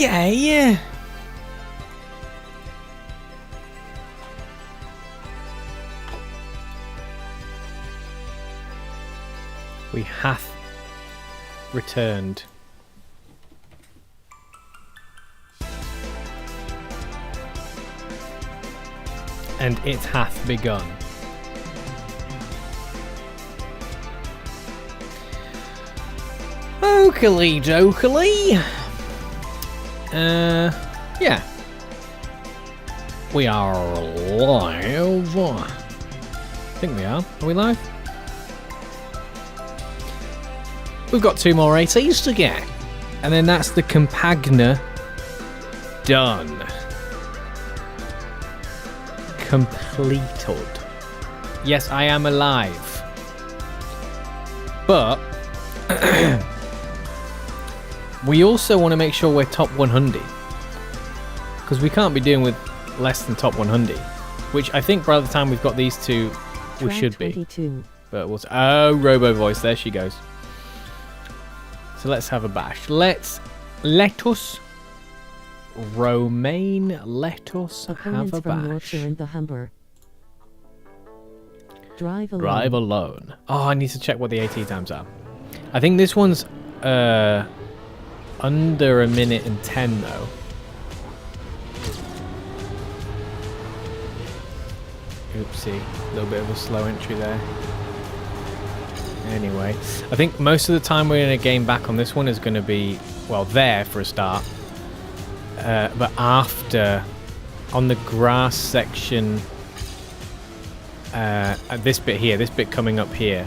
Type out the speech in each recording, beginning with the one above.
Okay. We hath returned. And it hath begun. Oakley dokely. Yeah. We are live. I think we are. Are we live? We've got 2 more ATs to get. And then that's the Compagna done. Completed. Yes, I am alive. But we also want to make sure we're top 100. Because we can't be doing with less than top 100. Which I think by the time we've got these 2, we should be. 22. But we'll... Oh, Robo Voice. There she goes. So let's have a bash. Let us, Romaine, let us have a bash. In the Humber. Drive alone. Drive alone. Oh, I need to check what the AT times are. I think this one's under 1 minute and 10 though. Oopsie, a little bit of a slow entry there. Anyway, I think most of the time we're going to gain back on this one is going to be, well, there for a start. But after, on the grass section, at this bit here, this bit coming up here.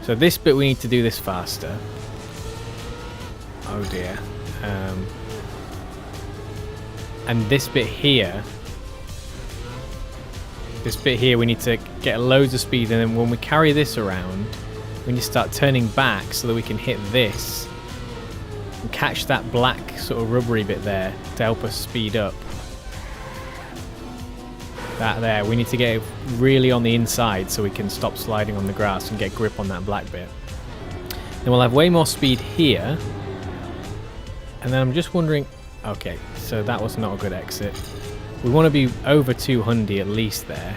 So this bit we need to do this faster. Oh dear. And this bit here we need to get loads of speed, and then when we carry this around, we need to start turning back so that we can hit this and catch that black sort of rubbery bit there to help us speed up. That there, we need to get it really on the inside so we can stop sliding on the grass and get grip on that black bit. Then we'll have way more speed here. And then I'm just wondering, okay, so that was not a good exit. We want to be over 200 at least there.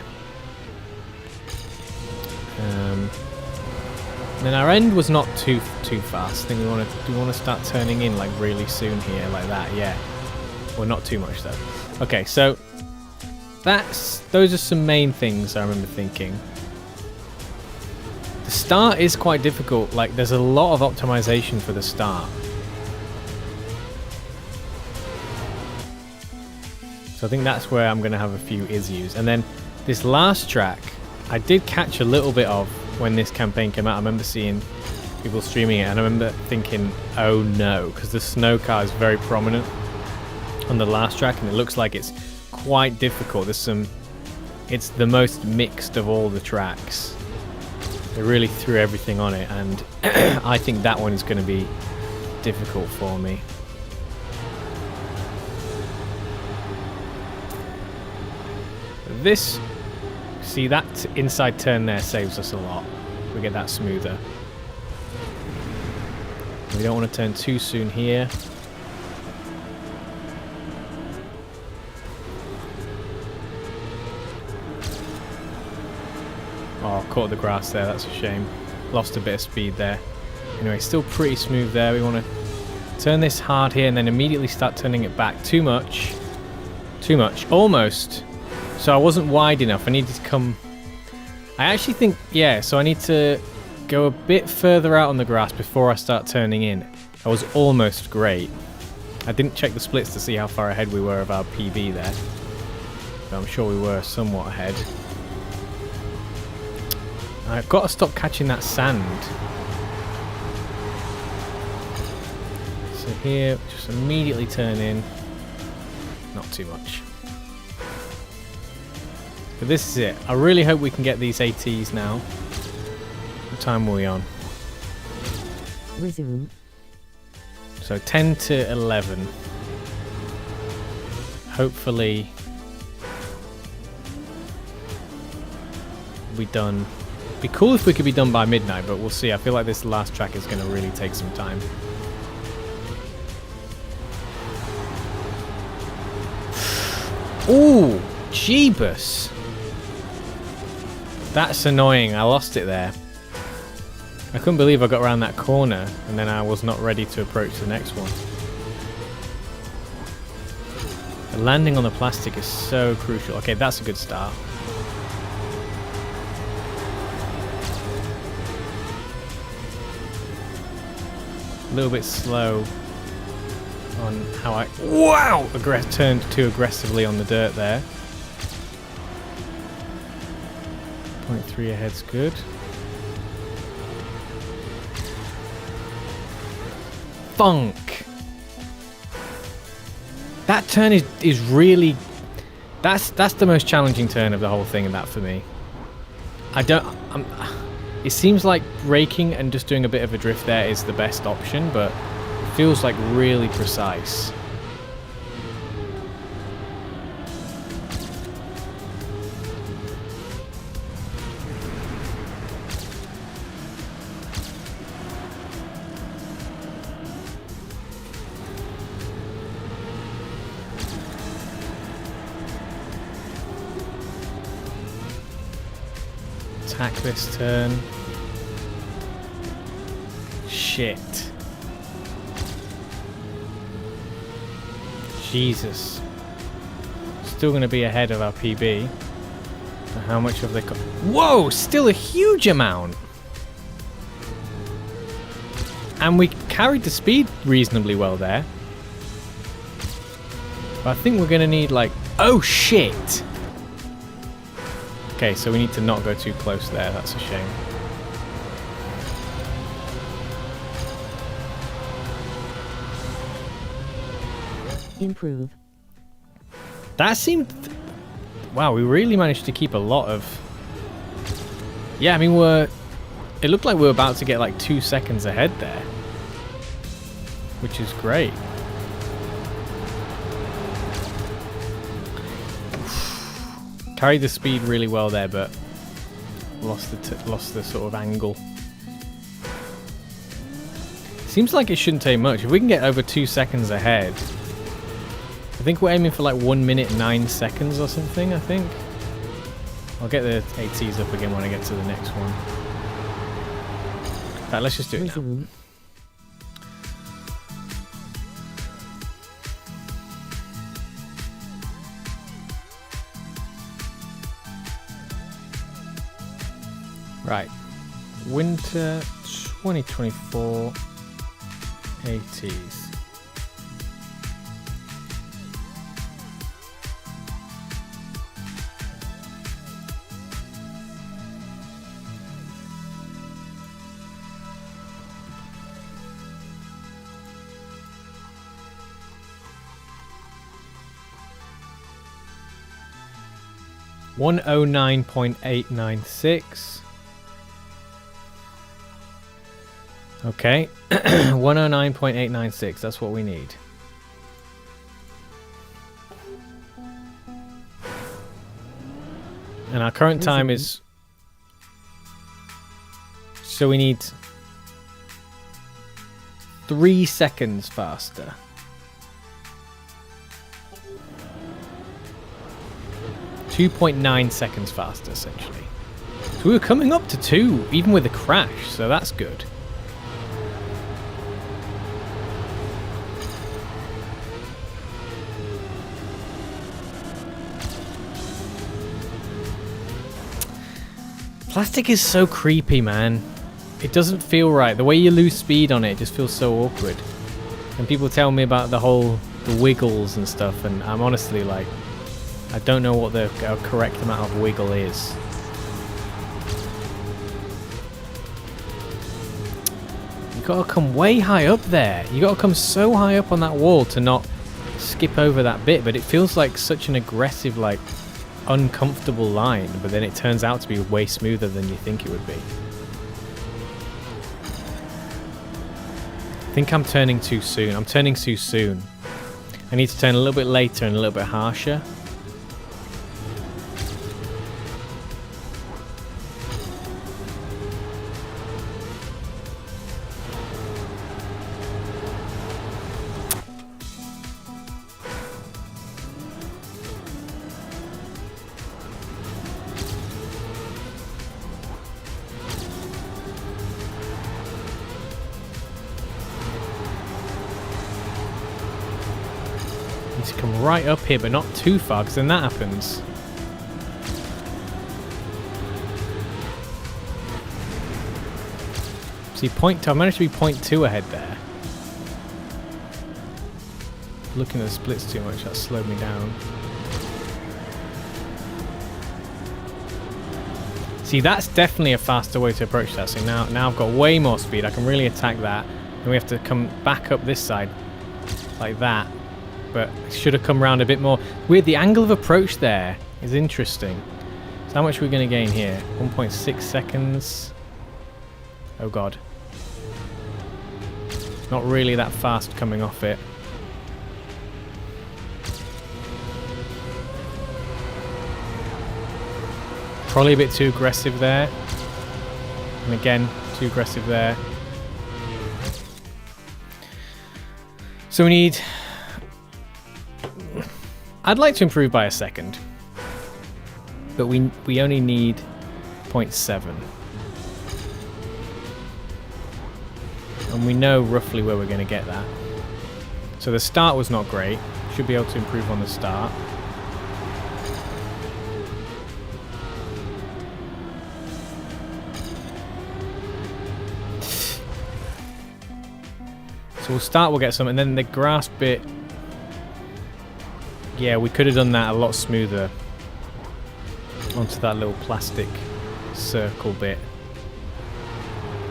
Then our end was not too fast. I think we want to start turning in like really soon here, like that. Yeah, well, not too much though. Okay, so those are some main things I remember thinking. The start is quite difficult. Like, there's a lot of optimization for the start. So I think that's where I'm going to have a few issues. And then this last track, I did catch a little bit of when this campaign came out. I remember seeing people streaming it, and I remember thinking, oh no, because the snow car is very prominent on the last track, and it looks like it's quite difficult. It's the most mixed of all the tracks. They really threw everything on it, and I think that one is going to be difficult for me. This, see, that inside turn there saves us a lot. We get that smoother. We don't want to turn too soon here. Oh, caught the grass there, that's a shame. Lost a bit of speed there. Anyway, still pretty smooth there. We want to turn this hard here and then immediately start turning it back. Too much. Too much. Almost. So I wasn't wide enough. I needed to come... I actually think, yeah, so I need to go a bit further out on the grass before I start turning in. I was almost great. I didn't check the splits to see how far ahead we were of our PB there. But I'm sure we were somewhat ahead. I've got to stop catching that sand. So here, just immediately turn in. Not too much. But this is it. I really hope we can get these ATs now. What time are we on? Resume. So 10 to 11. Hopefully we'll be done. It'd be cool if we could be done by midnight, but we'll see. I feel like this last track is going to really take some time. Ooh, jeebus. That's annoying. I lost it there. I couldn't believe I got around that corner and then I was not ready to approach the next one. The landing on the plastic is so crucial. Okay, that's a good start. A little bit slow on how I... Wow! Turned too aggressively on the dirt there. 0.3 ahead's good. Funk! That turn is really... That's the most challenging turn of the whole thing, and that for me. It seems like braking and just doing a bit of a drift there is the best option, but it feels like really precise. Attack this turn. Shit. Jesus. Still going to be ahead of our PB. So how much have they got? Whoa! Still a huge amount! And we carried the speed reasonably well there. But I think we're going to need like... Oh shit! Okay, so we need to not go too close there. That's a shame. Improve. That seemed... Wow, we really managed to keep a lot of... Yeah, I mean, it looked like we were about to get like 2 seconds ahead there. Which is great. Carried the speed really well there, but lost the sort of angle. Seems like it shouldn't take much. If we can get over 2 seconds ahead, I think we're aiming for like 1 minute 9 seconds or something. I think I'll get the ATs up again when I get to the next one. In fact, let's just do it now. Right, winter 2024 ATs. $109.896. Okay, 109.896, that's what we need. And our current time is... So we need 3 seconds faster. .9 seconds faster, essentially. So we were coming up to 2, even with the crash, so that's good. Plastic is so creepy, man. It doesn't feel right. The way you lose speed on it just feels so awkward. And people tell me about the wiggles and stuff, and I'm honestly like, I don't know what the correct amount of wiggle is. You gotta come way high up there. You gotta come so high up on that wall to not skip over that bit, but it feels like such an aggressive, like, uncomfortable line, but then it turns out to be way smoother than you think it would be. I think I'm turning too soon. I'm turning too soon. I need to turn a little bit later and a little bit harsher. To come right up here, but not too far, because then that happens. See, I managed to be 0.2 ahead there. Looking at the splits too much, that slowed me down. See, that's definitely a faster way to approach that. So now I've got way more speed. I can really attack that. And we have to come back up this side like that. But should have come around a bit more. Weird, the angle of approach there is interesting. So how much are we going to gain here? 1.6 seconds. Oh god. Not really that fast coming off it. Probably a bit too aggressive there. And again, too aggressive there. So we need... I'd like to improve by a second, but we only need 0.7, and we know roughly where we're going to get that. So the start was not great. Should be able to improve on the start. So we'll start, we'll get some, and then the grass bit. Yeah, we could have done that a lot smoother onto that little plastic circle bit.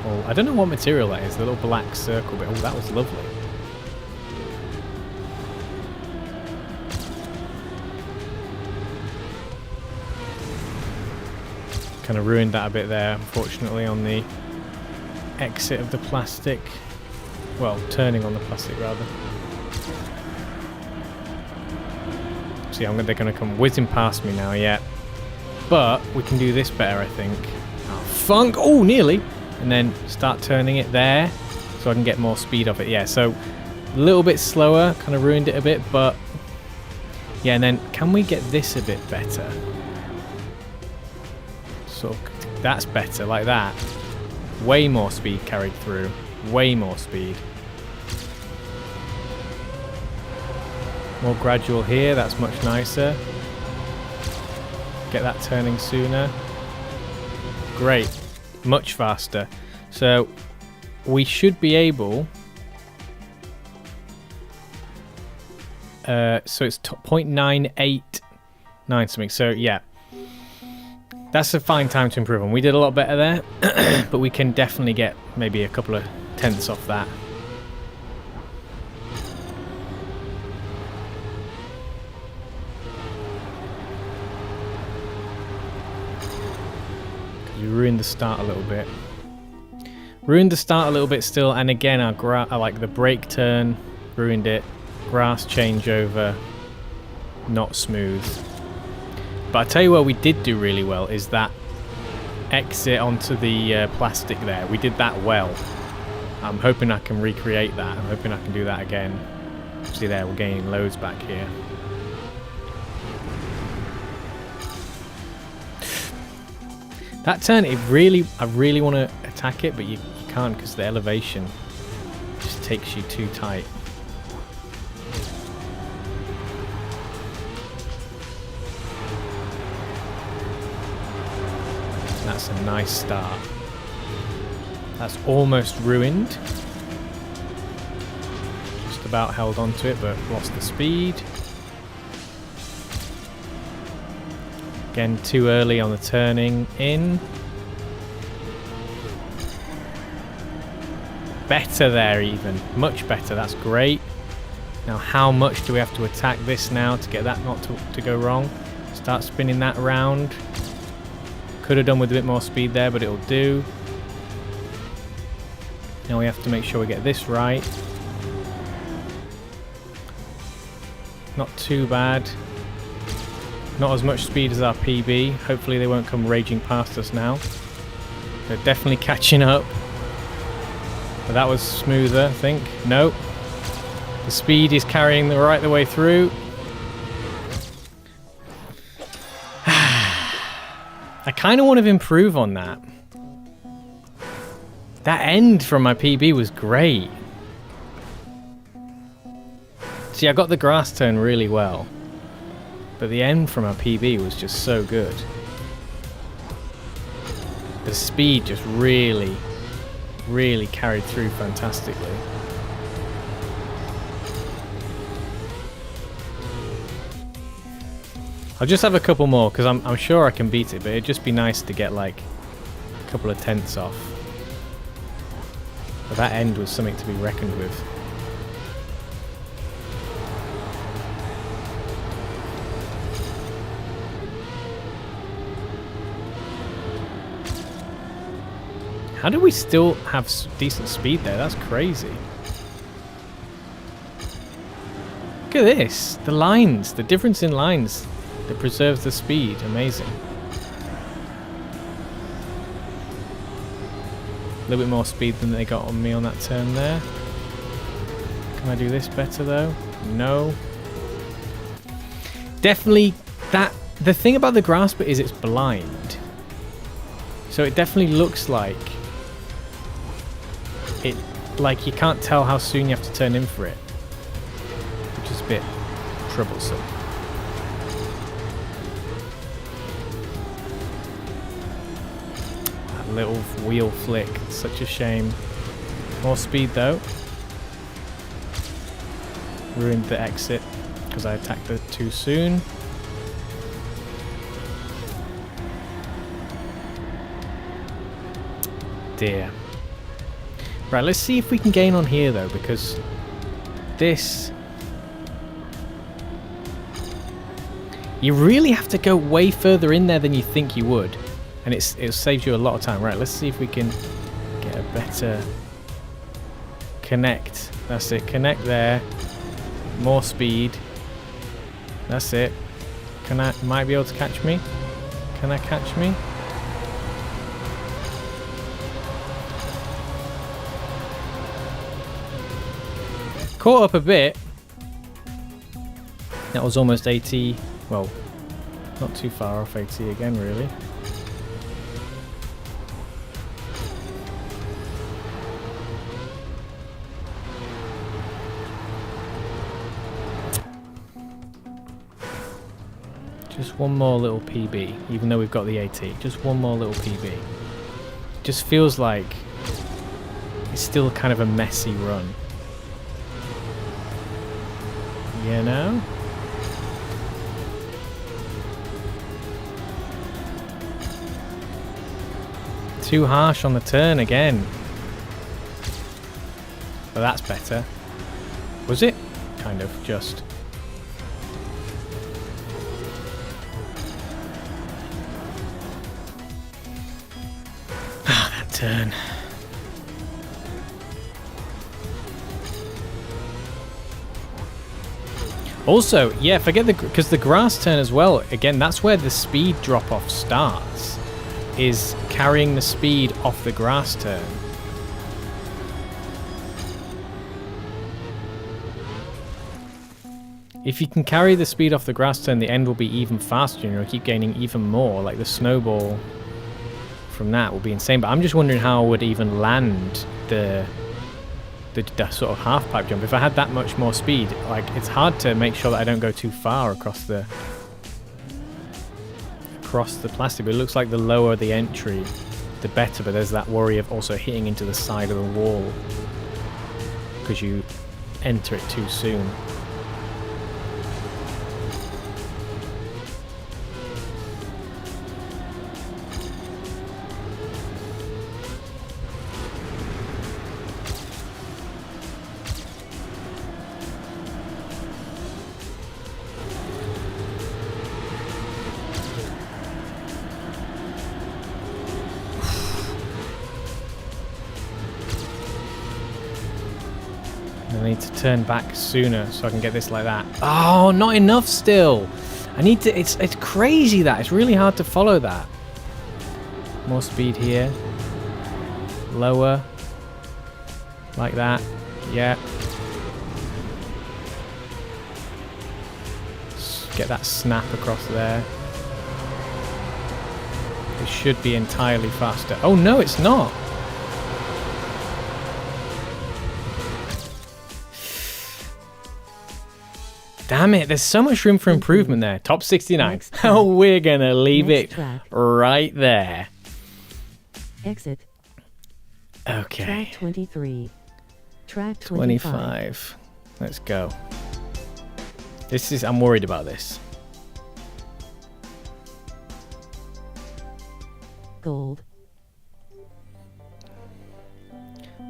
Oh, I don't know what material that is, the little black circle bit. Oh, that was lovely. Kind of ruined that a bit there, unfortunately, on the exit of the plastic. Well, turning on the plastic, rather. See, they're going to come whizzing past me now, yeah. But we can do this better, I think. Oh, funk! Oh, nearly! And then start turning it there so I can get more speed off it. Yeah, so a little bit slower, kind of ruined it a bit, but... Yeah, and then can we get this a bit better? Sort of, that's better, like that. Way more speed carried through. Way more speed. More gradual here, that's much nicer. Get that turning sooner. Great, much faster. So we should be able... so it's 0.989 something, so yeah. That's a fine time to improve on. We did a lot better there, but we can definitely get maybe a couple of tenths off that. You ruined the start a little bit. Ruined the start a little bit still, and again, I like the brake turn, ruined it. Grass changeover, not smooth. But I tell you what we did do really well is that exit onto the plastic there. We did that well. I'm hoping I can recreate that. I'm hoping I can do that again. See there, we're gaining loads back here. That turn, I really want to attack it, but you can't because the elevation just takes you too tight. That's a nice start. That's almost ruined. Just about held on to it, but lost the speed. Again, too early on the turning in. Better there even. Much better. That's great. Now how much do we have to attack this now to get that not to go wrong? Start spinning that around. Could have done with a bit more speed there, but it'll do. Now we have to make sure we get this right. Not too bad. Not as much speed as our PB. Hopefully they won't come raging past us now. They're definitely catching up. But that was smoother, I think. No. The speed is carrying right the way through. I kind of want to improve on that. That end from my PB was great. See, I got the grass turn really well. But the end from our PB was just so good. The speed just really, really carried through fantastically. I'll just have a couple more because I'm sure I can beat it, but it'd just be nice to get like a couple of tenths off. But that end was something to be reckoned with. How do we still have decent speed there? That's crazy. Look at this. The lines. The difference in lines that preserves the speed. Amazing. A little bit more speed than they got on me on that turn there. Can I do this better though? No. Definitely that... The thing about the grass bit is it's blind. So it definitely looks like... Like you can't tell how soon you have to turn in for it, which is a bit troublesome. That little wheel flick, such a shame. More speed though. Ruined the exit because I attacked it too soon. Dear. Right, let's see if we can gain on here though, because this... You really have to go way further in there than you think you would. And it saves you a lot of time. Right, let's see if we can get a better... Connect. That's it, connect there. More speed. That's it. Might be able to catch me? Can I catch me? Caught up a bit. That was almost 80. Well, not too far off 80 again, really. Just one more little PB, even though we've got the AT. Just one more little PB. Just feels like it's still kind of a messy run. You know? Too harsh on the turn again. But that's better. Was it? Kind of, just. Ah, that turn. Also, yeah, forget because the grass turn as well, again, that's where the speed drop-off starts, is carrying the speed off the grass turn. If you can carry the speed off the grass turn, the end will be even faster and you'll keep gaining even more. Like the snowball from that will be insane. But I'm just wondering how I would even land the sort of half pipe jump if I had that much more speed. Like, it's hard to make sure that I don't go too far across the plastic, but it looks like the lower the entry the better, but there's that worry of also hitting into the side of the wall because you enter it too soon. I need to turn back sooner so I can get this like that. Oh, not enough still. I need to, it's crazy that. It's really hard to follow that. More speed here. Lower. Like that. Yeah. Get that snap across there. It should be entirely faster. Oh no, it's not. Damn it, there's so much room for improvement there. Top 69. Oh, we're gonna leave it right there. Exit. Okay. Track 23. Track 25. Let's go. This is, I'm worried about this. Gold.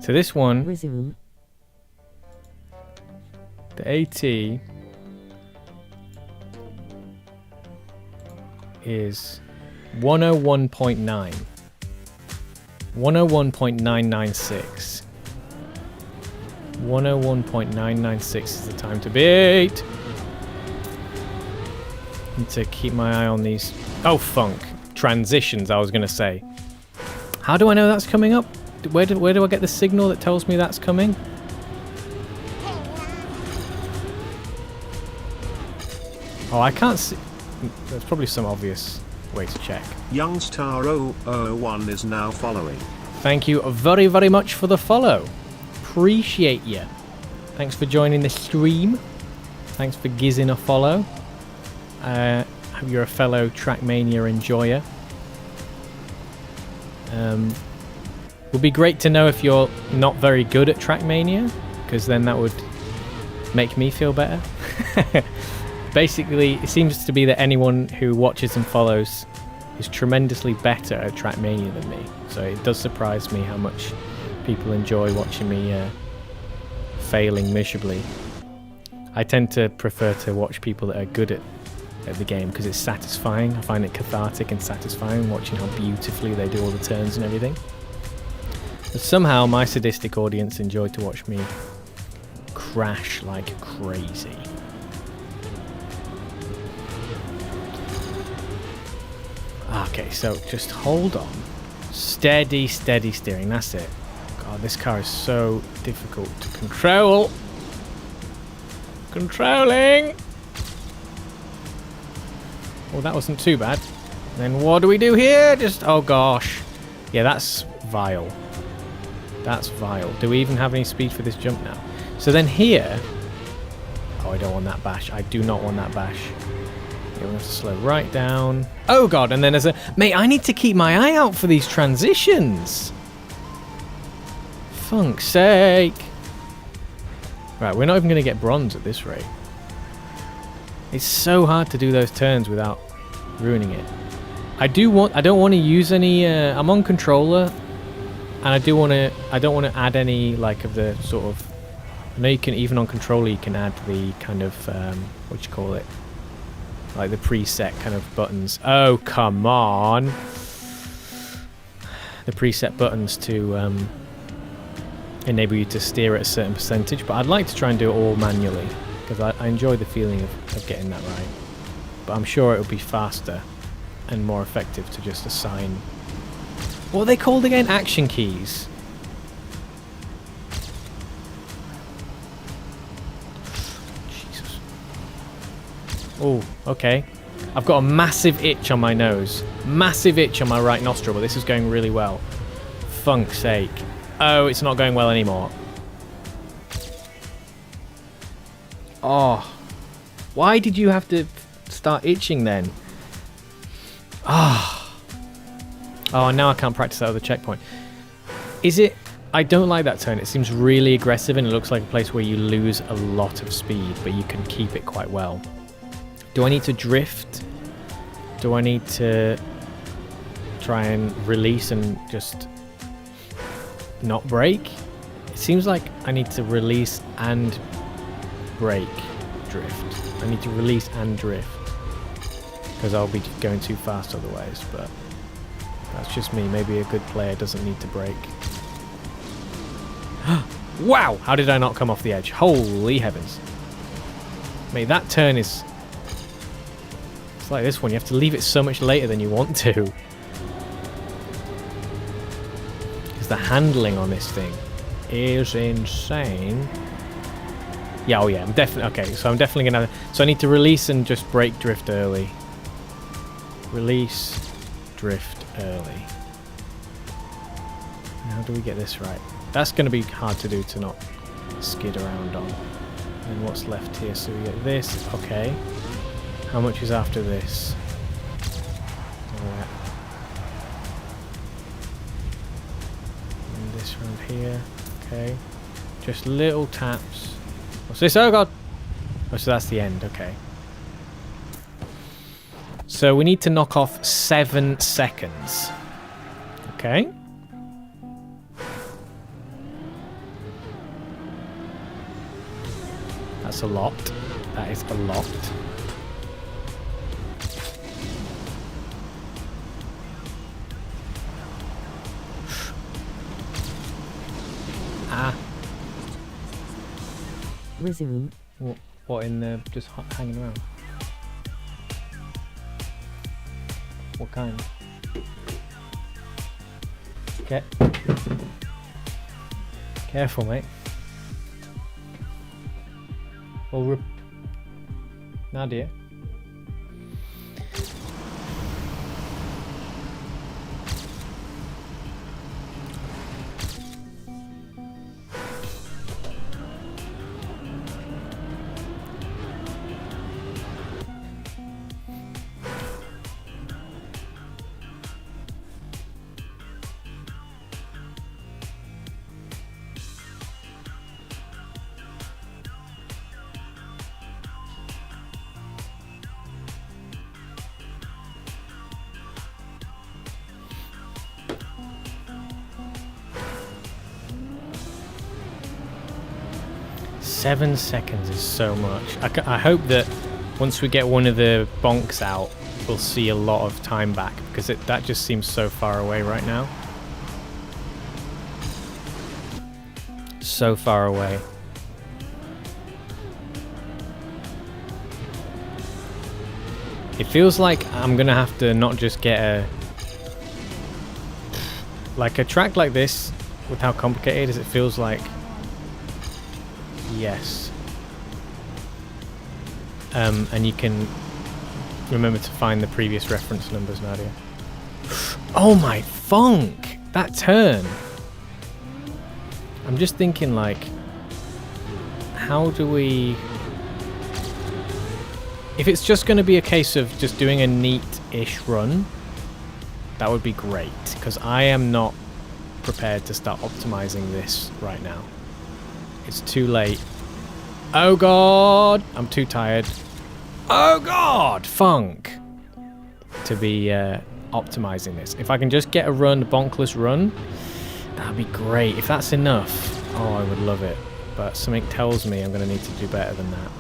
So this one, Resume. the AT is 101.9. 101.996. 101.996 is the time to beat. Need to keep my eye on these. Oh, funk. Transitions, I was going to say. How do I know that's coming up? Where do I get the signal that tells me that's coming? Oh, I can't see. There's probably some obvious way to check. Youngstar001 is now following. Thank you very, very much for the follow. Appreciate you. Thanks for joining the stream. Thanks for gizzing a follow. Hope you're a fellow Trackmania enjoyer. Would be great to know if you're not very good at Trackmania, because then that would make me feel better. Basically, it seems to be that anyone who watches and follows is tremendously better at Trackmania than me. So it does surprise me how much people enjoy watching me failing miserably. I tend to prefer to watch people that are good at the game because it's satisfying. I find it cathartic and satisfying watching how beautifully they do all the turns and everything. But somehow my sadistic audience enjoyed to watch me crash like crazy. Okay, so just hold on. Steady, steady steering. That's it. God, this car is so difficult to control. Controlling. Well, that wasn't too bad. Then what do we do here? Just, oh gosh. Yeah, that's vile. That's vile. Do we even have any speed for this jump now? So then here... Oh, I don't want that bash. I do not want that bash. Yeah, we're going to have to slow right down. Oh god, and then there's a... Mate, I need to keep my eye out for these transitions. Funk's sake. Right, we're not even going to get bronze at this rate. It's so hard to do those turns without ruining it. I don't want to use any... I'm on controller, and I don't want to add any like of the sort of... I know you can, even on controller, you can add the kind of what you call it, like the preset kind of buttons. Oh come on! The preset buttons to enable you to steer at a certain percentage, but I'd like to try and do it all manually. Because I enjoy the feeling of getting that right. But I'm sure it'll be faster and more effective to just assign... What are they called again? Action keys. Jesus. Oh, okay. I've got a massive itch on my nose. Massive itch on my right nostril, but this is going really well. Funk's sake. Oh, it's not going well anymore. Oh, why did you have to start itching then? Ah. Oh, now I can't practice that other checkpoint. Is it... I don't like that turn. It seems really aggressive and it looks like a place where you lose a lot of speed, but you can keep it quite well. Do I need to drift? Do I need to try and release and just not brake? It seems like I need to release and brake, drift. I need to release and drift because I'll be going too fast otherwise, but that's just me. Maybe a good player doesn't need to brake. Wow, how did I not come off the edge? Holy heavens. Mate, that turn is... It's like this one, you have to leave it so much later than you want to. Because the handling on this thing is insane. Yeah, oh yeah, I'm definitely... Okay, so I'm definitely going to... So I need to release and just brake drift early. Release, drift early. How do we get this right? That's going to be hard to do to not skid around on. And what's left here? So we get this. Okay. How much is after this? Alright. And this round here. Okay. Just little taps. What's this? Oh god! Oh, so that's the end. Okay. So we need to knock off 7 seconds. Okay. That's a lot. That is a lot. Ah. Resume. What in the... just hanging around? What kind? Okay. Careful, mate. Well, Nadia. Seven seconds is so much. I hope that once we get one of the bonks out, we'll see a lot of time back, because that just seems so far away right now. So far away. It feels like I'm gonna have to not just get a track like this, with how complicated it is, it feels like. Yes. And you can remember to find the previous reference numbers, Nadia. Oh my funk! That turn! I'm just thinking, like, how do we... If it's just going to be a case of just doing a neat-ish run, that would be great, because I am not prepared to start optimizing this right now. It's too late. Oh god! I'm too tired. Oh god! Funk! To be optimizing this. If I can just get a run, bonkless run, that'd be great. If that's enough, oh, I would love it. But something tells me I'm going to need to do better than that.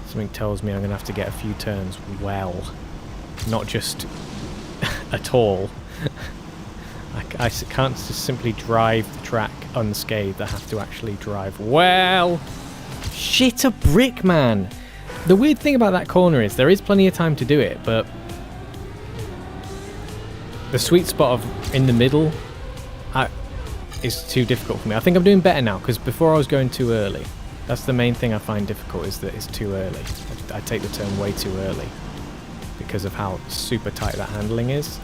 Something tells me I'm going to have to get a few turns well. Not just at all. I can't just simply drive the track unscathed. I have to actually drive well. Shit a brick, man. The weird thing about that corner is there is plenty of time to do it, but the sweet spot of in the middle is too difficult for me. I think I'm doing better now, because before I was going too early. That's the main thing I find difficult, is that it's too early. I take the turn way too early because of how super tight that handling is.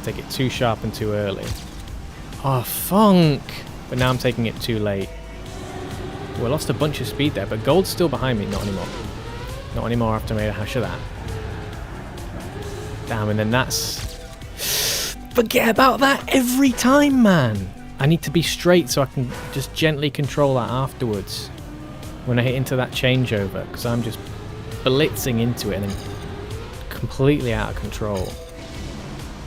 Take it too sharp and too early. Oh, funk! But now I'm taking it too late. Well, I lost a bunch of speed there, but gold's still behind me. Not anymore. Not anymore after I made a hash of that. Damn, and then that's... Forget about that every time, man! I need to be straight so I can just gently control that afterwards. When I hit into that changeover, because I'm just blitzing into it and then completely out of control.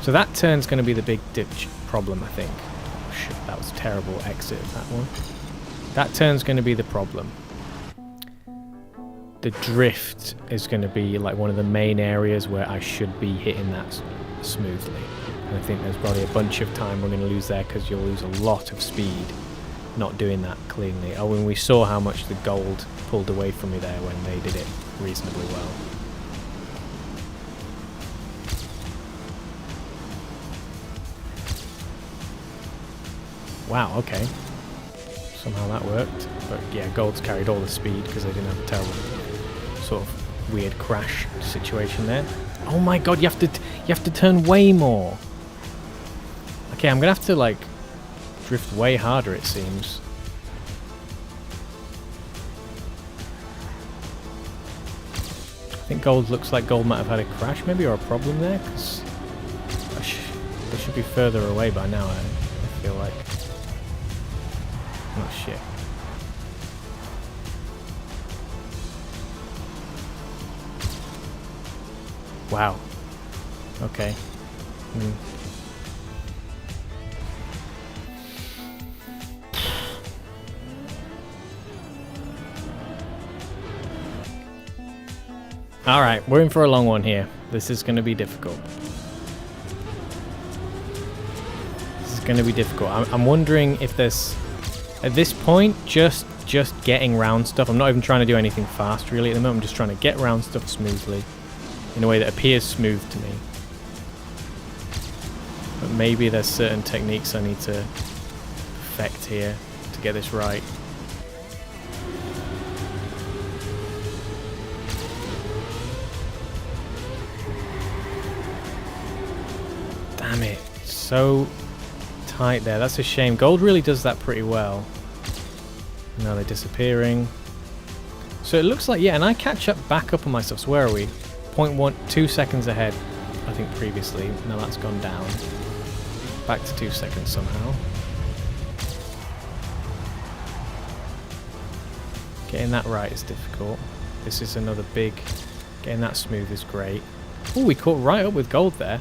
So that turn's going to be the big ditch problem, I think. Oh shit, that was a terrible exit, that one. That turn's going to be the problem. The drift is going to be like one of the main areas where I should be hitting that smoothly. And I think there's probably a bunch of time we're going to lose there, because you'll lose a lot of speed not doing that cleanly. Oh, and we saw how much the gold pulled away from me there when they did it reasonably well. Wow, okay. Somehow that worked. But yeah, gold's carried all the speed because they didn't have a terrible sort of weird crash situation there. Oh my god, you have to turn way more. Okay, I'm gonna have to like drift way harder, it seems. I think gold looks like gold might have had a crash maybe, or a problem there, because they should be further away by now, I feel like. Oh shit. Wow. Okay. Alright, we're in for a long one here. This is going to be difficult. This is going to be difficult. I'm wondering if there's... At this point, just getting round stuff. I'm not even trying to do anything fast, really, at the moment. I'm just trying to get around stuff smoothly. In a way that appears smooth to me. But maybe there's certain techniques I need to perfect here to get this right. Damn it. So tight there. That's a shame. Gold really does that pretty well. Now they're disappearing. So it looks like, yeah, and I catch back up on myself. So where are we? 0.12 seconds ahead, I think, previously. Now that's gone down. Back to 2 seconds somehow. Getting that right is difficult. This is another big... Getting that smooth is great. Oh, we caught right up with gold there.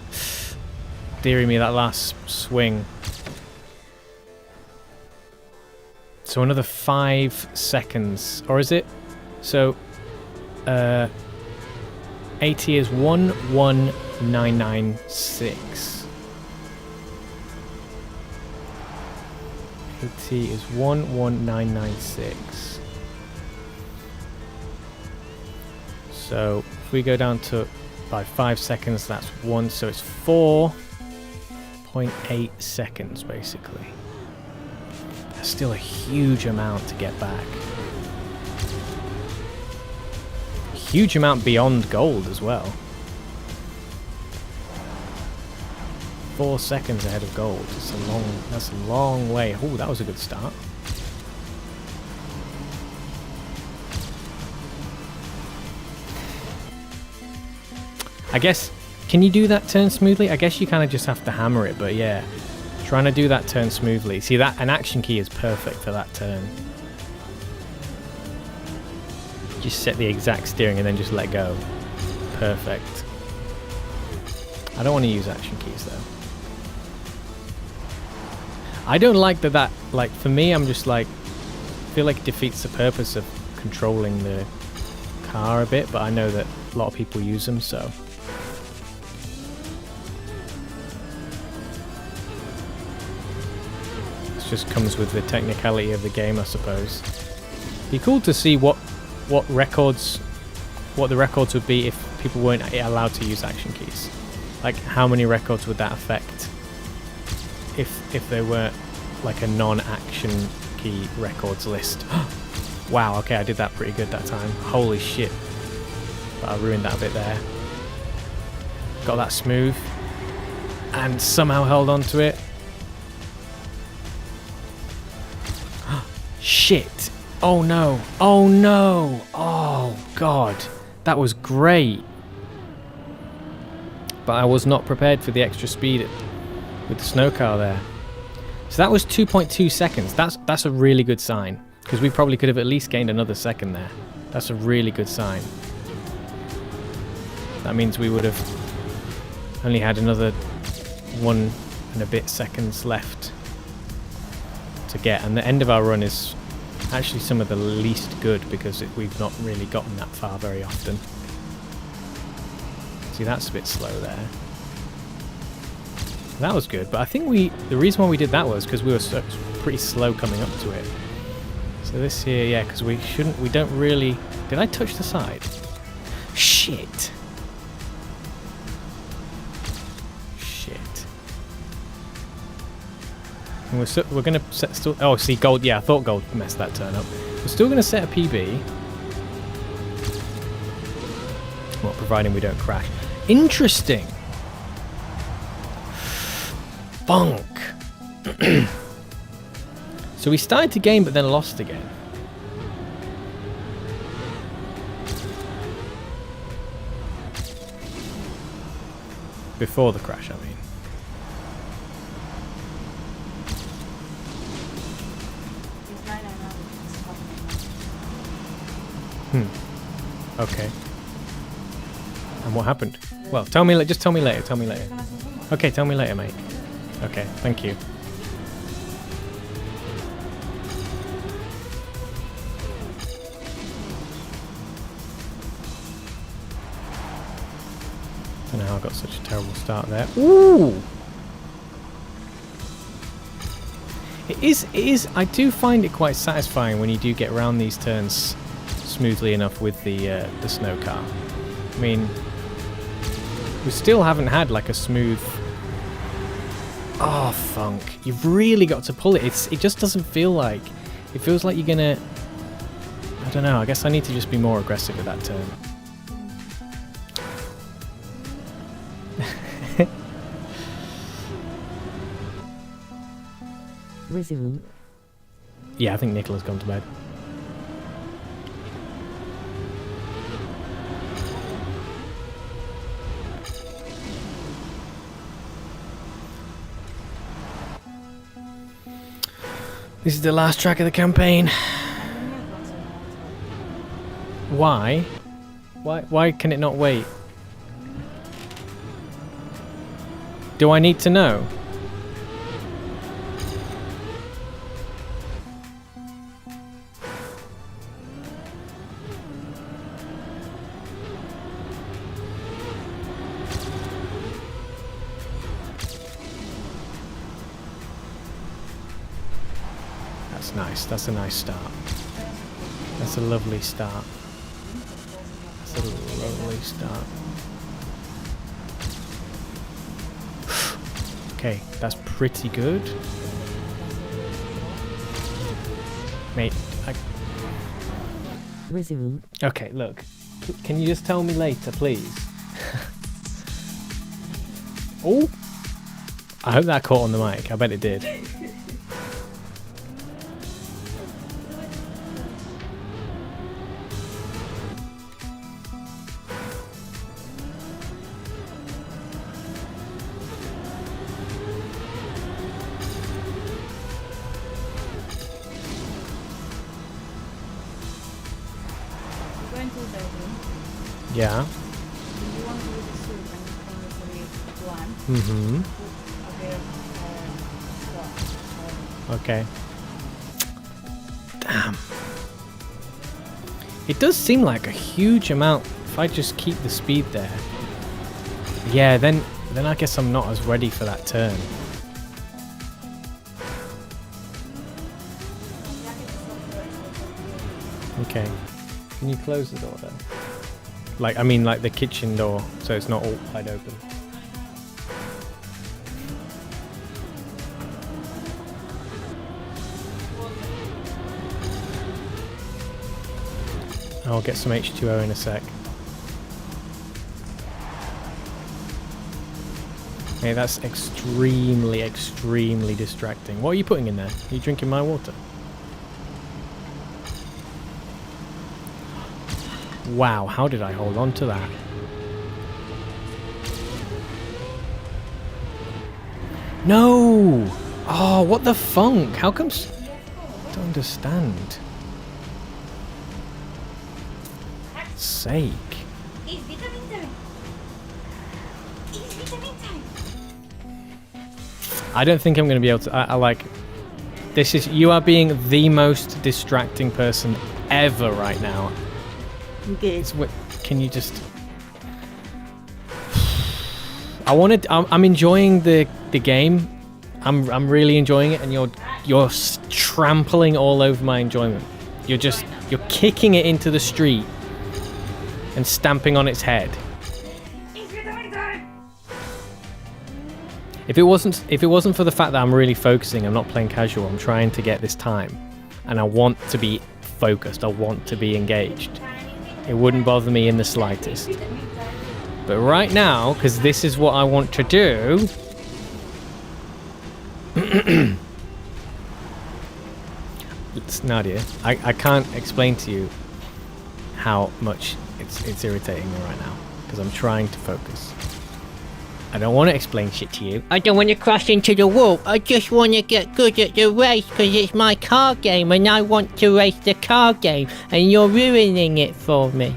Dearing me that last swing. So another 5 seconds. Or is it? So... 80 is 11996. 80 is 11996. So if we go down to by 5 seconds, that's 1, so it's 4.8 seconds basically. That's still a huge amount to get back. Huge amount beyond gold as well. 4 seconds ahead of gold. That's a long way. Oh, that was a good start. I guess, can you do that turn smoothly? I guess you kind of just have to hammer it, but yeah. Trying to do that turn smoothly. See, that an action key is perfect for that turn. Just set the exact steering and then just let go. Perfect. I don't want to use action keys though. I don't like that, like, for me, I'm just like, I feel like it defeats the purpose of controlling the car a bit, but I know that a lot of people use them, so. This just comes with the technicality of the game, I suppose. Be cool to see what the records would be if people weren't allowed to use action keys. Like, how many records would that affect if there were like a non-action key records list? Wow, okay, I did that pretty good that time. Holy shit. But I ruined that a bit there. Got that smooth and somehow held on to it. Shit. Oh no. Oh no. Oh god. That was great. But I was not prepared for the extra speed with the snow car there. So that was 2.2 seconds. That's a really good sign. Because we probably could have at least gained another second there. That's a really good sign. That means we would have only had another 1 and a bit seconds left to get. And the end of our run is actually some of the least good because we've not really gotten that far very often. See, that's a bit slow there. So that was good. But I think the reason why we did that was because we were pretty slow coming up to it. So this here, yeah, because we don't really... Did I touch the side? Shit. And we're going to set still... Oh, see, gold... Yeah, I thought gold messed that turn up. We're still going to set a PB. Well, providing we don't crash. Interesting. Funk. So we started to gain, but then lost again. Before the crash, I mean. Okay. And what happened? Well, tell me. Just tell me later. Tell me later. Okay, tell me later, mate. Okay, thank you. Don't know how I got such a terrible start there. Ooh! It is. I do find it quite satisfying when you do get around these turns smoothly enough with the snow car. I mean, we still haven't had like a smooth... Oh, funk. You've really got to pull it. It just doesn't feel like... It feels like you're gonna... I don't know, I guess I need to just be more aggressive with that turn. Resume. Yeah, I think Nicola's gone to bed. This is the last track of the campaign. Why? Why can it not wait? Do I need to know? That's nice. That's a nice start. That's a lovely start. That's a lovely start. Okay, that's pretty good. Mate, Resume. Okay, look. Can you just tell me later, please? Oh! I hope that caught on the mic. I bet it did. Yeah. You want to use the suit and you can one. Mm-hmm. Okay. Damn. It does seem like a huge amount if I just keep the speed there. Yeah, then I guess I'm not as ready for that turn. Okay. Can you close the door then? Like, I mean, like the kitchen door, so it's not all wide open. I'll get some H2O in a sec. Hey, that's extremely, extremely distracting. What are you putting in there? Are you drinking my water? Wow, how did I hold on to that? No! Oh, what the funk? How comes... I don't understand. Sake. It's vitamin time. It's vitamin time. I don't think I'm going to be able to... I like... This is... You are being the most distracting person ever right now. Okay. Can you just... I'm enjoying the game. I'm really enjoying it, and you're trampling all over my enjoyment. You're kicking it into the street and stamping on its head. If it wasn't for the fact that I'm really focusing, I'm not playing casual, I'm trying to get this time, and I want to be focused, I want to be engaged, it wouldn't bother me in the slightest. But right now, because this is what I want to do, Nadia, I can't explain to you how much it's irritating me right now, because I'm trying to focus. I don't want to explain shit to you. I don't want to crash into the wall. I just want to get good at the race because it's my car game and I want to race the car game and you're ruining it for me.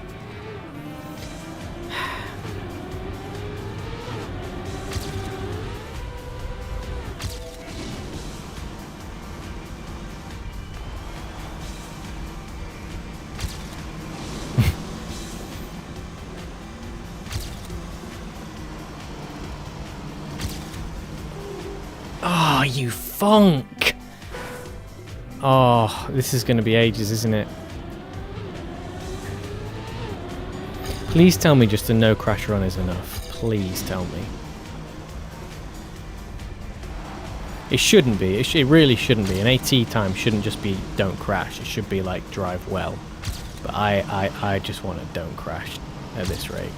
Oh, you funk! Oh, this is going to be ages, isn't it? Please tell me just a no crash run is enough. Please tell me. It shouldn't be. It really shouldn't be. An AT time shouldn't just be don't crash. It should be like drive well. But I just want to don't crash at this rate.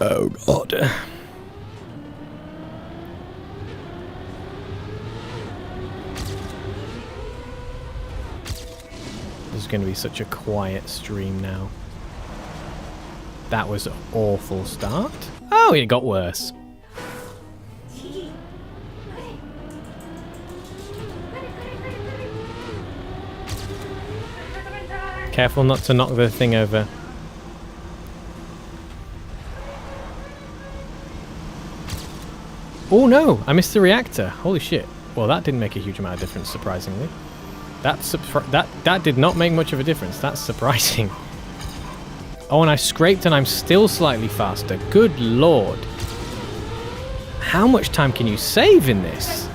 Oh God. This is going to be such a quiet stream now. That was an awful start. Oh, it got worse. Careful not to knock the thing over. Oh no, I missed the reactor. Holy shit. Well, that didn't make a huge amount of difference, surprisingly. That did not make much of a difference. That's surprising. Oh, and I scraped and I'm still slightly faster. Good lord. How much time can you save in this?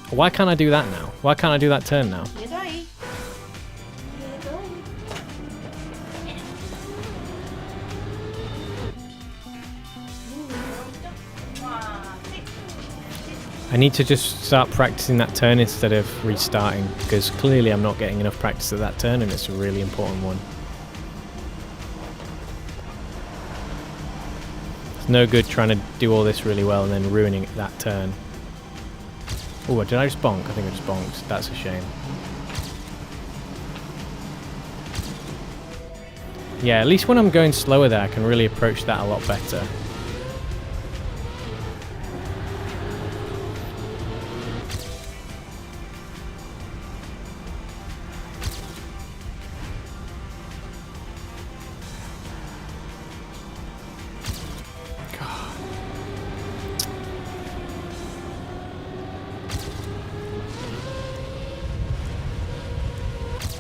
Why can't I do that now? Why can't I do that turn now? I need to just start practicing that turn instead of restarting, because clearly I'm not getting enough practice at that turn and it's a really important one. It's no good trying to do all this really well and then ruining that turn. Oh, did I just bonk? I think I just bonked. That's a shame. Yeah, at least when I'm going slower there I can really approach that a lot better.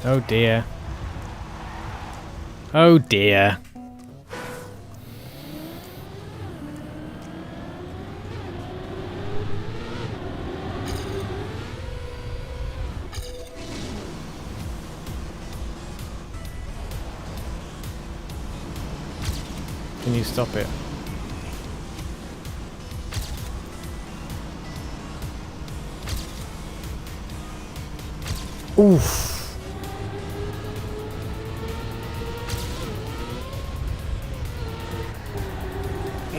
Oh dear. Oh dear. Can you stop it? Oof.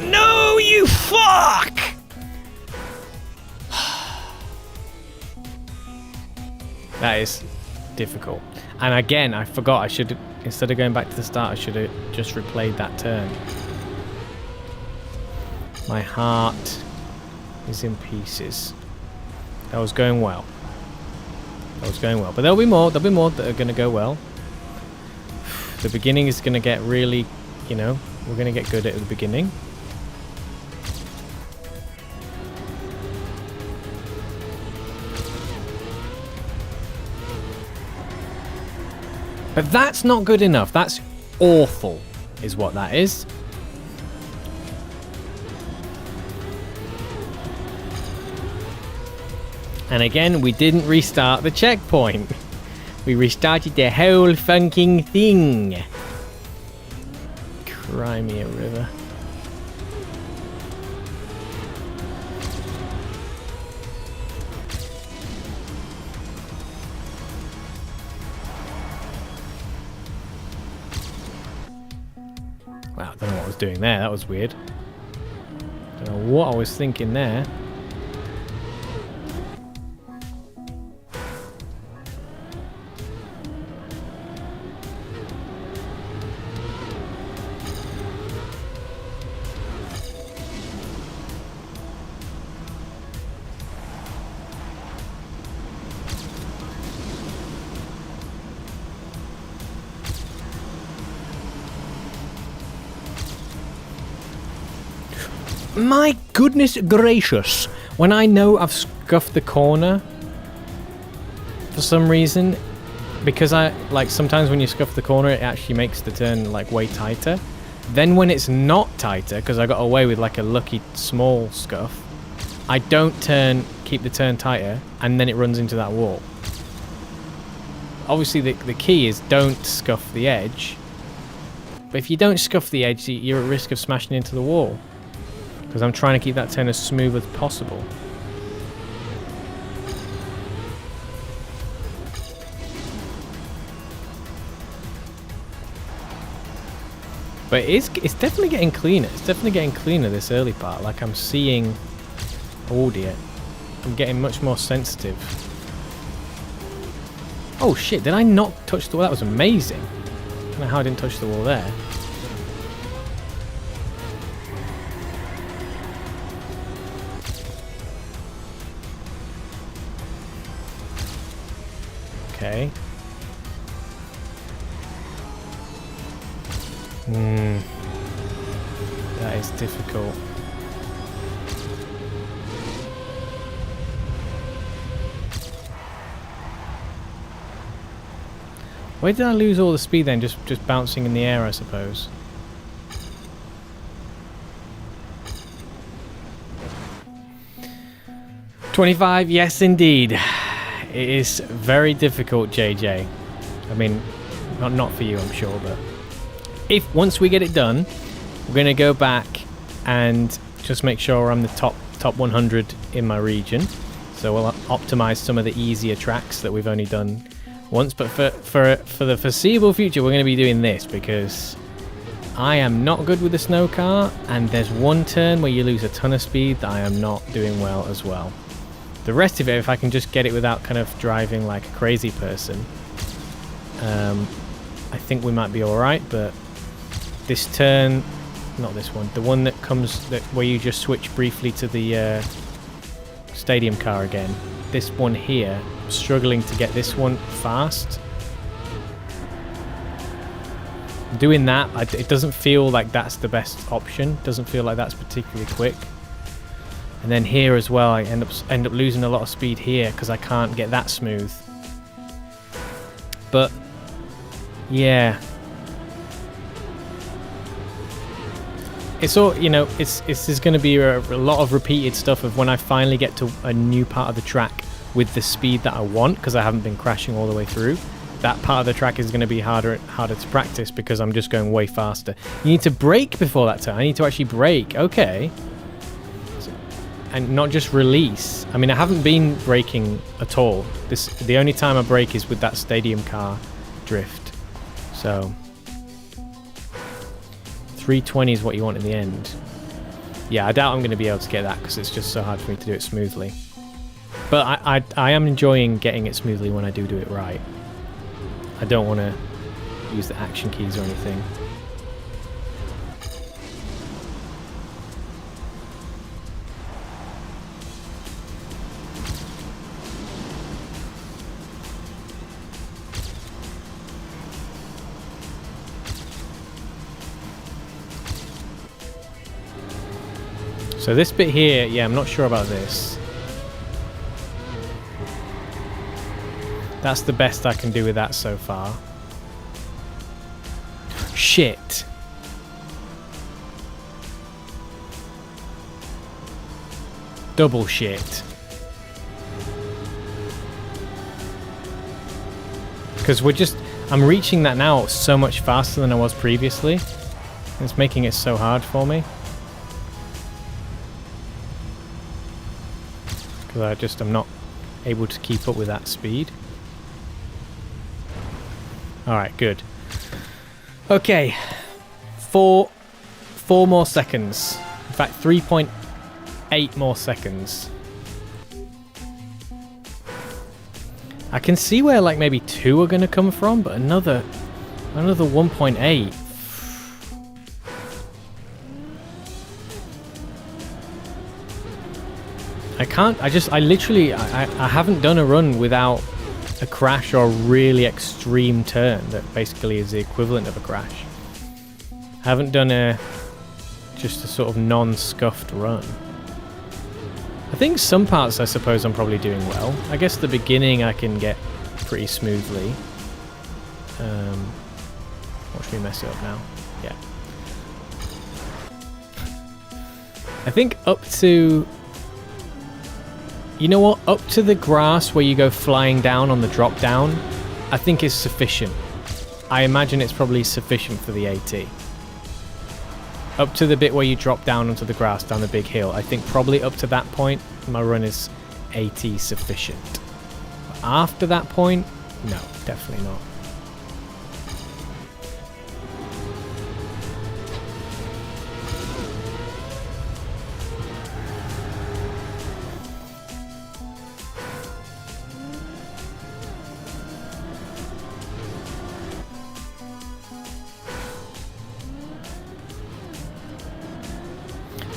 No, you fuck! That is difficult. And again, I forgot I should, instead of going back to the start, I should have just replayed that turn. My heart is in pieces. That was going well. That was going well. But there'll be more that are going to go well. The beginning is going to get really, you know, we're going to get good at the beginning. But that's not good enough. That's awful, is what that is. And again, we didn't restart the checkpoint. We restarted the whole funking thing. Crimea River. Wow, I don't know what I was doing there. That was weird. Don't know what I was thinking there. My goodness gracious, when I know I've scuffed the corner for some reason, because I like sometimes when you scuff the corner it actually makes the turn like way tighter. Then when it's not tighter, because I got away with like a lucky small scuff, I don't keep the turn tighter, and then it runs into that wall. Obviously the key is don't scuff the edge, but if you don't scuff the edge you're at risk of smashing into the wall. Because I'm trying to keep that turn as smooth as possible. But it's definitely getting cleaner. It's definitely getting cleaner this early part. Like I'm seeing... Oh dear. I'm getting much more sensitive. Oh shit, did I not touch the wall? That was amazing. I don't know how I didn't touch the wall there. Okay. That is difficult. Where did I lose all the speed then? Just bouncing in the air, I suppose. $25, yes indeed. It is very difficult, JJ. I mean, not for you, I'm sure, but once we get it done, we're going to go back and just make sure I'm the top 100 in my region. So we'll optimize some of the easier tracks that we've only done once. But for the foreseeable future, we're going to be doing this because I am not good with the snow car, and there's one turn where you lose a ton of speed that I am not doing well as well. The rest of it, if I can just get it without kind of driving like a crazy person, I think we might be alright, but this turn, not this one, the one that comes, where you just switch briefly to the stadium car again, this one here, I'm struggling to get this one fast. Doing that, it doesn't feel like that's the best option, doesn't feel like that's particularly quick. And then here as well, I end up losing a lot of speed here because I can't get that smooth. But yeah, it's all, you know, it's going to be a lot of repeated stuff of when I finally get to a new part of the track with the speed that I want, because I haven't been crashing all the way through. That part of the track is going to be harder to practice because I'm just going way faster. You need to brake before that turn. I need to actually brake. Okay. And not just release. I mean, I haven't been braking at all. The only time I brake is with that stadium car drift. So 320 is what you want in the end. Yeah, I doubt I'm going to be able to get that because it's just so hard for me to do it smoothly. But I am enjoying getting it smoothly when I do it right. I don't want to use the action keys or anything. So this bit here, yeah, I'm not sure about this. That's the best I can do with that so far. shit. Double shit. Because I'm reaching that now so much faster than I was previously. It's making it so hard for me. Because I'm not able to keep up with that speed. Alright, good. Okay. Four more seconds. In fact, 3.8 more seconds. I can see where like maybe 2 are going to come from, but another 1.8. I haven't done a run without a crash or a really extreme turn that basically is the equivalent of a crash. I haven't done just a sort of non-scuffed run. I think some parts I suppose I'm probably doing well. I guess the beginning I can get pretty smoothly. Watch me mess it up now. Yeah. I think up to... You know what? Up to the grass where you go flying down on the drop down, I think is sufficient. I imagine it's probably sufficient for the AT. Up to the bit where you drop down onto the grass down the big hill, I think probably up to that point, my run is AT sufficient. But after that point, no, definitely not.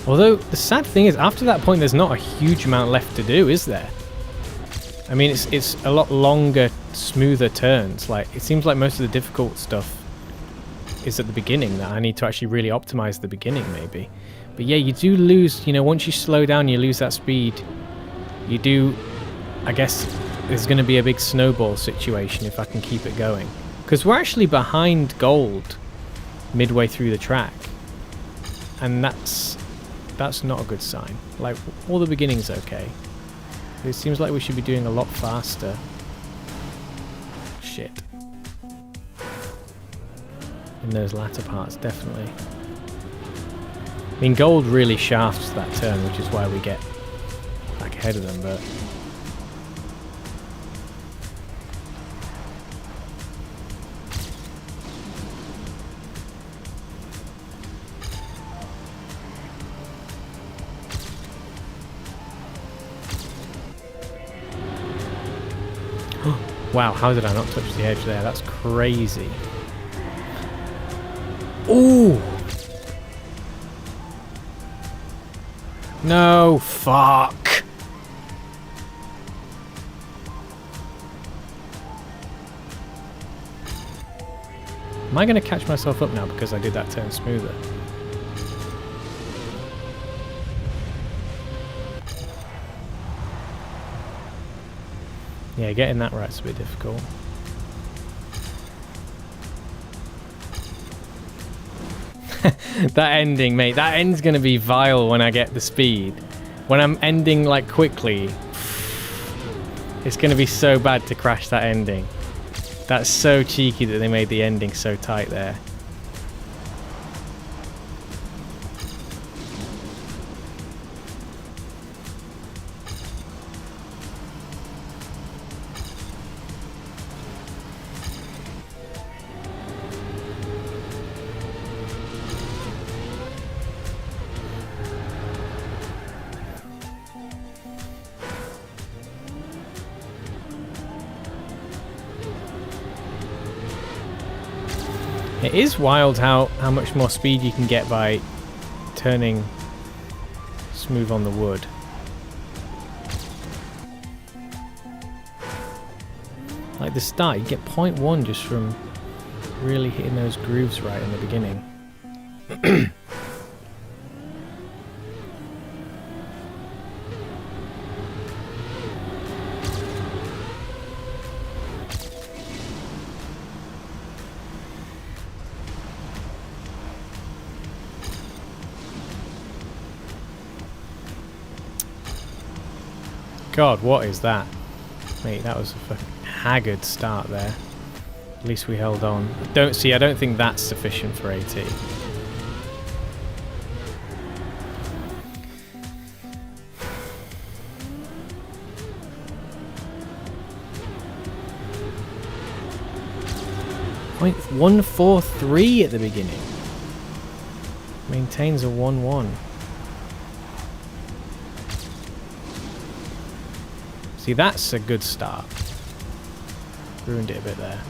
Although, the sad thing is, after that point, there's not a huge amount left to do, is there? I mean, it's a lot longer, smoother turns. Like, it seems like most of the difficult stuff is at the beginning, that I need to actually really optimize the beginning, maybe. But yeah, you do lose, you know, once you slow down, you lose that speed. You do, I guess, there's going to be a big snowball situation if I can keep it going. Because we're actually behind gold midway through the track. And that's not a good sign. Like, all the beginning's okay. It seems like we should be doing a lot faster. Shit. In those latter parts, definitely. I mean, gold really shafts that turn, which is why we get back ahead of them, but... Wow, how did I not touch the edge there? That's crazy. Ooh! No, fuck! Am I going to catch myself up now because I did that turn smoother? Yeah, getting that right's a bit difficult. That ending, mate. That end's going to be vile when I get the speed. When I'm ending, like, quickly. It's going to be so bad to crash that ending. That's so cheeky that they made the ending so tight there. It is wild how much more speed you can get by turning smooth on the wood. Like the start, you get 0.1 just from really hitting those grooves right in the beginning. God, what is that? Mate, that was a fucking haggard start there. At least we held on. I don't think that's sufficient for AT. .143 at the beginning. Maintains a 1-1. See, that's a good start. Ruined it a bit there.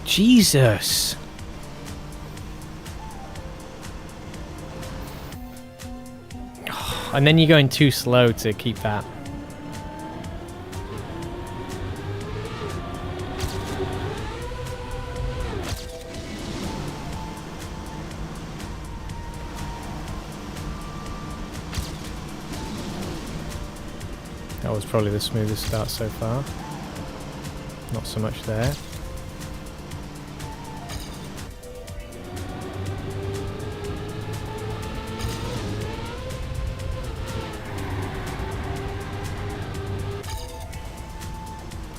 Jesus! And then you're going too slow to keep that. That was probably the smoothest start so far. Not so much there.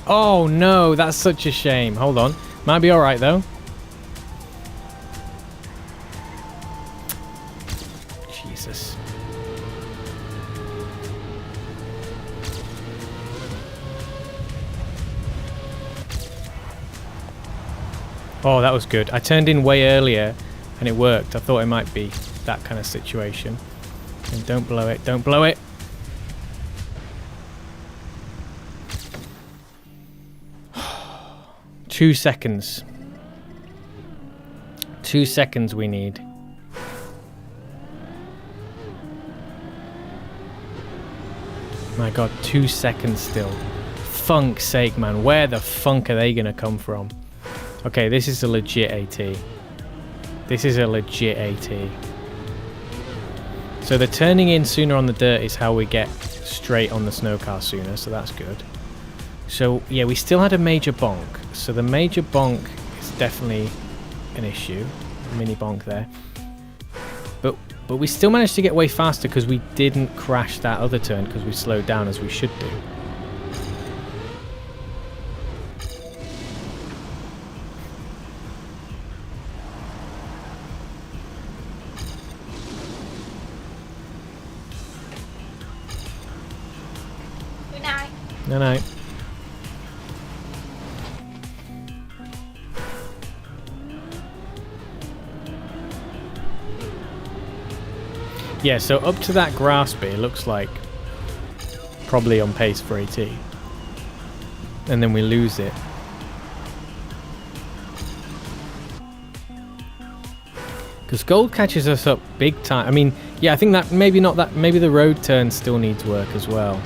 Oh no, that's such a shame. Hold on. Might be alright though. Jesus. Oh, that was good. I turned in way earlier and it worked. I thought it might be that kind of situation. And don't blow it. Don't blow it. Two seconds. 2 seconds we need. My god, 2 seconds still. Funk's sake, man. Where the funk are they gonna come from? Okay, this is a legit AT. This is a legit AT. So the turning in sooner on the dirt is how we get straight on the snow car sooner, so that's good. So yeah, we still had a major bonk. So the major bonk is definitely an issue. Mini bonk there. But we still managed to get way faster because we didn't crash that other turn because we slowed down as we should do. Good night. No. Yeah, so up to that grass bit, it looks like probably on pace for AT. And then we lose it. Because gold catches us up big time. I mean, yeah, I think that maybe not that. Maybe the road turn still needs work as well.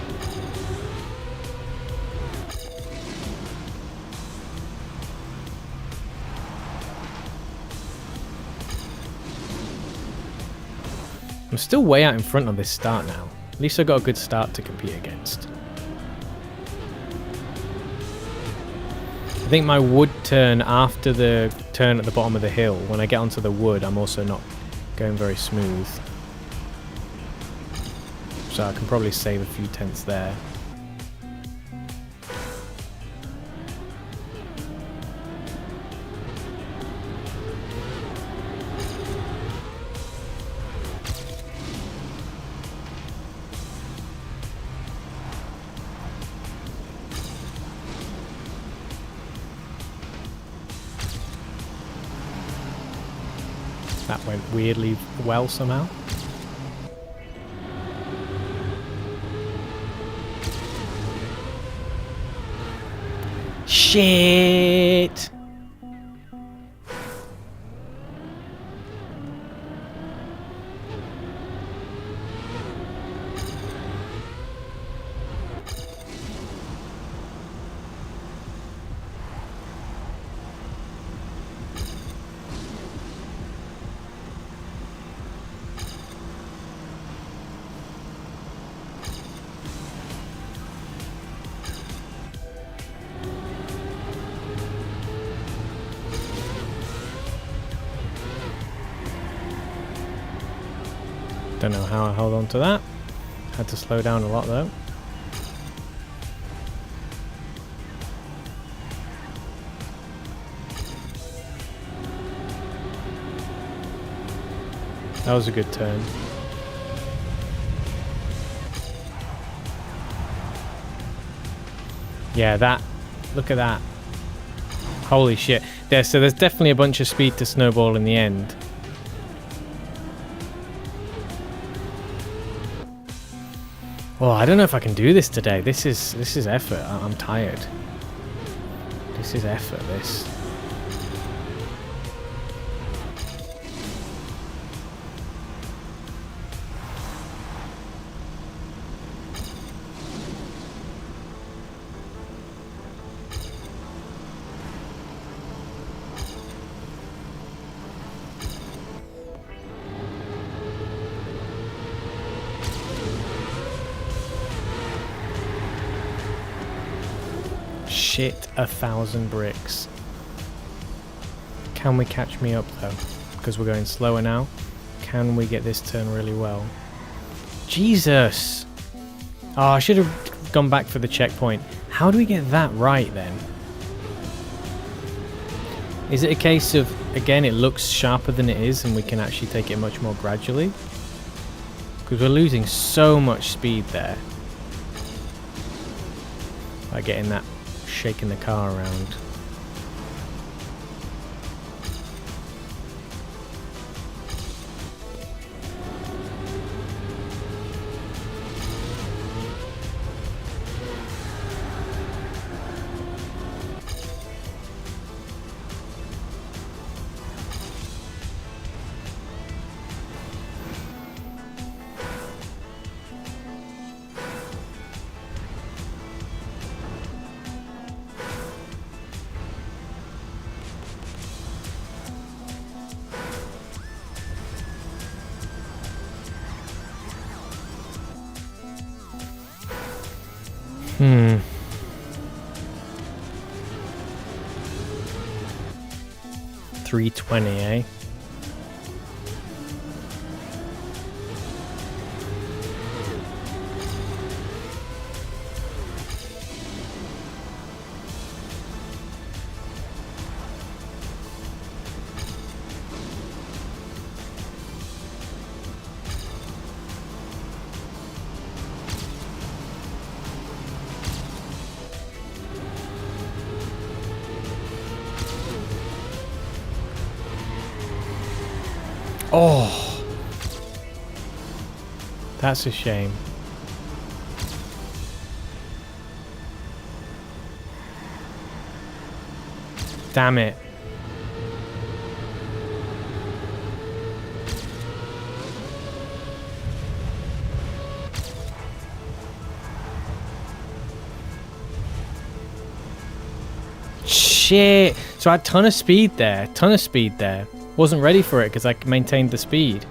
I'm still way out in front on this start now. At least I got a good start to compete against. I think my wood turn after the turn at the bottom of the hill, when I get onto the wood, I'm also not going very smooth. So I can probably save a few tenths there. That went weirdly well somehow. Shit! Don't know how I held on to that. Had to slow down a lot though. That was a good turn. Yeah, that. Look at that. Holy shit. There, so there's definitely a bunch of speed to snowball in the end. Well, I don't know if I can do this today. This is effort. I'm tired. This is effort, this. Shit, 1,000 bricks. Can we catch me up though? Because we're going slower now. Can we get this turn really well? Jesus! Oh, I should have gone back for the checkpoint. How do we get that right then? Is it a case of, again, it looks sharper than it is and we can actually take it much more gradually? Because we're losing so much speed there. By getting that, shaking the car around. Hmm. $320, eh? Oh, that's a shame. Damn it. Shit. So I had a ton of speed there. Wasn't ready for it because I maintained the speed.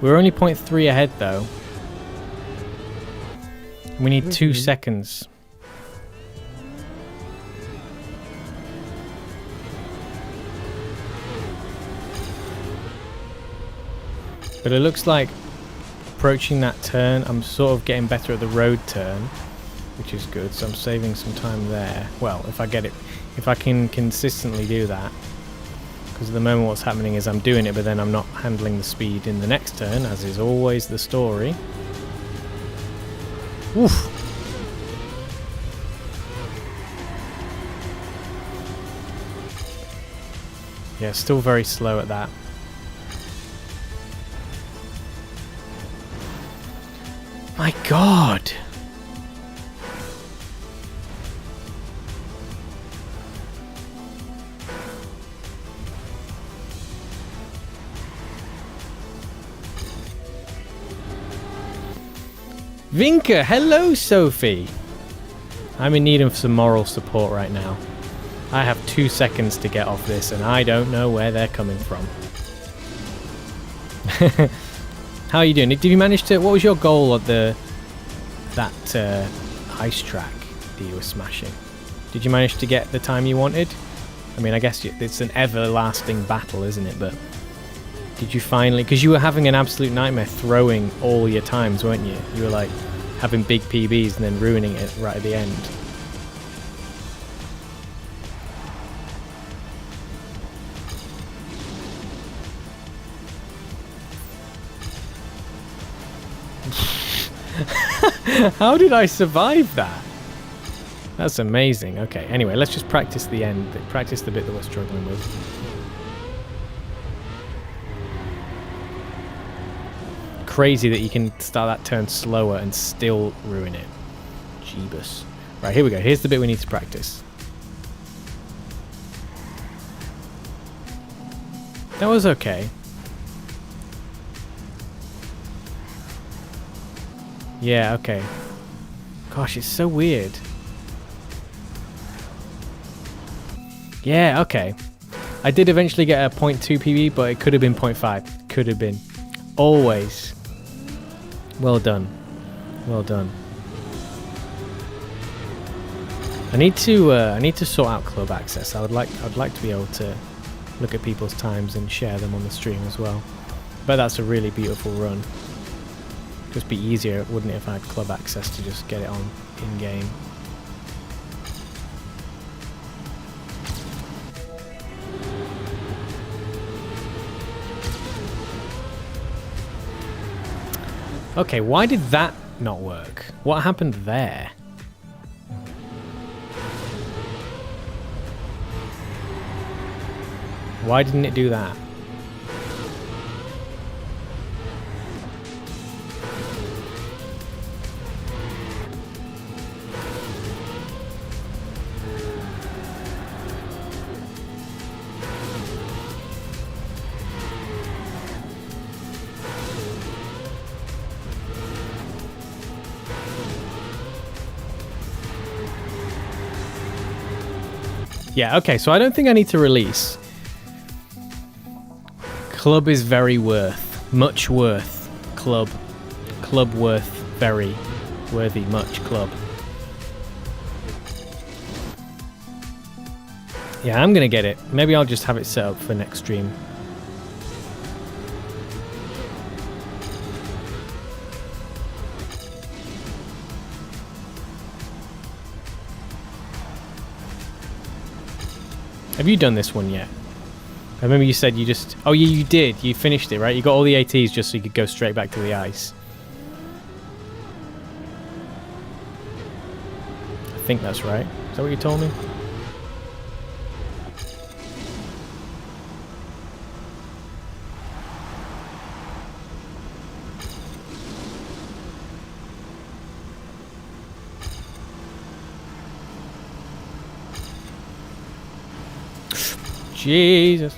We were only 0.3 ahead though. We need 2 seconds. But it looks like approaching that turn, I'm sort of getting better at the road turn, which is good. So I'm saving some time there. Well, if I can consistently do that. Because at the moment what's happening is I'm doing it, but then I'm not handling the speed in the next turn, as is always the story. Oof. Yeah, still very slow at that. My God! Vinka, hello Sophie. I'm in need of some moral support right now. I have 2 seconds to get off this and I don't know where they're coming from. How are you doing? Did you manage to, what was your goal at that ice track that you were smashing? Did you manage to get the time you wanted? I mean, I guess it's an everlasting battle, isn't it? But Did you finally... Because you were having an absolute nightmare throwing all your times, weren't you? You were like having big PBs and then ruining it right at the end. How did I survive that? That's amazing. Okay, anyway, let's just practice the end. Practice the bit that we're struggling with. Crazy that you can start that turn slower and still ruin it. Jeebus. Right, here we go. Here's the bit we need to practice. That was okay. Yeah, okay. Gosh, it's so weird. Yeah, okay. I did eventually get a 0.2 PB, but it could have been 0.5. Could have been. Always. Well done. Well done. I need to sort out club access. I'd like to be able to look at people's times and share them on the stream as well. But that's a really beautiful run. Just be easier, wouldn't it, if I had club access to just get it on in game. Okay, why did that not work? What happened there? Why didn't it do that? Yeah, okay, so I don't think I need to release. Club is very worth. Much worth. Club. Club worth. Very. Worthy. Much. Club. Yeah, I'm gonna get it. Maybe I'll just have it set up for next stream. Have you done this one yet? I remember you said you just... Oh, yeah, you did. You finished it, right? You got all the ATs just so you could go straight back to the ice. I think that's right. Is that what you told me? Jesus.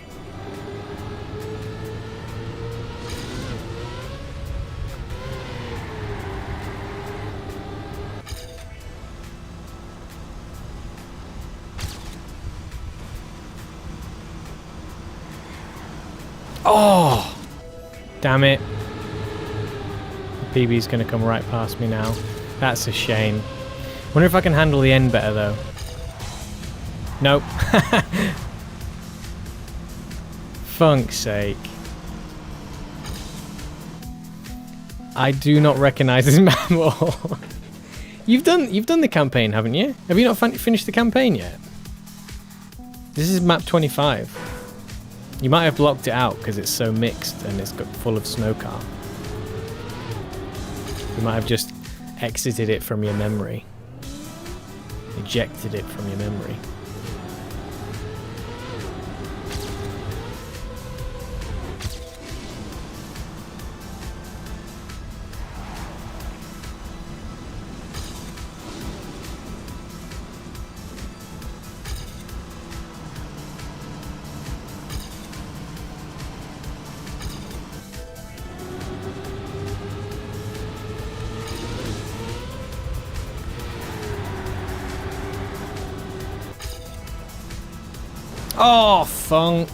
Oh! Damn it. The PB's gonna come right past me now. That's a shame. Wonder if I can handle the end better though. Nope. Funk's sake. I do not recognize this map at all. You've done the campaign, haven't you? Have you not finished the campaign yet? This is map 25. You might have blocked it out because it's so mixed and it's got full of snow car. You might have just exited it from your memory. Ejected it from your memory. Oh, funk.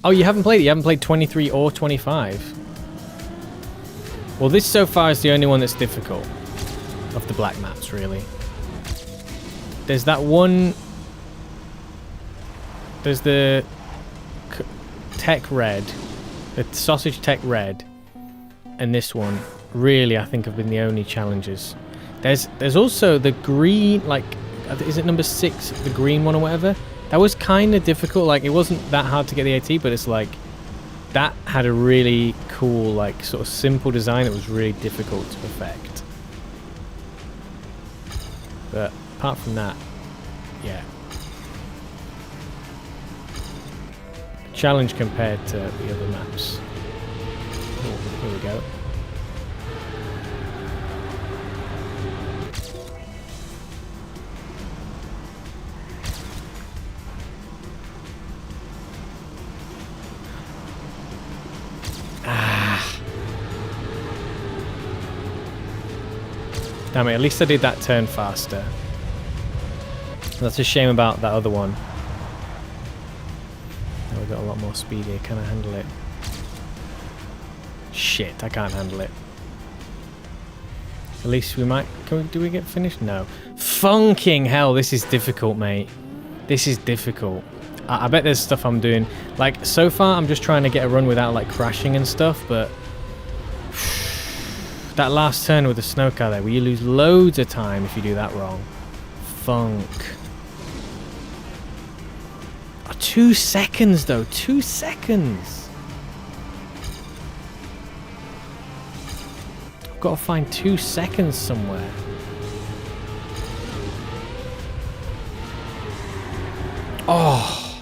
Oh, you haven't played it? You haven't played 23 or 25? Well, this so far is the only one that's difficult of the black maps, really. There's that one... There's the Tech Red, the Sausage Tech Red, and this one. Really, I think have been the only challenges. There's also the green, like, is it number 6, the green one or whatever? That was kind of difficult. Like, it wasn't that hard to get the AT, but it's like, that had a really cool, like, sort of simple design that was really difficult to perfect. But apart from that, yeah. Challenge compared to the other maps. Oh, here we go. Damn it, at least I did that turn faster. That's a shame about that other one. Now we've got a lot more speed here. Can I handle it? Shit, I can't handle it. At least we might... do we get finished? No. Funking hell, this is difficult, mate. This is difficult. I bet there's stuff I'm doing. Like, so far I'm just trying to get a run without, like, crashing and stuff, but... that last turn with the snow car there, where you lose loads of time if you do that wrong. Funk. Oh, 2 seconds though, 2 seconds. I've got to find 2 seconds somewhere. Oh.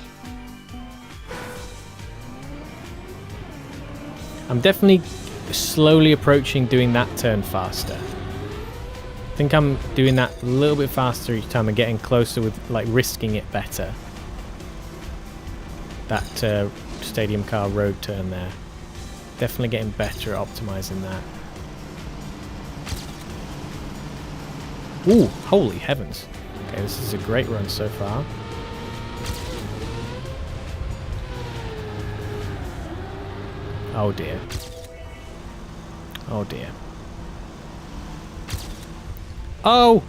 I'm definitely slowly approaching doing that turn faster. I think I'm doing that a little bit faster each time and getting closer with, like, risking it better. That stadium car road turn there. Definitely getting better at optimizing that. Ooh, holy heavens. Okay, this is a great run so far. Oh dear. Oh dear. Oh!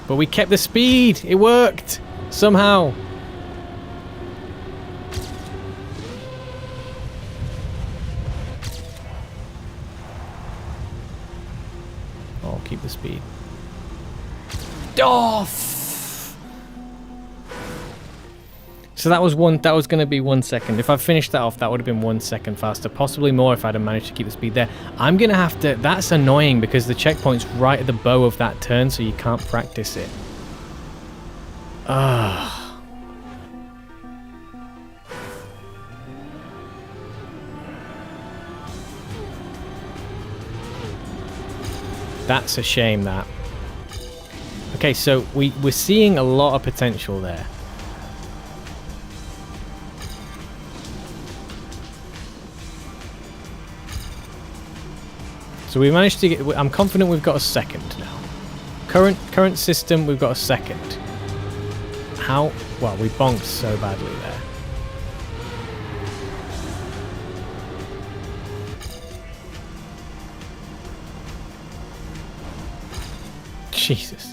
But we kept the speed! It worked! Somehow! Oh, keep the speed. Off! So that was going to be 1 second. If I finished that off, that would have been 1 second faster. Possibly more if I'd have managed to keep the speed there. I'm going to have to... That's annoying because the checkpoint's right at the bow of that turn, so you can't practice it. Ugh. That's a shame, that. Okay, so we're seeing a lot of potential there. So we managed to get... I'm confident we've got a second now. Current system, we've got a second. How? Well, we bonked so badly there. Jesus.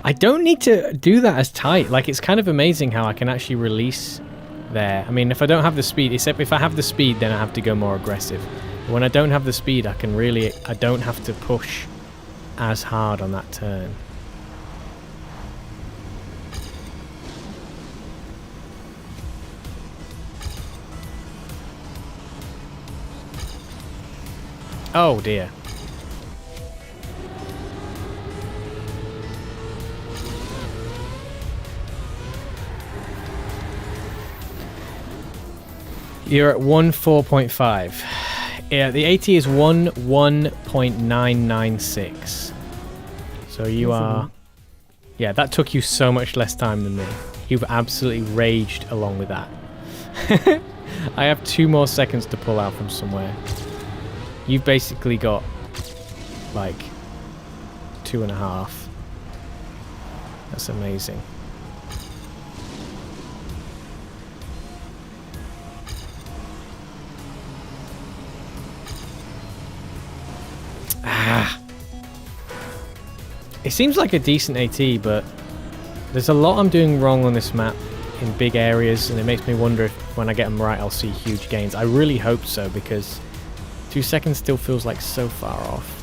I don't need to do that as tight. Like, it's kind of amazing how I can actually release there. I mean, if I don't have the speed, except if I have the speed, then I have to go more aggressive. But when I don't have the speed, I don't have to push as hard on that turn. Oh dear. You're at 1.4.5. Yeah, the AT is 1.996. So you are... Yeah, that took you so much less time than me. You've absolutely raged along with that. I have 2 more seconds to pull out from somewhere. You've basically got like 2.5. That's amazing. It seems like a decent AT, but there's a lot I'm doing wrong on this map in big areas, and it makes me wonder if when I get them right I'll see huge gains. I really hope so, because 2 seconds still feels like so far off.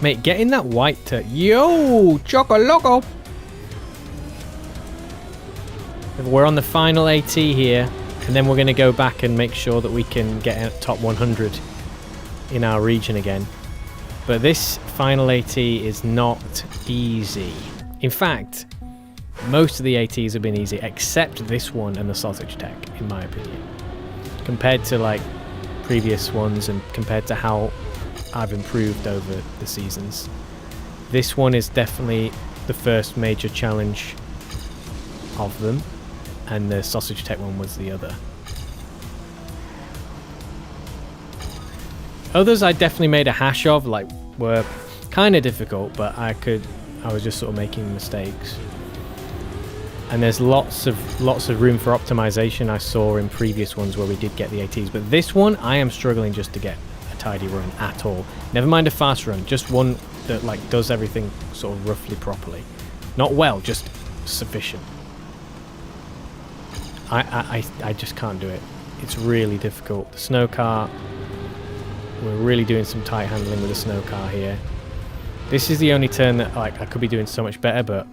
Mate, get in that white to... Yo! Choco-loco! We're on the final AT here, and then we're going to go back and make sure that we can get a top 100 in our region again. But this final AT is not easy. In fact, most of the ATs have been easy, except this one and the sausage tech, in my opinion. Compared to like previous ones and compared to how I've improved over the seasons. This one is definitely the first major challenge of them, and the sausage tech one was the other. Others I definitely made a hash of, like were kind of difficult, but I was just sort of making mistakes. And there's lots of room for optimization I saw in previous ones where we did get the ATs, but this one I am struggling just to get a tidy run at all. Never mind a fast run, just one that like does everything sort of roughly properly. Not well, just sufficient. I just can't do it. It's really difficult. The snow car, we're really doing some tight handling with the snow car here. This is the only turn that like I could be doing so much better, but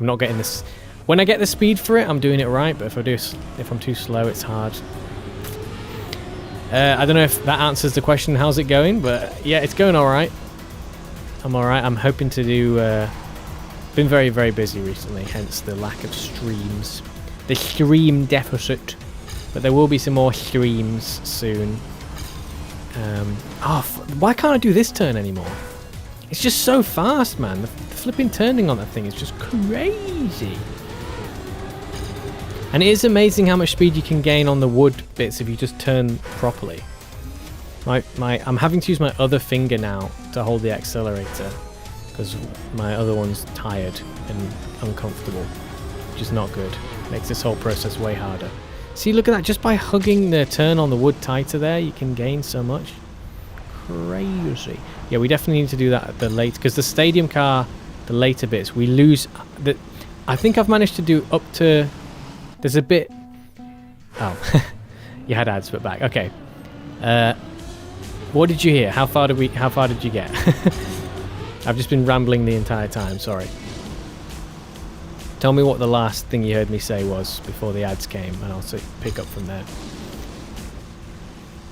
I'm not getting this. When I get the speed for it, I'm doing it right, but if I'm too slow, it's hard. I don't know if that answers the question, how's it going, but yeah, it's going alright. I'm alright. I'm hoping to do... been very, very busy recently, hence the lack of streams. The stream deficit. But there will be some more streams soon. Why can't I do this turn anymore? It's just so fast, man. The flipping turning on that thing is just crazy. And it is amazing how much speed you can gain on the wood bits if you just turn properly. I'm having to use my other finger now to hold the accelerator, because my other one's tired and uncomfortable, which is not good. Makes this whole process way harder. See, look at that. Just by hugging the turn on the wood tighter there, you can gain so much. Crazy. Yeah, we definitely need to do that at the late, because the stadium car, the later bits, we lose. I think I've managed to do up to... There's a bit... Oh, you had ads, but back. Okay. What did you hear? How far did you get? I've just been rambling the entire time, sorry. Tell me what the last thing you heard me say was before the ads came, and I'll pick up from there.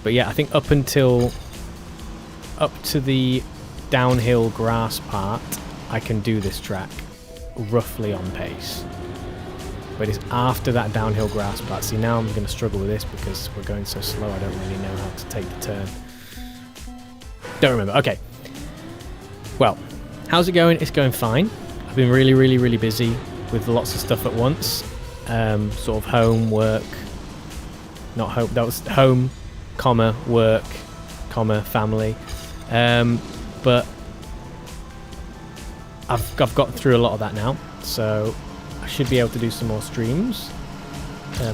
But yeah, I think up to the downhill grass part, I can do this track roughly on pace. But it's after that downhill grass part. See, now I'm going to struggle with this because we're going so slow. I don't really know how to take the turn. Don't remember. Okay. Well, how's it going? It's going fine. I've been really, really, really busy with lots of stuff at once. Sort of home, work. Not home. That was home, comma, work, comma, family. But I've got through a lot of that now. So I should be able to do some more streams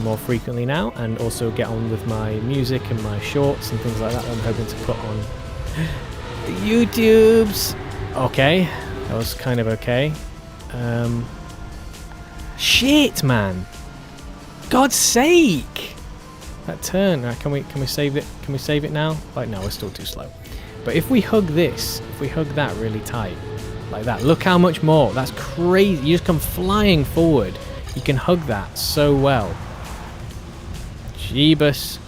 more frequently now, and also get on with my music and my shorts and things like that. I'm hoping to put on the YouTubes. Okay, that was kind of okay. Shit, man! God's sake! That turn. Can we save it? Can we save it now? Like, no, we're still too slow. But if we hug this, if we hug that really tight, like that, look how much more. That's crazy. You just come flying forward. You can hug that so well. Jeebus.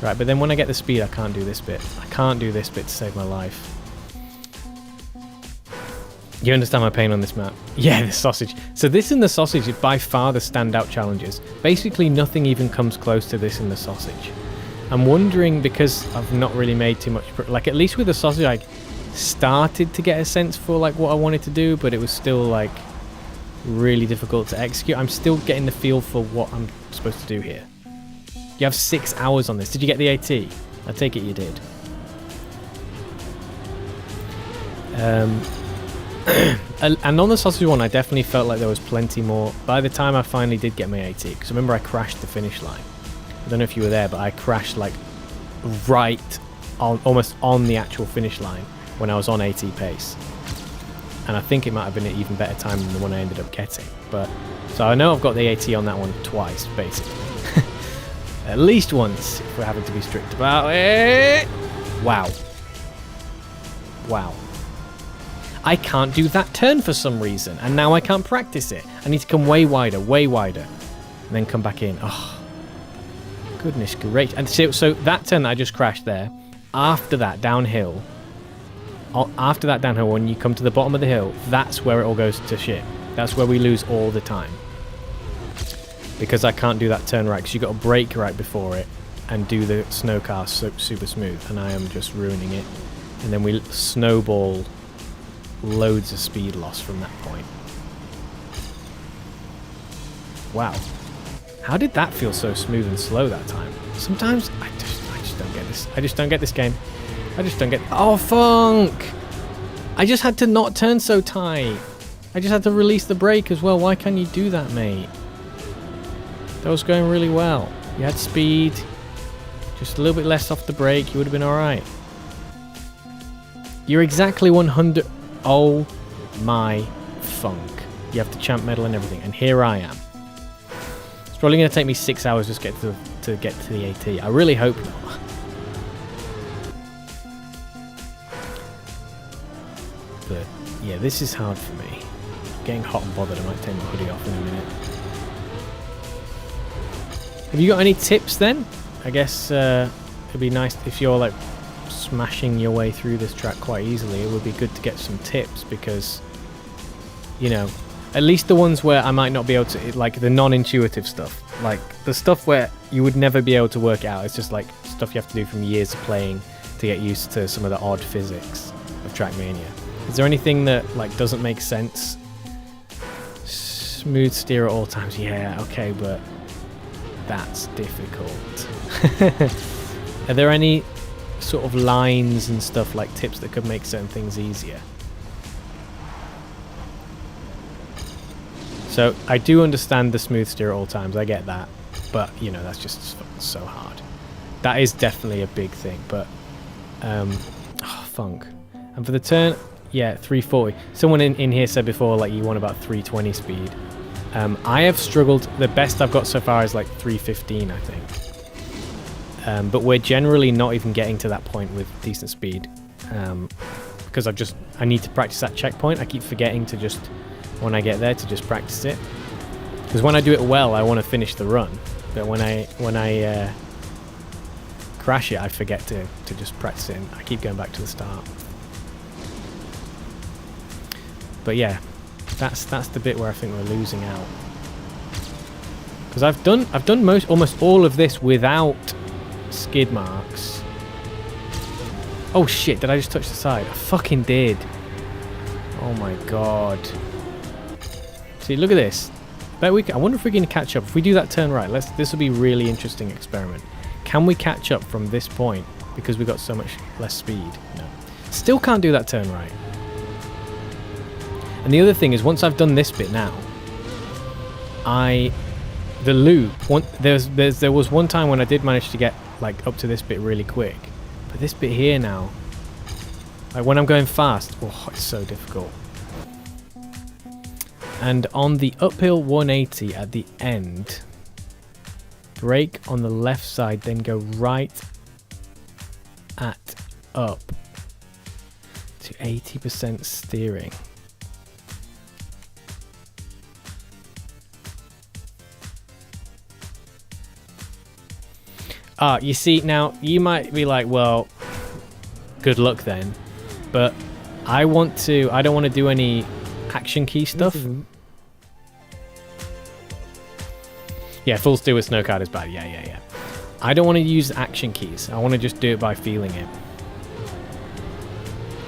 Right, but then when I get the speed, I can't do this bit. I can't do this bit to save my life. You understand my pain on this map? Yeah, the sausage. So this and the sausage is by far the standout challenges. Basically nothing even comes close to this in the sausage. I'm wondering, because I've not really made too much, like at least with the sausage I started to get a sense for like what I wanted to do, but it was still like really difficult to execute. I'm still getting the feel for what I'm supposed to do here. You have 6 hours on this. Did you get the AT? I take it you did. And on the sausage one, I definitely felt like there was plenty more. By the time I finally did get my AT, because remember I crashed the finish line. I don't know if you were there, but I crashed like right on, almost on the actual finish line when I was on AT pace. And I think it might have been an even better time than the one I ended up getting. But so I know I've got the AT on that one twice, basically. At least once, if we're having to be strict about it. Wow. Wow. I can't do that turn for some reason, and now I can't practice it. I need to come way wider, and then come back in. Oh, goodness great. And so that turn that I just crashed there, after that downhill, when you come to the bottom of the hill, that's where it all goes to shit. That's where we lose all the time. Because I can't do that turn right, because you've got to brake right before it and do the snow car super smooth, and I am just ruining it. And then we snowball loads of speed loss from that point. Wow. How did that feel so smooth and slow that time? Sometimes I just don't get this. I just don't get this game. I just don't get... Oh, funk! I just had to not turn so tight. I just had to release the brake as well. Why can't you do that, mate? That was going really well. You had speed. Just a little bit less off the brake. You would have been alright. You're exactly 100... Oh my funk. You have the champ medal and everything. And here I am. It's probably going to take me 6 hours just to get to the AT. I really hope not. But yeah, this is hard for me. I'm getting hot and bothered. I might take my hoodie off in a minute. Have you got any tips then? I guess it'd be nice if you're like smashing your way through this track quite easily. It would be good to get some tips, because, you know, at least the ones where I might not be able to, like the non-intuitive stuff, like the stuff where you would never be able to work it out. It's just like stuff you have to do from years of playing to get used to some of the odd physics of Trackmania. Is there anything that like doesn't make sense? Smooth steer at all times. Yeah, okay, but that's difficult. Are there any sort of lines and stuff, like tips that could make certain things easier? So I do understand the smooth steer at all times, I get that, but you know, that's just so hard. That is definitely a big thing. But funk. And for the turn, yeah, 340. Someone in here said before, like, you want about 320 speed. I have struggled. The best I've got so far is like 315, I think. But we're generally not even getting to that point with decent speed, because I need to practice that checkpoint. I keep forgetting to just, when I get there, to just practice it. Because when I do it well, I want to finish the run. But when I crash it, I forget to just practice it, and I keep going back to the start. But yeah, that's the bit where I think we're losing out. Because I've done almost all of this without skid marks. Oh shit, did I just touch the side? I fucking did. Oh my god. See, look at this. I wonder if we can catch up. If we do that turn right, this will be a really interesting experiment. Can we catch up from this point because we got so much less speed? No. Still can't do that turn right. And the other thing is, once I've done this bit now, the loop, there was one time when I did manage to get like up to this bit really quick, but this bit here now, like when I'm going fast, oh, it's so difficult. And on the uphill 180 at the end, brake on the left side, then go right at up to 80% steering. You see, now you might be like, well, good luck then, but I don't want to do any action key stuff. Missing. Yeah, full steer with snow card is bad. Yeah. I don't want to use action keys. I want to just do it by feeling it.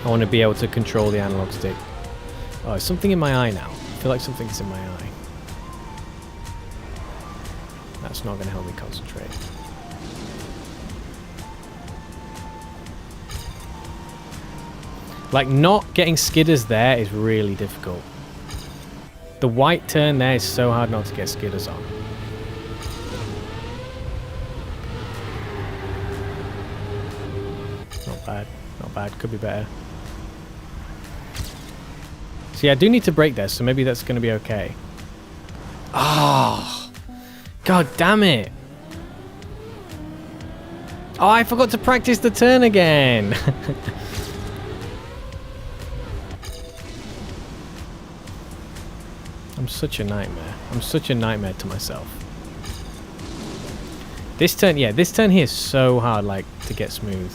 I want to be able to control the analog stick. Oh, there's something in my eye now. I feel like something's in my eye. That's not going to help me concentrate. Like, not getting skidders there is really difficult. The white turn there is so hard not to get skidders on. Not bad, could be better. See, I do need to brake there, so maybe that's going to be okay. Oh, god damn it. Oh, I forgot to practice the turn again. I'm such a nightmare. I'm such a nightmare to myself. This turn, yeah, this turn here is so hard, like, to get smooth.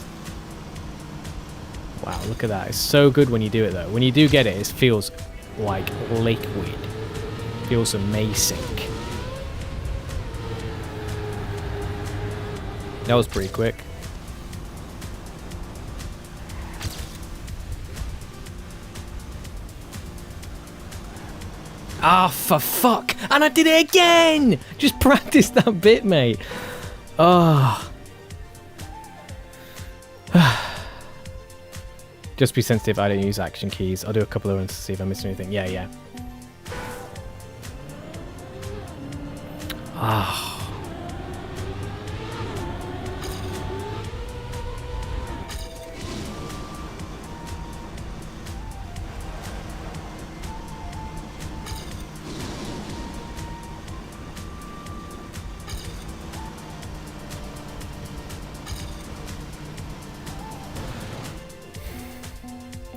Wow, look at that. It's so good when you do it, though. When you do get it, it feels like liquid. Feels amazing. That was pretty quick. Ah, for fuck! And I did it again! Just practice that bit, mate. Oh. Just be sensitive, I don't use action keys. I'll do a couple of ones to see if I'm missing anything. Yeah. Ah.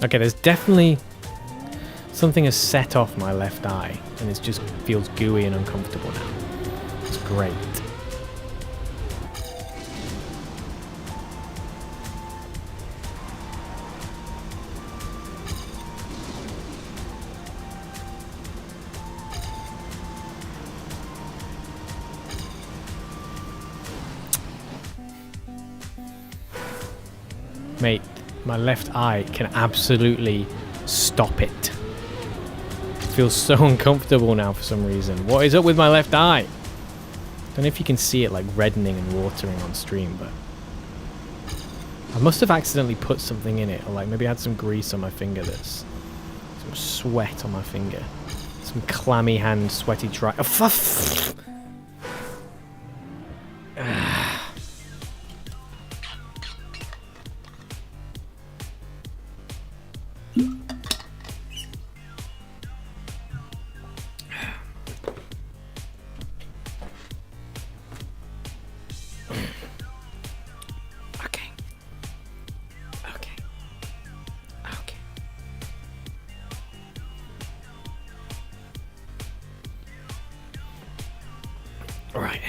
Okay, there's definitely something has set off my left eye, and it just feels gooey and uncomfortable now. It's great. Mate, my left eye can absolutely stop it. It feels so uncomfortable now for some reason. What is up with my left eye? Don't know if you can see it like reddening and watering on stream, but I must have accidentally put something in it, or like maybe I had some grease on my finger. That's some sweat on my finger. Some clammy hand, sweaty dry. Oh, Right.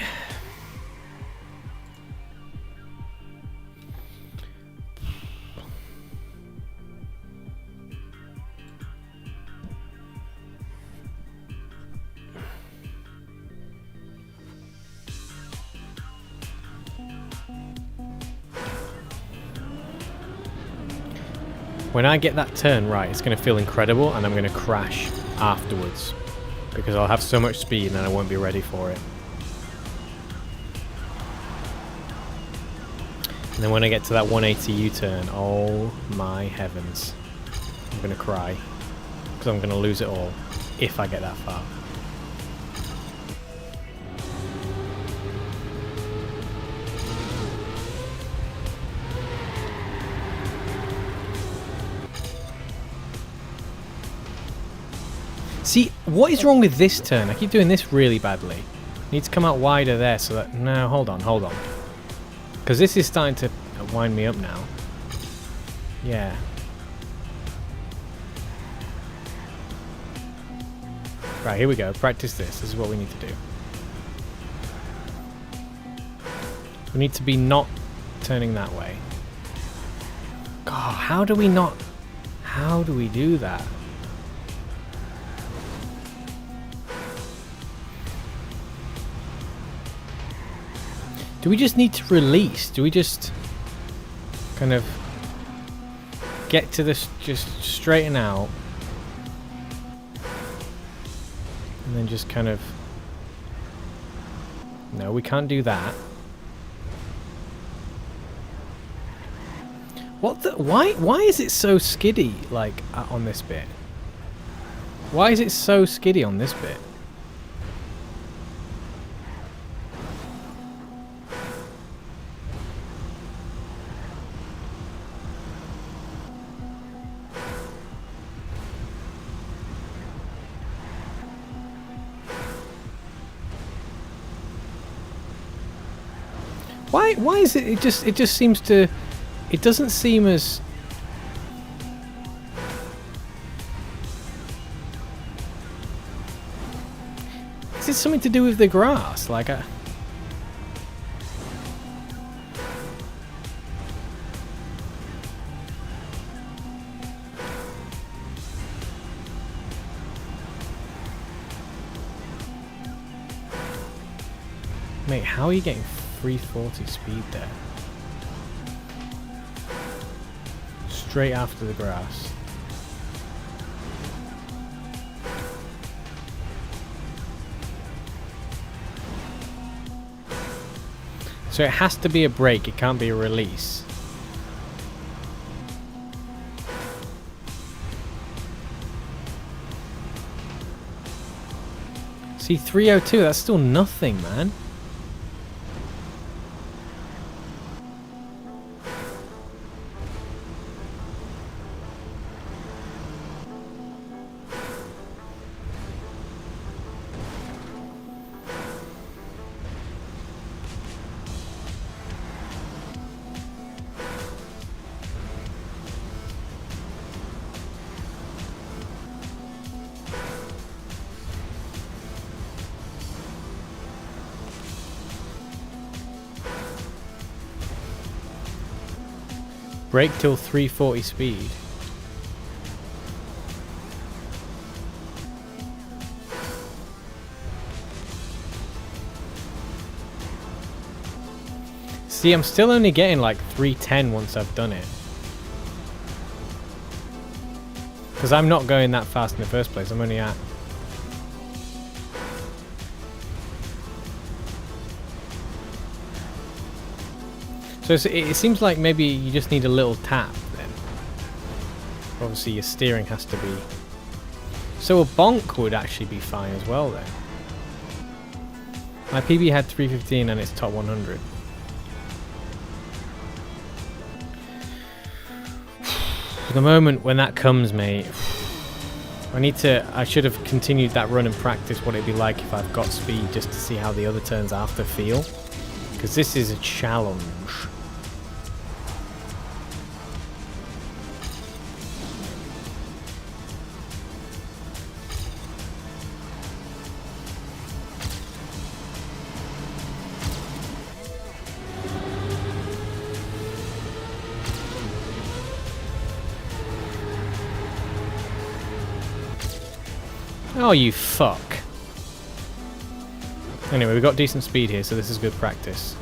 When I get that turn right, it's going to feel incredible, and I'm going to crash afterwards because I'll have so much speed and I won't be ready for it. And then when I get to that 180 U-turn, oh my heavens, I'm going to cry because I'm going to lose it all if I get that far. See, what is wrong with this turn? I keep doing this really badly. Need to come out wider there so that... No, hold on. Because this is starting to wind me up now. Yeah. Right, here we go. Practice this. This is what we need to do. We need to be not turning that way. God, how do we not... How do we do that? Do we just need to release? Do we just kind of get to this, just straighten out, and then just kind of... No, we can't do that. What the... Why is it so skiddy, like, on this bit? Why is it so skiddy on this bit? Why is it? It just seems to. It doesn't seem as. Is it something to do with the grass? Like a. Mate, how are you getting 340 speed there? Straight after the grass. So it has to be a break, it can't be a release. See, 302, that's still nothing, man. Brake till 340 speed. See, I'm still only getting like 310 once I've done it. Because I'm not going that fast in the first place, I'm only at... So it seems like maybe you just need a little tap then. Obviously your steering has to be... So a bonk would actually be fine as well then. My PB had 315 and it's top 100. For the moment when that comes, mate, I should have continued that run and practice what it'd be like if I've got speed, just to see how the other turns after feel. Because this is a challenge. Oh, you fuck. Anyway, we've got decent speed here, so this is good practice.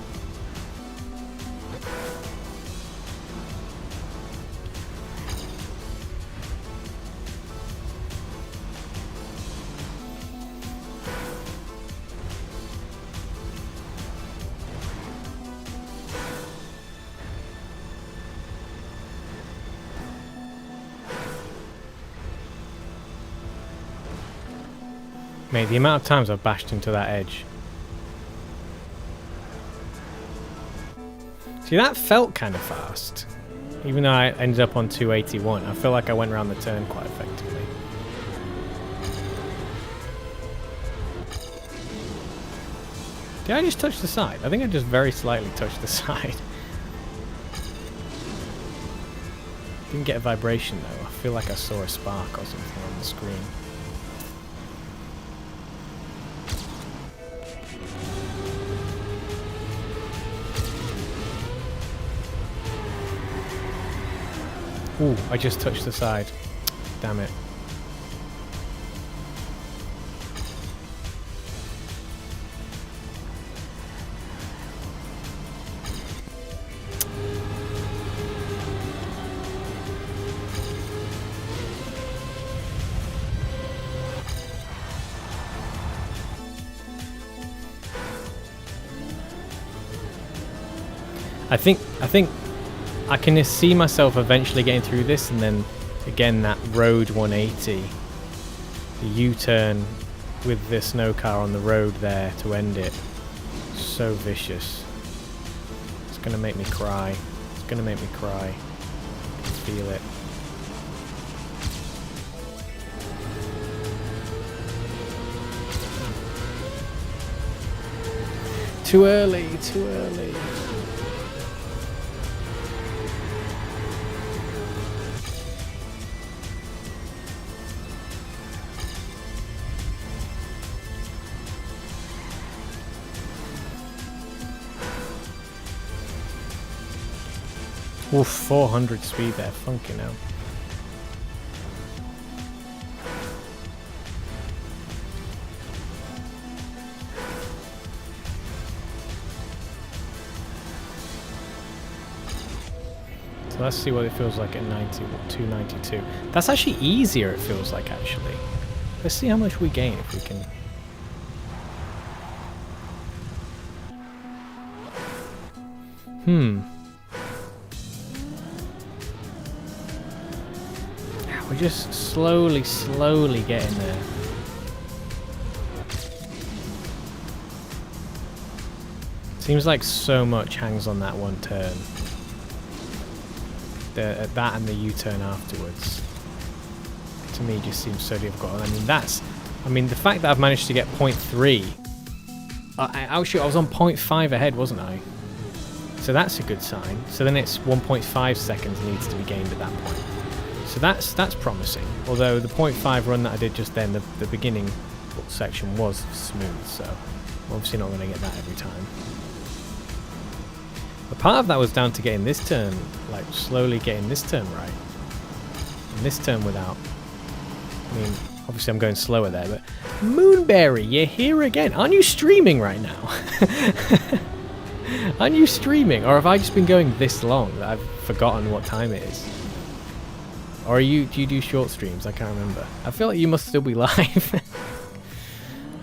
Mate, the amount of times I've bashed into that edge. See, that felt kind of fast. Even though I ended up on 281, I feel like I went around the turn quite effectively. Did I just touch the side? I think I just very slightly touched the side. Didn't get a vibration though. I feel like I saw a spark or something on the screen. Ooh, I just touched the side. Damn it. I think I can see myself eventually getting through this, and then again that road 180, the U-turn with the snow car on the road there to end it. So vicious. It's gonna make me cry. It's gonna make me cry. I can feel it. Too early, too early. Oof, 400 speed there, funky now. So let's see what it feels like at 292. That's actually easier, it feels like, actually. Let's see how much we gain if we can. We're just slowly getting there. Seems like so much hangs on that one turn. That and the U-turn afterwards. To me, just seems so difficult. I mean, the fact that I've managed to get 0.3. Actually, I was on 0.5 ahead, wasn't I? So that's a good sign. So then it's 1.5 seconds needs to be gained at that point. So that's promising. Although the 0.5 run that I did just then, the beginning section was smooth, so I'm obviously not going to get that every time. But part of that was down to getting this turn, like slowly getting this turn right. And this turn without. I mean, obviously I'm going slower there, but Moonberry, you're here again. Aren't you streaming right now? Aren't you streaming? Or have I just been going this long that I've forgotten what time it is? Or do you do short streams? I can't remember. I feel like you must still be live.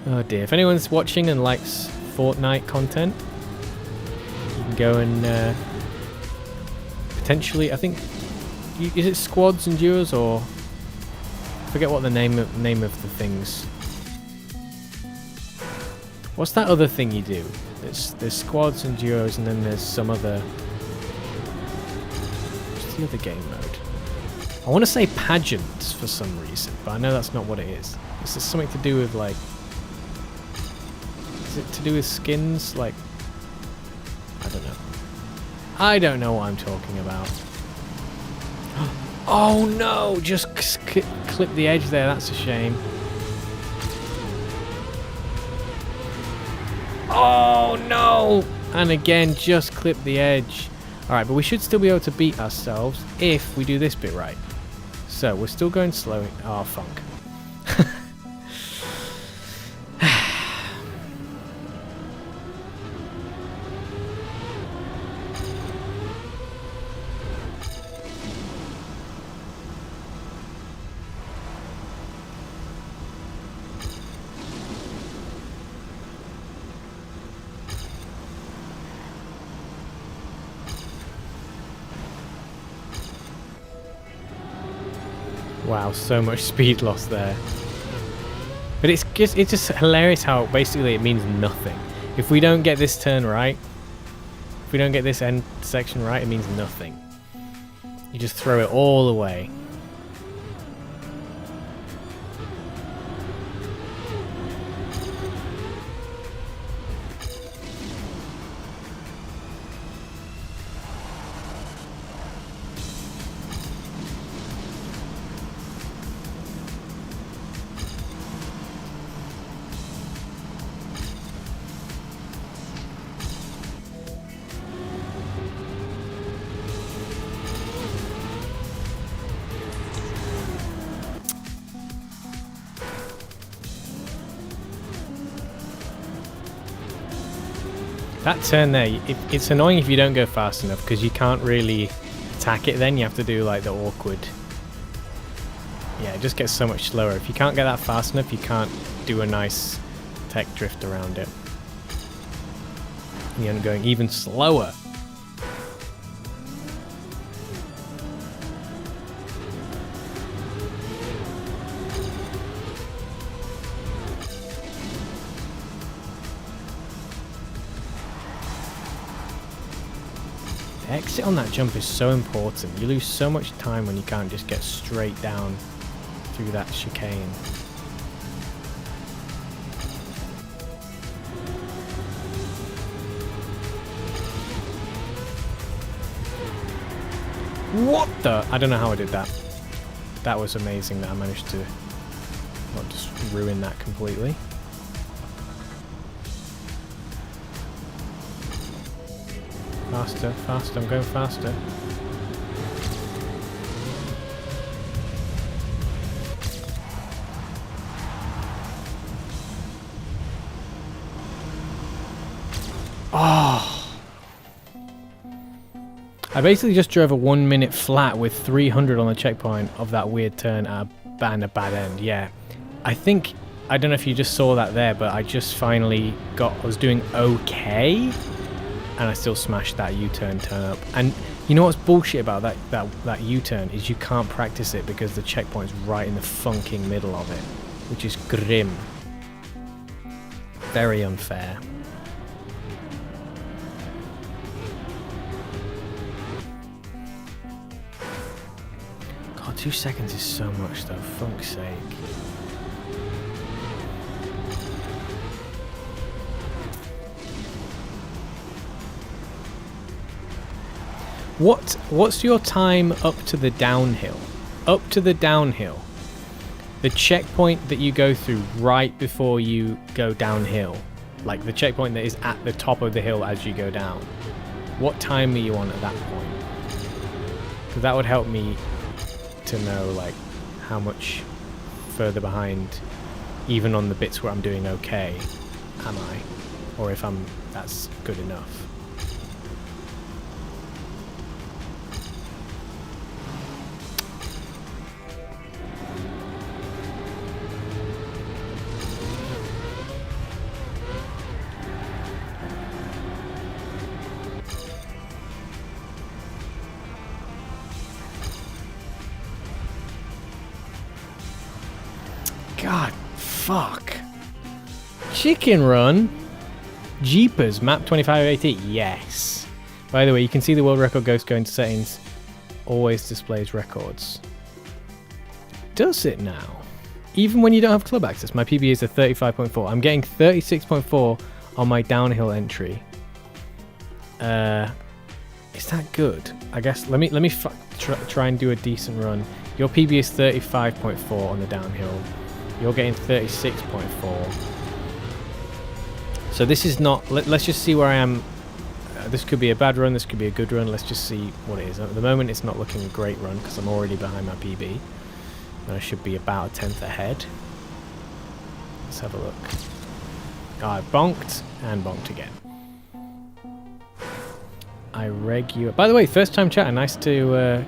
Oh dear. If anyone's watching and likes Fortnite content, you can go and potentially, I think, is it squads and duos, or I forget what the name of the things. What's that other thing you do? There's squads and duos, and then there's some other. What's the other game mode? I want to say pageants for some reason, but I know that's not what it is. Is this something to do with, like... Is it to do with skins? Like... I don't know. I don't know what I'm talking about. Oh no! Just clip the edge there, that's a shame. Oh no! And again, just clip the edge. Alright, but we should still be able to beat ourselves if we do this bit right. So, we're still going slow. Oh, funk. Wow, so much speed loss there. But it's just hilarious how basically it means nothing. If we don't get this turn right, if we don't get this end section right, it means nothing. You just throw it all away. That turn there, it's annoying if you don't go fast enough because you can't really attack it then. You have to do like the awkward... Yeah, it just gets so much slower. If you can't get that fast enough, you can't do a nice tech drift around it. You end up going even slower. The exit on that jump is so important. You lose so much time when you can't just get straight down through that chicane. What the? I don't know how I did that. That was amazing that I managed to not just ruin that completely. Faster, faster, I'm going faster. Oh! I basically just drove a 1 minute flat with 300 on the checkpoint of that weird turn at a bad end. Yeah, I think, I don't know if you just saw that there, but I just finally I was doing okay, and I still smashed that U-turn turn up. And you know what's bullshit about that U-turn is you can't practice it because the checkpoint's right in the funking middle of it, which is grim. Very unfair. God, 2 seconds is so much though, fuck's sake. What's your time up to the downhill? Up to the downhill. The checkpoint that you go through right before you go downhill. Like the checkpoint that is at the top of the hill as you go down. What time are you on at that point? Because that would help me to know like how much further behind, even on the bits where I'm doing okay, am I? Or if that's good enough. God, fuck. Chicken Run? Jeepers, map 2580, yes. By the way, you can see the world record ghost going to settings. Always displays records. Does it now? Even when you don't have club access, my PB is a 35.4. I'm getting 36.4 on my downhill entry. Is that good? I guess, let me try and do a decent run. Your PB is 35.4 on the downhill. You're getting 36.4. So this is not... Let's just see where I am. This could be a bad run. This could be a good run. Let's just see what it is. At the moment, it's not looking a great run because I'm already behind my PB. And I should be about a 10th ahead. Let's have a look. Oh, I bonked and bonked again. I reg you... By the way, first time chatting. Nice to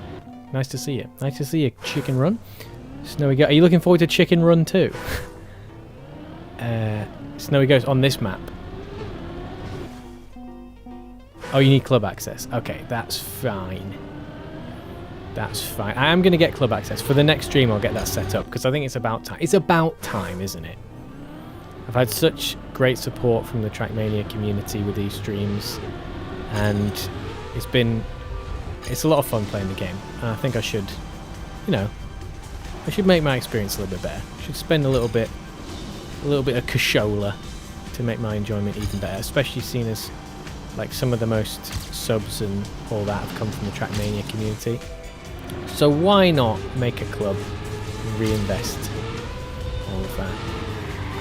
see you. Nice to see you, Chicken Run. Snowy Ghost. Are you looking forward to Chicken Run too? Snowy Ghost on this map. Oh, you need club access. Okay, that's fine. That's fine. I am going to get club access. For the next stream, I'll get that set up because I think it's about time. It's about time, isn't it? I've had such great support from the Trackmania community with these streams, and it's a lot of fun playing the game. And I think I should, I should make my experience a little bit better. I should spend a little bit of cashola to make my enjoyment even better, especially seeing as like some of the most subs and all that have come from the Trackmania community. So why not make a club and reinvest all of that?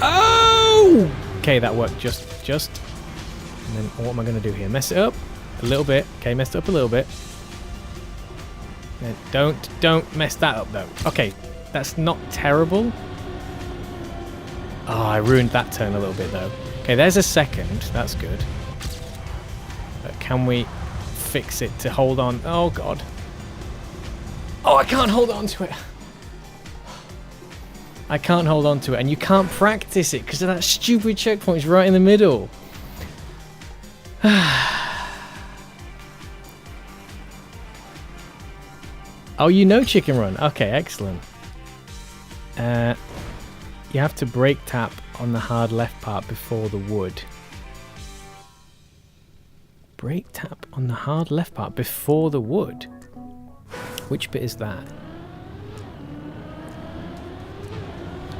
Oh! Okay, that worked just. And then what am I going to do here? Mess it up a little bit. Okay, messed it up a little bit. Then don't mess that up though. Okay, that's not terrible. Oh, I ruined that turn a little bit though. Okay, there's a second. That's good. can we fix it to hold on? Oh god. Oh, I can't hold on to it. I can't hold on to it, and you can't practice it because of that stupid checkpoint right in the middle. Oh, you know Chicken Run. Okay, excellent. You have to brake tap on the hard left part before the wood. Brake tap on the hard left part before the wood. Which bit is that?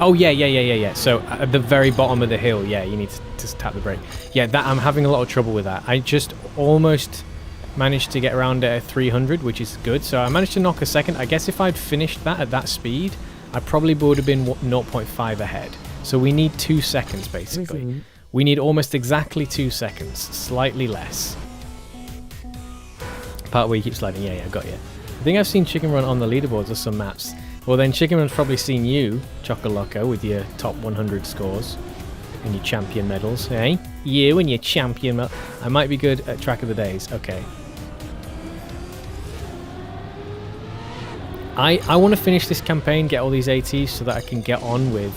Oh yeah. So at the very bottom of the hill, yeah, you need to tap the brake. Yeah, that I'm having a lot of trouble with that. I just almost managed to get around at 300, which is good. So I managed to knock a second. I guess if I'd finished that at that speed, I probably would have been 0.5 ahead. So we need 2 seconds basically. Resume. We need almost exactly 2 seconds, slightly less. Part where you keep sliding. Yeah, got you. I think I've seen Chicken Run on the leaderboards of some maps. Well, then Chicken Run's probably seen you, Chocoloco, with your top 100 scores and your champion medals, eh? You and your champion medal. I might be good at Track of the Days. Okay. I want to finish this campaign, get all these ATs so that I can get on with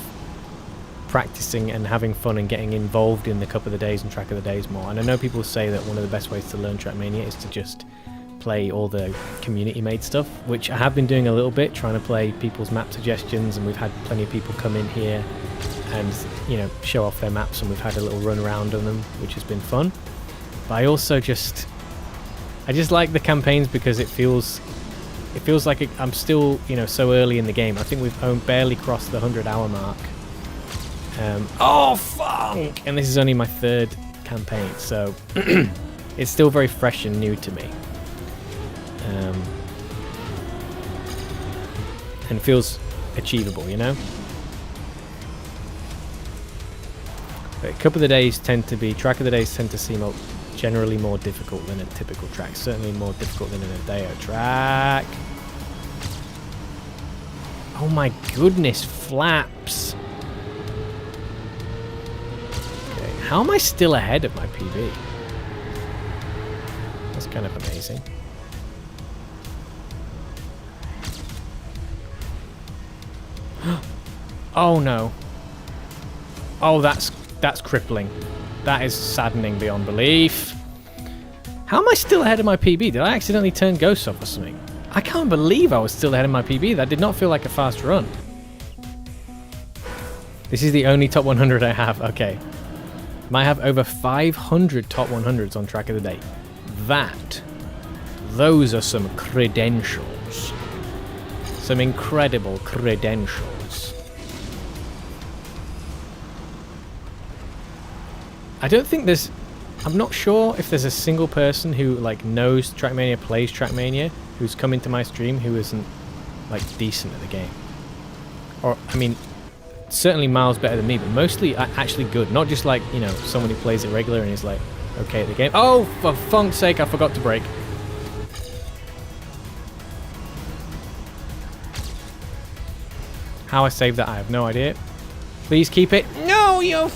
practicing and having fun and getting involved in the Cup of the Days and Track of the Days more. And I know people say that one of the best ways to learn Trackmania is to just play all the community made stuff, which I have been doing a little bit, trying to play people's map suggestions, and we've had plenty of people come in here and, you know, show off their maps, and we've had a little run around on them, which has been fun. But I also just like the campaigns because it feels like I'm still, you know, so early in the game. I think we've barely crossed the 100-hour mark. Oh fuck! And this is only my 3rd campaign, so it's still very fresh and new to me. And feels achievable, you know? But a couple of the days Track of the Days tend to seem generally more difficult than a typical track. Certainly more difficult than an Adeo track. Oh my goodness, flaps. Okay, how am I still ahead of my PB? That's kind of amazing. Oh no. Oh, that's crippling. That is saddening beyond belief. How am I still ahead of my PB? Did I accidentally turn ghosts off or something? I can't believe I was still ahead of my PB. That did not feel like a fast run. This is the only top 100 I have. Okay. Might have over 500 top 100s on Track of the Day. Those are some credentials. Some incredible credentials. I don't think I'm not sure if there's a single person who like knows Trackmania, plays Trackmania, who's come into my stream who isn't like decent at the game. Or, I mean, certainly miles better than me, but mostly actually good. Not just like, you know, someone who plays it regular and is like, okay at the game. Oh, for funk's sake, I forgot to brake. How I saved that, I have no idea. Please keep it. No, you...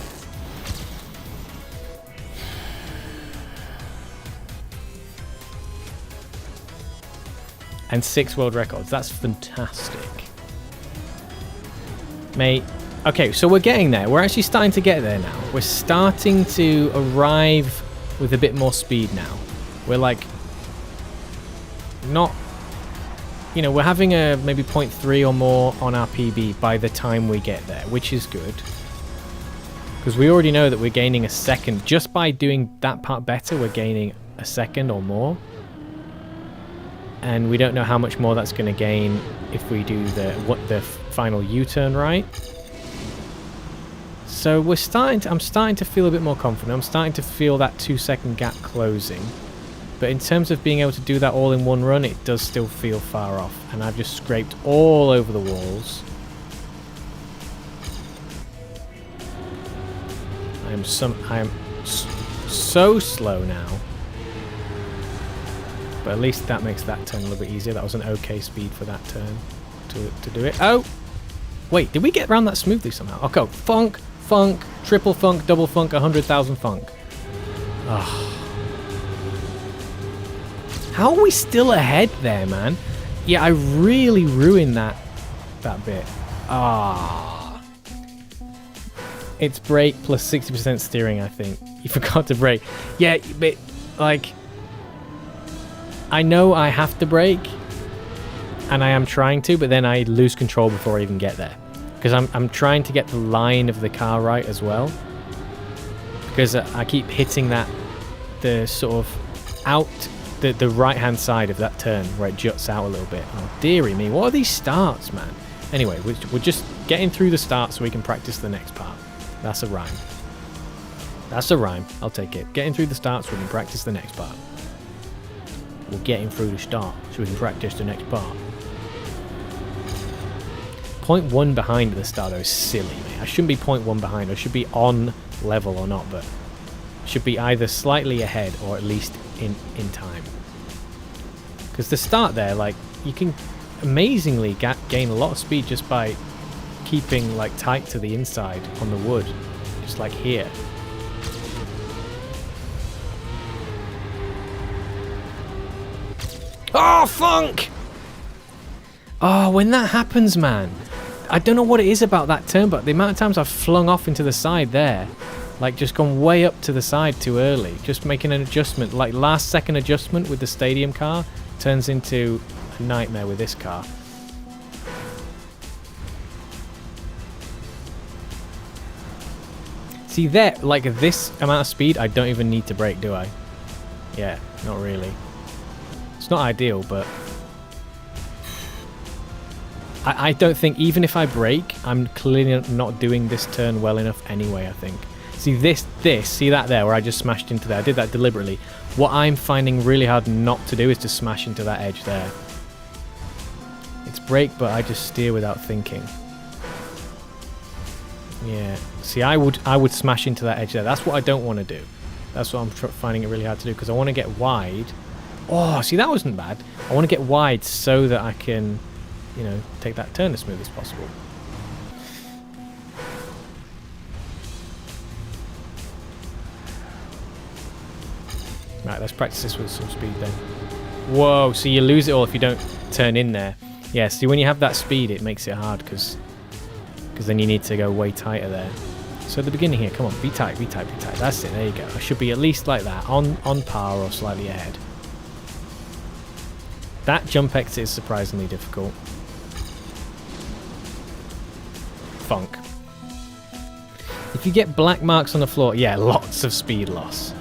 And 6 world records. That's fantastic. Mate. Okay, so we're getting there. We're actually starting to get there now. We're starting to arrive with a bit more speed now. We're like... not... You know, we're having a maybe 0.3 or more on our PB by the time we get there, which is good. Because we already know that we're gaining a second. Just by doing that part better, we're gaining a second or more. And we don't know how much more that's going to gain if we do the final U-turn right. So I'm starting to feel a bit more confident. I'm starting to feel that 2-second gap closing. But in terms of being able to do that all in one run, it does still feel far off. And I've just scraped all over the walls. I am so slow now. But at least that makes that turn a little bit easier. That was an okay speed for that turn to do it. Oh! Wait, did we get around that smoothly somehow? Okay, funk, funk, triple funk, double funk, 100,000 funk. Ah. How are we still ahead there, man? Yeah, I really ruined that bit. Ah. It's brake plus 60% steering, I think. You forgot to brake. Yeah, but, like... I know I have to brake, and I am trying to, but then I lose control before I even get there. Because I'm trying to get the line of the car right as well. Because I keep hitting the sort of out... The right-hand side of that turn where it juts out a little bit. Oh, dearie me. What are these starts, man? Anyway, we're just getting through the start so we can practice the next part. That's a rhyme. That's a rhyme. I'll take it. Getting through the start so we can practice the next part. We're getting through the start so we can practice the next part. 0.1 behind at the start, though, is silly, mate. I shouldn't be 0.1 behind. I should be on level or not, but should be either slightly ahead or at least in time. Because the start there, like, you can amazingly gain a lot of speed just by keeping, like, tight to the inside on the wood. Just like here. Oh, funk! Oh, when that happens, man. I don't know what it is about that turn, but the amount of times I've flung off into the side there. Like, just gone way up to the side too early. Just making an adjustment. Like, last second adjustment with the stadium car turns into a nightmare with this car. See there, like this amount of speed, I don't even need to brake, do I? Yeah, not really. It's not ideal, but... I don't think, even if I brake, I'm clearly not doing this turn well enough anyway, I think. See see that there where I just smashed into there? I did that deliberately. What I'm finding really hard not to do is to smash into that edge there. It's brake, but I just steer without thinking. Yeah. See, I would smash into that edge there. That's what I don't want to do. That's what I'm finding it really hard to do, because I want to get wide. Oh, see, that wasn't bad. I want to get wide so that I can, you know, take that turn as smooth as possible. Right, let's practice this with some speed then. Whoa, so you lose it all if you don't turn in there. Yeah, see, when you have that speed, it makes it hard because then you need to go way tighter there. So at the beginning here, come on, be tight, be tight, be tight. That's it, there you go. I should be at least like that, on par or slightly ahead. That jump exit is surprisingly difficult. Funk. If you get black marks on the floor, yeah, lots of speed loss.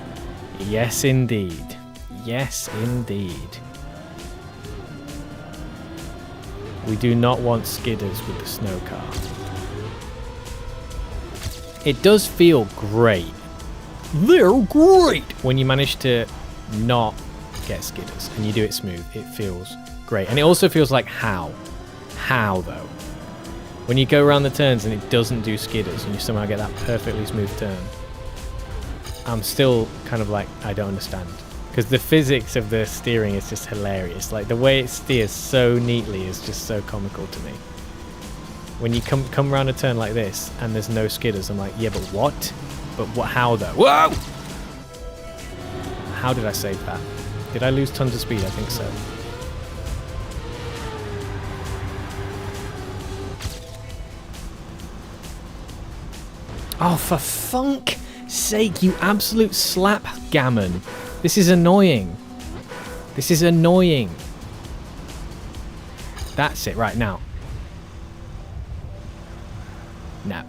Yes, indeed. Yes, indeed. We do not want skidders with the snow car. It does feel great. They're great! When you manage to not get skidders and you do it smooth, it feels great. And it also feels like how? How, though? When you go around the turns and it doesn't do skidders and you somehow get that perfectly smooth turn. I'm still kind of like, I don't understand. Because the physics of the steering is just hilarious. Like, the way it steers so neatly is just so comical to me. When you come around a turn like this and there's no skidders, I'm like, yeah, but what? But what? How, though? Whoa! How did I save that? Did I lose tons of speed? I think so. Oh, for funk's sake, you absolute slap gammon. This is annoying. This is annoying. That's it, right now. No.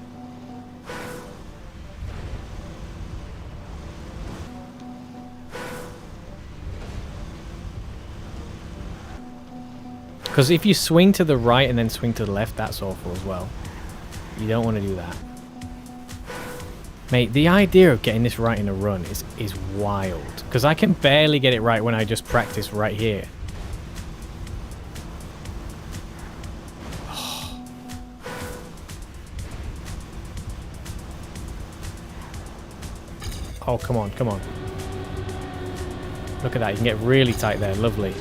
Because if you swing to the right and then swing to the left, that's awful as well. You don't want to do that. Mate, the idea of getting this right in a run is wild. Because I can barely get it right when I just practice right here. Oh, come on, come on. Look at that, you can get really tight there, lovely.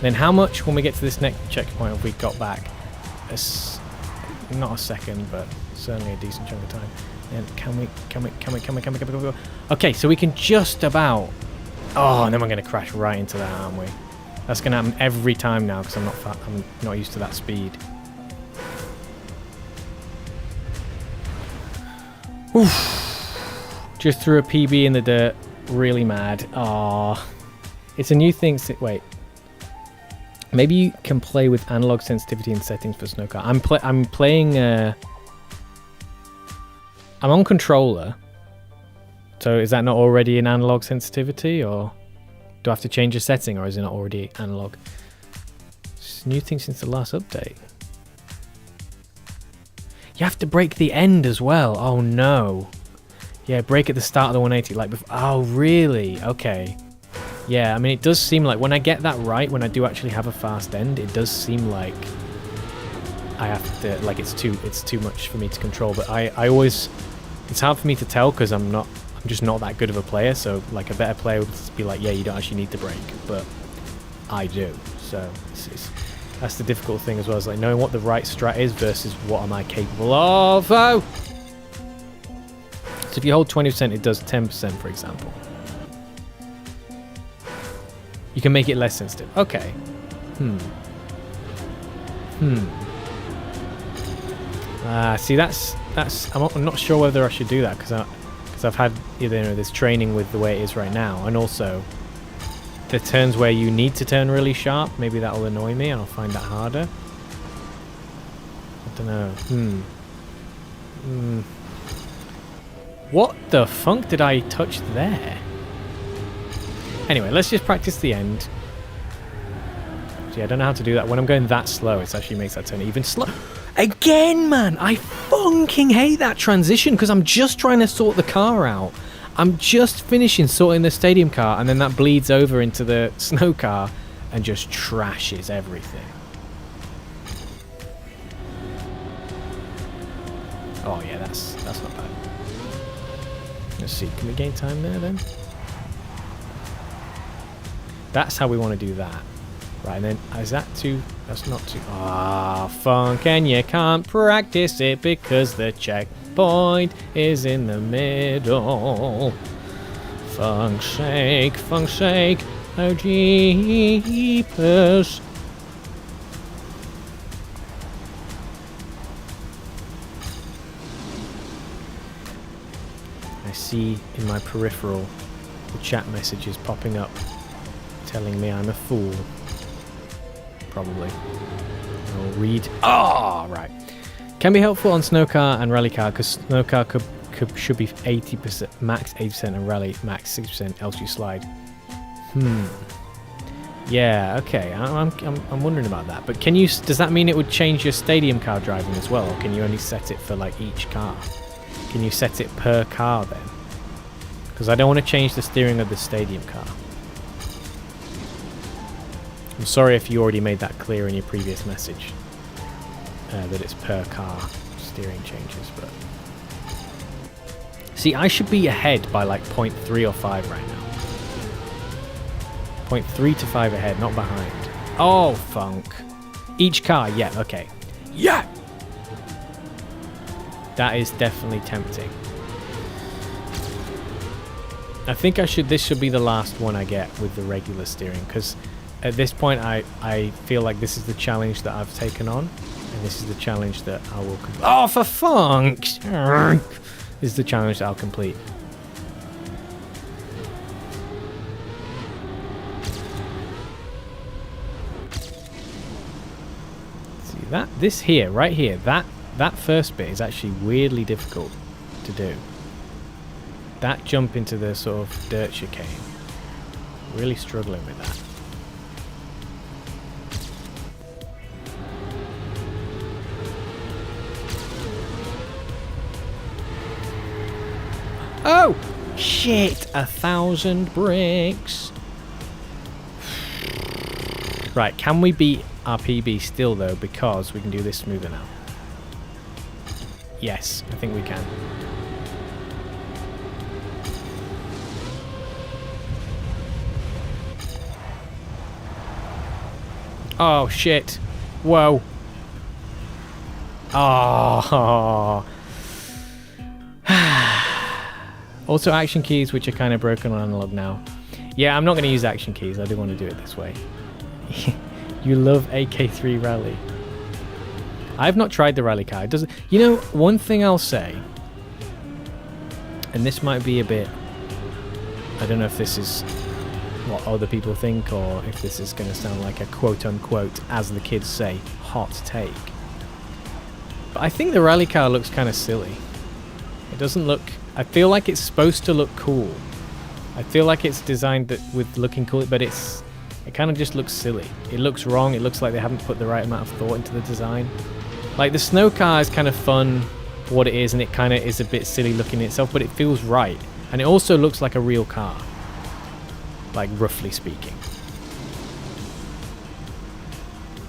Then how much when we get to this next checkpoint have we got back? Not a second, but certainly a decent chunk of time. And can we? Okay, so we can just about... Oh, and then we're going to crash right into that, aren't we? That's going to happen every time now because I'm not used to that speed. Oof. Just threw a PB in the dirt. Really mad. Ah, it's a new thing. Wait. Maybe you can play with analog sensitivity and settings for snowcar. I'm playing. I'm on controller. So is that not already an analog sensitivity, or do I have to change a setting, or is it not already analog? It's a new thing since the last update. You have to break the end as well. Oh no. Yeah, break at the start of the 180. Like before. Oh really? Okay. Yeah, I mean it does seem like when I get that right, when I do actually have a fast end, it does seem like I have to, like it's too much for me to control. But I always, it's hard for me to tell because I'm just not that good of a player. So like a better player would be like, yeah, you don't actually need to break, but I do. So that's the difficult thing as well, is like knowing what the right strat is versus what am I capable of. Oh! So if you hold 20%, it does 10%, for example. You can make it less sensitive. Okay. See, that's. I'm not sure whether I should do that because I've had this training with the way it is right now, and also the turns where you need to turn really sharp. Maybe that'll annoy me, and I'll find that harder. I don't know. What the funk did I touch there? Anyway, let's just practice the end. See, I don't know how to do that. When I'm going that slow, it actually makes that turn even slow. Again, man! I fucking hate that transition because I'm just trying to sort the car out. I'm just finishing sorting the stadium car, and then that bleeds over into the snow car and just trashes everything. Oh yeah, that's not bad. Let's see, can we gain time there then? That's how we want to do that. Right, and then is that too? That's not too. Ah, funk, and you can't practice it because the checkpoint is in the middle. Funk shake, oh jeepers. I see in my peripheral the chat messages popping up telling me I'm a fool. Probably. I'll read. Oh, right. Can be helpful on snowcar and rally car because snowcar should be 80%, max 80%, and rally max 60%. Else you slide. Yeah. Okay. I'm wondering about that. But can you? Does that mean it would change your stadium car driving as well, or can you only set it for like each car? Can you set it per car then? Because I don't want to change the steering of the stadium car. I'm sorry if you already made that clear in your previous message, that it's per car steering changes, but... See, I should be ahead by like 0.3 or 5 right now. 0.3 to 5 ahead, not behind. Oh, funk. Each car, yeah, okay. Yeah! That is definitely tempting. I think this should be the last one I get with the regular steering, because at this point I feel like this is the challenge that I've taken on, and this is the challenge that I will complete. Oh, for funks! This is the challenge that I'll complete. See that? This here, right here, that first bit is actually weirdly difficult to do. That jump into the sort of dirt chicane. Really struggling with that. Oh! Shit! 1,000 bricks! Right, can we beat our PB still though, because we can do this smoother now? Yes, I think we can. Oh shit. Whoa. Oh. Also action keys, which are kind of broken on analog now. Yeah, I'm not going to use action keys. I do want to do it this way. You love AK3 Rally. I've not tried the rally car. It doesn't. You know, one thing I'll say, and this might be a bit. I don't know if this is what other people think, or if this is going to sound like a quote-unquote, as the kids say, hot take. But I think the rally car looks kind of silly. It doesn't look... I feel like it's supposed to look cool. I feel like it's designed that with looking cool, but it kind of just looks silly. It looks wrong. It looks like they haven't put the right amount of thought into the design. Like, the snow car is kind of fun for what it is, and it kind of is a bit silly looking in itself, but it feels right. And it also looks like a real car. Like, roughly speaking.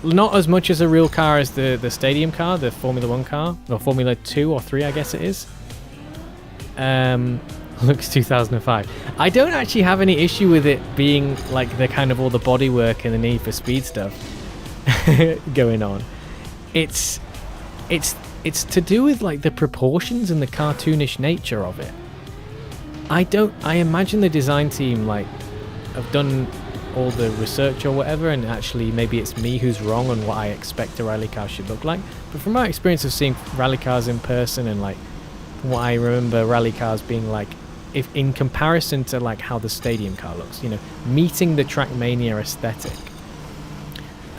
Not as much as a real car as the stadium car, the Formula 1 car. Or Formula 2 or 3, I guess it is. Looks 2005. I don't actually have any issue with it being like the kind of all the bodywork and the Need for Speed stuff going on. It's to do with like the proportions and the cartoonish nature of it. I imagine the design team like have done all the research or whatever, and actually maybe it's me who's wrong on what I expect a rally car should look like. But from my experience of seeing rally cars in person, and like from what I remember rally cars being like, if in comparison to like how the stadium car looks, you know, meeting the Trackmania aesthetic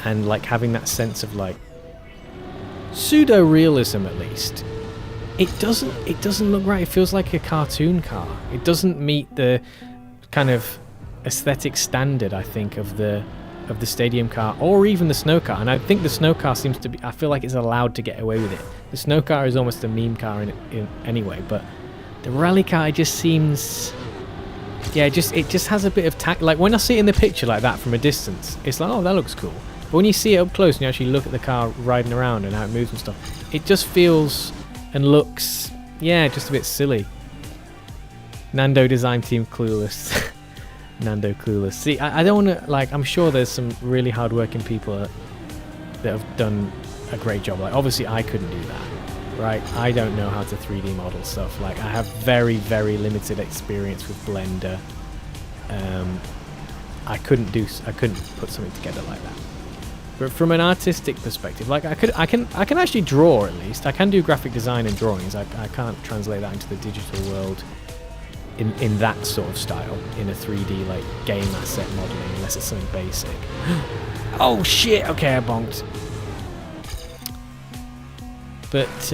and like having that sense of like pseudo realism, at least, it doesn't look right. It feels like a cartoon car. It doesn't meet the kind of aesthetic standard, I think, of the stadium car or even the snow car. And I think the snow car seems to be, I feel like it's allowed to get away with it. The snow car is almost a meme car in anyway, but the rally car just seems, yeah, it just has a bit of tact. Like when I see it in the picture like that from a distance, it's like, oh, that looks cool. But when you see it up close and you actually look at the car riding around and how it moves and stuff, it just feels and looks, yeah, just a bit silly. Nando design team clueless. Nando clueless. See, I don't want to, like, I'm sure there's some really hard-working people that have done a great job. Like, obviously I couldn't do that, right? I don't know how to 3D model stuff. Like, I have very, very limited experience with Blender. I couldn't put something together like that. But from an artistic perspective, like I can actually draw, at least. I can do graphic design and drawings. I can't translate that into the digital world in that sort of style, in a 3D like game asset modeling, unless it's something basic. Oh shit! Okay, I bonked. But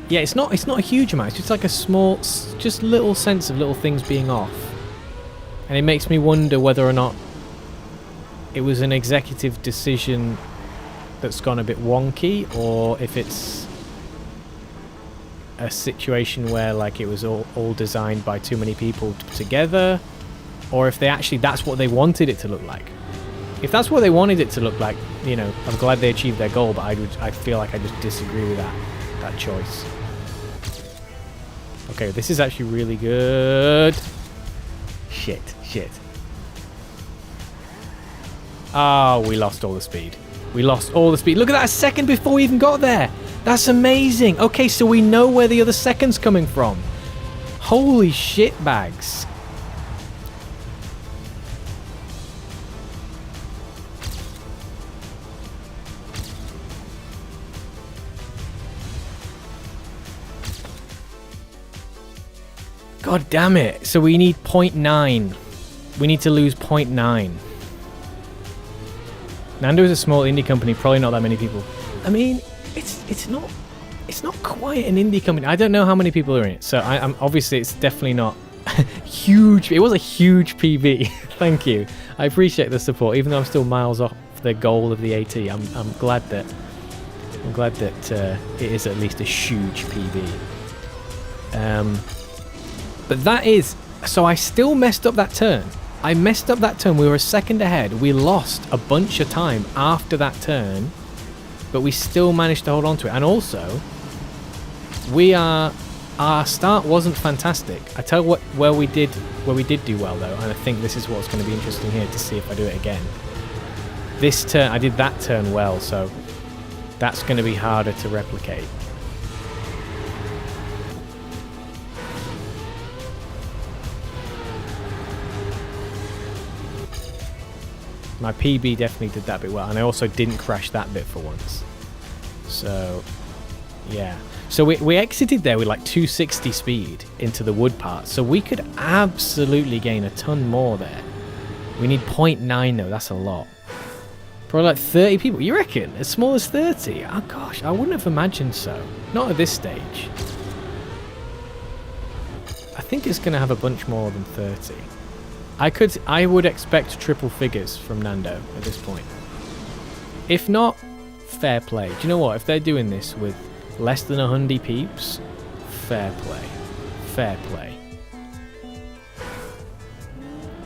yeah, it's not a huge amount. It's just like a small, just little sense of little things being off, and it makes me wonder whether or not it was an executive decision that's gone a bit wonky, or if it's a situation where like it was all designed by too many people together, or if that's what they wanted it to look like. If that's what they wanted it to look like, you know, I'm glad they achieved their goal, but I feel like I just disagree with that choice. Okay, this is actually really good. Shit. Oh, we lost all the speed. Look at that, a second before we even got there. That's amazing. Okay, so we know where the other second's coming from. Holy shit bags. God damn it. So we need 0.9. We need to lose 0.9. Nando is a small indie company, probably not that many people. I mean, it's not quite an indie company. I don't know how many people are in it, so I'm obviously it's definitely not huge. It was a huge PB. Thank you. I appreciate the support, even though I'm still miles off the goal of the AT. I'm glad that it is at least a huge PB. But that is, so I still messed up that turn. We were a second ahead. We lost a bunch of time after that turn, but we still managed to hold on to it. And also, our start wasn't fantastic. I tell you where we did do well though, and I think this is what's going to be interesting here to see if I do it again. This turn, I did that turn well, so that's going to be harder to replicate. My PB definitely did that bit well, and I also didn't crash that bit for once. So, yeah. So we exited there with like 260 speed into the wood part, so we could absolutely gain a ton more there. We need 0.9 though, that's a lot. Probably like 30 people. You reckon? As small as 30? Oh gosh, I wouldn't have imagined so. Not at this stage. I think it's going to have a bunch more than 30. I would expect triple figures from Nando at this point. If not, fair play. Do you know what? If they're doing this with less than 100 peeps, fair play. Fair play.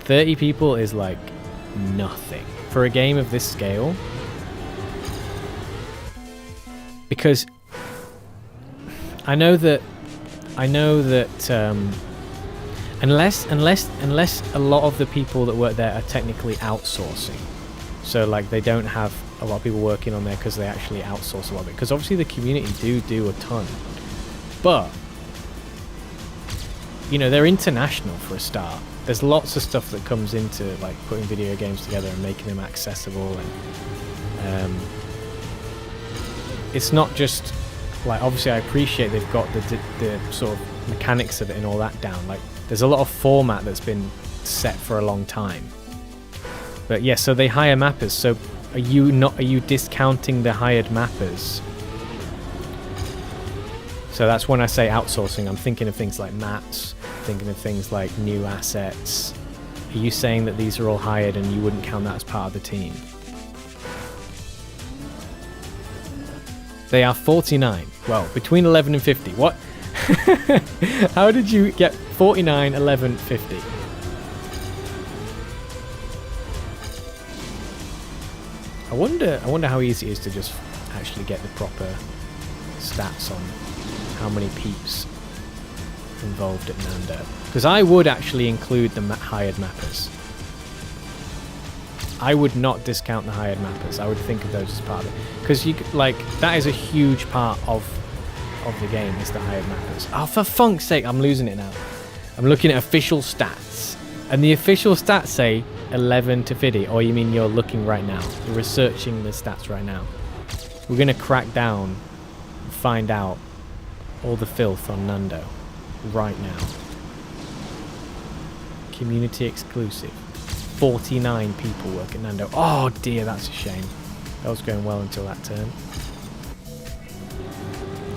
30 people is like nothing for a game of this scale. Because I know that unless a lot of the people that work there are technically outsourcing, so like they don't have a lot of people working on there because they actually outsource a lot of it, because obviously the community do a ton, but you know, they're international for a start. There's lots of stuff that comes into like putting video games together and making them accessible, and it's not just like, obviously I appreciate they've got the sort of mechanics of it and all that down. Like there's a lot of format that's been set for a long time. But yeah, so they hire mappers. So are you discounting the hired mappers? So that's when I say outsourcing, I'm thinking of things like maps, thinking of things like new assets. Are you saying that these are all hired and you wouldn't count that as part of the team? They are 49. Well, between 11 and 50. What? How did you get 49, 11, 50? I wonder how easy it is to just actually get the proper stats on how many peeps involved at Nando. Because I would actually include the hired mappers. I would not discount the hired mappers. I would think of those as part of it. Because you like, that is a huge part of the game, is the hired mappers. Oh, for funk's sake, I'm losing it now. I'm looking at official stats. And the official stats say 11 to 50. Or you mean you're looking right now? You're researching the stats right now. We're going to crack down and find out all the filth on Nando right now. Community exclusive. 49 people work at Nando. Oh dear, that's a shame. That was going well until that turn.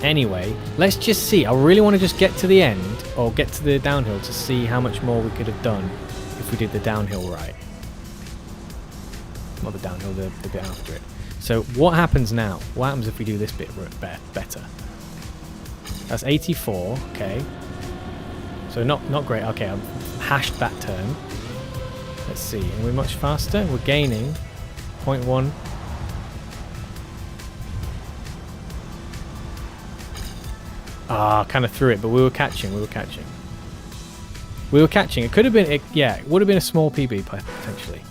Anyway, let's just see. I really want to just get to the end, or get to the downhill, to see how much more we could have done if we did the downhill right. Not the downhill, the bit after it. So what happens now? What happens if we do this bit better? That's 84, okay. So not great. Okay, I've hashed that turn. Let's see, are we much faster? We're gaining 0.1. Ah, kind of threw it, but we were catching. It could have been, yeah, it would have been a small PB potentially.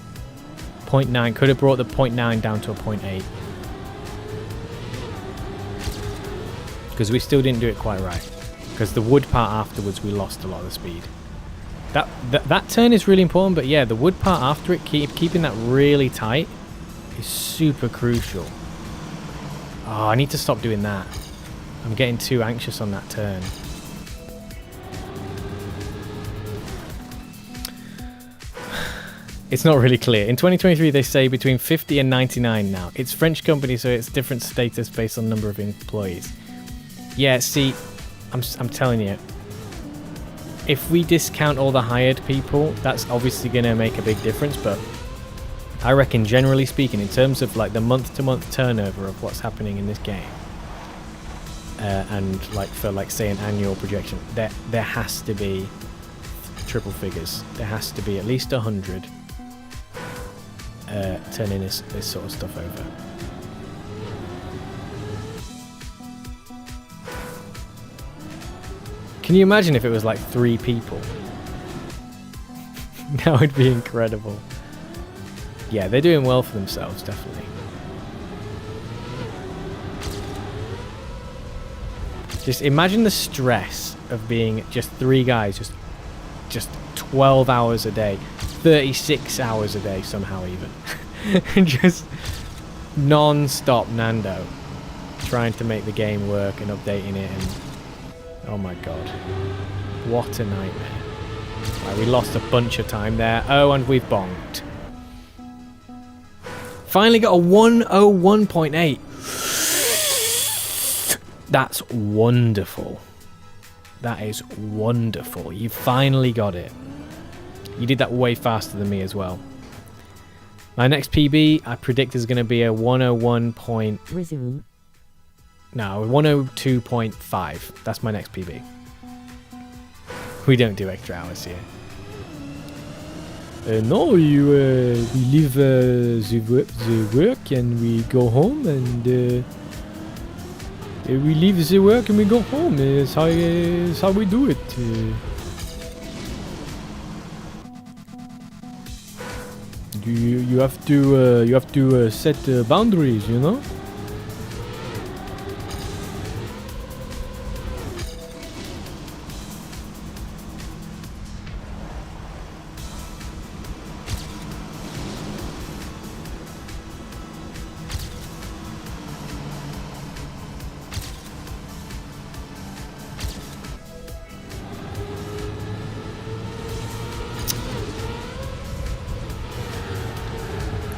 0.9, could have brought the 0.9 down to a 0.8. Because we still didn't do it quite right. Because the wood part afterwards, we lost a lot of the speed. That turn is really important, but yeah, the wood part after it, keeping that really tight is super crucial. Oh, I need to stop doing that. I'm getting too anxious on that turn. It's not really clear. In 2023, they say between 50 and 99 now. It's French company, so it's different status based on number of employees. Yeah, see, I'm telling you, if we discount all the hired people, that's obviously going to make a big difference, but I reckon generally speaking, in terms of like the month-to-month turnover of what's happening in this game, and like for like say an annual projection, there has to be triple figures. There has to be at least 100 turning this sort of stuff over. Can you imagine if it was like 3 people? That would be incredible. Yeah, they're doing well for themselves, definitely. Just imagine the stress of being just 3 guys, just 12 hours a day, 36 hours a day somehow even. Just non-stop Nando trying to make the game work and updating it, and oh my god, what a nightmare. Right, we lost a bunch of time there. Oh, and we've bonked. Finally got a 101.8. That's wonderful. That is wonderful. You finally got it. You did that way faster than me as well. My next PB, I predict, is going to be a 101. Resume. No, 102.5. That's my next PB. We don't do extra hours here. No, we leave the work and we go home, and we leave the work and we go home. It's how we do it. You have to set boundaries, you know.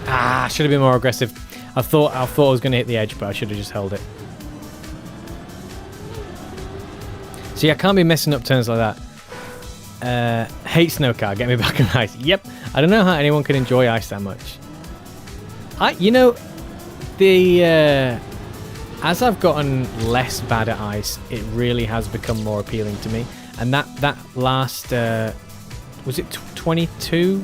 Ah, should have been more aggressive. I thought I was going to hit the edge, but I should have just held it. See, I can't be messing up turns like that. Hate snow car, get me back on ice. Yep, I don't know how anyone can enjoy ice that much. You know, as I've gotten less bad at ice, it really has become more appealing to me. And that last, was it 22?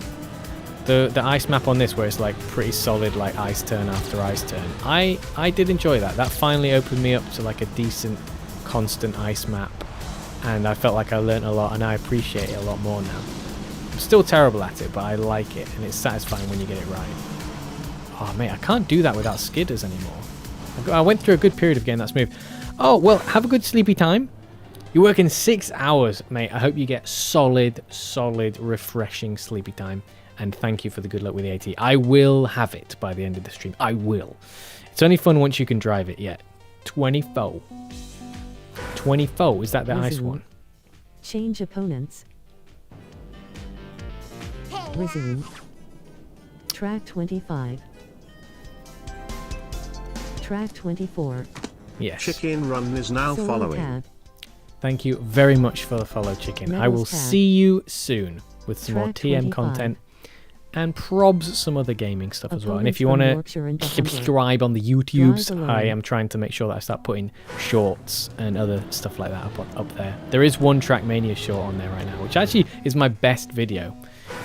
The ice map on this, where it's like pretty solid, like ice turn after ice turn. I did enjoy that. That finally opened me up to like a decent, constant ice map, and I felt like I learnt a lot, and I appreciate it a lot more now. I'm still terrible at it, but I like it, and it's satisfying when you get it right. Oh mate, I can't do that without skidders anymore. I went through a good period of getting that smooth. Oh well, have a good sleepy time. You're working 6 hours, mate. I hope you get solid, refreshing sleepy time. And thank you for the good luck with the AT. I will have it by the end of the stream. I will. It's only fun once you can drive it. Yeah. 24. 24. Is that the ice one? Change opponents. Resume. Track 25. Track 24. Yes. Chicken Run is now Solo following. tab. Thank you very much for the follow, Chicken. I will Medals tab. see you soon with some more Track TM 25. content. And probs some other gaming stuff as well. And if you want Opponents to from Yorkshire and subscribe on the YouTubes, Drive alone. I am trying to make sure that I start putting shorts and other stuff like that up there. There is one Trackmania short on there right now, which actually is my best video,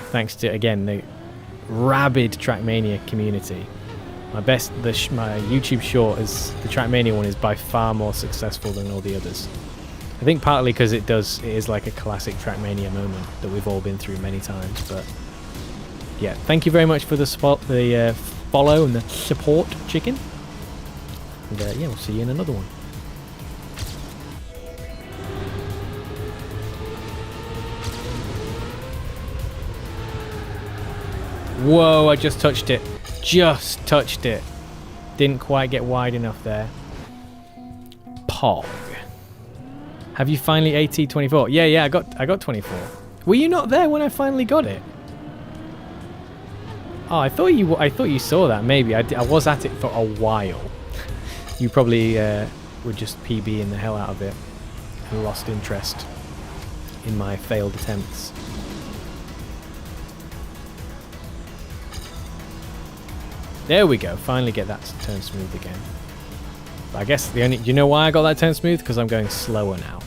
thanks to, again, the rabid Trackmania community. My YouTube short is the Trackmania one is by far more successful than all the others. I think partly because it is like a classic Trackmania moment that we've all been through many times, but yeah, thank you very much for the follow and the support, Chicken. And yeah, we'll see you in another one. Whoa, I just touched it. Just touched it. Didn't quite get wide enough there. Pog. Have you finally AT24? Yeah, I got 24. Were you not there when I finally got it? Oh, I thought you saw that. Maybe I was at it for a while. You probably were just PBing the hell out of it and lost interest in my failed attempts. There we go. Finally get that to turn smooth again. But I guess do you know why I got that turn smooth? Because I'm going slower now.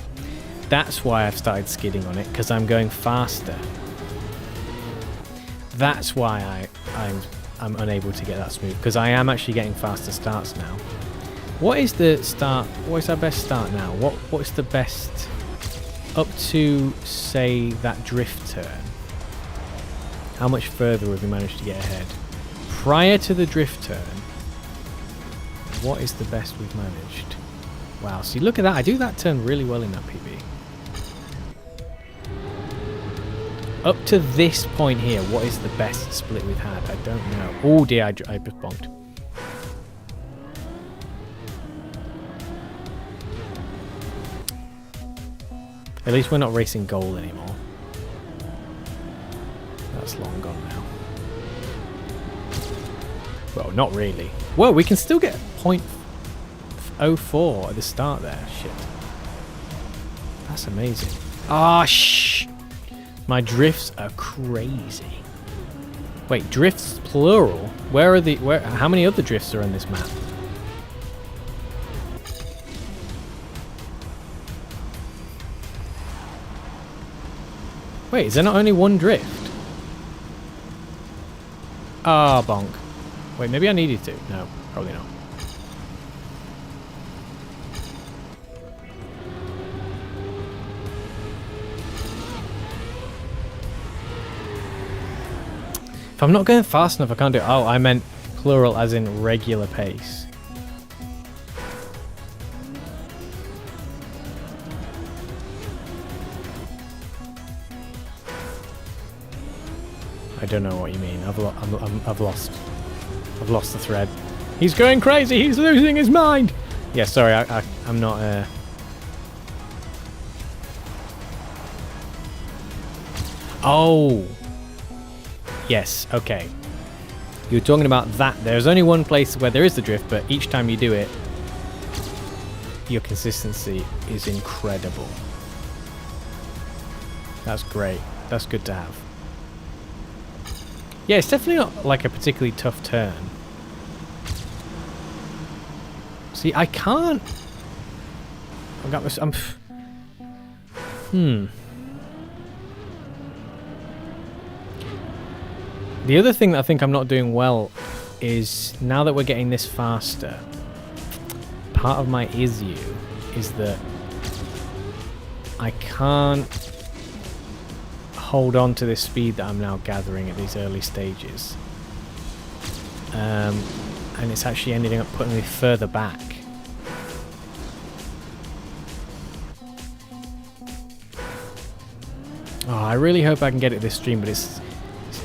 That's why I've started skidding on it, because I'm going faster. That's why I'm unable to get that smooth, because I am actually getting faster starts now. What is the start? What is our best start now? What is the best up to, say, that drift turn? How much further have we managed to get ahead? Prior to the drift turn, what is the best we've managed? Wow, see, look at that. I do that turn really well in that PB. up to this point here, what is the best split we've had? I don't know. Oh dear, I just bonked. At least we're not racing gold anymore. That's long gone now. Well, not really. Whoa, we can still get 0.04 at the start there. Shit. That's amazing. Ah, shh. My drifts are crazy. Wait, drifts plural? Where are the... how many other drifts are on this map? Wait, is there not only one drift? Ah, bonk. Wait, maybe I needed to. No, probably not. If I'm not going fast enough, I can't do it. Oh, I meant plural as in regular pace. I don't know what you mean. I've lost the thread. He's going crazy. He's losing his mind. Yeah, sorry. I'm not. Oh. Yes. Okay. You're talking about that. There's only one place where there is the drift, but each time you do it, your consistency is incredible. That's great. That's good to have. Yeah, it's definitely not like a particularly tough turn. See, I can't... I've got this... The other thing that I think I'm not doing well is, now that we're getting this faster, part of my issue is that I can't hold on to this speed that I'm now gathering at these early stages. And it's actually ending up putting me further back. Oh, I really hope I can get it this stream, but it's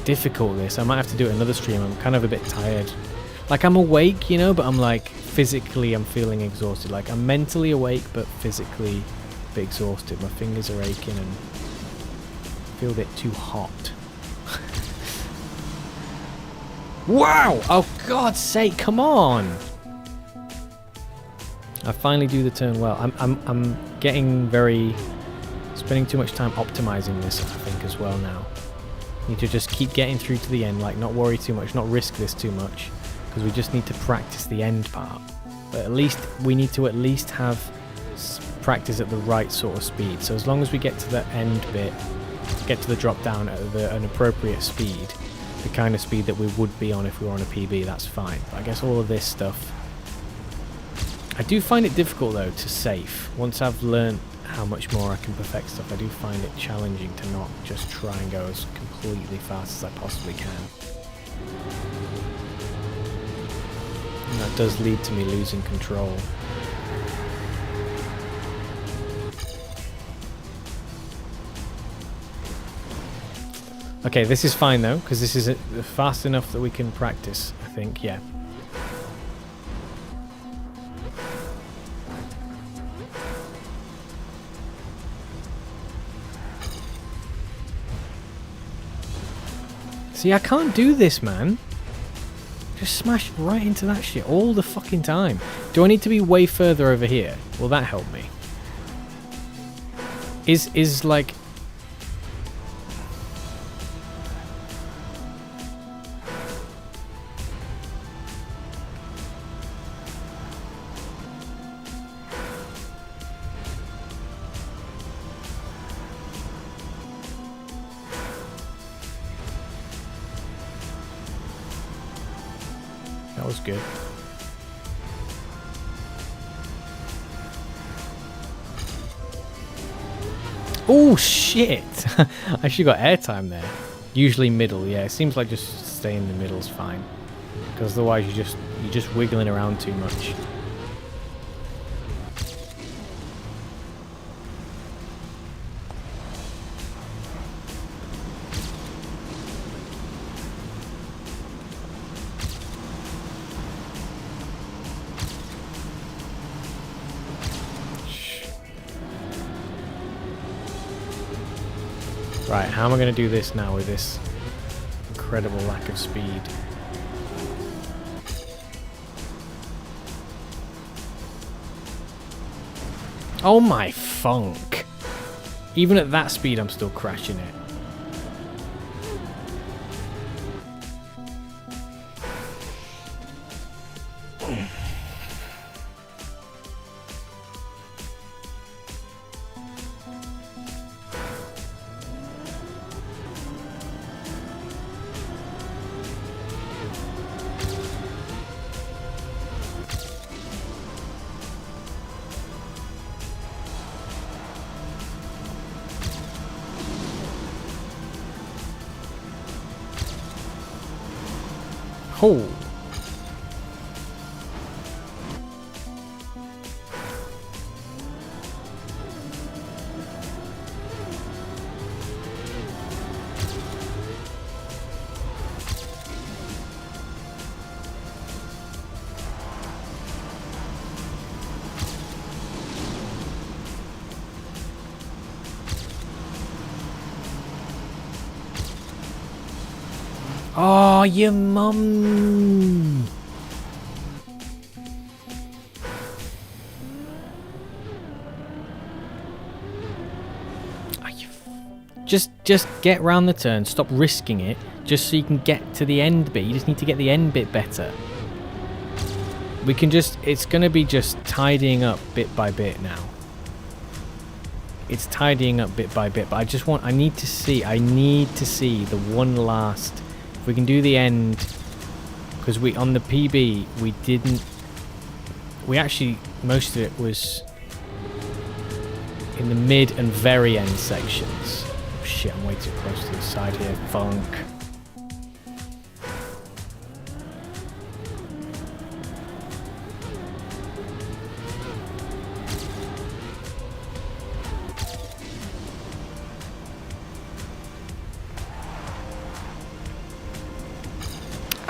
difficult this. I might have to do another stream. I'm kind of a bit tired. Like, I'm awake, you know, but I'm like, physically I'm feeling exhausted. Like, I'm mentally awake, but physically a bit exhausted. My fingers are aching and I feel a bit too hot. Wow! Oh, God's sake, come on! I finally do the turn well. I'm getting very... spending too much time optimizing this, I think, as well now. Need to just keep getting through to the end, like, not worry too much, not risk this too much, because we just need to practice the end part. But at least, we need to at least have practice at the right sort of speed. So as long as we get to the end bit, get to the drop down at an appropriate speed, the kind of speed that we would be on if we were on a PB, that's fine. But I guess all of this stuff... I do find it difficult, though, to safe. Once I've learnt how much more I can perfect stuff, I do find it challenging to not just try and go as completely fast as I possibly can. And that does lead to me losing control. Okay, this is fine though, because this is fast enough that we can practice, I think, yeah. See, I can't do this, man. Just smash right into that shit all the fucking time. Do I need to be way further over here? Will that help me? Is like... That was good. Oh shit! I actually got airtime there. Usually middle, yeah. It seems like just staying in the middle is fine, because otherwise you're just wiggling around too much. Right, how am I going to do this now with this incredible lack of speed? Oh my funk. Even at that speed, I'm still crashing it. Oh. Oh, your mum. Just get round the turn. Stop risking it. Just so you can get to the end bit. You just need to get the end bit better. We can just... It's going to be just tidying up bit by bit now. It's tidying up bit by bit. But I just want... I need to see the one last... If we can do the end... Because we... On the PB, we didn't... We actually... Most of it was... in the mid and very end sections. Oh shit, I'm way too close to the side here. Funk.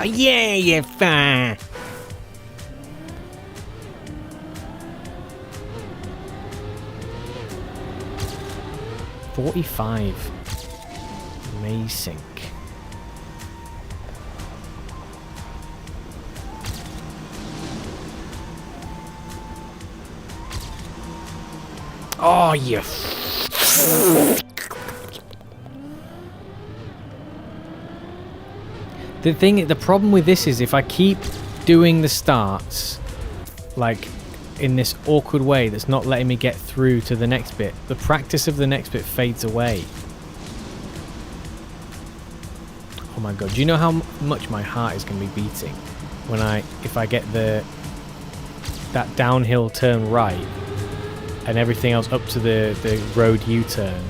Oh, yeah, you're fine. $45. Amazing. Oh, you. The problem with this is if I keep doing the starts, like in this awkward way that's not letting me get through to the next bit, the practice of the next bit fades away. Oh my god, do you know how much my heart is going to be beating when if I get that downhill turn right and everything else up to the road U-turn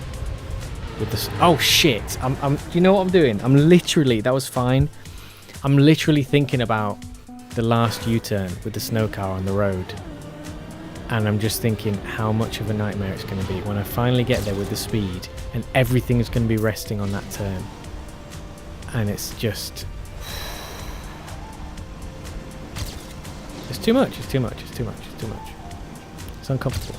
with this? Oh shit, do you know what I'm doing? I'm literally, that was fine. I'm literally thinking about the last U-turn with the snow car on the road. And I'm just thinking how much of a nightmare it's going to be when I finally get there with the speed and everything is going to be resting on that turn. And it's just... It's too much, it's too much, it's too much, it's too much. It's uncomfortable.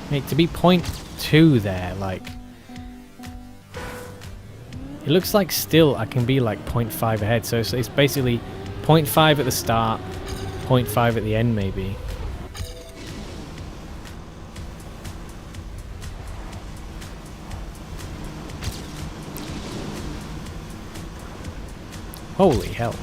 Mate, to be 0.2 there, like... It looks like still I can be like 0.5 ahead, so it's basically 0.5 at the start, 0.5 at the end maybe. Holy hell.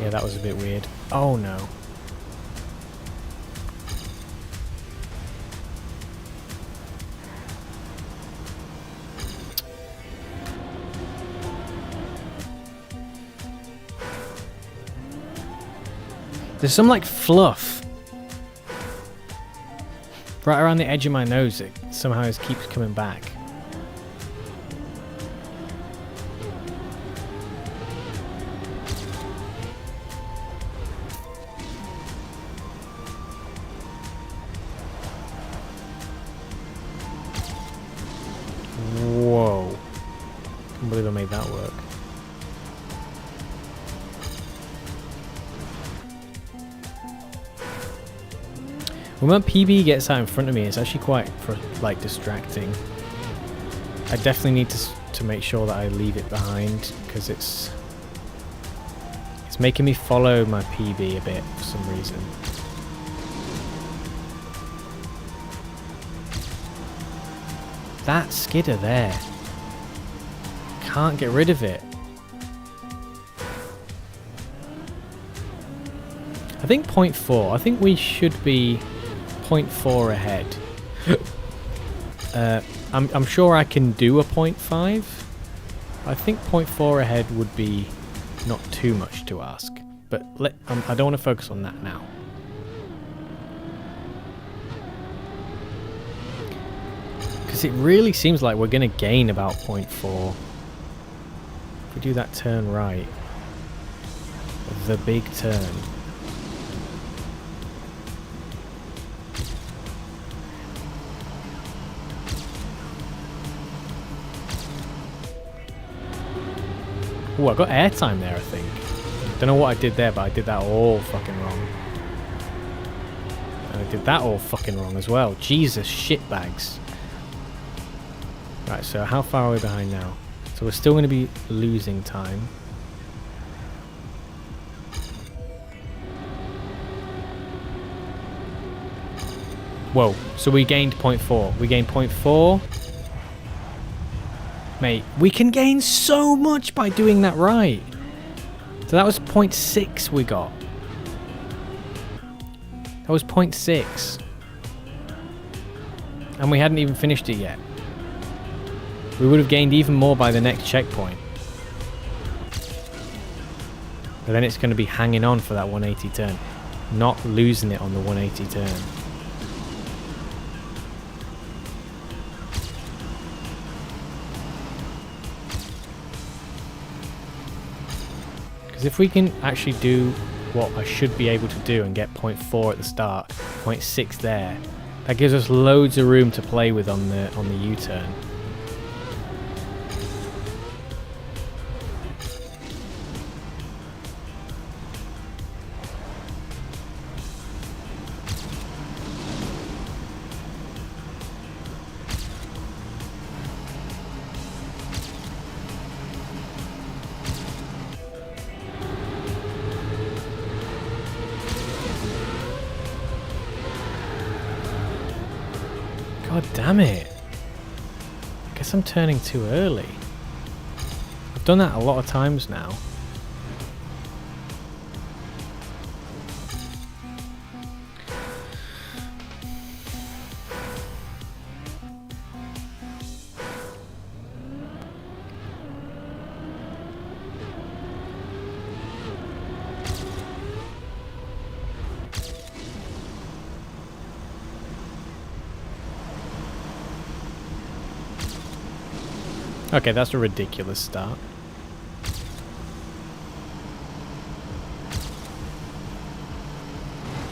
Yeah, that was a bit weird. Oh no. There's some like fluff right around the edge of my nose that somehow just keeps coming back. Whoa. Can't believe I made that work. When my PB gets out in front of me, it's actually quite like distracting. I definitely need to make sure that I leave it behind because it's making me follow my PB a bit for some reason. That skidder there. Can't get rid of it. I think 0.4. I think we should be 0.4 ahead. I'm sure I can do a 0.5. I think 0.4 ahead would be not too much to ask. But I don't want to focus on that now. Because it really seems like we're going to gain about 0.4. If we do that turn right. The big turn. Oh, I got airtime there, I think. Don't know what I did there, but I did that all fucking wrong. And I did that all fucking wrong as well. Jesus shitbags. Right, so how far are we behind now? So we're still going to be losing time. Whoa, so we gained 0.4. We gained 0.4. Mate, we can gain so much by doing that right. So that was 0.6 we got. That was 0.6. And we hadn't even finished it yet. We would have gained even more by the next checkpoint. But then it's going to be hanging on for that 180 turn. Not losing it on the 180 turn. Because if we can actually do what I should be able to do and get 0.4 at the start, 0.6 there, that gives us loads of room to play with on the U-turn. God damn it. I guess I'm turning too early. I've done that a lot of times now. Okay, that's a ridiculous start.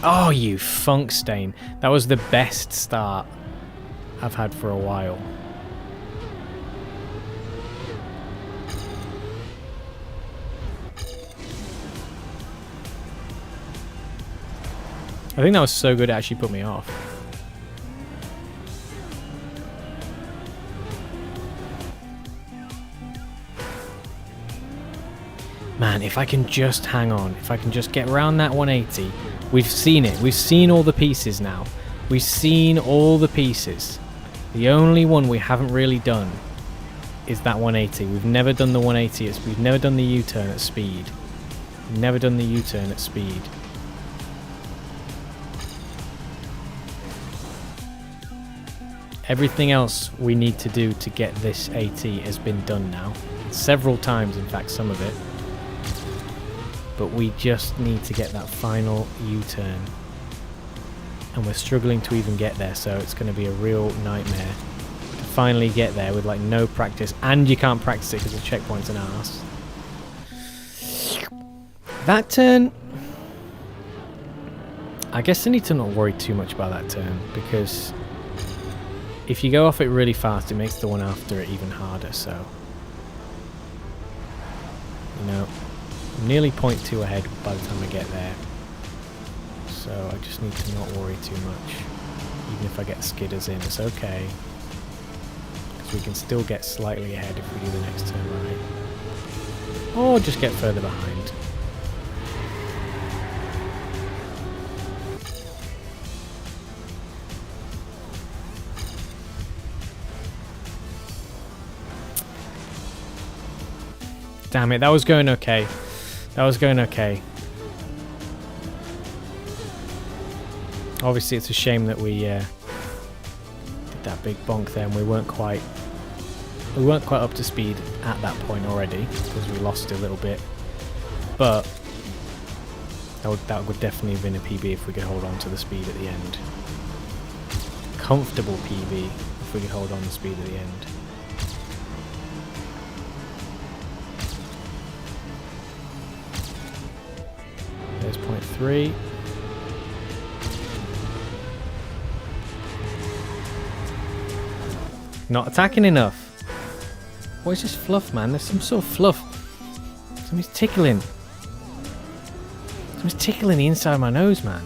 Oh, you funk stain. That was the best start I've had for a while. I think that was so good it actually put me off. Man, if I can just hang on, if I can just get around that 180, we've seen it. We've seen all the pieces now. We've seen all the pieces. The only one we haven't really done is that 180. We've never done the 180. We've never done the U-turn at speed. We've never done the U-turn at speed. Everything else we need to do to get this AT has been done now. Several times, in fact, some of it. but we just need to get that final U-turn. And we're struggling to even get there, so it's going to be a real nightmare to finally get there with like no practice, and you can't practice it because the checkpoint's an arse. That turn, I guess I need to not worry too much about that turn, because if you go off it really fast, it makes the one after it even harder. So, you know, I'm nearly 0.2 ahead by the time I get there. So I just need to not worry too much. Even if I get skidders in, it's okay. Because we can still get slightly ahead if we do the next turn right. Or just get further behind. Damn it, that was going okay. That was going okay. Obviously, it's a shame that we did that big bonk there, and we weren't quite up to speed at that point already, because we lost a little bit. But that would definitely have been a PB if we could hold on to the speed at the end. Comfortable PB if we could hold on the speed at the end. There's 0.3. Not attacking enough. What is this fluff, man? There's some sort of fluff. Something's tickling. Something's tickling the inside of my nose, man.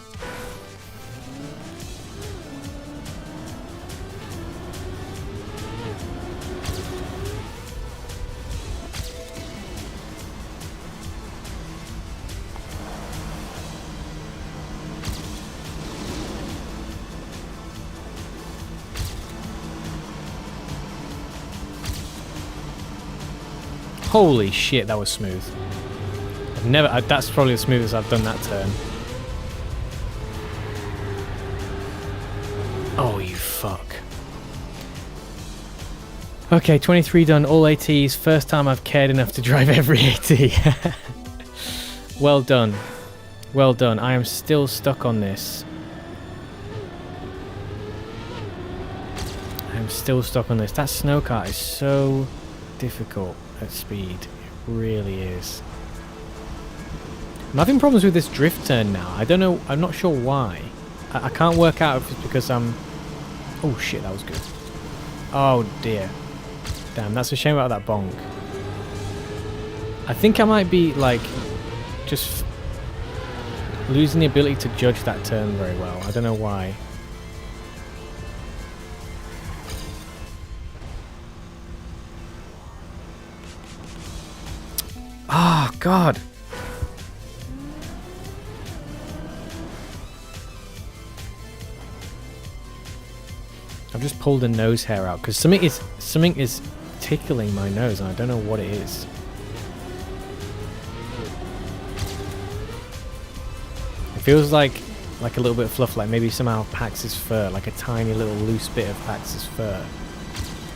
Holy shit, that was smooth. That's probably the smoothest I've done that turn. Oh, you fuck. Okay, 23 done, all ATs. First time I've cared enough to drive every AT. Well done. Well done. I am still stuck on this. I'm still stuck on this. That snow kart is so difficult at speed. It really is. I'm having problems with this drift turn now. I don't know. I'm not sure why. I can't work out if it's because I'm... Oh shit, that was good. Oh dear. Damn, that's a shame about that bonk. I think I might be like just losing the ability to judge that turn very well. I don't know why. Oh, God. I've just pulled a nose hair out because something is tickling my nose and I don't know what it is. It feels like a little bit of fluff, like maybe somehow Pax's fur, like a tiny little loose bit of Pax's fur.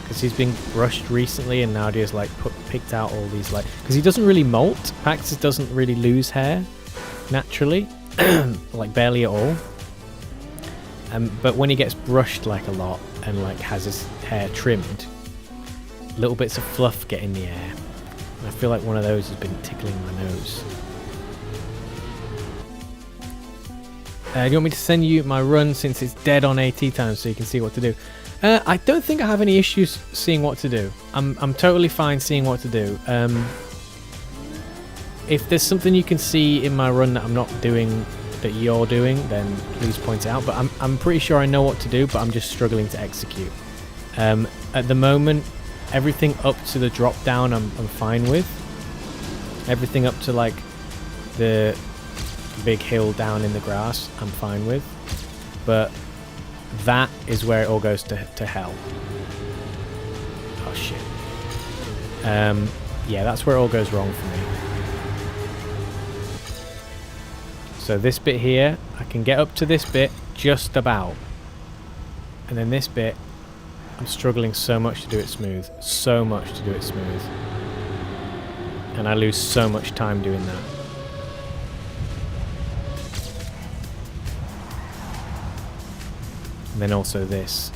Because he's been brushed recently and now he's like picked out all these like... Because he doesn't really molt. Pax doesn't really lose hair naturally. Like barely at all. But when he gets brushed like a lot and like has his hair trimmed, little bits of fluff get in the air. And I feel like one of those has been tickling my nose. Do you want me to send you my run since it's dead on AT time so you can see what to do? I don't think I have any issues seeing what to do. I'm totally fine seeing what to do. If there's something you can see in my run that I'm not doing that you're doing, then please point it out. But I'm pretty sure I know what to do, but I'm just struggling to execute. At the moment, everything up to the drop down I'm fine with. Everything up to like the big hill down in the grass I'm fine with. But that is where it all goes to hell. Oh shit. Yeah, that's where it all goes wrong for me. So this bit here, I can get up to this bit just about. And then this bit, I'm struggling so much to do it smooth. So much to do it smooth. And I lose so much time doing that. And then also this.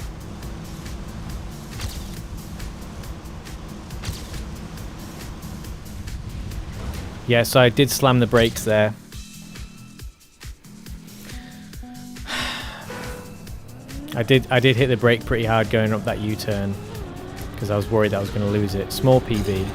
Yeah, so I did slam the brakes there. I did hit the brake pretty hard going up that U-turn because I was worried that I was going to lose it. Small PB.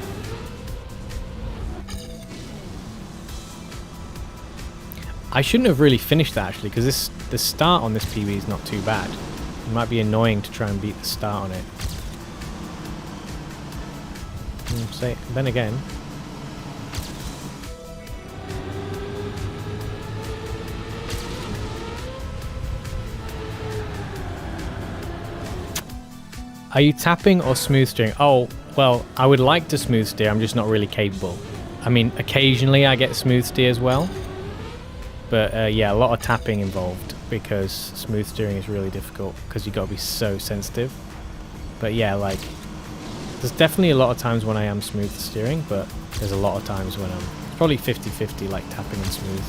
I shouldn't have really finished that actually, because the start on this PB is not too bad. It might be annoying to try and beat the start on it. Then again, are you tapping or smooth steering? Oh, well, I would like to smooth steer. I'm just not really capable. I mean, occasionally I get smooth steer as well. But yeah, a lot of tapping involved because smooth steering is really difficult because you've got to be so sensitive. But yeah, like, there's definitely a lot of times when I am smooth steering, but there's a lot of times when it's probably 50-50, like tapping and smooth.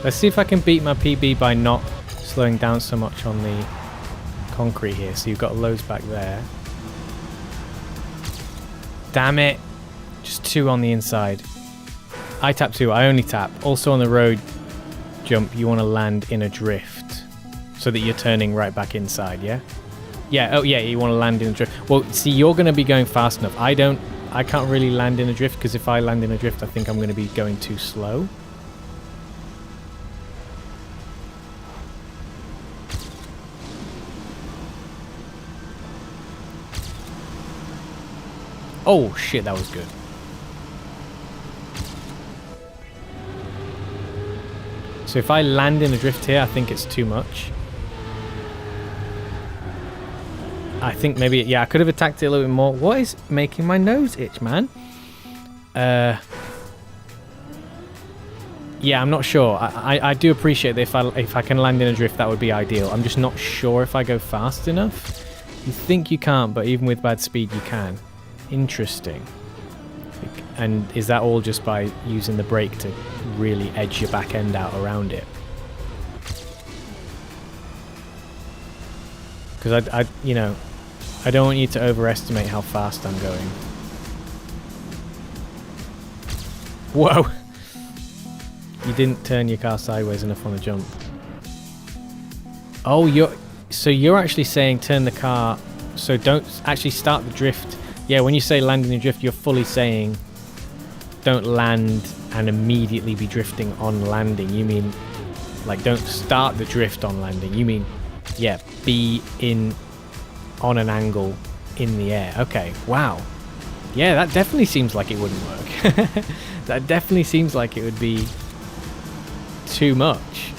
Let's see if I can beat my PB by not slowing down so much on the concrete here. So you've got loads back there. Damn it. Just 2 on the inside. I tap 2. I only tap. Also on the road jump, you want to land in a drift so that you're turning right back inside, yeah? Yeah, oh yeah, you want to land in a drift. Well, see, you're going to be going fast enough. I can't really land in a drift because if I land in a drift, I think I'm going to be going too slow. Oh shit, that was good. So if I land in a drift here, I think it's too much. I think maybe, yeah, I could have attacked it a little bit more. What is making my nose itch, man? Yeah, I'm not sure. I do appreciate that if I can land in a drift, that would be ideal. I'm just not sure if I go fast enough. You think you can't, but even with bad speed, you can. Interesting. And is that all just by using the brake to really edge your back end out around it? Because you know, I don't want you to overestimate how fast I'm going. Whoa! You didn't turn your car sideways enough on the jump. Oh, you're actually saying turn the car, so don't actually start the drift. Yeah, when you say land in a drift, you're fully saying don't land and immediately be drifting on landing. You mean, like, don't start the drift on landing. You mean, yeah, be on an angle in the air. Okay, wow. Yeah, that definitely seems like it wouldn't work. That definitely seems like it would be too much.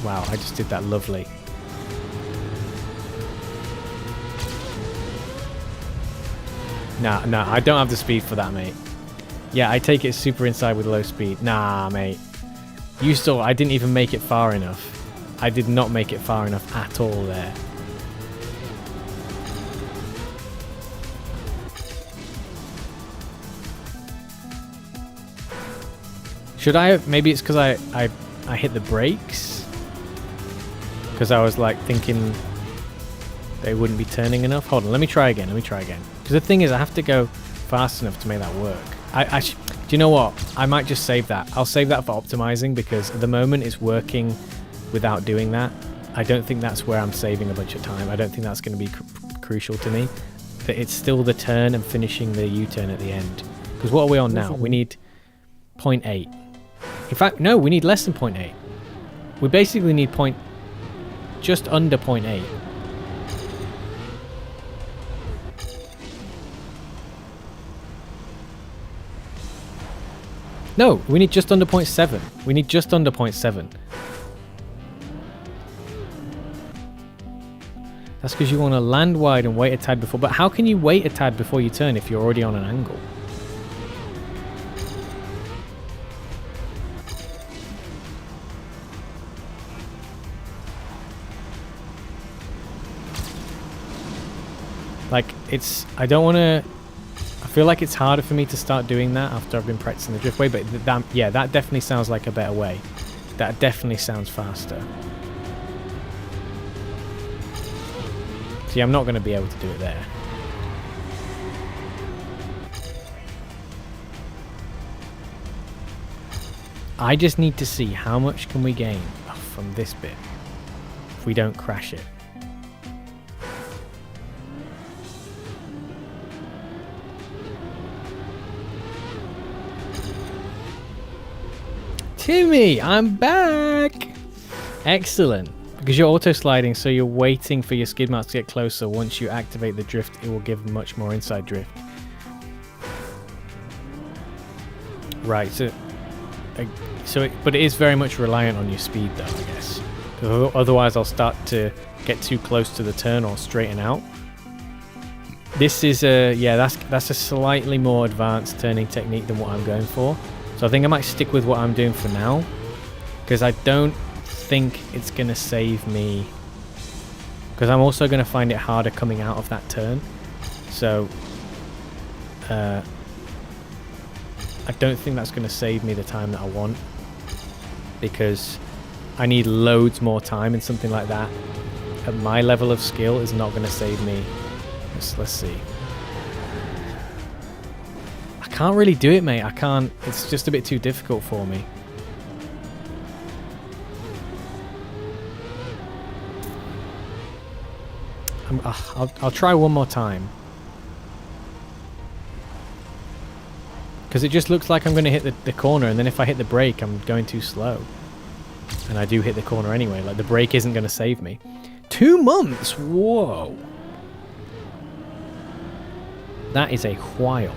Wow, I just did that lovely. Nah, I don't have the speed for that, mate. Yeah, I take it super inside with low speed. Nah, mate. I didn't even make it far enough. I did not make it far enough at all there. Should I have? Maybe it's because I hit the brakes. Because I was like thinking they wouldn't be turning enough. Hold on, let me try again. Because the thing is, I have to go fast enough to make that work. Do you know what? I might just save that. I'll save that for optimizing because at the moment it's working without doing that. I don't think that's where I'm saving a bunch of time. I don't think that's going to be crucial to me. But it's still the turn and finishing the U-turn at the end. Because what are we on now? We need 0.8. In fact, no, we need less than 0.8. We basically need just under 0.8. No, we need just under 0.7. We need just under 0.7. That's because you want to land wide and wait a tad before. But how can you wait a tad before you turn if you're already on an angle? Like, it's... I don't want to... I feel like it's harder for me to start doing that after I've been practicing the drift way. But yeah, that definitely sounds like a better way. That definitely sounds faster. See, I'm not going to be able to do it there. I just need to see how much can we gain from this bit if we don't crash it. Timmy, I'm back! Excellent. Because you're auto-sliding, so you're waiting for your skid marks to get closer. Once you activate the drift, it will give much more inside drift. Right, but it is very much reliant on your speed, though, I guess. Otherwise, I'll start to get too close to the turn or straighten out. This is that's a slightly more advanced turning technique than what I'm going for. So I think I might stick with what I'm doing for now, because I don't think it's going to save me, because I'm also going to find it harder coming out of that turn. So I don't think that's going to save me the time that I want, because I need loads more time, and something like that at my level of skill is not going to save me. Let's see. I can't really do it, mate. I can't. It's just a bit too difficult for me. I'll try one more time, because it just looks like I'm going to hit the corner, and then if I hit the brake, I'm going too slow. And I do hit the corner anyway. Like, the brake isn't going to save me. 2 months? Whoa. That is a while.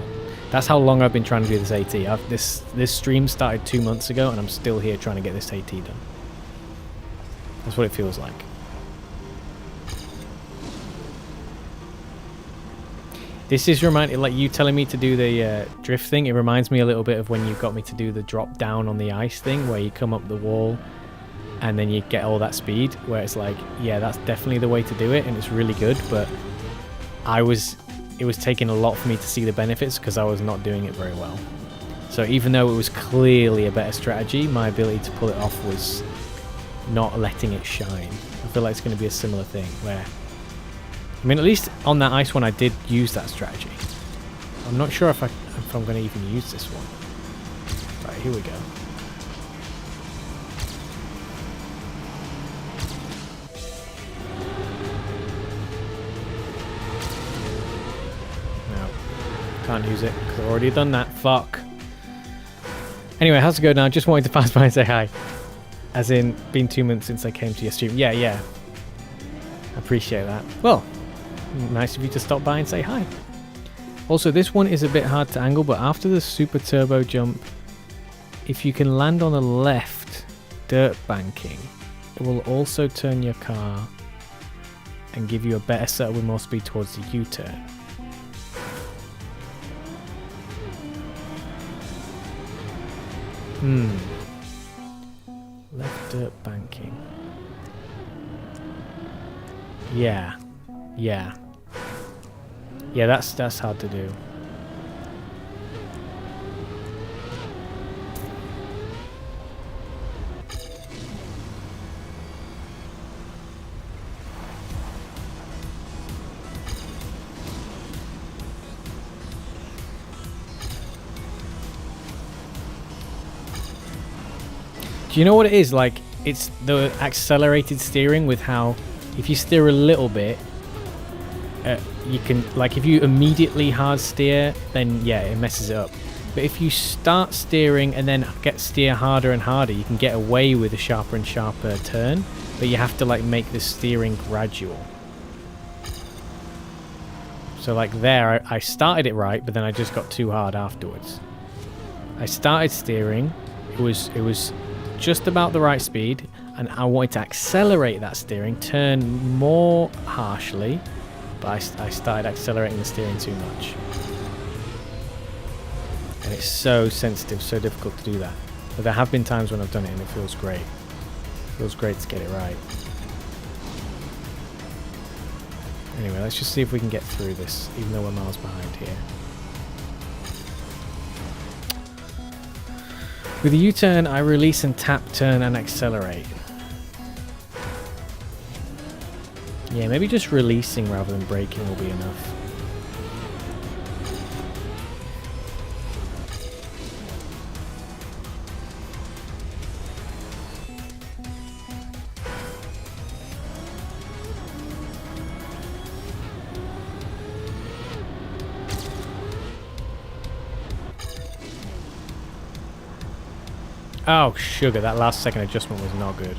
That's how long I've been trying to do this AT. This stream started 2 months ago, and I'm still here trying to get this AT done. That's what it feels like. This is reminding, like you telling me to do the drift thing. It reminds me a little bit of when you got me to do the drop down on the ice thing, where you come up the wall and then you get all that speed. Where it's like, yeah, that's definitely the way to do it, and it's really good. But it was taking a lot for me to see the benefits, because I was not doing it very well. So even though it was clearly a better strategy, my ability to pull it off was not letting it shine. I feel like it's going to be a similar thing where, I mean, at least on that ice one, I did use that strategy. I'm not sure if I'm going to even use this one. Right, here we go. No, can't use it because I've already done that. Fuck. Anyway, how's it going now? Just wanted to pass by and say hi. As in, been 2 months since I came to your stream. Yeah. I appreciate that. Well, nice of you to stop by and say hi. Also, this one is a bit hard to angle, but after the super turbo jump, if you can land on the left dirt banking, it will also turn your car and give you a better setup with more speed towards the U-turn. Left dirt banking. Yeah, that's hard to do. Do you know what it is? Like, it's the accelerated steering with how, if you steer a little bit, you can, like, if you immediately hard steer, then yeah, it messes it up. But if you start steering and then steer harder and harder, you can get away with a sharper and sharper turn, but you have to, like, make the steering gradual. So, like, there, I started it right, but then I just got too hard afterwards. I started steering, it was just about the right speed, and I wanted to accelerate that steering, turn more harshly, but I started accelerating the steering too much. And it's so sensitive, so difficult to do that. But there have been times when I've done it and it feels great. It feels great to get it right. Anyway, let's just see if we can get through this, even though we're miles behind here. With the U-turn, I release and tap, turn and accelerate. Yeah, maybe just releasing rather than braking will be enough. Oh, sugar, that last second adjustment was not good.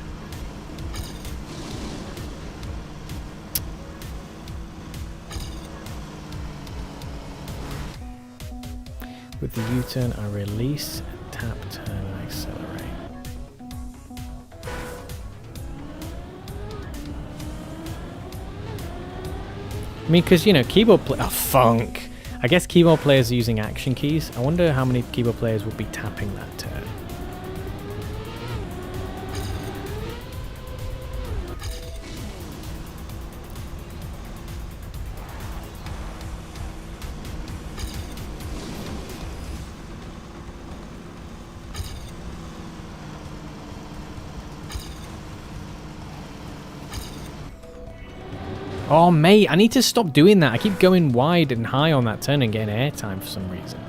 With the U-turn, I release, tap, turn, and accelerate. I mean, because, you know, funk. I guess keyboard players are using action keys. I wonder how many keyboard players would be tapping that turn. Oh, mate, I need to stop doing that. I keep going wide and high on that turn and getting airtime for some reason.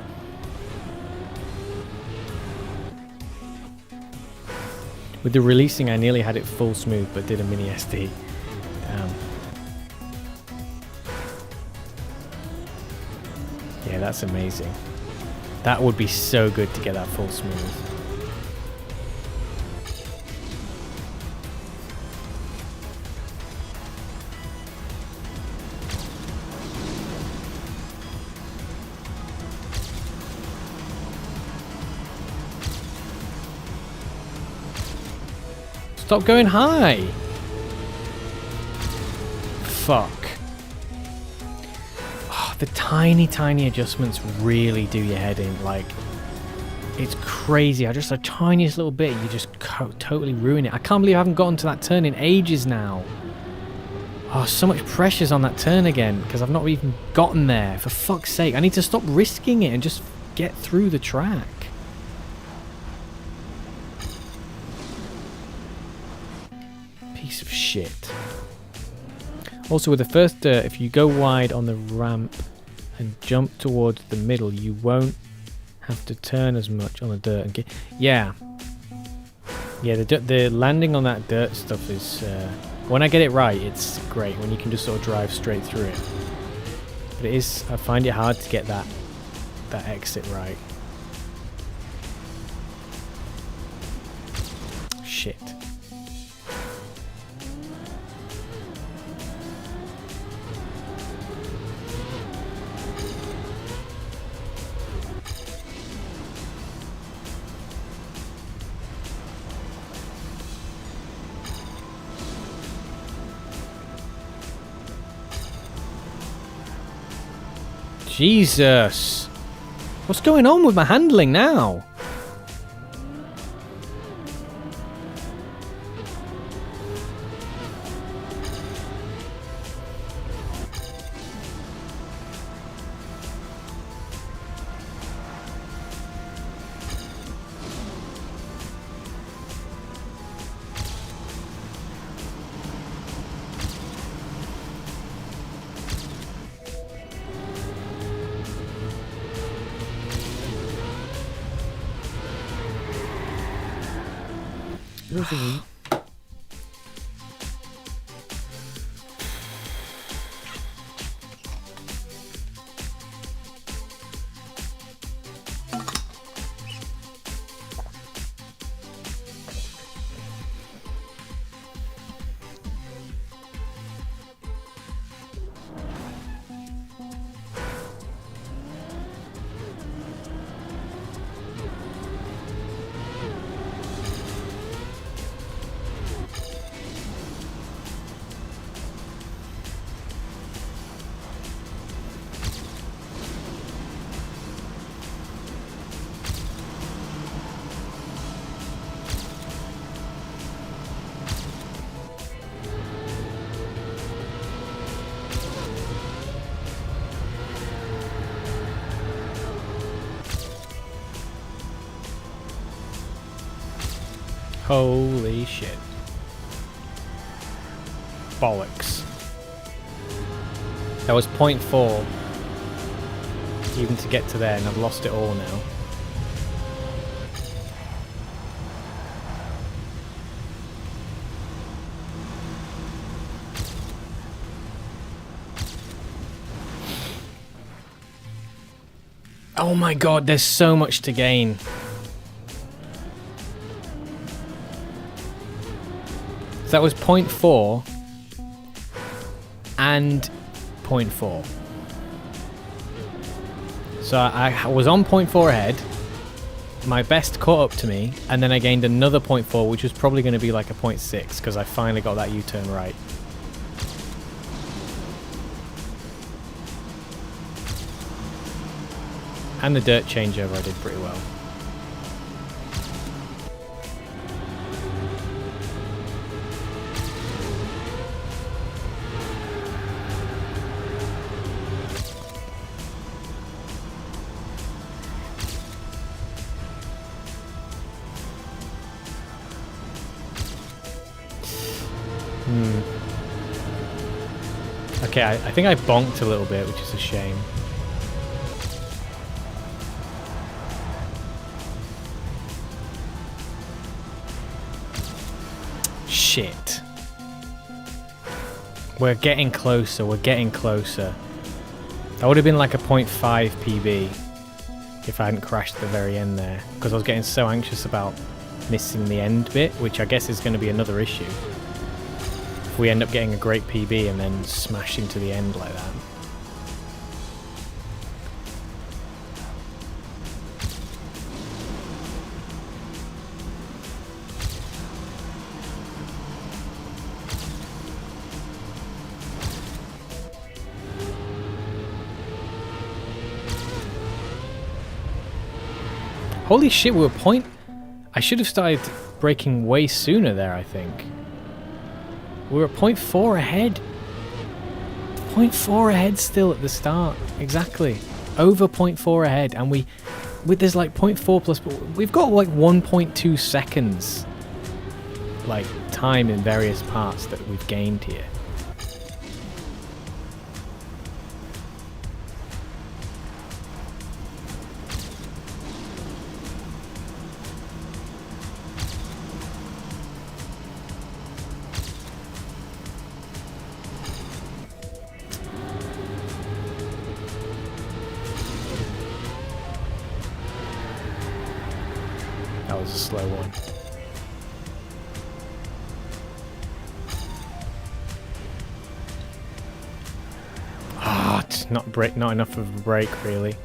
With the releasing, I nearly had it full smooth, but did a mini SD. Damn. Yeah, that's amazing. That would be so good to get that full smooth. Stop going high. Fuck. Oh, the tiny adjustments really do your head in. Like, it's crazy. Just the tiniest little bit, you just totally ruin it. I can't believe I haven't gotten to that turn in ages now. Oh, so much pressure's on that turn again because I've not even gotten there. For fuck's sake, I need to stop risking it and just get through the track. Piece of shit. Also, with the first dirt, if you go wide on the ramp and jump towards the middle, you won't have to turn as much on the dirt. And yeah, the landing on that dirt stuff is when I get it right, it's great. When you can just sort of drive straight through it, but it is. I find it hard to get that exit right. Shit. Jesus! What's going on with my handling now? Resume. Holy shit. Bollocks. That was 0.4 even to get to there, and I've lost it all now. Oh my god, there's so much to gain. So that was 0.4 and 0.4. So I was on 0.4 ahead. My best caught up to me, and then I gained another 0.4, which was probably going to be like a 0.6 because I finally got that U-turn right. And the dirt changeover I did pretty well. Okay, I think I bonked a little bit, which is a shame. Shit. We're getting closer, we're getting closer. That would have been like a 0.5 PB if I hadn't crashed at the very end there, because I was getting so anxious about missing the end bit, which I guess is going to be another issue. If we end up getting a great PB and then smashing to the end like that. Holy shit, we were I should have started braking way sooner there, I think. We were at 0.4 ahead. 0.4 ahead still at the start. Exactly. Over 0.4 ahead. And there's like 0.4 plus, but we've got like 1.2 seconds like time in various parts that we've gained here. That was a slow one. Ah, it's not enough of a brake, really.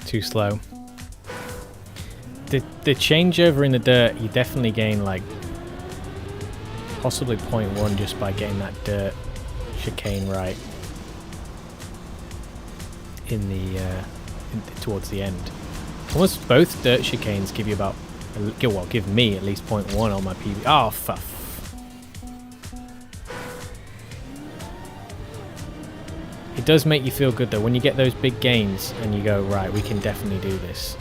Too slow. The changeover in the dirt, you definitely gain like possibly 0.1 just by getting that dirt chicane right in the towards the end. Almost both dirt chicanes give you about, well, give me at least 0.1 on my PB. Oh fuck. It does make you feel good though when you get those big gains and you go, right, we can definitely do this.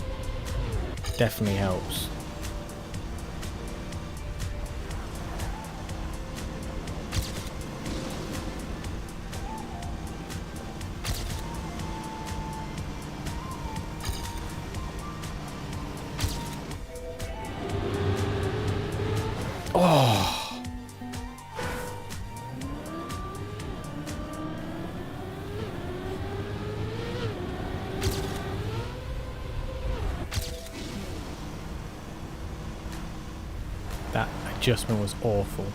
Definitely helps. Oh. That adjustment was awful.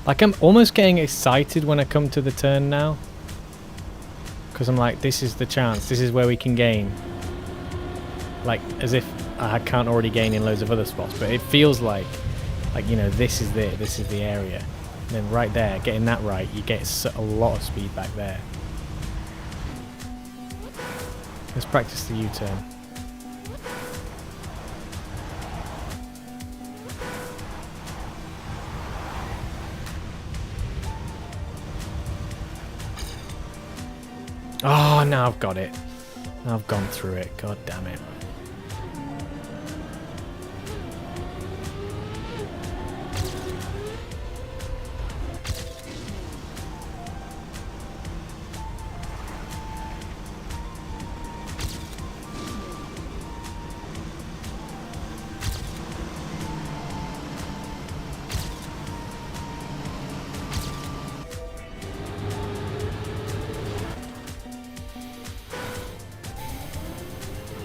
Like, I'm almost getting excited when I come to the turn now. Because I'm like, this is the chance. This is where we can gain. Like, as if I can't already gain in loads of other spots. But it feels like, you know, this is it. This is the area. And then right there, getting that right, you get a lot of speed back there. Let's practice the U-turn. Oh, now I've got it. Now I've gone through it. God damn it.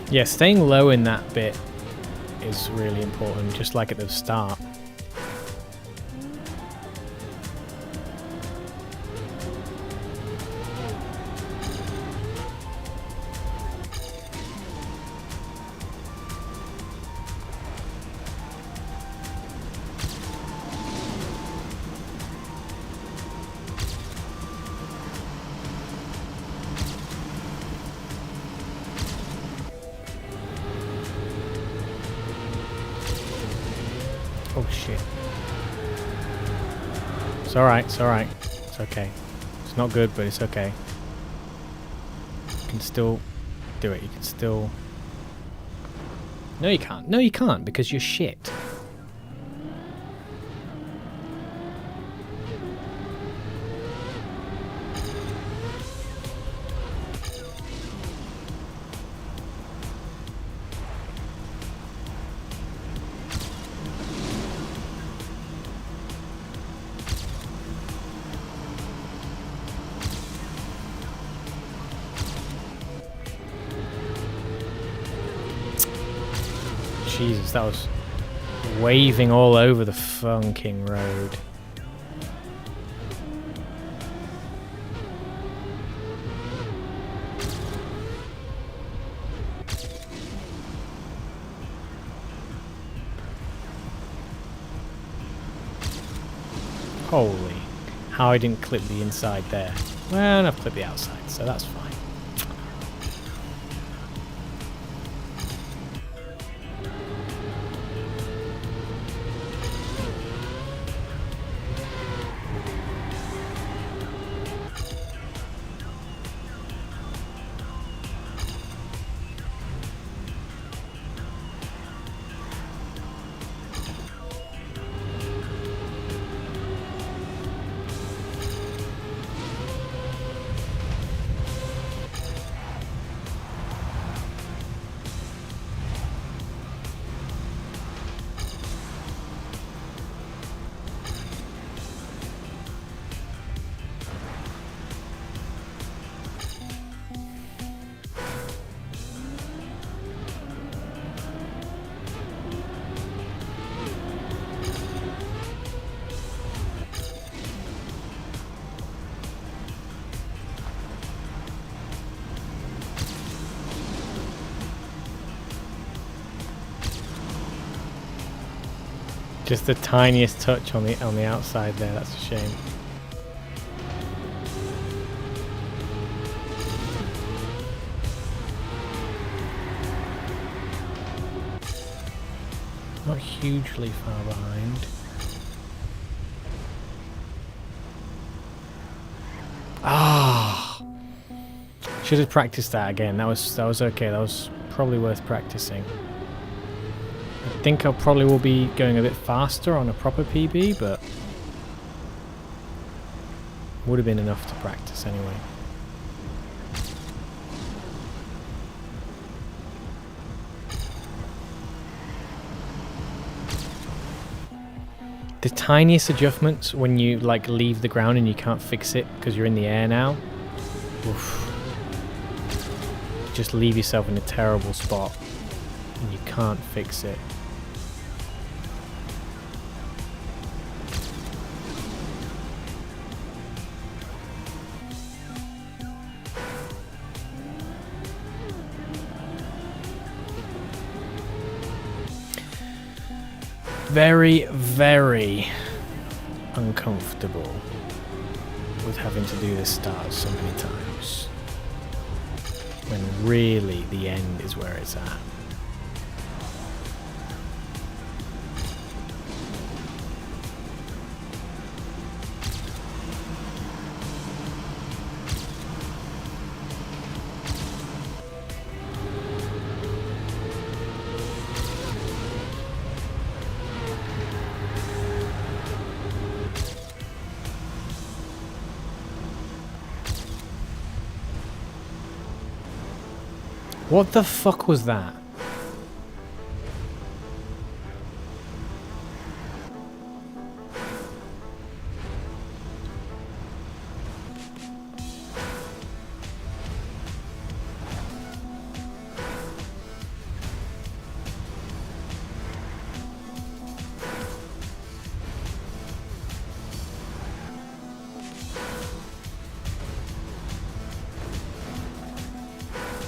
Yeah, staying low in that bit is really important, just like at the start. Oh shit. It's alright, it's alright. It's okay. It's not good, but it's okay. You can still do it. You can still... No, you can't. No, you can't, because you're shit. Jesus, that was waving all over the funking road. Holy. How I didn't clip the inside there. Well, I've clipped the outside, so that's fine. Just the tiniest touch on the outside there, that's a shame. Not hugely far behind. Ah! Should have practiced that again. That was okay. That was probably worth practicing. I think I probably will be going a bit faster on a proper PB, but would have been enough to practice anyway. The tiniest adjustments when you like leave the ground and you can't fix it because you're in the air now. Oof. Just leave yourself in a terrible spot and you can't fix it. very, very uncomfortable with having to do this start so many times. When really the end is where it's at. What the fuck was that?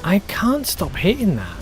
I can't stop hitting that.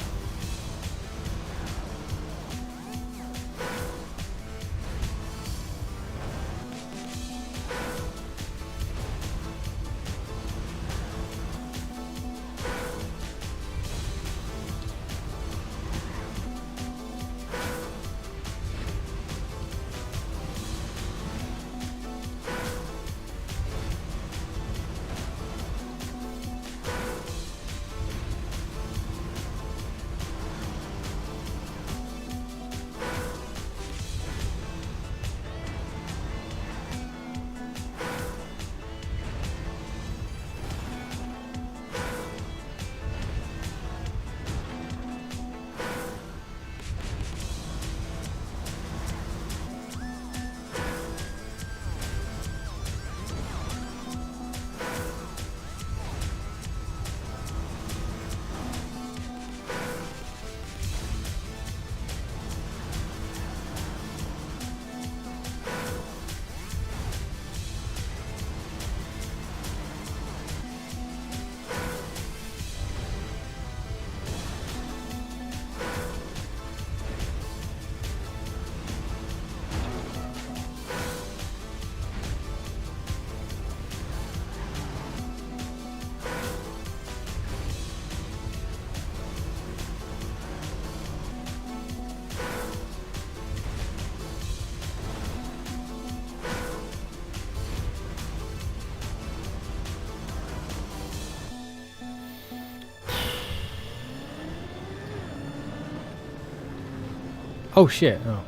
Oh shit, oh.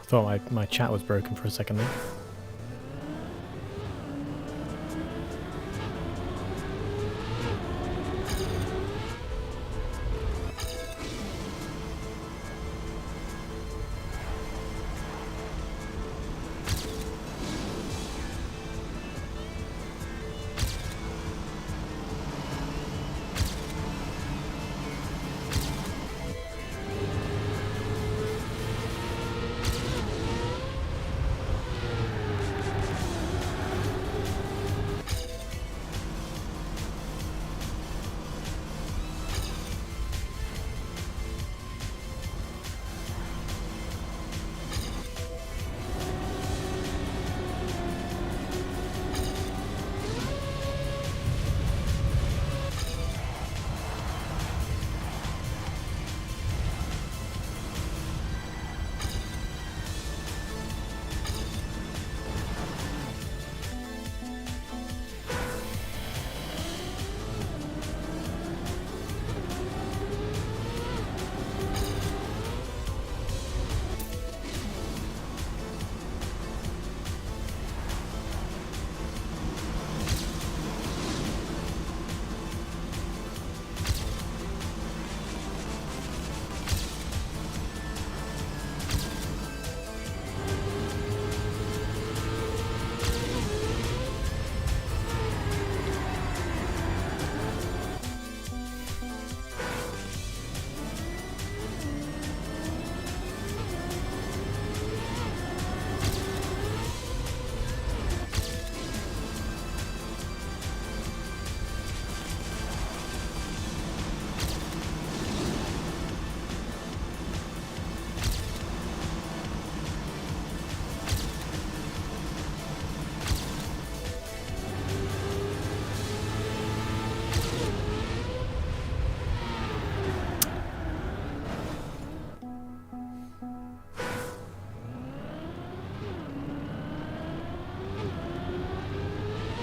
I thought my chat was broken for a second there.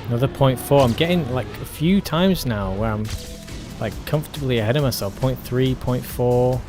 Another 0.4. I'm getting like a few times now where I'm like comfortably ahead of myself. 0.3, 0.4.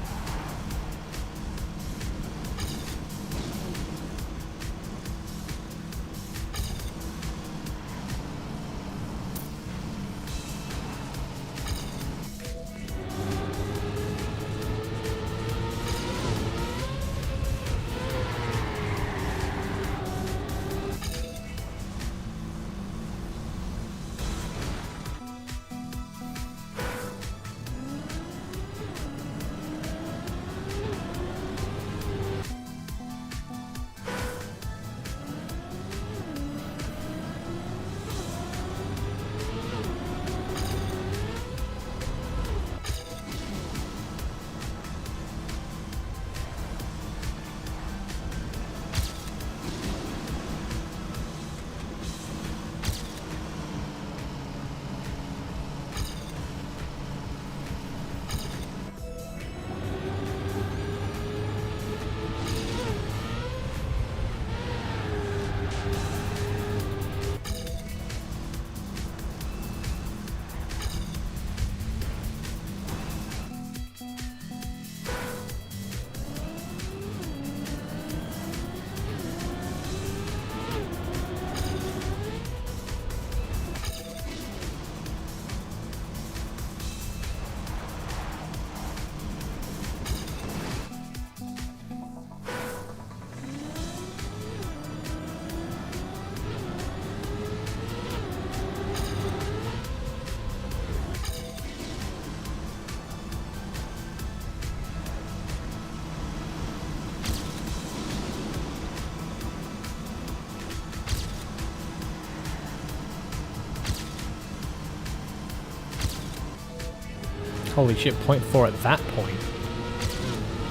Holy shit, 0.4 at that point.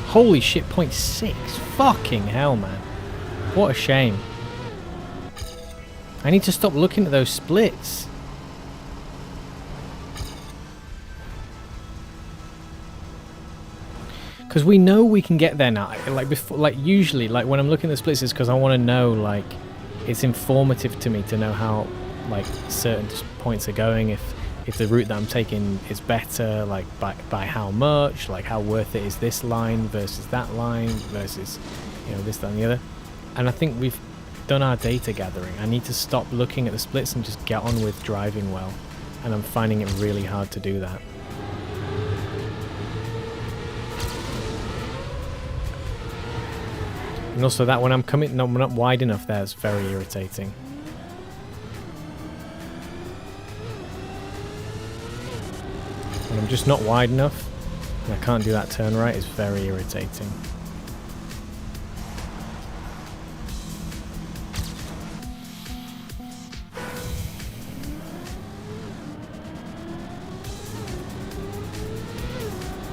Holy shit, 0.6. Fucking hell, man. What a shame. I need to stop looking at those splits. Because we know we can get there now. Like before, like usually, like when I'm looking at the splits, it's because I want to know, like, it's informative to me to know how, like, certain points are going. If the route that I'm taking is better, like by how much, like how worth it is this line versus that line versus, you know, this, that and the other. And I think we've done our data gathering. I need to stop looking at the splits and just get on with driving well. And I'm finding it really hard to do that. And also that when I'm coming, no, we're not wide enough there, it's very irritating. When I'm just not wide enough and I can't do that turn right, it's very irritating.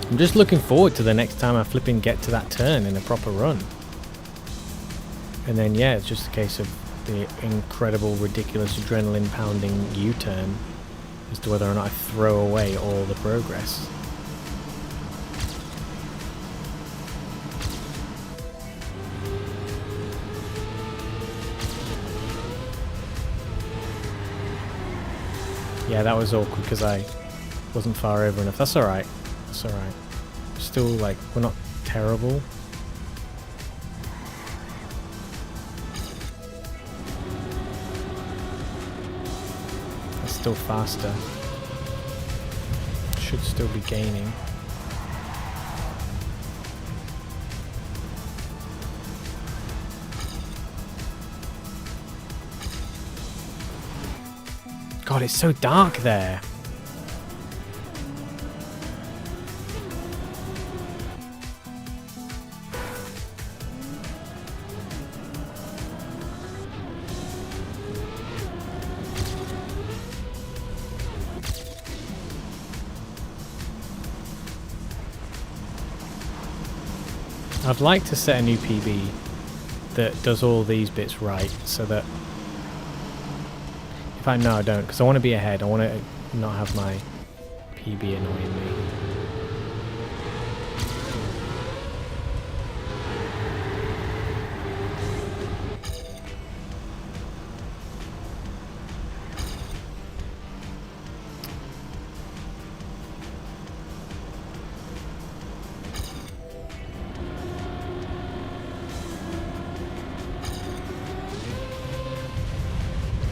I'm just looking forward to the next time I flipping get to that turn in a proper run. And then yeah, it's just a case of the incredible, ridiculous, adrenaline pounding U-turn as to whether or not I throw away all the progress. Yeah, that was awkward because I wasn't far over enough. That's alright. That's alright. Still, like, we're not terrible. Still faster. Should still be gaining. God, it's so dark there. I'd like to set a new PB that does all these bits right, so that... In fact, no, I don't, because I want to be ahead. I want to not have my PB annoying me.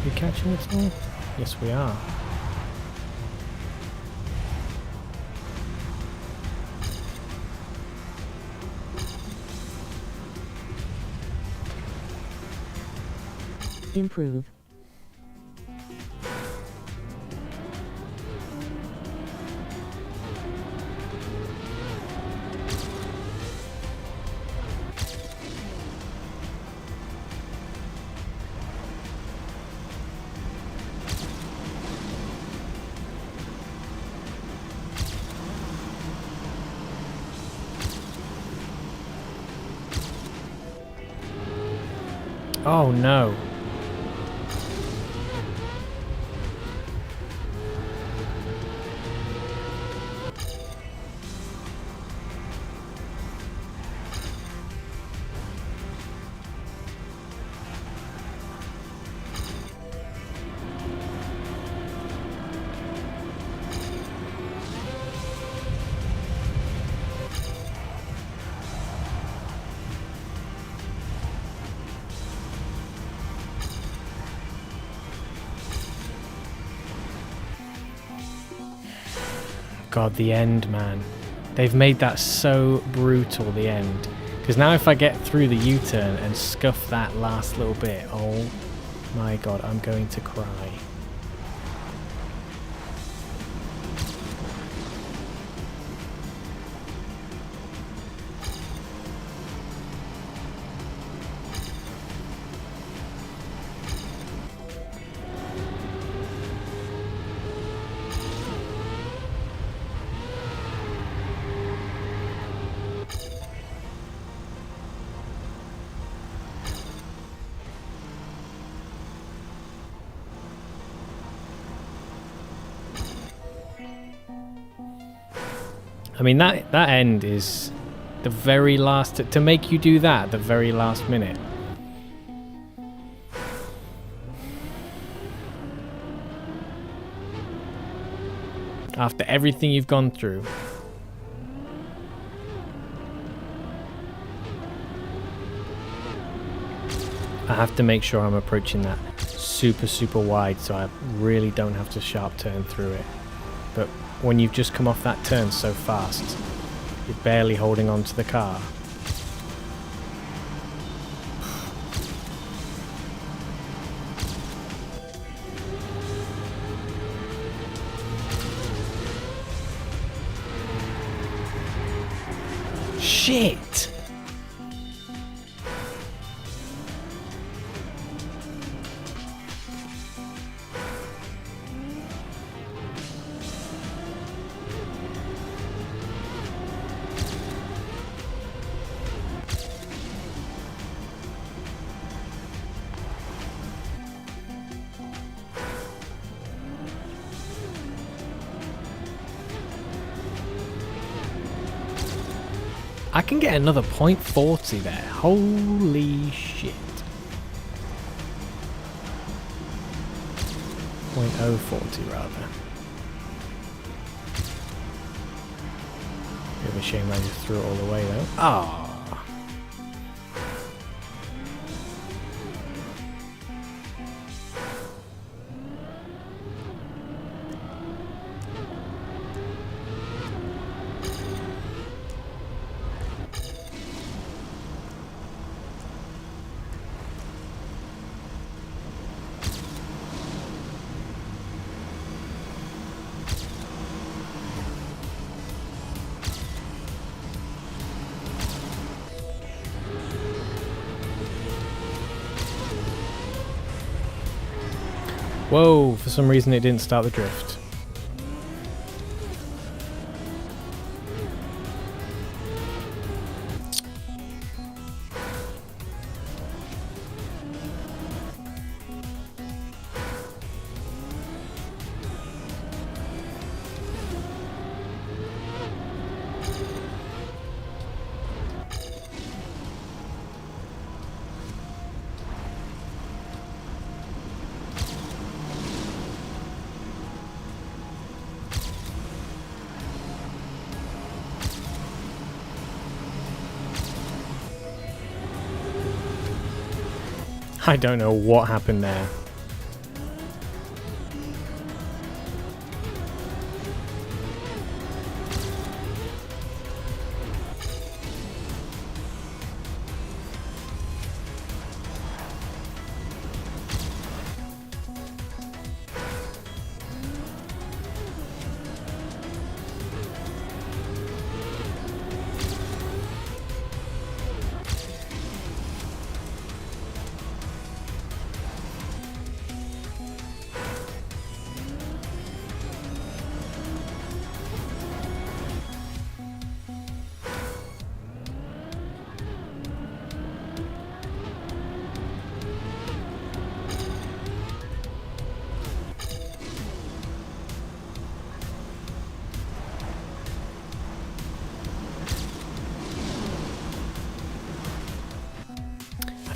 We catching it all? Yes, we are. Improve. Oh no. God, the end, man. They've made that so brutal, the end. Because now if I get through the U-turn and scuff that last little bit, oh my God, I'm going to cry. I mean, that end is the very last... To make you do that at the very last minute. After everything you've gone through. I have to make sure I'm approaching that super, super wide so I really don't have to sharp turn through it. But when you've just come off that turn so fast, you're barely holding on to the car. Shit! I can get another .40 there. Holy shit. .040 rather. Bit of a shame I just threw it all the way though. Ah. Whoa, for some reason it didn't start the drift. I don't know what happened there.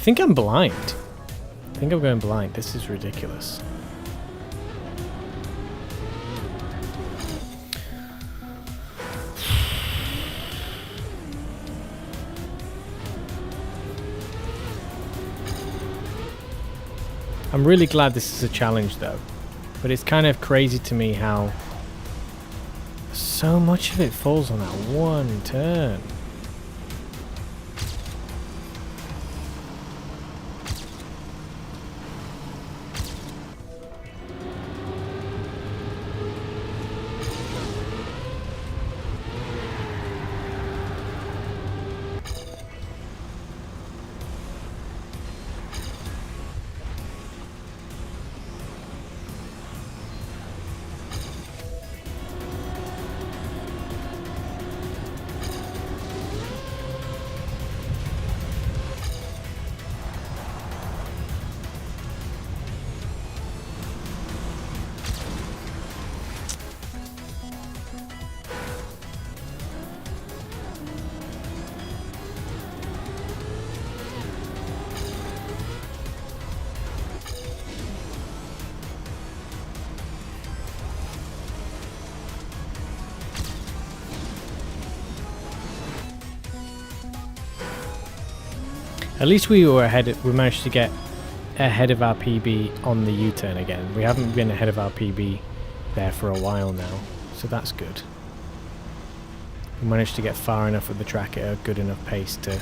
think I'm blind. I think I'm going blind. This is ridiculous. I'm really glad this is a challenge though, but it's kind of crazy to me how so much of it falls on that one turn. At least we were ahead. We managed to get ahead of our PB on the U-turn again. We haven't been ahead of our PB there for a while now, so that's good. We managed to get far enough with the track at a good enough pace to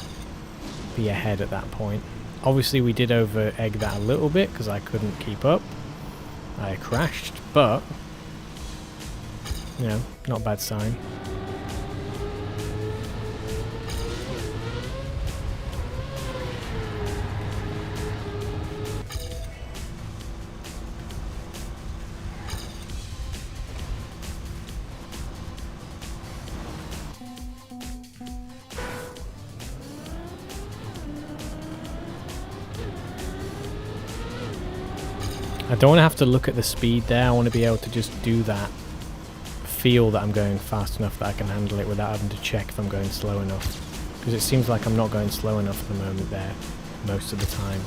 be ahead at that point. Obviously we did over egg that a little bit because I couldn't keep up. I crashed, but you know, not a bad sign. I don't want to have to look at the speed there. I want to be able to just do that. Feel that I'm going fast enough that I can handle it without having to check if I'm going slow enough. Because it seems like I'm not going slow enough at the moment there, most of the time.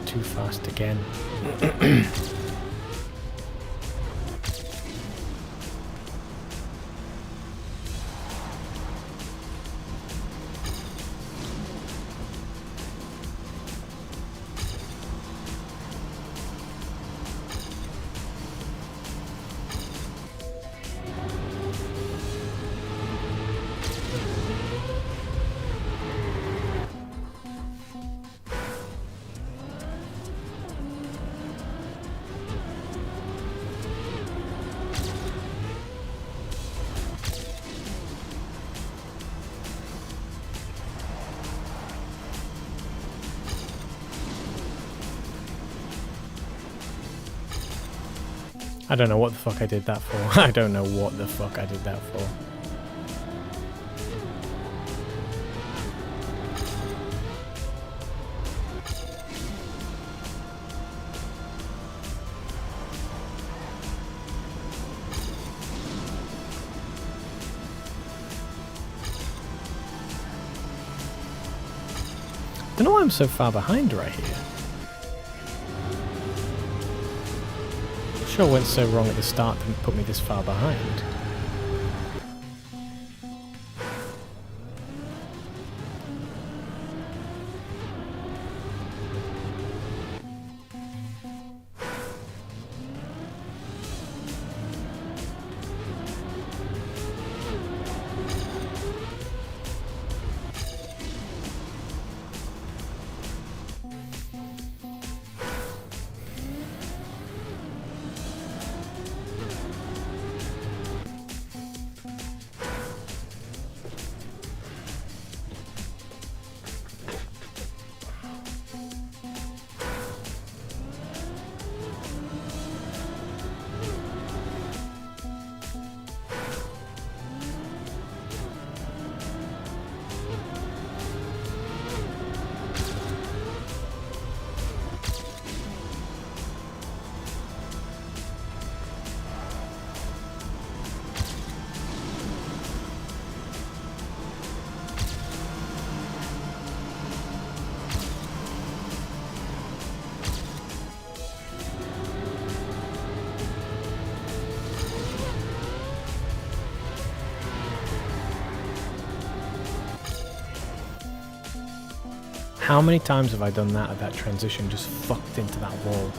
Too fast again. I don't know what the fuck I did that for. I don't know what the fuck I did that for. I don't know why I'm so far behind right here. Sure went so wrong at the start that put me this far behind. How many times have I done that at that transition? Just fucked into that wall.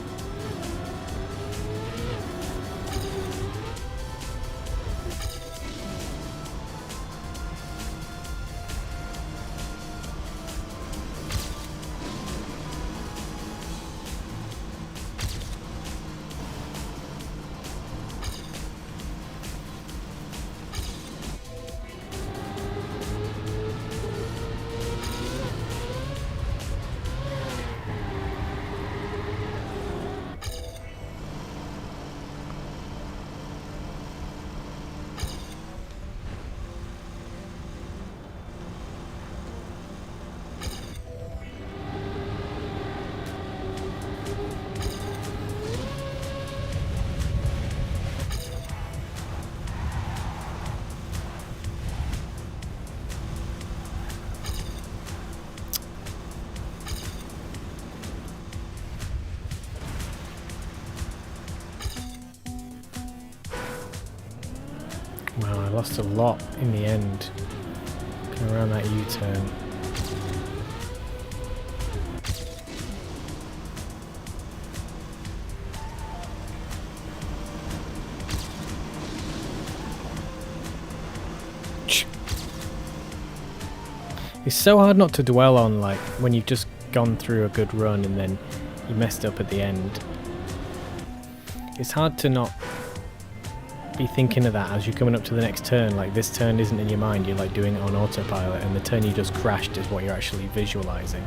Wow, I lost a lot in the end. Going around that U-turn. It's so hard not to dwell on, like, when you've just gone through a good run and then you messed up at the end. It's hard to not be thinking of that as you're coming up to the next turn. Like, this turn isn't in your mind, you're like doing it on autopilot, and the turn you just crashed is what you're actually visualizing.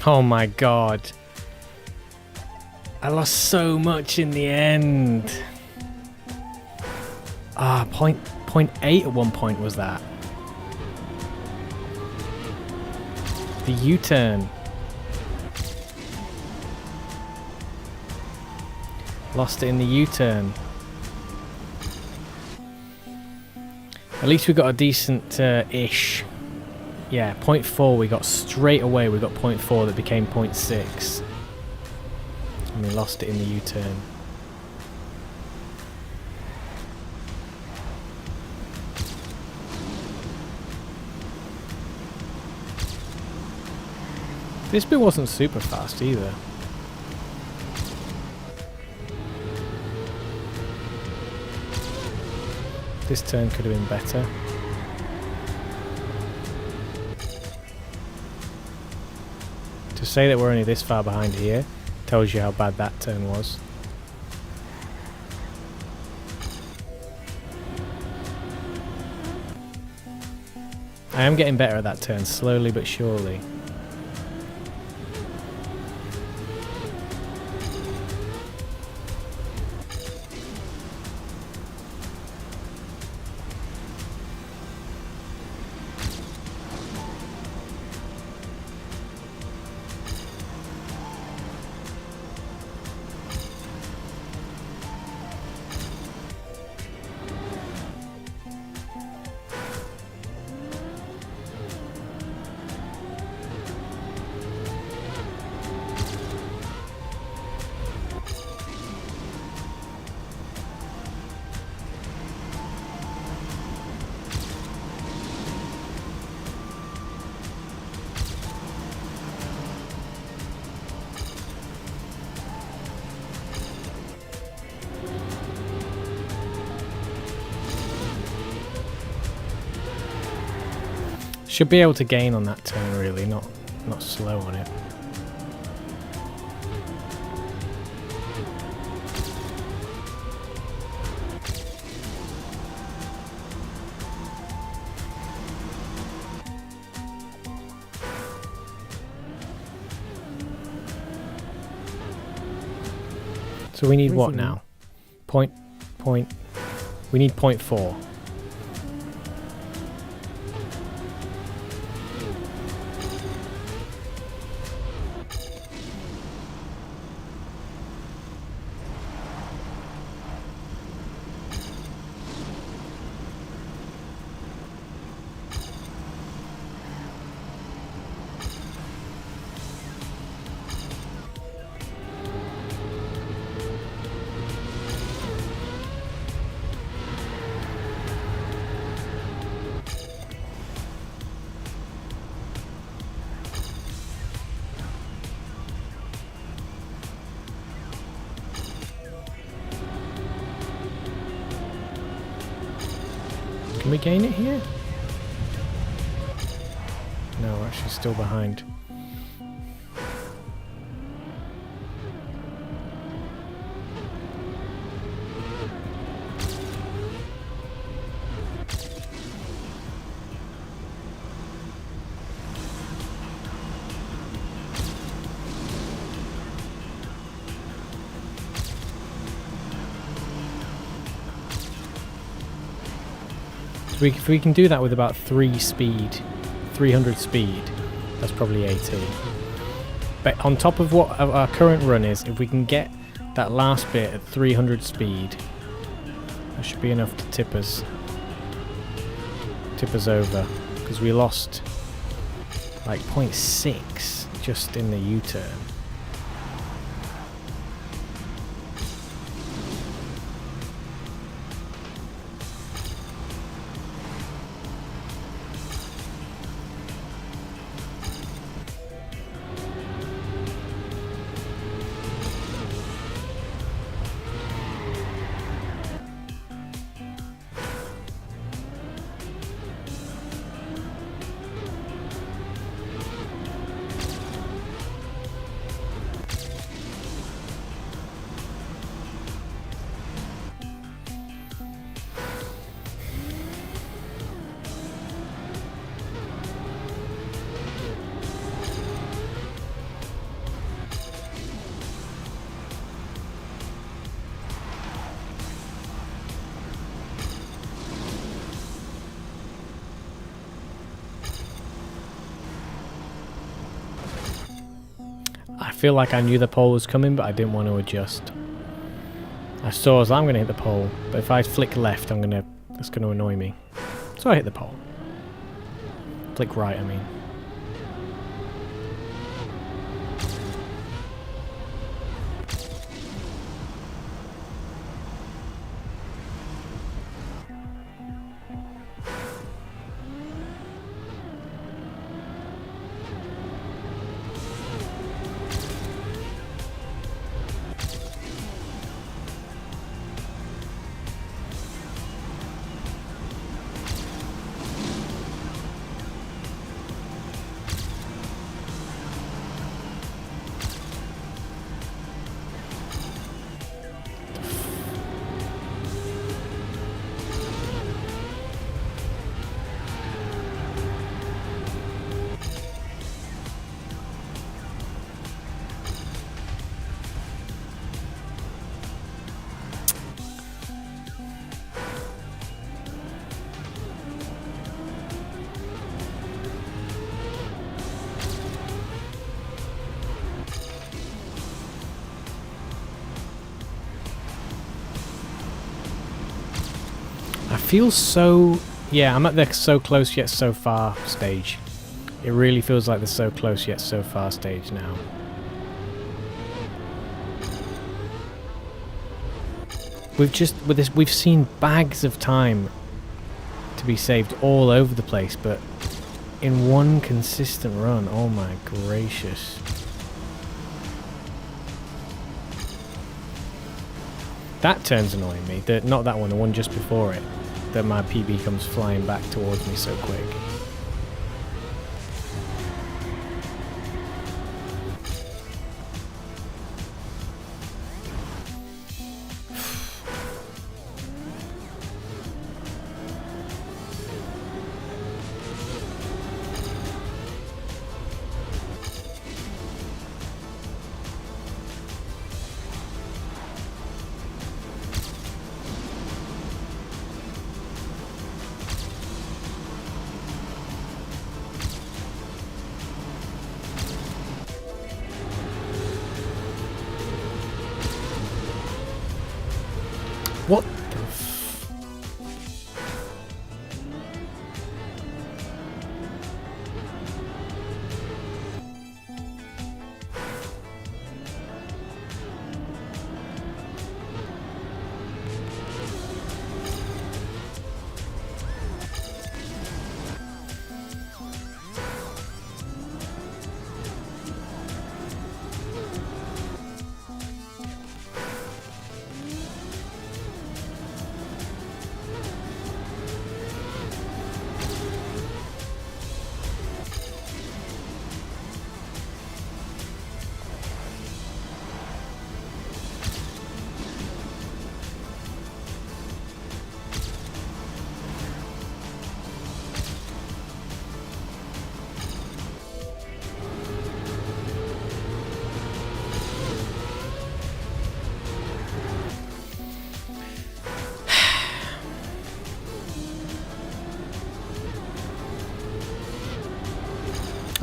Oh my god. I lost so much in the end. Ah, point 8 at one point was that. The U-turn. Lost it in the U-turn. At least we got a decent ish. Yeah, 0.4 we got straight away. We got 0.4 that became 0.6. And we lost it in the U-turn. This bit wasn't super fast either. This turn could have been better. To say that we're only this far behind here tells you how bad that turn was. I am getting better at that turn, slowly but surely. Should be able to gain on that turn really, not slow on it. So we need Where's what he now? Point. We need 0.4. Can we gain it here? No, we're actually still behind. So if we can do that with about 300 speed, that's probably 80. But on top of what our current run is, if we can get that last bit at 300 speed, that should be enough to tip us over, because we lost like 0.6 just in the U-turn. I feel like I knew the pole was coming, but I didn't want to adjust. I saw as I'm going to hit the pole, but if I flick left, that's going to annoy me. So I hit the pole. Flick right, I mean. I feel so... Yeah, I'm at the so close yet so far stage. It really feels like the so close yet so far stage now. We've seen bags of time to be saved all over the place, but in one consistent run, oh my gracious. That turn's annoying me. Not that one, the one just before it. That my PB comes flying back towards me so quick.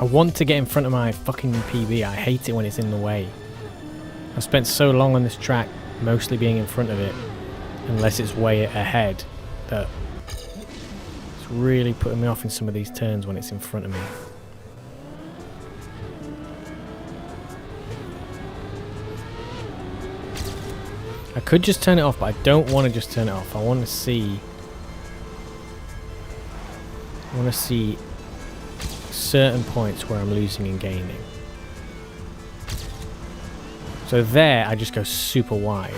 I want to get in front of my fucking PB. I hate it when it's in the way. I've spent so long on this track mostly being in front of it, unless it's way ahead, that it's really putting me off in some of these turns when it's in front of me. I could just turn it off, but I don't want to just turn it off. I want to see certain points where I'm losing and gaining. So there, I just go super wide.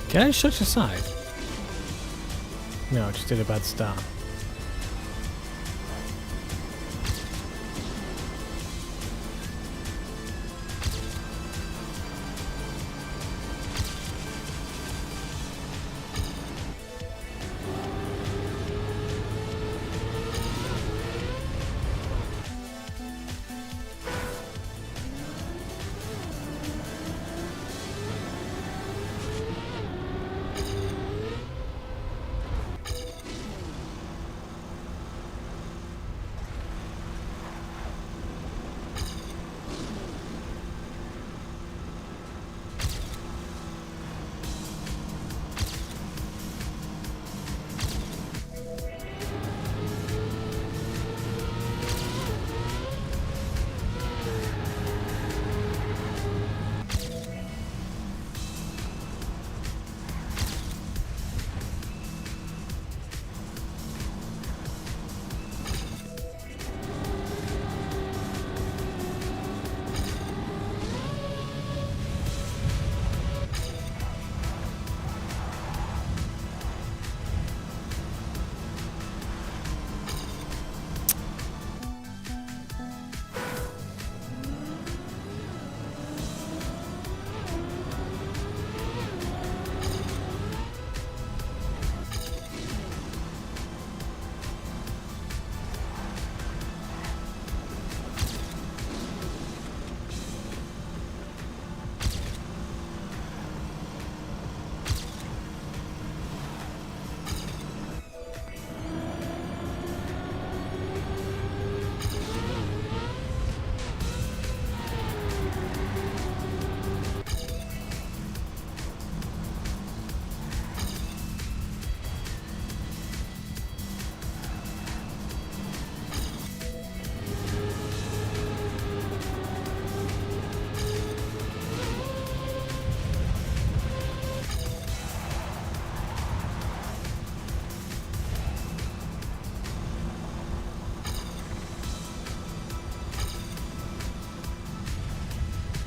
Did I just touch the side? No, I just did a bad start.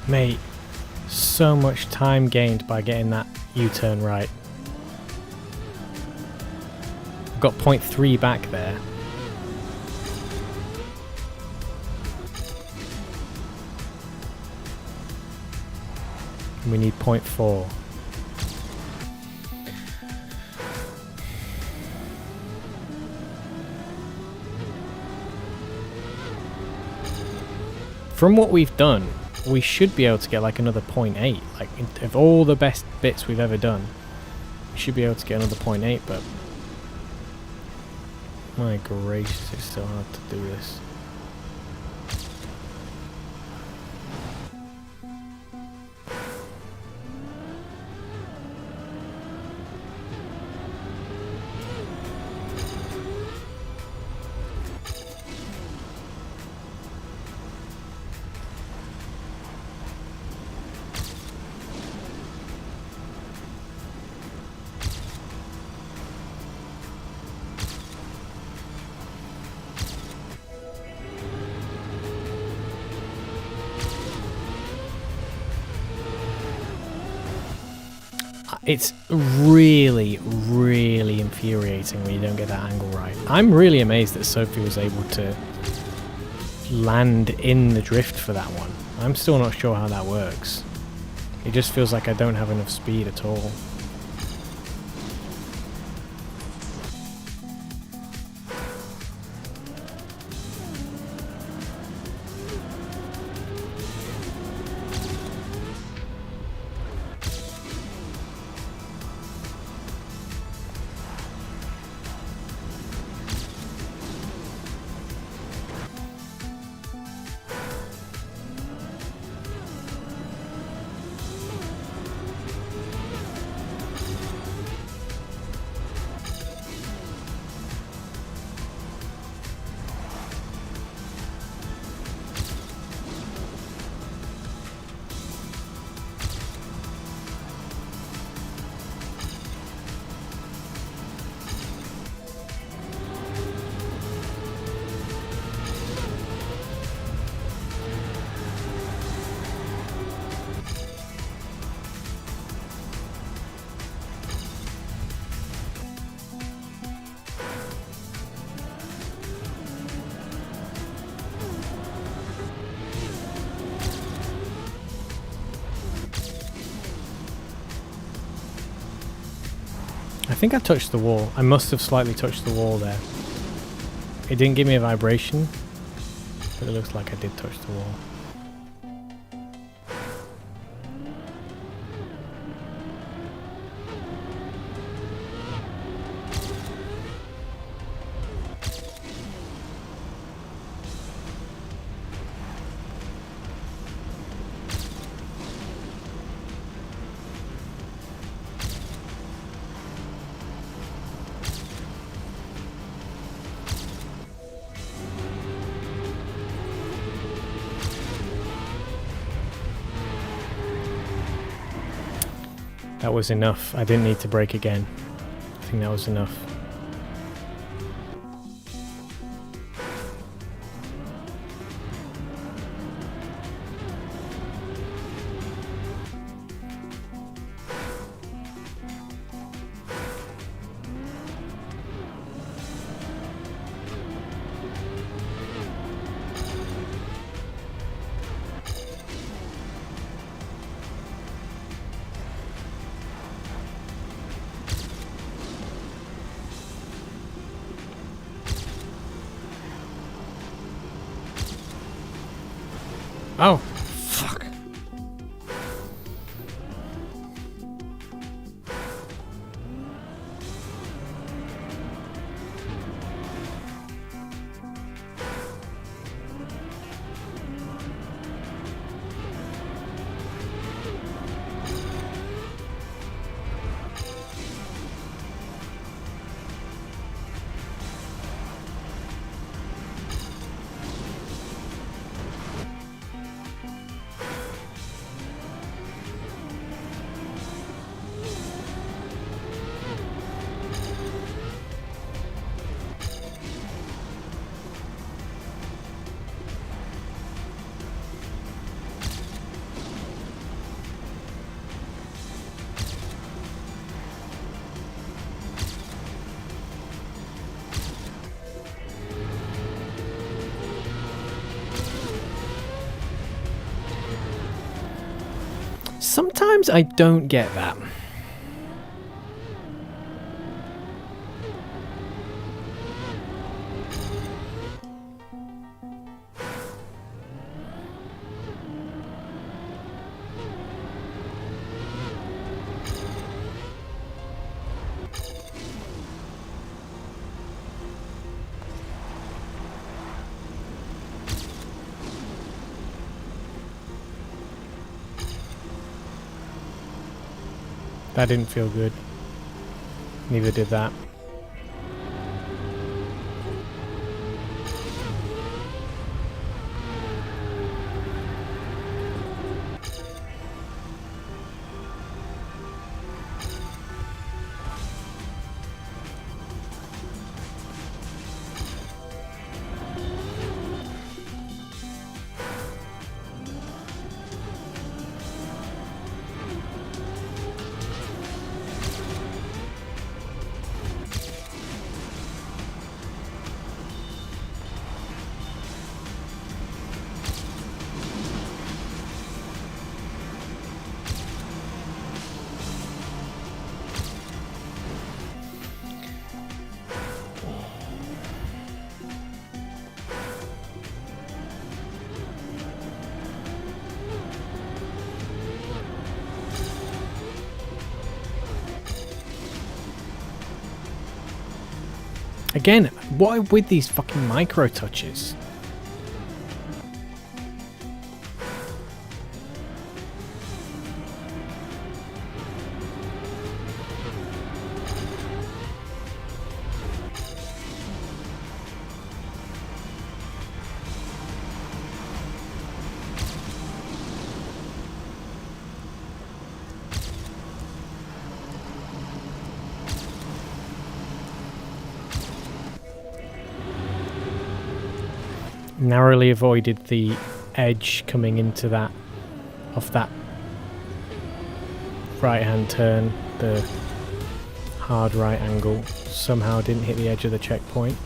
Mate, so much time gained by getting that U-turn right. I've got 0.3 back there. And we need 0.4. From what we've done, we should be able to get like another 0.8. Like, of all the best bits we've ever done, we should be able to get another 0.8, but my gracious, it's so hard to do this. It's really, really infuriating when you don't get that angle right. I'm really amazed that Sophie was able to land in the drift for that one. I'm still not sure how that works. It just feels like I don't have enough speed at all. I think I touched the wall. I must have slightly touched the wall there. It didn't give me a vibration, but it looks like I did touch the wall. That was enough. I didn't need to brake again. I think that was enough. Oh, fuck. Sometimes I don't get that. That didn't feel good. Neither did that. Again, what with these fucking micro touches? Narrowly avoided the edge coming into that, off that right hand turn, the hard right angle. Somehow didn't hit the edge of the checkpoint.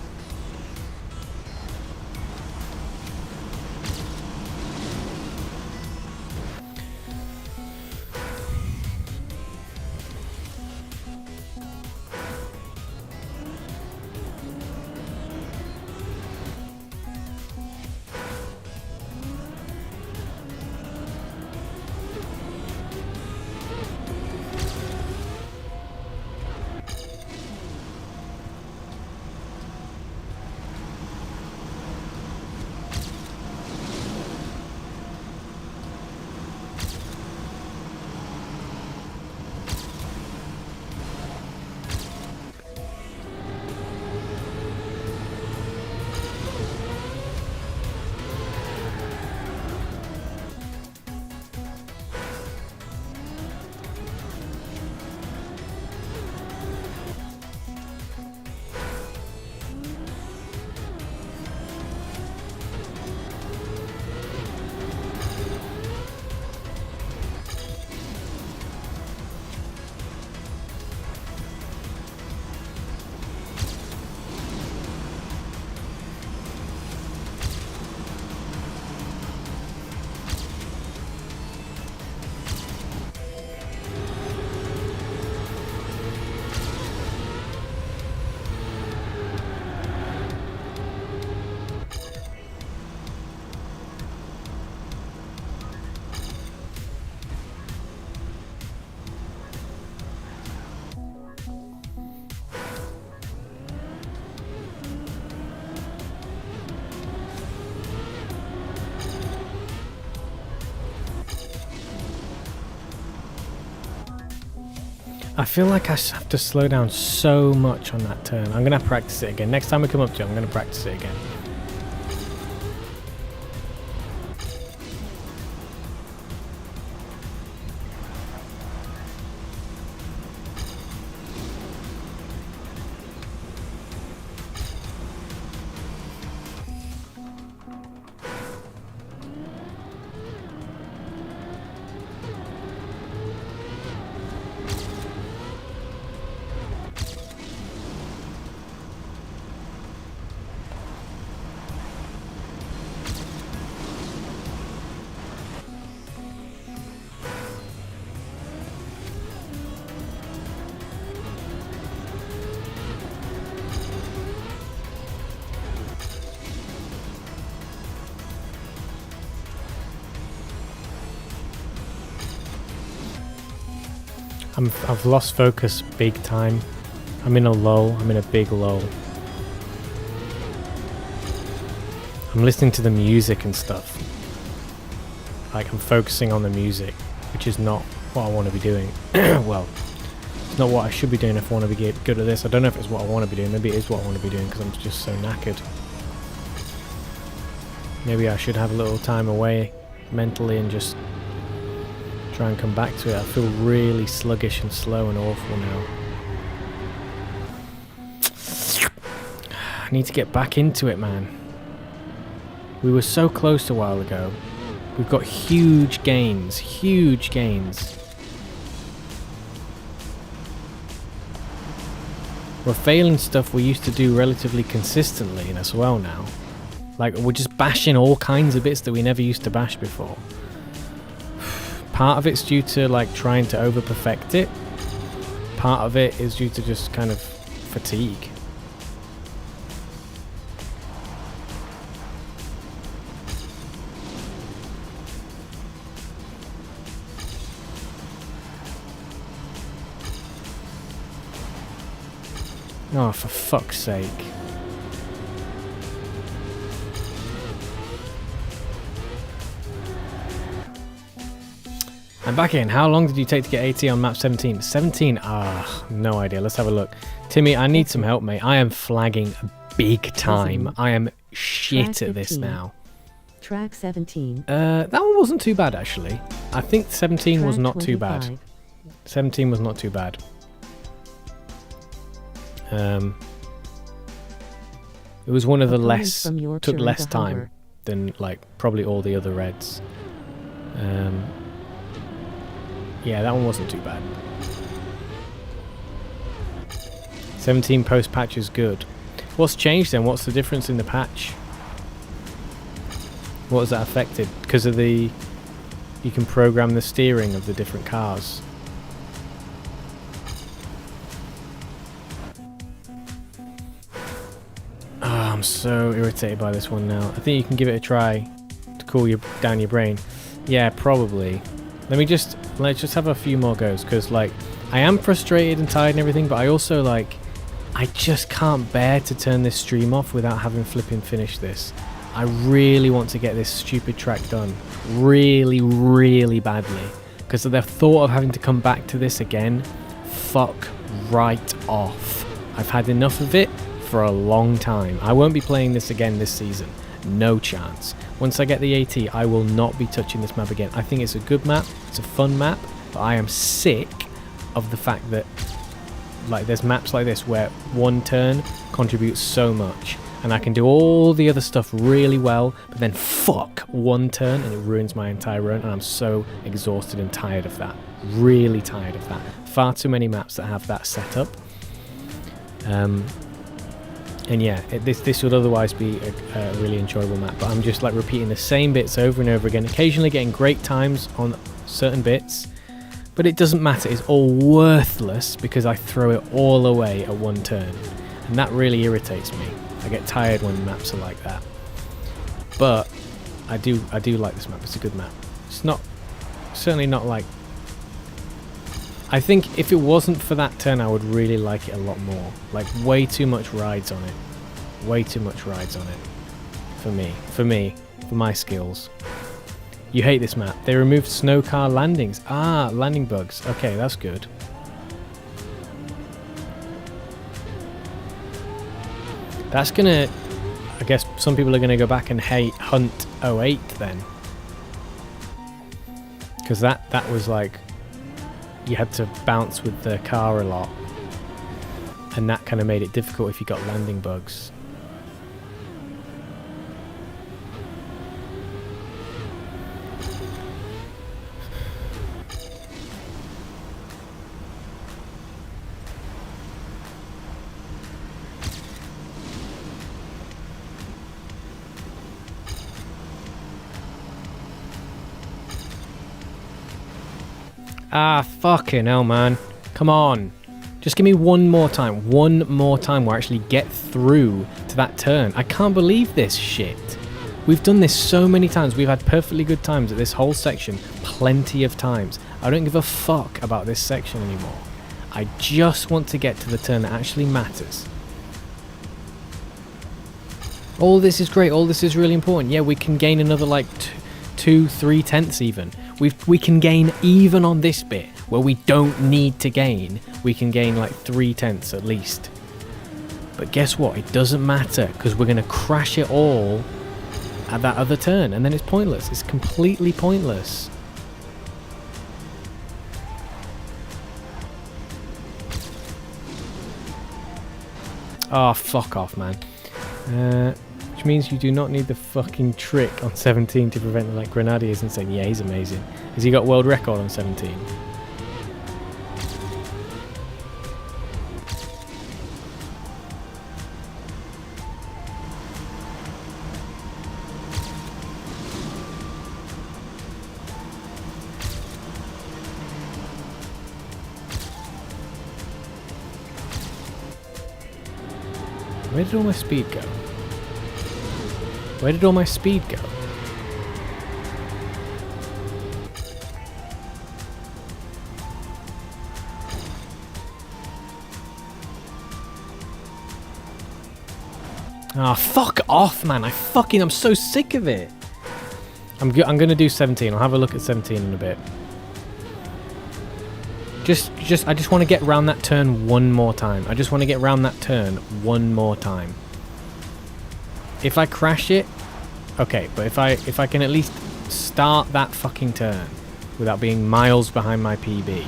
I feel like I have to slow down so much on that turn. I'm going to practice it again. Next time we come up to it, I'm going to practice it again. I've lost focus big time. I'm in a lull. I'm in a big lull. I'm listening to the music and stuff. Like, I'm focusing on the music, which is not what I want to be doing. Well, it's not what I should be doing if I want to be good at this. I don't know if it's what I want to be doing. Maybe it is what I want to be doing because I'm just so knackered. Maybe I should have a little time away mentally and just try and come back to it. I feel really sluggish and slow and awful now. I need to get back into it, man. We were so close a while ago. We've got huge gains, huge gains. We're failing stuff we used to do relatively consistently as well now. Like, we're just bashing all kinds of bits that we never used to bash before. Part of it's due to like trying to over perfect it. Part of it is due to just kind of fatigue. Oh, for fuck's sake. I'm back in. How long did you take to get 80 on map 17? 17? No idea. Let's have a look. Timmy, I need some help, mate. I am flagging big time. I am shit at this now. Track 17. That one wasn't too bad, actually. I think 17 was not too bad. 17 was not too bad. It was one of the less... took less time than, like, probably all the other reds. Yeah, that one wasn't too bad. 17 post-patch is good. What's changed then? What's the difference in the patch? What has that affected? Because of the... You can program the steering of the different cars. Oh, I'm so irritated by this one now. I think you can give it a try to cool down your brain. Yeah, probably. Let's just have a few more goes, because like I am frustrated and tired and everything, but I also like I just can't bear to turn this stream off without having flipping finished this. I really want to get this stupid track done really, really badly, because the thought of having to come back to this again, fuck right off. I've had enough of it for a long time. I won't be playing this again this season. No chance. Once I get the AT, I will not be touching this map again. I think it's a good map, it's a fun map, but I am sick of the fact that like there's maps like this where one turn contributes so much, and I can do all the other stuff really well, but then fuck one turn and it ruins my entire run, and I'm so exhausted and tired of that. Really tired of that. Far too many maps that have that setup. And yeah, this would otherwise be a really enjoyable map, but I'm just like repeating the same bits over and over again, occasionally getting great times on certain bits, but it doesn't matter. It's all worthless because I throw it all away at one turn, and that really irritates me. I get tired when maps are like that. But I do like this map. It's a good map. It's not, certainly not like, I think if it wasn't for that turn, I would really like it a lot more. Like, way too much rides on it. Way too much rides on it. For my skills. You hate this map. They removed snow car landings. Ah, landing bugs. Okay, that's good. That's gonna... I guess some people are gonna go back and hate Hunt 08 then. Because that was like... You had to bounce with the car a lot, and that kind of made it difficult if you got landing bugs. Ah, fucking hell, man. Come on. Just give me one more time. One more time where I actually get through to that turn. I can't believe this shit. We've done this so many times. We've had perfectly good times at this whole section. Plenty of times. I don't give a fuck about this section anymore. I just want to get to the turn that actually matters. All this is great. All this is really important. Yeah, we can gain another like 2-3 tenths even. We can gain even on this bit where we don't need to gain. We can gain like 3 tenths at least. But guess what? It doesn't matter, because we're going to crash it all at that other turn, and then it's pointless. It's completely pointless. Oh, fuck off, man. Which means you do not need the fucking trick on 17 to prevent the like Grenadiers and saying, yeah, he's amazing. Has he got world record on 17? Where did all my speed go? Where did all my speed go? Ah, fuck off, man. I'm so sick of it. I'm gonna do 17. I'll have a look at 17 in a bit. I just want to get around that turn one more time. I just want to get around that turn one more time. If I crash it, okay, but if I can at least start that fucking turn without being miles behind my PB.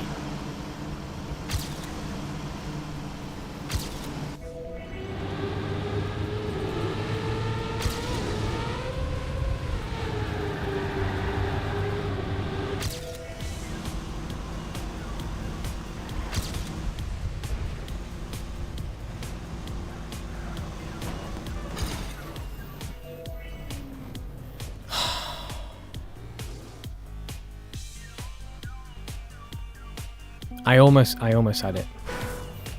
I almost had it.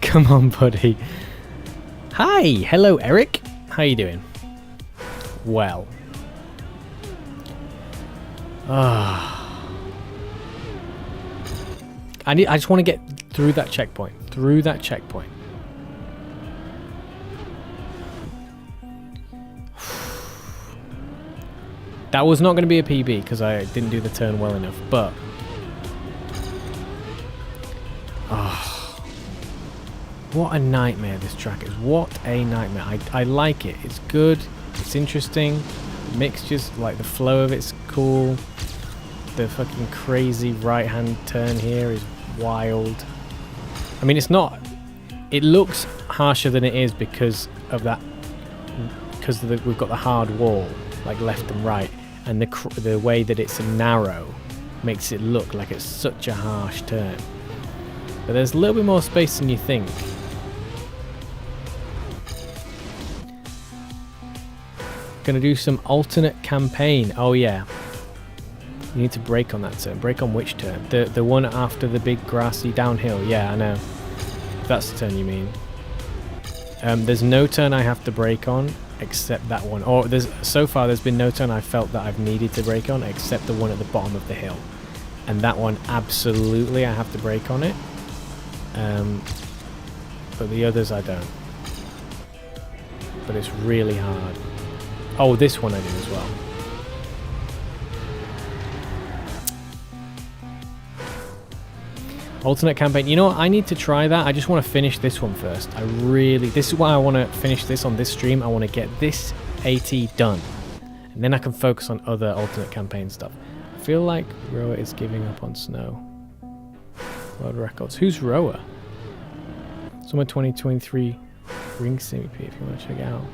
Come on, buddy. Hi, hello, Eric. How you doing? Well. I just want to get through that checkpoint. Through that checkpoint. That was not going to be a PB because I didn't do the turn well enough, but what a nightmare this track is. What a nightmare. I like it. It's good. It's interesting. The mixtures, like the flow of it's cool. The fucking crazy right hand turn here is wild. I mean, it's not... It looks harsher than it is because of that... Because we've got the hard wall, like left and right. And the way that it's narrow makes it look like it's such a harsh turn. But there's a little bit more space than you think. Gonna do some alternate campaign. Oh yeah. You need to brake on that turn. Brake on which turn? The one after the big grassy downhill. Yeah, I know. If that's the turn you mean. There's no turn I have to brake on except that one. Or so far there's been no turn I felt that I've needed to brake on except the one at the bottom of the hill. And that one absolutely I have to brake on it. But the others I don't. But it's really hard. Oh, this one I do as well. Alternate campaign. You know what? I need to try that. I just want to finish this one first. This is why I want to finish this on this stream. I want to get this AT done. And then I can focus on other alternate campaign stuff. I feel like Roa is giving up on snow. World records. Who's Roa? Summer 2023 Ring CP if you want to check it out.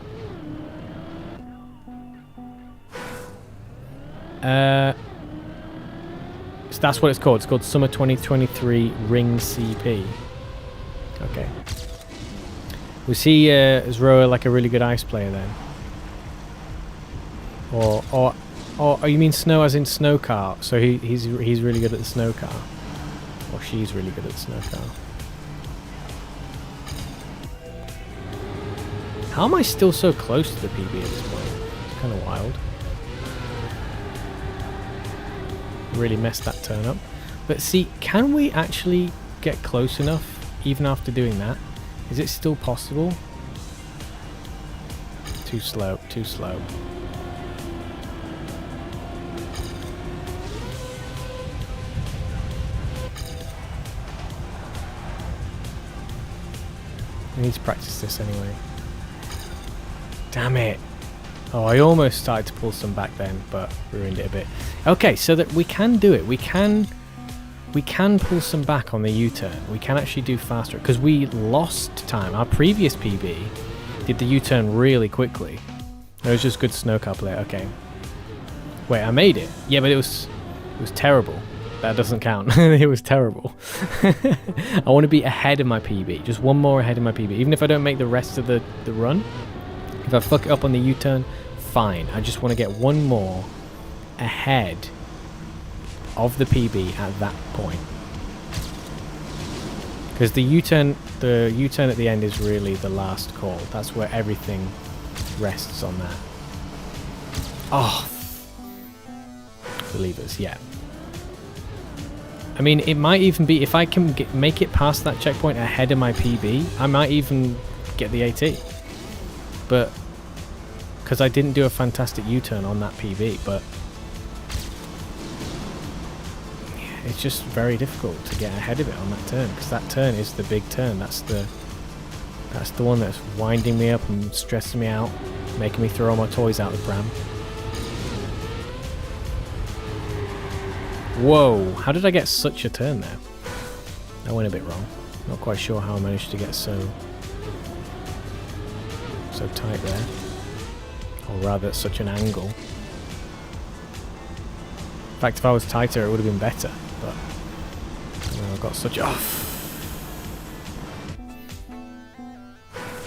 So that's what it's called. It's called Summer 2023 Ring CP. Okay. Was he, is Roa like a really good ice player then? Or you mean snow as in snow car? So he's really good at the snow car. Or she's really good at the snow car. How am I still so close to the PB at this point? It's kind of wild. Really messed that turn up. But see, can we actually get close enough even after doing that? Is it still possible? Too slow, too slow. I need to practice this anyway. Damn it. Oh, I almost started to pull some back then, but ruined it a bit. Okay, so that we can do it. We can pull some back on the U-turn. We can actually do faster because we lost time. Our previous PB did the U-turn really quickly. It was just good snowcar play. Okay. Wait, I made it. Yeah, but it was terrible. That doesn't count. It was terrible. I want to be ahead of my PB. Just one more ahead of my PB. Even if I don't make the rest of the run. If I fuck it up on the U-turn, fine. I just want to get one more ahead of the PB at that point. Because the U-turn at the end is really the last call. That's where everything rests on that. Oh, believers, yeah. I mean, it might even be, if I can make it past that checkpoint ahead of my PB, I might even get the AT. But, because I didn't do a fantastic U-turn on that PB, but... Yeah. it's just very difficult to get ahead of it on that turn, because that turn is the big turn. That's the one that's winding me up and stressing me out, making me throw all my toys out the pram. Whoa, how did I get such a turn there? I went a bit wrong. Not quite sure how I managed to get so tight there. Or rather at such an angle. In fact, if I was tighter it would have been better, but I got such off.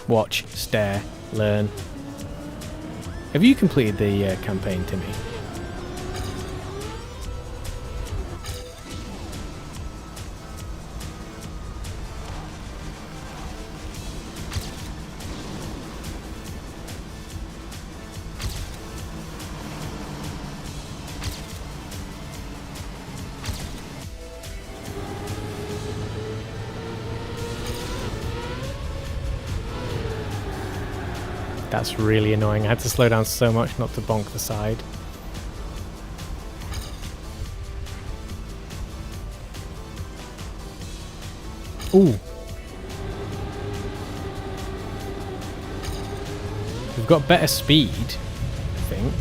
Watch, stare, learn. Have you completed the campaign, Timmy? That's really annoying. I had to slow down so much not to bonk the side. Ooh. We've got better speed, I think.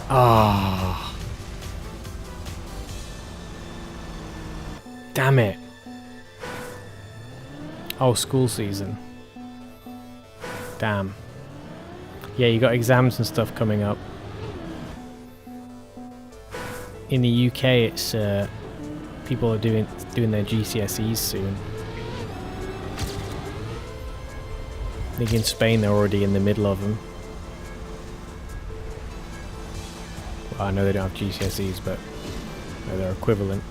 Ah. Damn it. Oh, school season. Damn. Yeah, you got exams and stuff coming up. In the UK, it's people are doing their GCSEs soon. I think in Spain they're already in the middle of them. Well, I know they don't have GCSEs, but they're equivalent.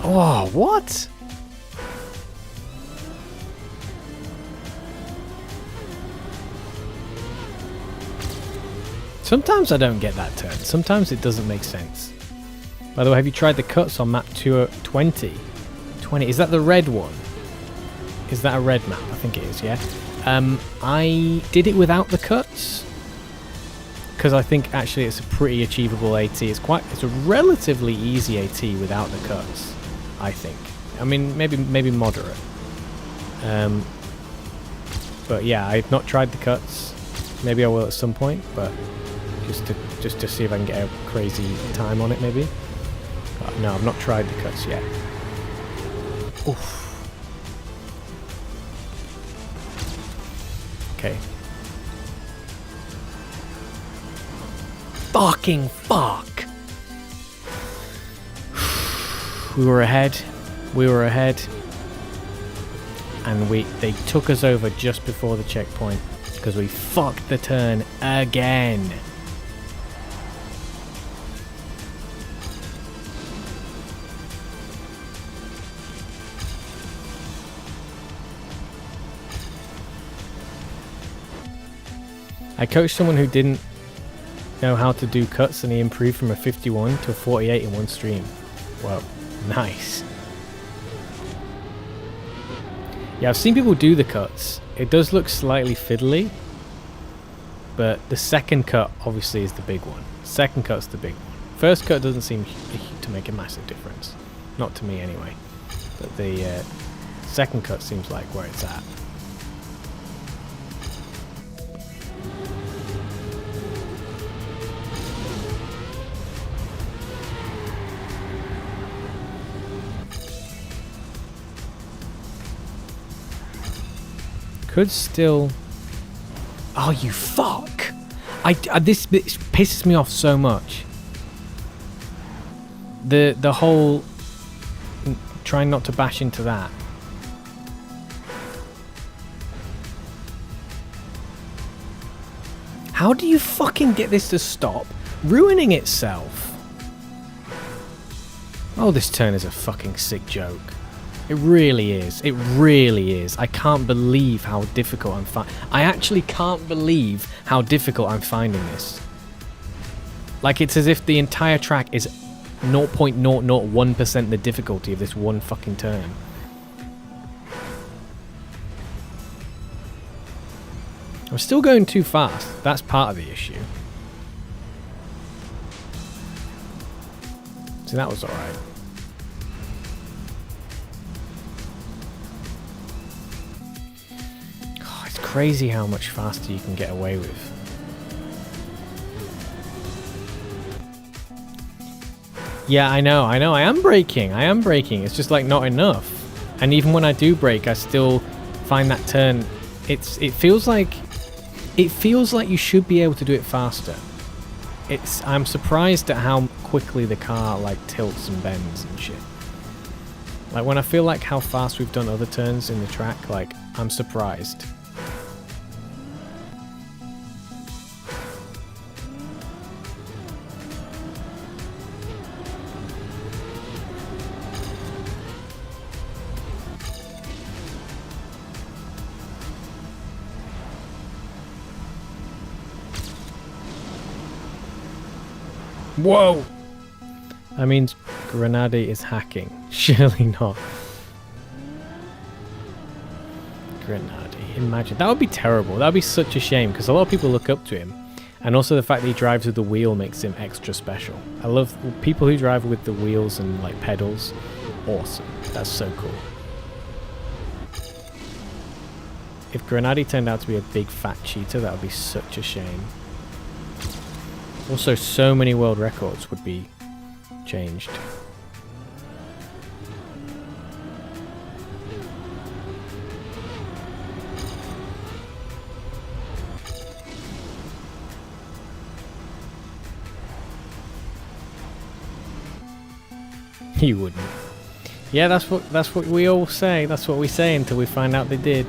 Oh, what? Sometimes I don't get that turn. Sometimes it doesn't make sense. By the way, have you tried the cuts on map 20? 20, is that the red one? Is that a red map? I think it is, yeah. I did it without the cuts, because I think actually it's a pretty achievable AT. It's a relatively easy AT without the cuts, I think. I mean, maybe moderate. But yeah, I've not tried the cuts. Maybe I will at some point, but just to see if I can get a crazy time on it, maybe. But no, I've not tried the cuts yet. Oof. Okay. Fucking fuck! We were ahead. And they took us over just before the checkpoint because we fucked the turn again. I coached someone who didn't know how to do cuts and he improved from a 51 to a 48 in one stream. Wow, nice. Yeah, I've seen people do the cuts. It does look slightly fiddly, but the second cut obviously is the big one. Second cut's the big one. First cut doesn't seem to make a massive difference. Not to me anyway. But the second cut seems like where it's at. Could still... Oh, you fuck! This pisses me off so much. The whole... Trying not to bash into that. How do you fucking get this to stop ruining itself? Oh, this turn is a fucking sick joke. It really is. It really is. I can't believe how difficult I'm finding. I actually can't believe how difficult I'm finding this. Like, it's as if the entire track is 0.001% the difficulty of this one fucking turn. I'm still going too fast. That's part of the issue. See, that was alright. Oh, it's crazy how much faster you can get away with. Yeah, I know. I am braking. It's just like not enough. And even when I do brake, I still find that turn. It feels like you should be able to do it faster. I'm surprised at how quickly the car like tilts and bends and shit. Like when I feel like how fast we've done other turns in the track, like I'm surprised. Whoa! That means Grenade is hacking. Surely not. Grenade. Imagine. That would be terrible. That would be such a shame because a lot of people look up to him. And also the fact that he drives with the wheel makes him extra special. I love people who drive with the wheels and like pedals. Awesome. That's so cool. If Grenade turned out to be a big fat cheater, that would be such a shame. Also, so many world records would be changed. You wouldn't. Yeah, that's what we all say. That's what we say until we find out they did.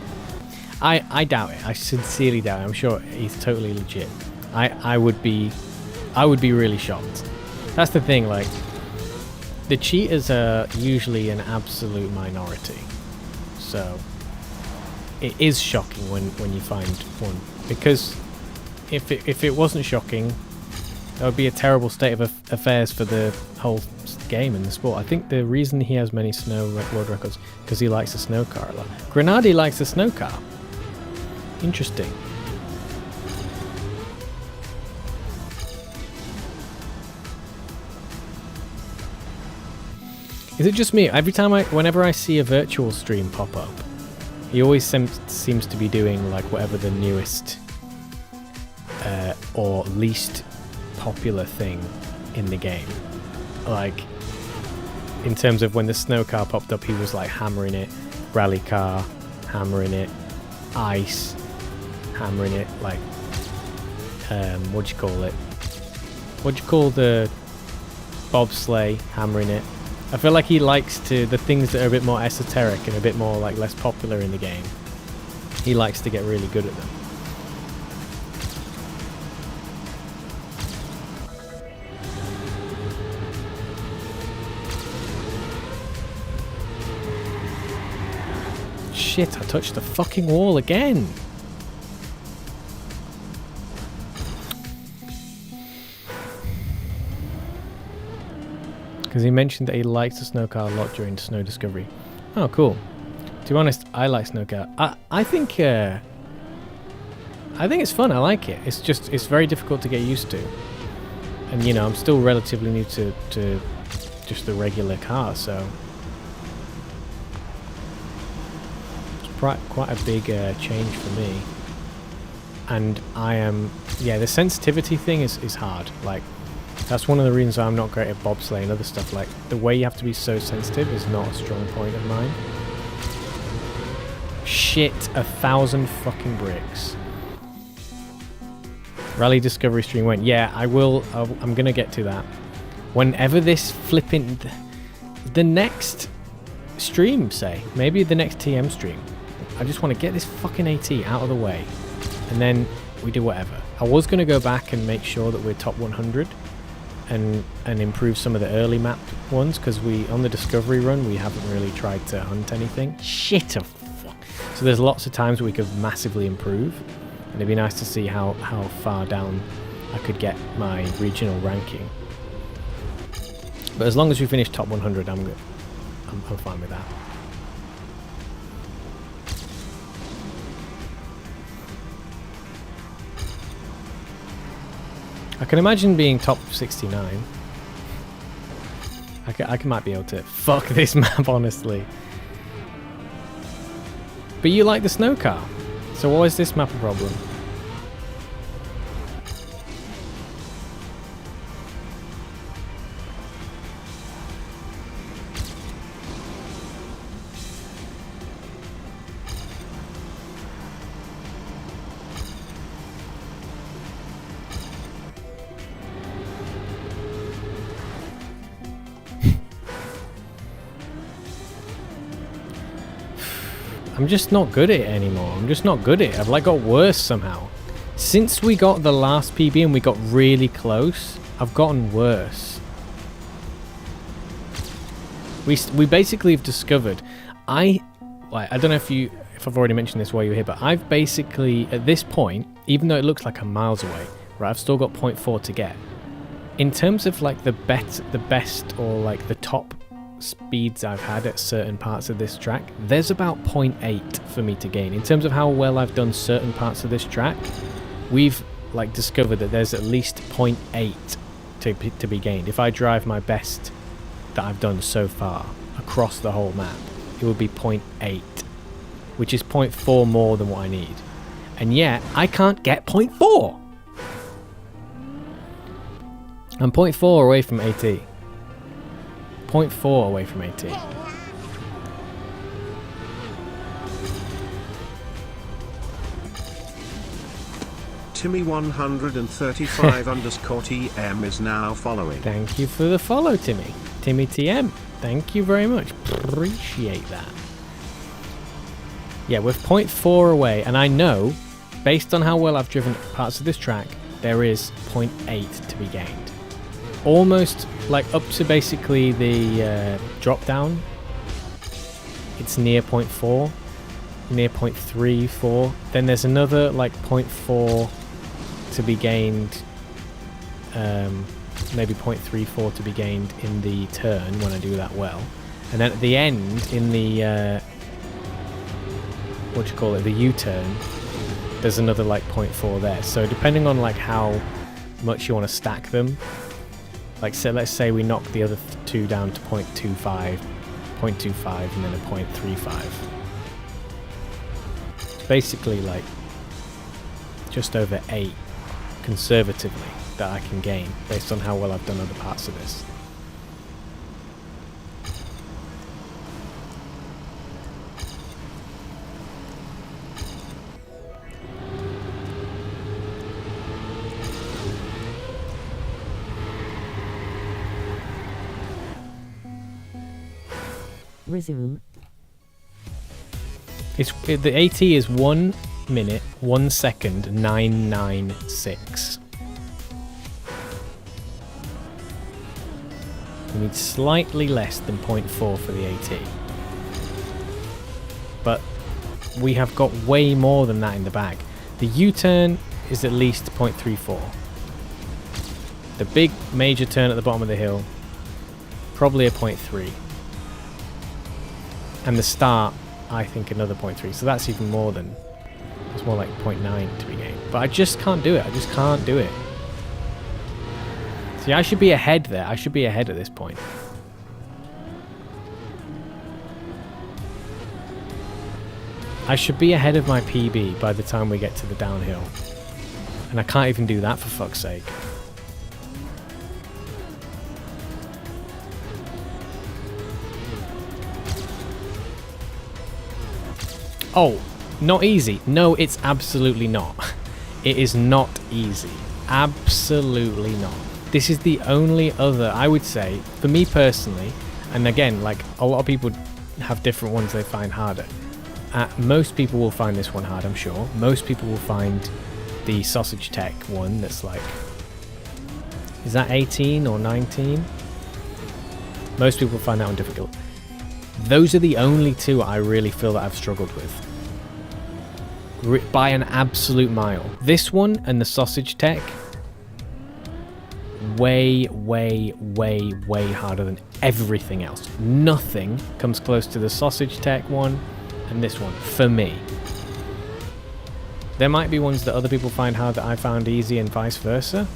I doubt it. I sincerely doubt it. I'm sure he's totally legit. I would be really shocked. That's the thing, like, the cheaters are usually an absolute minority. So, it is shocking when you find one. Because if it wasn't shocking, that would be a terrible state of affairs for the whole game and the sport. I think the reason he has many snow world records because he likes the snow car a lot. Grenade likes the snow car. Interesting. Is it just me? Whenever I see a virtual stream pop up, he always seems to be doing like whatever the newest or least popular thing in the game. Like, in terms of when the snow car popped up, he was like hammering it, rally car, hammering it, ice, hammering it, like, what do you call it? What do you call the bobsleigh, hammering it? I feel like he likes the things that are a bit more esoteric and a bit more like less popular in the game. He likes to get really good at them. Shit, I touched the fucking wall again. Because he mentioned that he likes the snow car a lot during Snow Discovery. Oh, cool. To be honest, I like snow car. I think it's fun. I like it. It's just, it's very difficult to get used to. And, you know, I'm still relatively new to just the regular car, so it's quite a big change for me. And the sensitivity thing is hard. Like, that's one of the reasons I'm not great at bobsleigh and other stuff. Like, the way you have to be so sensitive is not a strong point of mine. Shit, 1,000 fucking bricks. Rally Discovery stream went. Yeah, I will. I'm gonna get to that. Whenever this flipping... The next stream, say. Maybe the next TM stream. I just want to get this fucking AT out of the way. And then we do whatever. I was gonna go back and make sure that we're top 100. And improve some of the early map ones, because on the Discovery run we haven't really tried to hunt anything. Shit, oh fuck. So there's lots of times we could massively improve, and it'd be nice to see how far down I could get my regional ranking. But as long as we finish top 100, I'm good. I'm fine with that. I can imagine being top 69. I might be able to fuck this map, honestly. But you like the snow car, so why is this map a problem? I'm just not good at it anymore. I'm just not good at it. I've like got worse somehow. Since we got the last PB and we got really close, I've gotten worse. We basically have discovered, I don't know if I've already mentioned this while you were here, but I've basically at this point, even though it looks like I'm miles away, right, I've still got 0.4 to get. In terms of like the best or like the top speeds I've had at certain parts of this track, there's about 0.8 for me to gain. In terms of how well I've done certain parts of this track, we've like discovered that there's at least 0.8 to be gained. If I drive my best that I've done so far across the whole map, it would be 0.8, which is 0.4 more than what I need. And yet I can't get 0.4. I'm 0.4 away from AT. 0.4 away from AT. Timmy135 underscore TM is now following. Thank you for the follow, Timmy. Timmy TM. Thank you very much. Appreciate that. Yeah, we're 0.4 away, and I know, based on how well I've driven parts of this track, there is 0.8 to be gained. Almost like up to basically the drop down. It's near 0.4, near 0.34. Then there's another like 0.4 to be gained, maybe 0.34 to be gained in the turn when I do that well. And then at the end, in the the U-turn, there's another like 0.4 there. So depending on like how much you want to stack them, like so let's say we knock the other two down to 0.25 and then a 0.35. It's basically like just over 8 conservatively that I can gain based on how well I've done other parts of this. Resume. The AT is 1 minute 1 second 996. We need slightly less than 0.4 for the AT, but we have got way more than that in the bag. The U-turn is at least 0.34. The big major turn at the bottom of the hill, probably a 0.3. And the start, I think another 0.3. So that's even more than, it's more like 0.9 to be gained. But I just can't do it. I just can't do it. See, I should be ahead there. I should be ahead at this point. I should be ahead of my PB by the time we get to the downhill. And I can't even do that for fuck's sake. Oh, not easy. No, it's absolutely not. It is not easy. Absolutely not. This is the only other, I would say, for me personally, and again, like a lot of people have different ones they find harder. Most people will find this one hard, I'm sure. Most people will find the Sausage Tech one that's like, is that 18 or 19? Most people find that one difficult. Those are the only two I really feel that I've struggled with. By an absolute mile. This one and the Sausage Tech, way, way, way, way harder than everything else. Nothing comes close to the sausage tech one and this one, for me. There might be ones that other people find hard that I found easy and vice versa.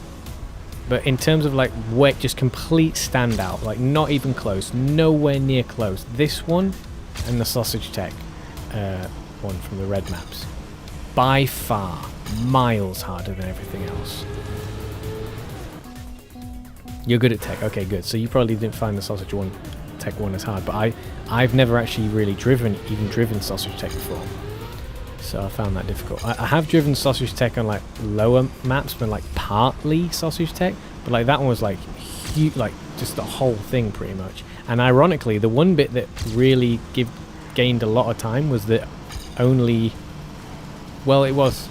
But in terms of like weight, just complete standout, like not even close, nowhere near close. This one and the sausage tech one from the red maps. By far, miles harder than everything else. You're good at tech, okay, good. So you probably didn't find the sausage one, tech one as hard, but I've never actually really driven sausage tech before. So I found that difficult. I have driven sausage tech on like lower maps, but like partly sausage tech, but like that one was like huge, like just the whole thing pretty much. And ironically, the one bit that really gained a lot of time was the only, well, it was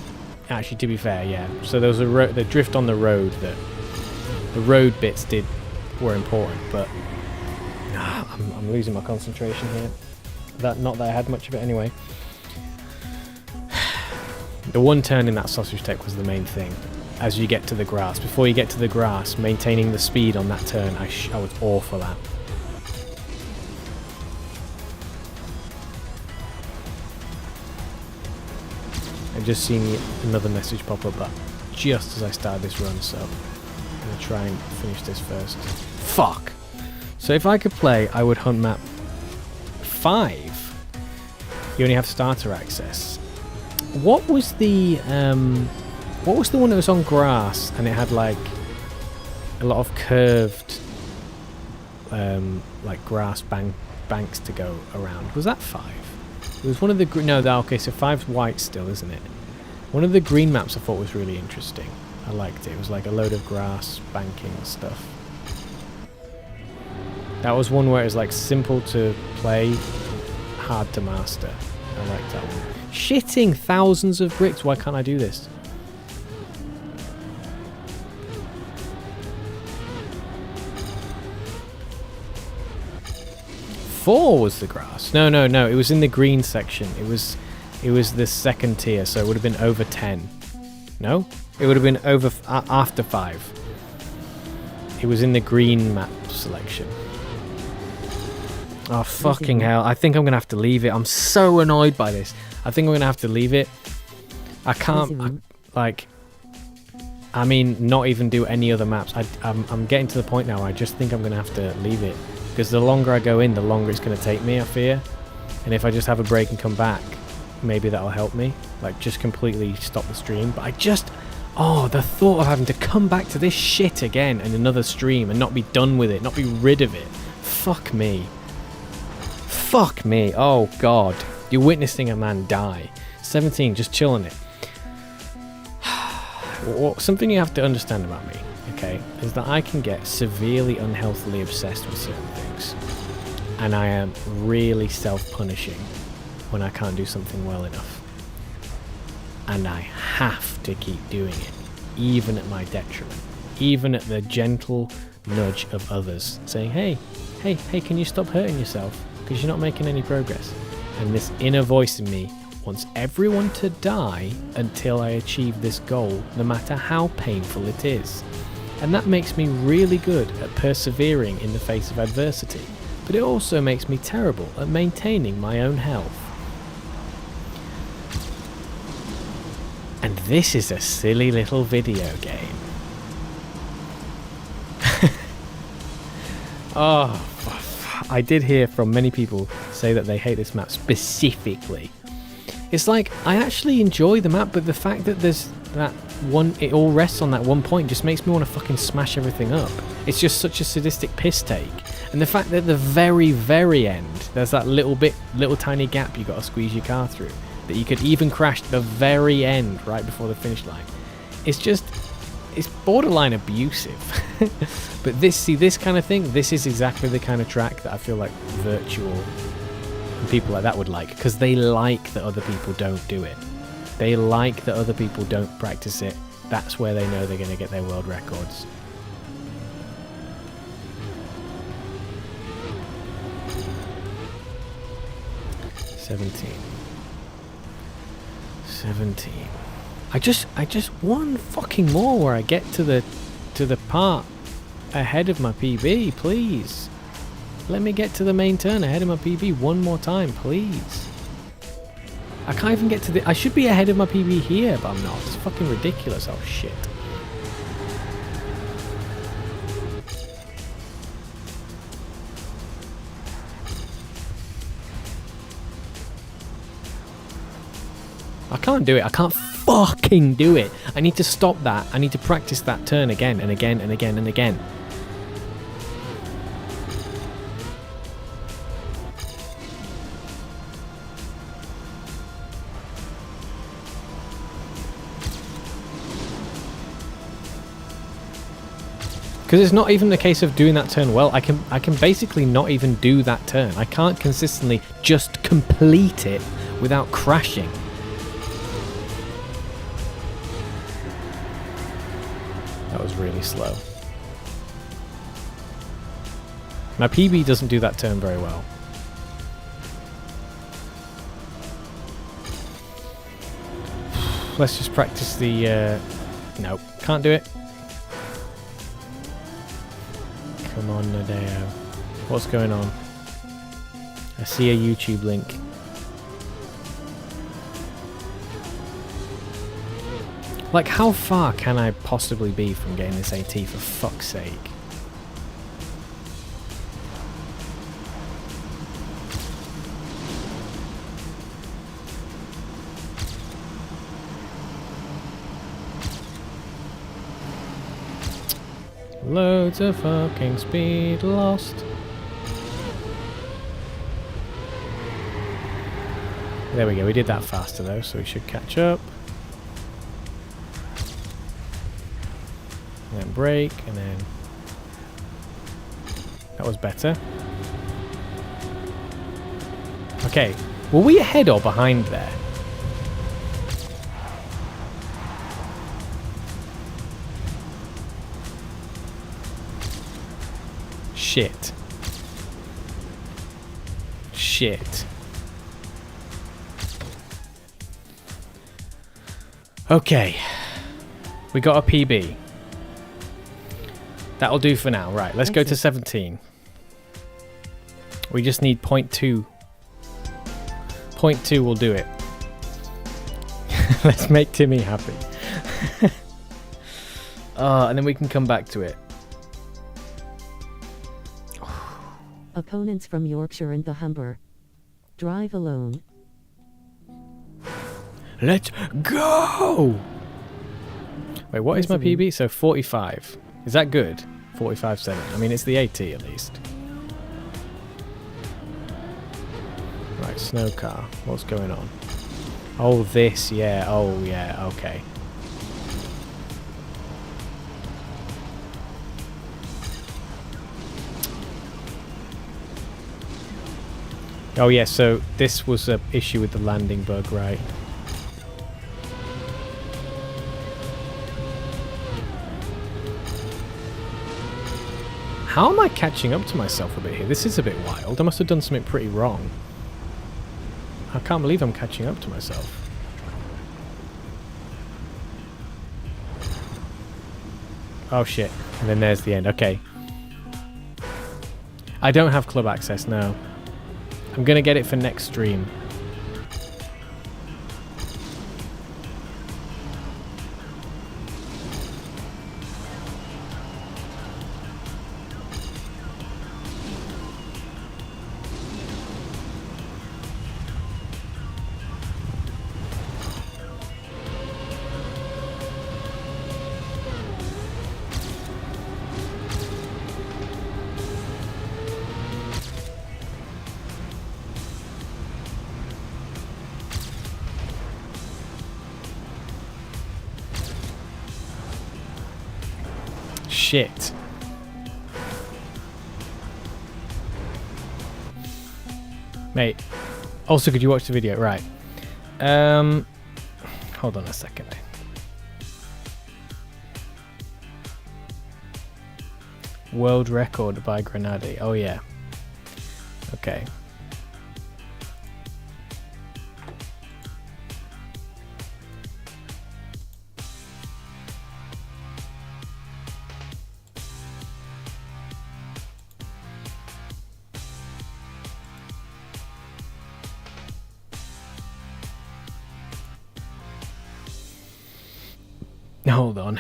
actually, to be fair, yeah. So there was the drift on the road, that the road bits were important, but I'm losing my concentration here. Not that I had much of it anyway. The one turn in that sausage tech was the main thing. As you get to the grass, before you get to the grass, maintaining the speed on that turn, I was awful at. I just seen another message pop up just as I started this run, so I'm gonna try and finish this first. Fuck! So if I could play, I would hunt map 5. You only have starter access. What was the one that was on grass and it had like a lot of curved like grass banks to go around? Was that 5? It was one of the okay, so 5's white still, isn't it? One of the green maps I thought was really interesting. I liked it. It was like a load of grass banking stuff. That was one where it was like simple to play, hard to master. I liked that one. Shitting thousands of bricks. Why can't I do this? Four was the grass. No. It was in the green section. It was the second tier, so it would have been over 10. No? It would have been over after 5. It was in the green map selection. Oh, fucking hell. I think I'm going to have to leave it. I'm so annoyed by this. I think I'm going to have to leave it. I can't, not even do any other maps. I'm getting to the point now where I just think I'm going to have to leave it. Because the longer I go in, the longer it's going to take me, I fear. And if I just have a break and come back, maybe that'll help me. Like, just completely stop the stream. But the thought of having to come back to this shit again in another stream and not be done with it, not be rid of it. Fuck me. Fuck me. Oh, God. You're witnessing a man die. 17, just chill on it. Something you have to understand about me, okay, is that I can get severely unhealthily obsessed with certain things. And I am really self-punishing when I can't do something well enough. And I have to keep doing it, even at my detriment. Even at the gentle nudge of others saying, hey, can you stop hurting yourself? Because you're not making any progress. And this inner voice in me wants everyone to die until I achieve this goal, no matter how painful it is. And that makes me really good at persevering in the face of adversity, but it also makes me terrible at maintaining my own health. And this is a silly little video game. Oh, I did hear from many people say that they hate this map specifically. It's like, I actually enjoy the map, but the fact that there's that one, it all rests on that one point just makes me want to fucking smash everything up. It's just such a sadistic piss take. And the fact that at the very, very end, there's that little tiny gap you got to squeeze your car through, that you could even crash to the very end right before the finish line. It's just, it's borderline abusive. But this kind of thing, this is exactly the kind of track that I feel like Virtual and people like that would like, because they like that other people don't do it. They like that other people don't practice it. That's where they know they're going to get their world records. $17. I just want fucking more where I get to the part ahead of my PB, please. Let me get to the main turn ahead of my PB one more time, please. I can't even get to the... I should be ahead of my PB here, but I'm not. It's fucking ridiculous. Oh, shit. I can't do it. I can't fucking do it. I need to stop that. I need to practice that turn again and again and again and again. Because it's not even the case of doing that turn well. I can basically not even do that turn. I can't consistently just complete it without crashing. That was really slow. My PB doesn't do that turn very well. Let's just practice the... Nope, can't do it. Come on, Nadeo. What's going on? I see a YouTube link. Like, how far can I possibly be from getting this AT, for fuck's sake? Loads of fucking speed lost. There we go, we did that faster though, so we should catch up. And then brake, and then... That was better. Okay, were we ahead or behind there? Shit. Shit. Okay. We got a PB. That'll do for now. Right, let's go to 17. We just need 0.2. 0.2 will do it. Let's make Timmy happy. And then we can come back to it. Opponents from Yorkshire and the Humber. Drive alone. Let's go! Wait, what is my PB? So 45. Is that good? 45.7. I mean, it's the AT at least. Right, snow car. What's going on? Oh, this, yeah. Oh, yeah, okay. Oh, yeah, so this was an issue with the landing bug, right? How am I catching up to myself a bit here? This is a bit wild. I must have done something pretty wrong. I can't believe I'm catching up to myself. Oh shit. And then there's the end. Okay. I don't have club access now. I'm gonna get it for next stream. Shit. Mate. Also, could you watch the video? Right. Hold on a second. World record by Grenade. Oh, yeah. Okay. Hold on.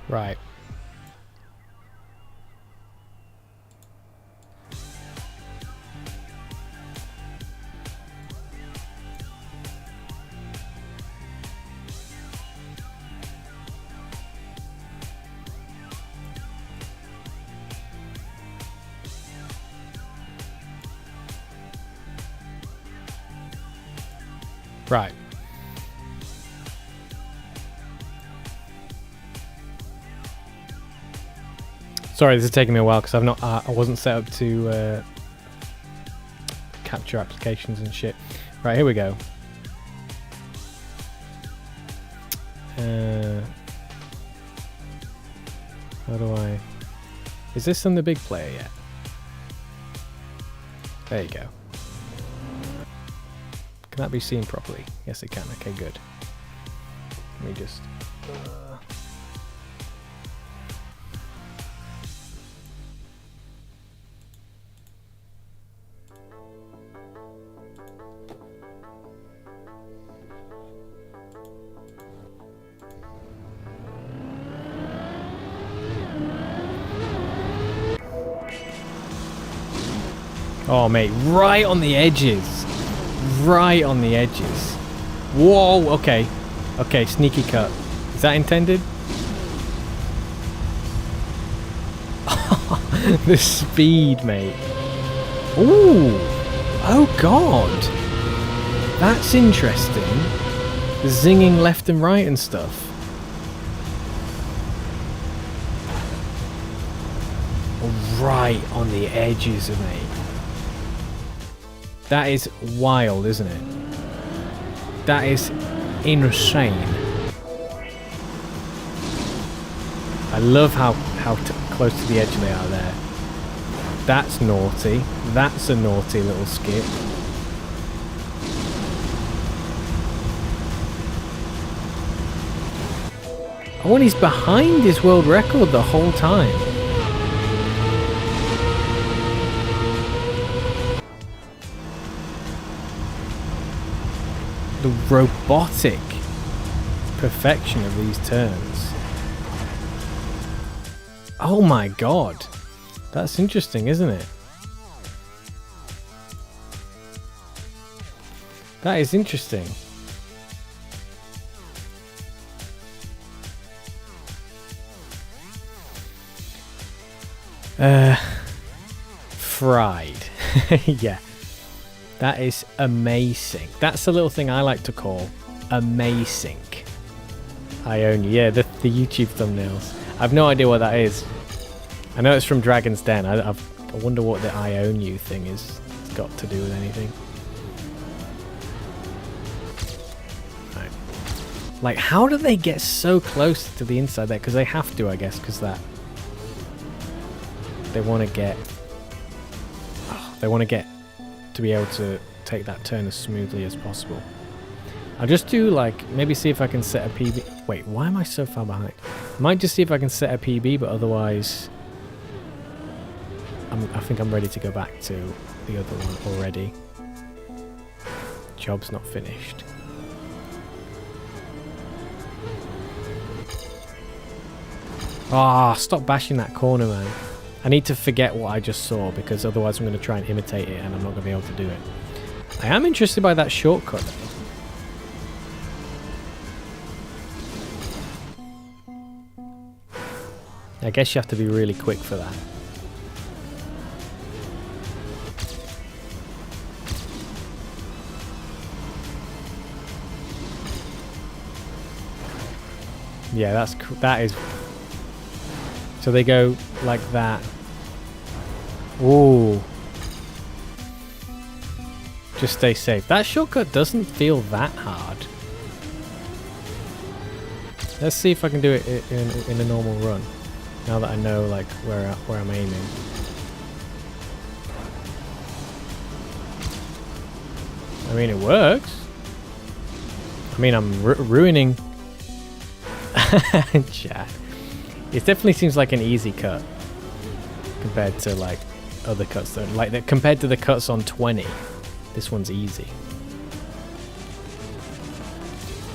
Right. Right. Sorry, this is taking me a while because I've not. I wasn't set up to capture applications and shit. Right, here we go. How do I? Is this on the big player yet? There you go. Can that be seen properly? Yes, it can. Okay, good. Let me just. Oh, mate, right on the edges. Right on the edges. Whoa, okay. Okay, sneaky cut. Is that intended? The speed, mate. Ooh. Oh, God. That's interesting. Zinging left and right and stuff. Right on the edges of me. That is wild, isn't it? That is insane. I love how close to the edge they are there. That's naughty. That's a naughty little skip. Oh, and he's behind his world record the whole time. The robotic perfection of these turns. Oh my god. That's interesting, isn't it? That is interesting. Fried. Yeah. That is amazing. That's the little thing I like to call amazing. I own you. Yeah, the YouTube thumbnails. I've no idea what that is. I know it's from Dragon's Den. I wonder what the I own you thing is. It's got to do with anything. Right. Like, how do they get so close to the inside there? Because they have to, I guess, because that... They want to get... Oh, they want to get... to be able to take that turn as smoothly as possible. I'll just do like, maybe see if I can set a PB. Wait, why am I so far behind? I might just see if I can set a PB, but otherwise I think I'm ready to go back to the other one already. Job's not finished. Ah, stop bashing that corner, man. I need to forget what I just saw because otherwise I'm going to try and imitate it and I'm not going to be able to do it. I am interested by that shortcut. I guess you have to be really quick for that. Yeah, that is... So they go like that. Ooh. Just stay safe. That shortcut doesn't feel that hard. Let's see if I can do it in a normal run. Now that I know like where I'm aiming. I mean, it works. I mean, I'm ruining. Chat. It definitely seems like an easy cut compared to like other cuts. Though, like that compared to the cuts on 20, this one's easy.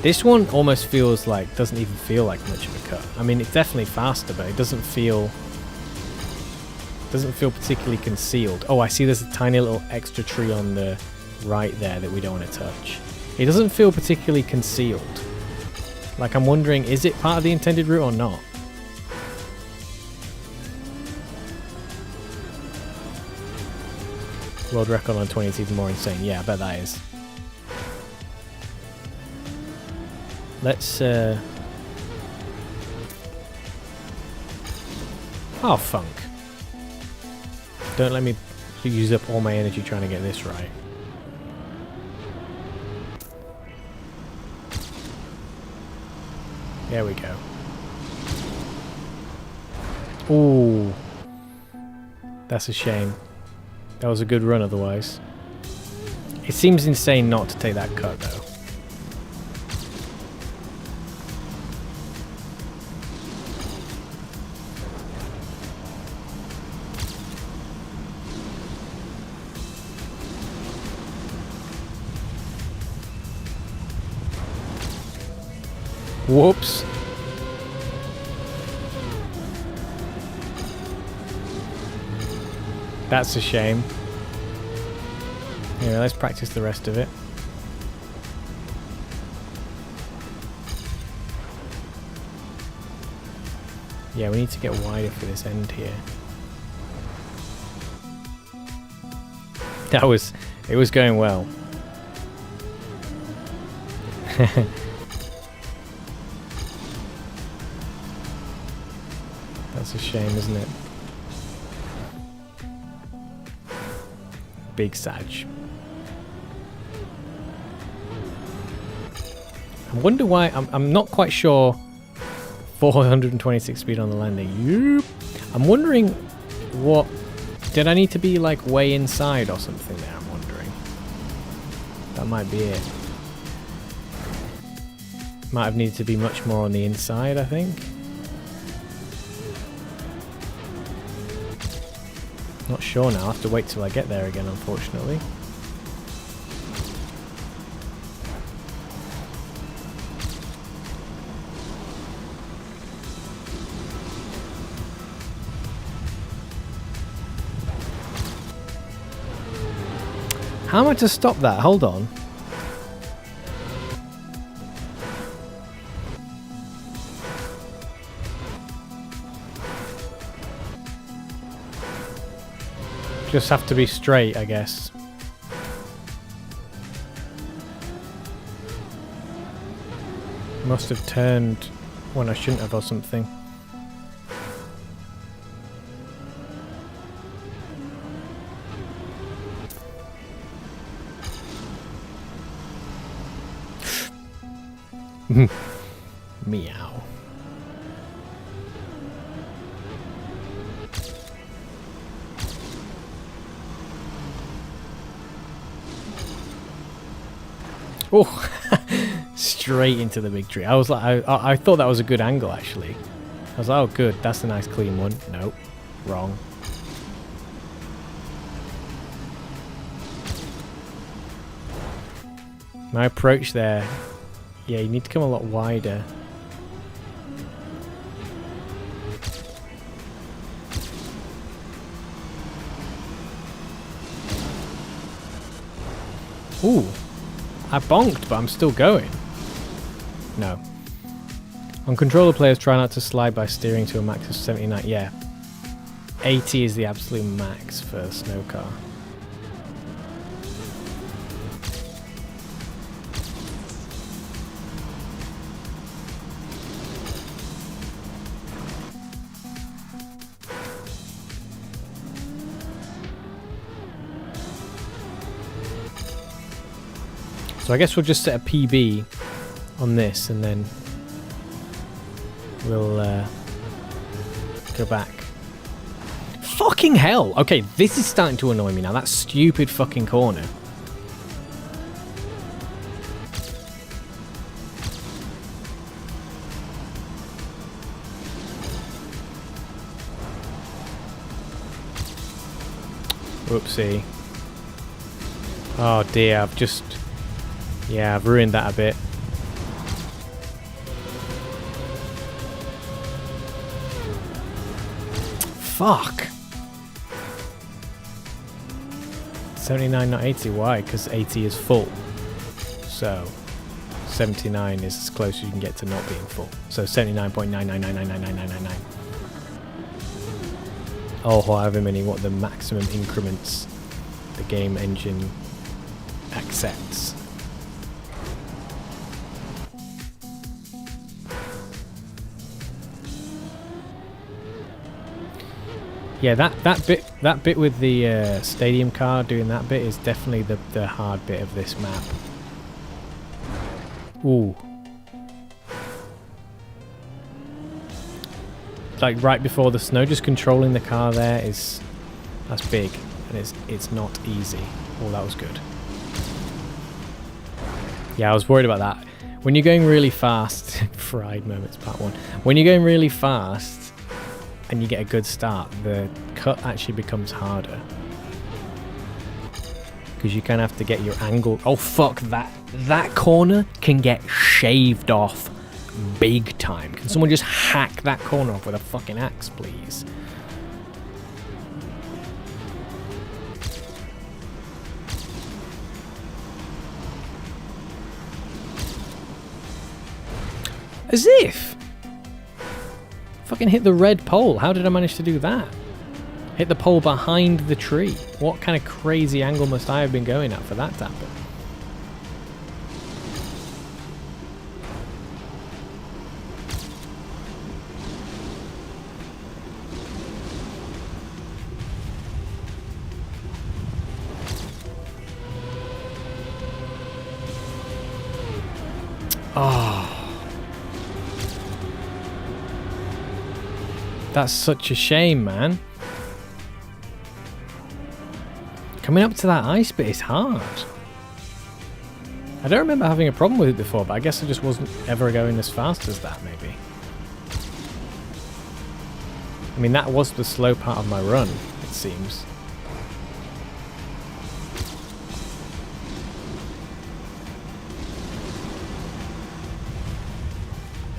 This one almost feels like doesn't even feel like much of a cut. I mean, it's definitely faster, but it doesn't feel particularly concealed. Oh, I see. There's a tiny little extra tree on the right there that we don't want to touch. It doesn't feel particularly concealed. Like, I'm wondering, is it part of the intended route or not? World record on 20 is even more insane. Yeah, I bet that is. Let's, Oh, funk. Don't let me use up all my energy trying to get this right. There we go. Ooh. That's a shame. That was a good run otherwise. It seems insane not to take that cut though. Whoops. That's a shame. Anyway, let's practice the rest of it. Yeah, we need to get wider for this end here. It was going well. That's a shame, isn't it? Big Sag. I wonder why. I'm not quite sure. 426 speed on the landing. Yep. I'm wondering what. Did I need to be like way inside or something there? I'm wondering. That might be it. Might have needed to be much more on the inside, I think. Not sure now. I'll have to wait till I get there again, unfortunately. How am I to stop that? Hold on. Just have to be straight, I guess. Must have turned when I shouldn't have or something. Meow. Oh, straight into the big tree. I was like, I thought that was a good angle actually. I was like, oh good, that's a nice clean one. Nope, wrong. My approach there, yeah, you need to come a lot wider. Ooh. I bonked, but I'm still going. No. On controller, players try not to slide by steering to a max of 79. Yeah. 80 is the absolute max for a snow car. So I guess we'll just set a PB on this and then we'll Go back. Fucking hell! Okay, this is starting to annoy me now. That stupid fucking corner. Whoopsie. Oh dear, I've just... Yeah, I've ruined that a bit. Fuck! 79, not 80. Why? Because 80 is full. So, 79 is as close as you can get to not being full. So 79.999999999. Or however many, what the maximum increments the game engine accepts. Yeah, that bit with the stadium car, doing that bit is definitely the hard bit of this map. Ooh. Like right before the snow, just controlling the car there that's big, and it's not easy. Oh, that was good. Yeah, I was worried about that. When you're going really fast, fried moments part 1. When you're going really fast and you get a good start, the cut actually becomes harder. Because you kind of have to get your angle. Oh fuck, that corner can get shaved off big time. Can someone just hack that corner off with a fucking axe, please? As if! Fucking hit the red pole. How did I manage to do that? Hit the pole behind the tree. What kind of crazy angle must I have been going at for that to happen? Oh. That's such a shame, man. Coming up to that ice bit is hard. I don't remember having a problem with it before, but I guess I just wasn't ever going as fast as that, maybe. I mean, that was the slow part of my run, it seems.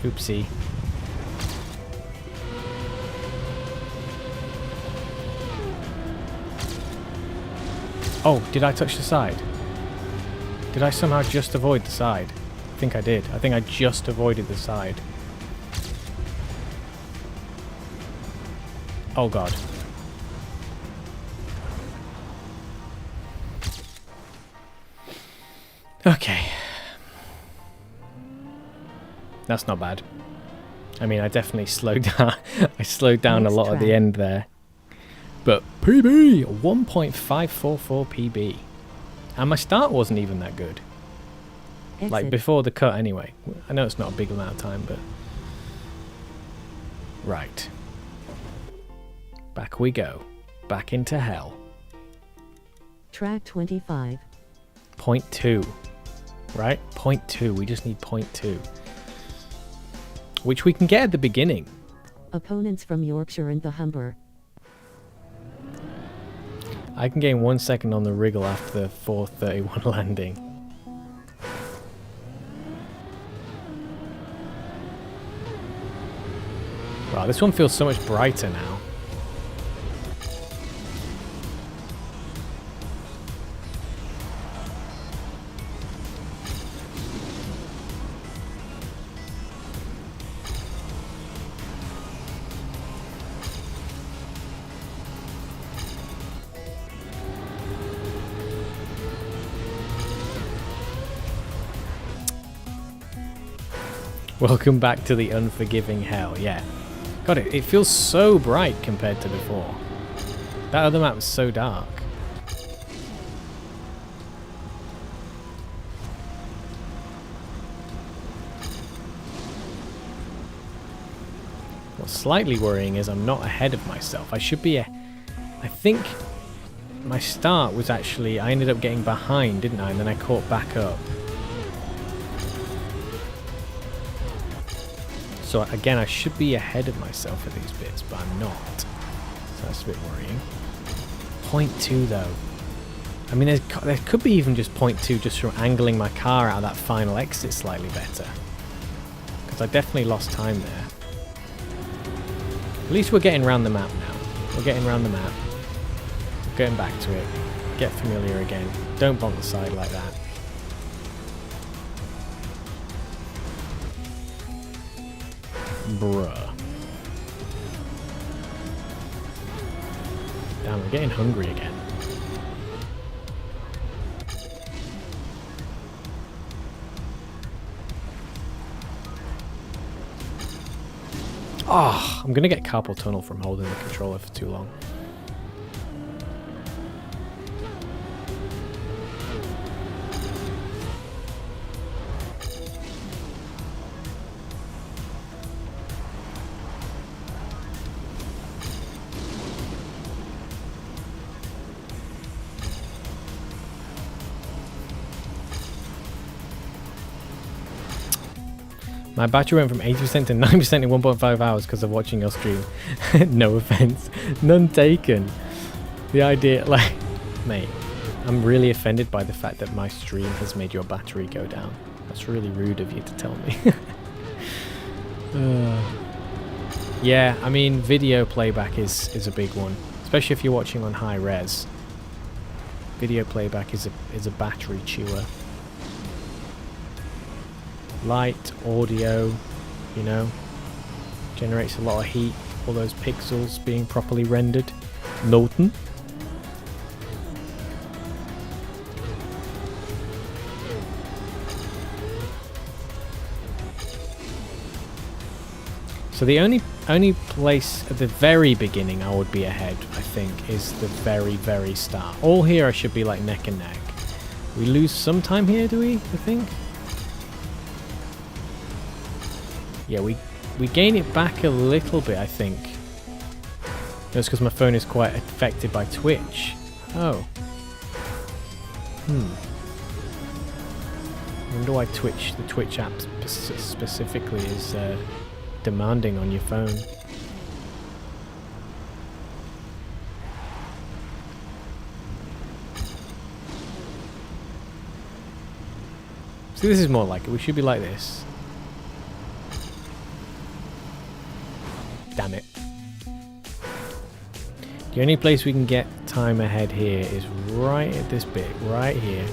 Oopsie. Oh, did I touch the side? Did I somehow just avoid the side? I think I did. I think I just avoided the side. Oh god. Okay. That's not bad. I mean, I definitely slowed down. I slowed down a lot at the end there. But PB! 1.544 PB. And my start wasn't even that good. Exit. Like before the cut anyway. I know it's not a big amount of time, but... Right. Back we go. Back into hell. Track 25. 0.2. Right? 0.2. We just need 0.2. Which we can get at the beginning. Opponents from Yorkshire and the Humber. I can gain 1 second on the wriggle after the 431 landing. Wow, this one feels so much brighter now. Welcome back to the unforgiving hell, yeah. God, it feels so bright compared to before. That other map was so dark. what's slightly worrying is I'm not ahead of myself. I should be I think my start was actually, I ended up getting behind, didn't I? And then I caught back up. So again, I should be ahead of myself at these bits, but I'm not. So that's a bit worrying. 0.2 though. I mean, there could be even just 0.2 just from angling my car out of that final exit slightly better. Because I definitely lost time there. At least we're getting around the map now. We're getting around the map. We're getting back to it. Get familiar again. Don't bump the side like that. Bruh. Damn, I'm getting hungry again. Oh, I'm gonna get carpal tunnel from holding the controller for too long. My battery went from 80% to 9% in 1.5 hours because of watching your stream. No offense. None taken. The idea, like, mate, I'm really offended by the fact that my stream has made your battery go down. That's really rude of you to tell me. Yeah, I mean, video playback is a big one. Especially if you're watching on high res. Video playback is a battery chewer. Light, audio, you know, generates a lot of heat, all those pixels being properly rendered. Noten. So the only place at the very beginning I would be ahead, I think, is the very start. All here I should be like neck and neck. We lose some time here, do we? I think. Yeah, we gain it back a little bit, I think. That's because my phone is quite affected by Twitch. Oh. I wonder why the Twitch app specifically is demanding on your phone. So this is more like it. We should be like this. Damn it. The only place we can get time ahead here is right at this bit, right here.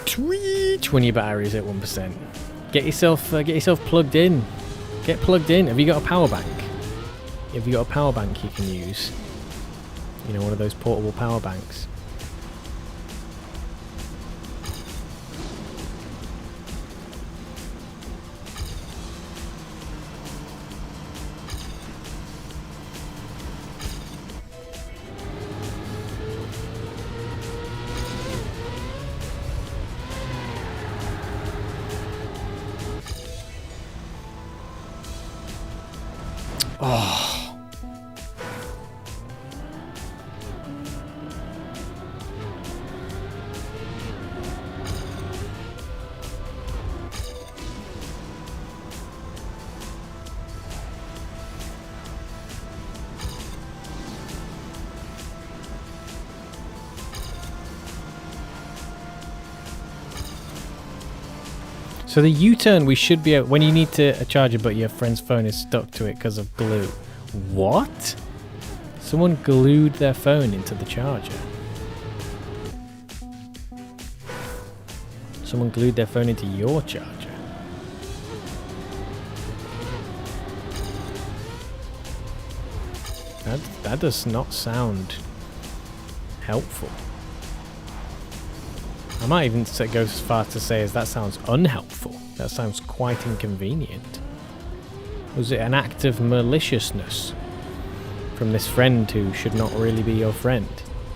Tweet when your battery's at 1%. Get yourself plugged in. Get plugged in. Have you got a power bank? Have you got a power bank you can use? You know, one of those portable power banks. Oh. So the U-turn we should be able, when you need to charge it but your friend's phone is stuck to it because of glue. What? Someone glued their phone into the charger. Someone glued their phone into your charger. That does not sound helpful. I might even go as far as to say as that sounds unhelpful. That sounds quite inconvenient. Was it an act of maliciousness from this friend who should not really be your friend?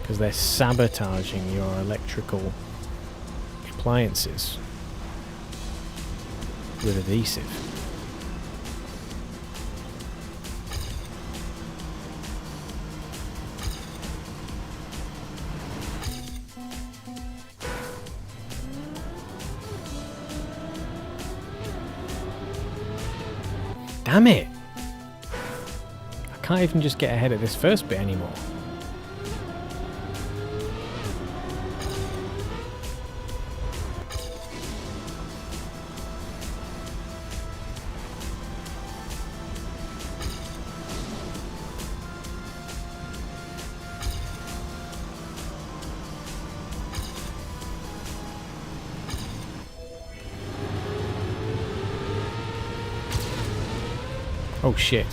Because they're sabotaging your electrical appliances with adhesive. Damn it! I can't even just get ahead of this first bit anymore. Oh shit.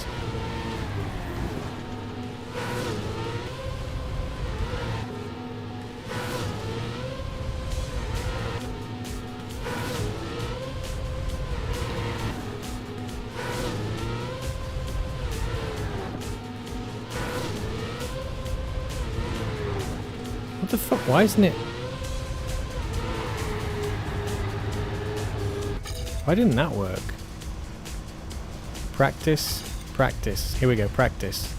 What the fuck? Why isn't it? Why didn't that work? Practice, practice. Here we go, practice.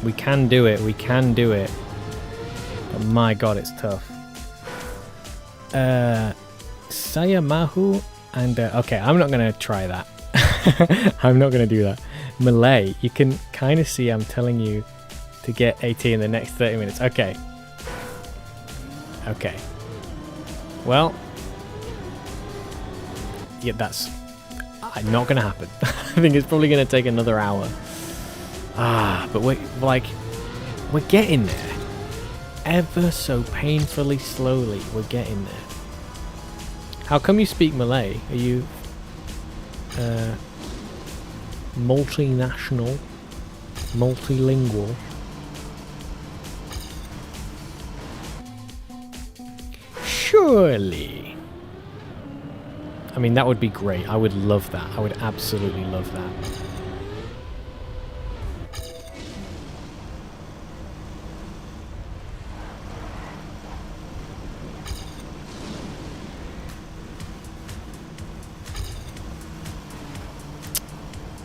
We can do it, we can do it. But my god, it's tough. Saya Mahu and... okay, I'm not going to try that. I'm not going to do that. Malay, you can kind of see I'm telling you to get 80 in the next 30 minutes. Okay. Okay. Well. Yeah, that's not going to happen. I think it's probably going to take another hour. But we're getting there. Ever so painfully slowly, we're getting there. How come you speak Malay? Are you multinational, multilingual? Surely. I mean, that would be great. I would love that. I would absolutely love that.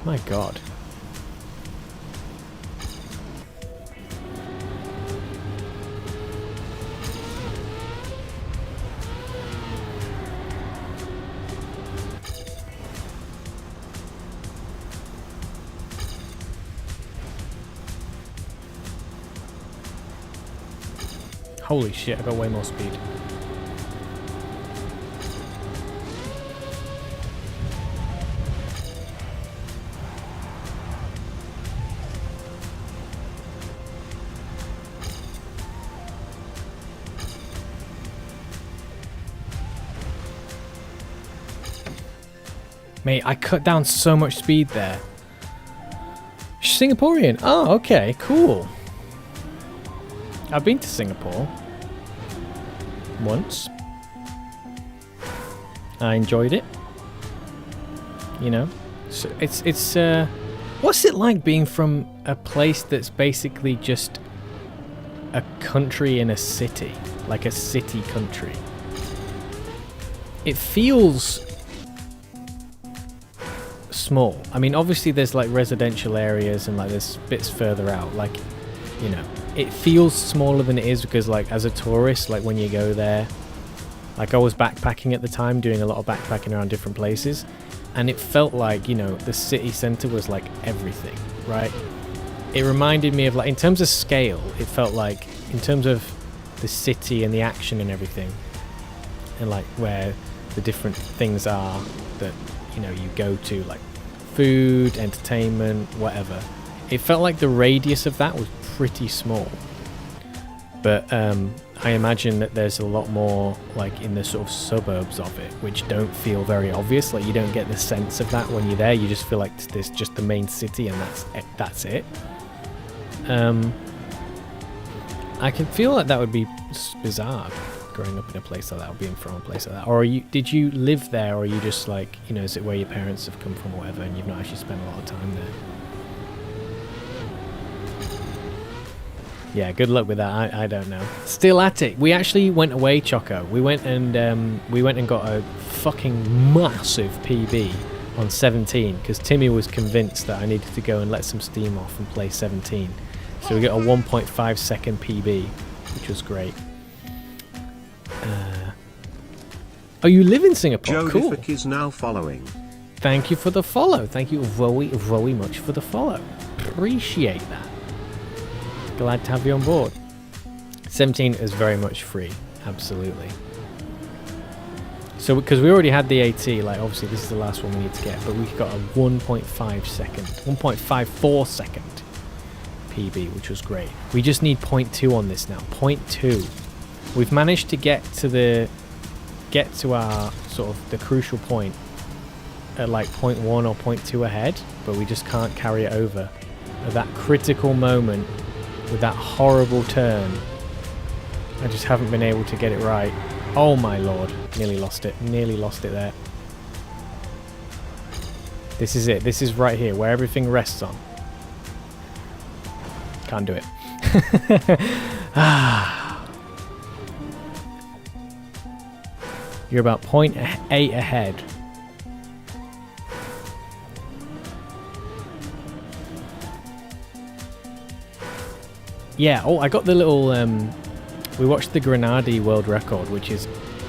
My god. Holy shit, I got way more speed. Mate, I cut down so much speed there. Singaporean. Oh, okay, cool. I've been to Singapore once. I enjoyed it. You know, so it's what's it like being from a place that's basically just a country in a city, like a city country? It feels small. I mean, obviously there's like residential areas and like there's bits further out, like, you know, it feels smaller than it is because like as a tourist, like when you go there, like I was backpacking at the time, doing a lot of backpacking around different places, and it felt like, you know, the city center was like everything, right? It reminded me of like, in terms of scale, it felt like in terms of the city and the action and everything, and like where the different things are that, you know, you go to, like food, entertainment, whatever. It felt like the radius of that was pretty small. But I imagine that there's a lot more like in the sort of suburbs of it, which don't feel very obvious. Like you don't get the sense of that when you're there. You just feel like there's just the main city and that's it. I can feel like that would be bizarre growing up in a place like that, or being from a place like that. Or did you live there, or are you just like, you know, is it where your parents have come from or whatever, and you've not actually spent a lot of time there? Yeah, good luck with that. I don't know. Still at it. We actually went away, Choco. We went and got a fucking massive PB on 17 because Timmy was convinced that I needed to go and let some steam off and play 17. So we got a 1.5 second PB, which was great. Oh, you live in Singapore? Cool. Jodific is now following. Thank you for the follow. Thank you very, very much for the follow. Appreciate that. Glad to have you on board. 17 is very much free. Absolutely. So, because we already had the AT, like obviously this is the last one we need to get, but we got a 1.5 second, 1.54 second PB, which was great. We just need 0.2 on this now. 0.2. We've managed to get to our sort of the crucial point at like 0.1 or 0.2 ahead, but we just can't carry it over. At that critical moment with that horrible turn, I just haven't been able to get it right. Oh my lord, nearly lost it there. This is it, this is right here where everything rests on. Can't do it. You're about 0.8 ahead. Yeah, oh, I got the little, we watched the Grenadi world record, which is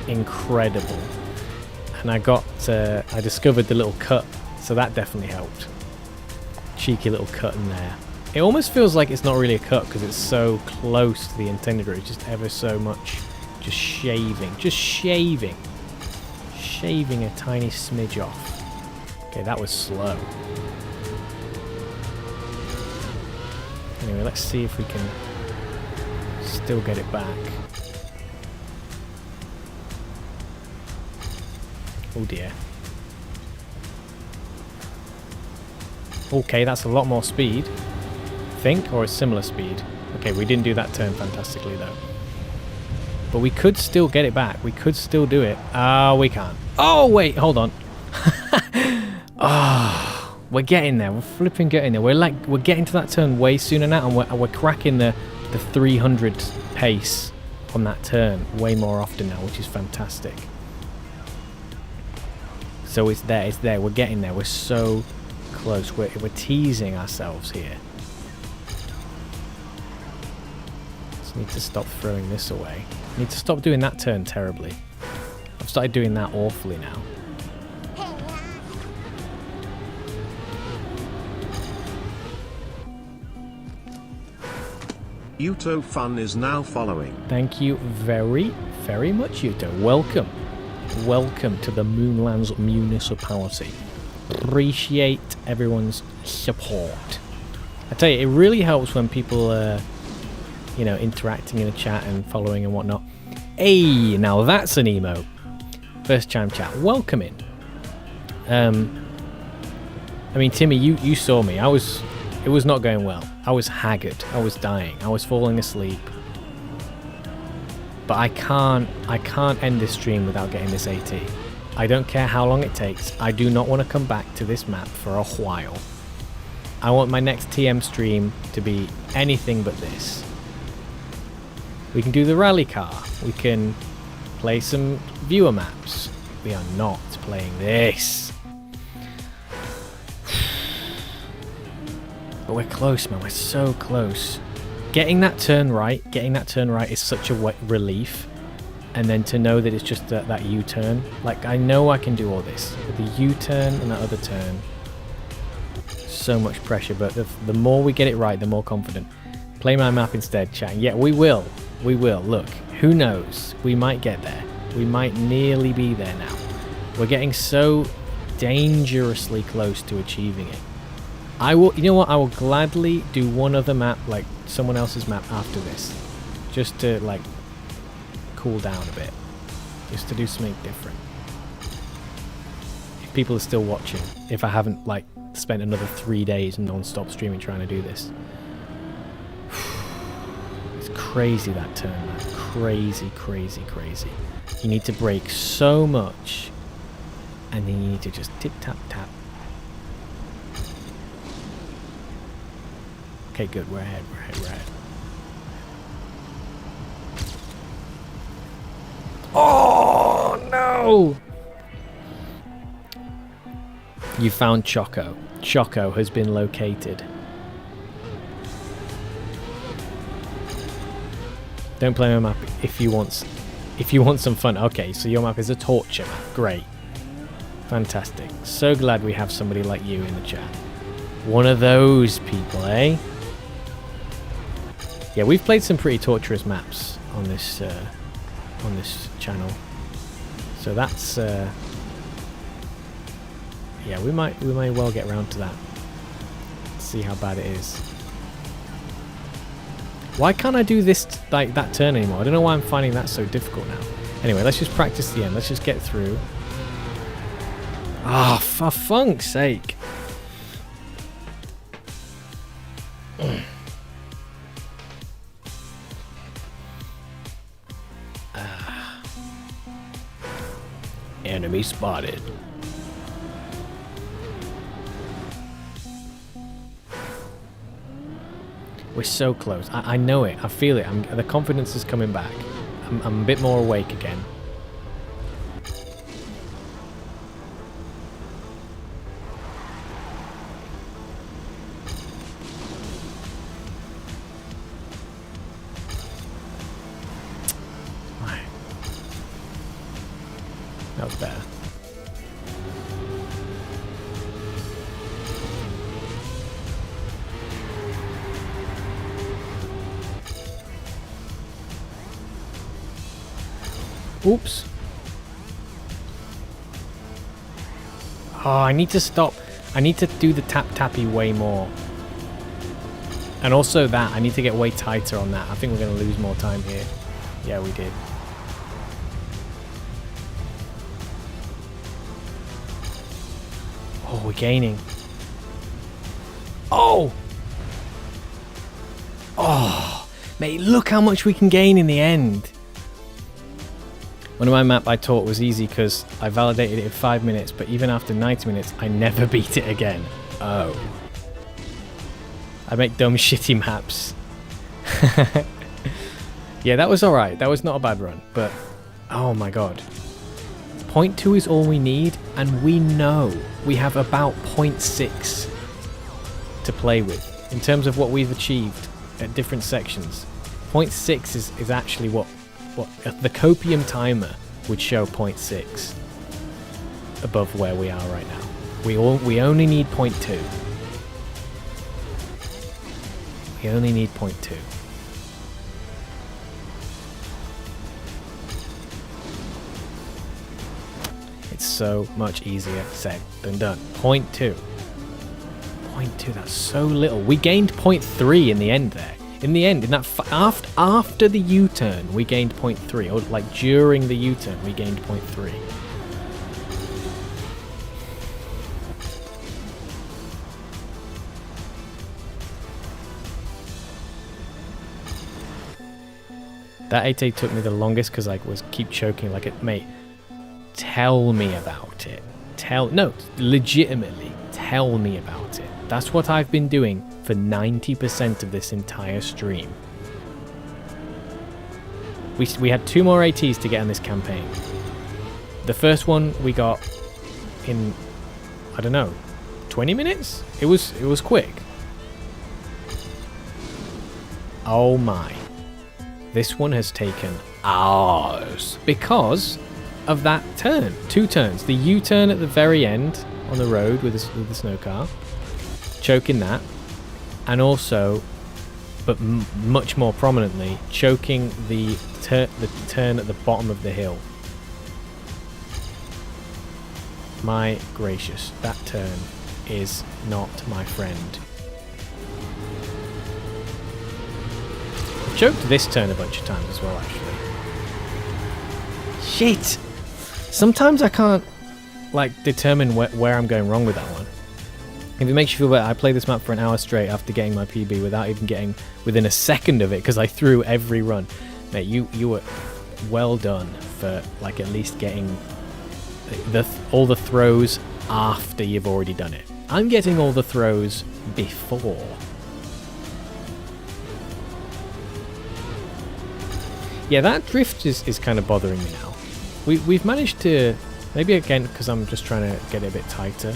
incredible. And I discovered the little cut, so that definitely helped. Cheeky little cut in there. It almost feels like it's not really a cut because it's so close to the intended route, just ever so much. Just shaving a tiny smidge off. Okay, that was slow. Anyway, let's see if we can still get it back. Oh dear. Okay, that's a lot more speed, I think, or a similar speed. Okay, we didn't do that turn fantastically though. But we could still get it back. We could still do it. We can't. Oh, wait, hold on. Oh, we're getting there. We're flipping getting there. We're getting to that turn way sooner now, and we're cracking the 300 pace on that turn way more often now, which is fantastic. So it's there. We're getting there. We're so close. We're teasing ourselves here. Just need to stop throwing this away. Need to stop doing that turn terribly. I've started doing that awfully now. Yuto Fun is now following. Thank you very, very much, Yuto. Welcome. Welcome to the Moonlands municipality. Appreciate everyone's support. I tell you, it really helps when people are, interacting in the chat and following and whatnot. Hey, now that's an emote. First chime chat. Welcome in. I mean, Timmy, you saw me. It was not going well. I was haggard. I was dying. I was falling asleep. But I can't end this stream without getting this AT. I don't care how long it takes. I do not want to come back to this map for a while. I want my next TM stream to be anything but this. We can do the rally car. We can play some viewer maps. We are not playing this. But we're close, man. We're so close. Getting that turn right is such a relief. And then to know that it's just that U-turn. Like, I know I can do all this. With the U-turn and that other turn. So much pressure. But the more we get it right, the more confident. Play my map instead, chat. Yeah, we will. We will. Look, who knows? We might get there. We might nearly be there now. We're getting so dangerously close to achieving it. I will, you know what? I will gladly do one other map, like someone else's map after this. Just to, like, cool down a bit. Just to do something different. If people are still watching. If I haven't, like, spent another 3 days non-stop streaming trying to do this. It's crazy, that turn, man. Crazy, crazy, crazy. You need to brake so much. And then you need to just tip-tap-tap. Okay, good. We're ahead. No! You found Choco. Choco has been located. Don't play my map if you want some fun. Okay, so your map is a torture map. Great. Fantastic. So glad we have somebody like you in the chat. One of those people, eh? Yeah, we've played some pretty torturous maps on this channel. So that's yeah, we may well get around to that. See how bad it is. Why can't I do this like that turn anymore? I don't know why I'm finding that so difficult now. Anyway, let's just practice the end. Let's just get through. Ah, for funk's sake. Enemy spotted. We're so close. I know it. I feel it. The confidence is coming back. I'm a bit more awake again. Right. That was better. Oops. Oh, I need to stop. I need to do the tap-tappy way more. And also that, I need to get way tighter on that. I think we're going to lose more time here. Yeah, we did. Oh, we're gaining. Oh! Oh! Mate, look how much we can gain in the end. One of my map I taught was easy because I validated it in 5 minutes, but even after 90 minutes, I never beat it again. Oh. I make dumb, shitty maps. Yeah, that was alright. That was not a bad run, but oh my god. 0.2 is all we need, and we know we have about 0.6 to play with in terms of what we've achieved at different sections. 0.6 is actually what the copium timer would show 0.6 above where we are right now. We only need 0.2. We only need 0.2. It's so much easier said than done. 0.2. 0.2, that's so little. We gained 0.3 in the end there. In the end, in that after the U-turn, we gained 0.3, or like during the U-turn, we gained 0.3. That 8A took me the longest because I was keep choking like it. Mate, tell me about it. No, legitimately, tell me about it. That's what I've been doing for 90% of this entire stream. We had 2 more ATs to get on this campaign. The first one we got in, I don't know, 20 minutes? It was quick. Oh my. This one has taken hours because of that turn. 2 turns. The U-turn at the very end on the road with the snow car. Choking that. And also, but much more prominently, choking the turn at the bottom of the hill. My gracious, that turn is not my friend. I've choked this turn a bunch of times as well, actually. Shit! Sometimes I can't, like, determine where I'm going wrong with that one. If it makes you feel better, I played this map for an hour straight after getting my PB without even getting within a second of it because I threw every run. Mate, you were well done for like at least getting all the throws after you've already done it. I'm getting all the throws before. Yeah, that drift is kind of bothering me now. we've managed to, maybe again because I'm just trying to get it a bit tighter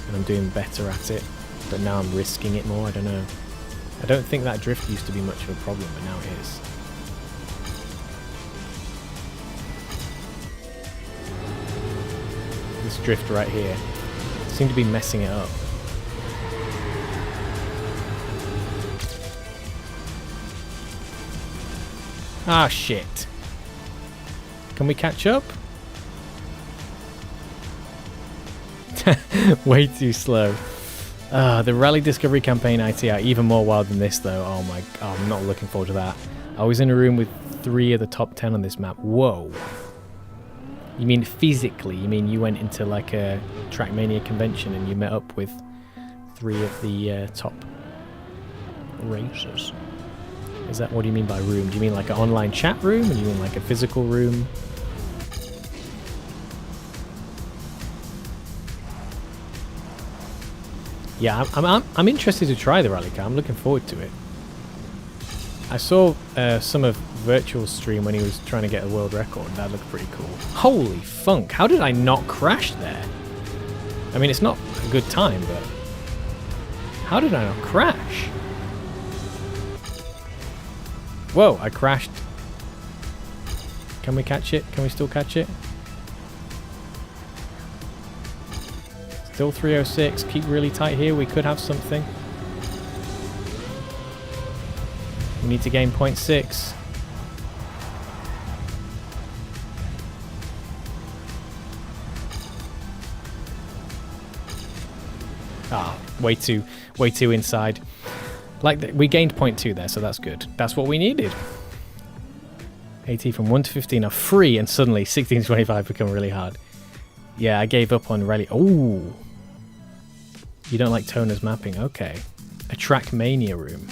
and I'm doing better at it, but now I'm risking it more. I don't know. I don't think that drift used to be much of a problem, but now it is. This drift right here seemed to be messing it up. Ah, shit. Can we catch up? Way too slow. The Rally Discovery Campaign ITR, even more wild than this though. Oh my god, I'm not looking forward to that. I was in a room with 3 of the top 10 on this map. Whoa. You mean physically? You mean you went into like a Trackmania convention and you met up with 3 of the top racers? Is that, what do you mean by room? Do you mean like an online chat room? Or do you mean like a physical room? Yeah, I'm interested to try the rally car. I'm looking forward to it. I saw some of Virtual's stream when he was trying to get a world record. That looked pretty cool. Holy funk! How did I not crash there? I mean, it's not a good time, but how did I not crash? Whoa! I crashed. Can we catch it? Can we still catch it? Still 306. Keep really tight here. We could have something. We need to gain 0.6. Ah, way too inside. Like we gained 0.2 there, so that's good. That's what we needed. 80 from 1 to 15 are free, and suddenly 16 to 25 become really hard. Yeah, I gave up on rally. Oh, you don't like Toner's mapping? Okay, a Trackmania room.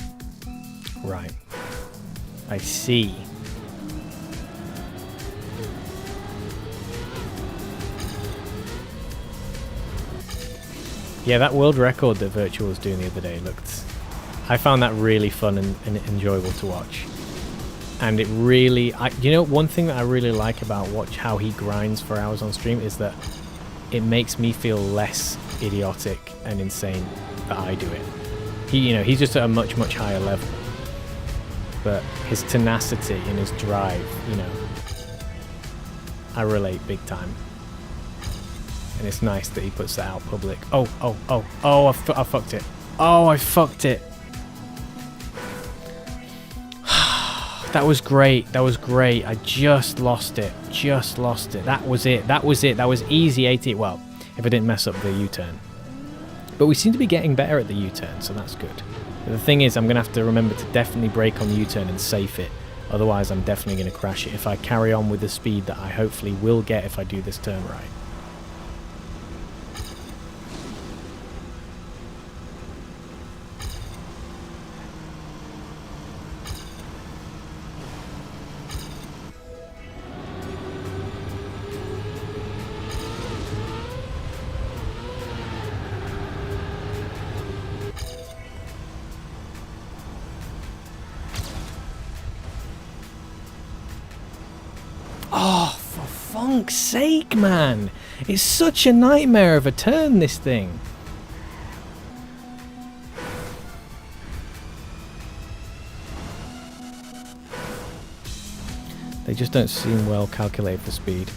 Right, I see. Yeah, that world record that Virtual was doing the other day looked... I found that really fun and enjoyable to watch. And it really... you know, one thing that I really like about how he grinds for hours on stream is that it makes me feel less idiotic and insane that I do it. He's just at a much, much higher level. But his tenacity and his drive, I relate big time. And it's nice that he puts that out public. Oh, I fucked it. Oh, I fucked it. That was great. That was great. I just lost it. That was it. That was easy 80. Well, if I didn't mess up the U-turn. But we seem to be getting better at the U-turn, so that's good. But the thing is, I'm going to have to remember to definitely brake on the U-turn and safe it. Otherwise, I'm definitely going to crash it if I carry on with the speed that I hopefully will get if I do this turn right. Oh, for funk's sake, man. It's such a nightmare of a turn, this thing. They just don't seem well calculated for speed.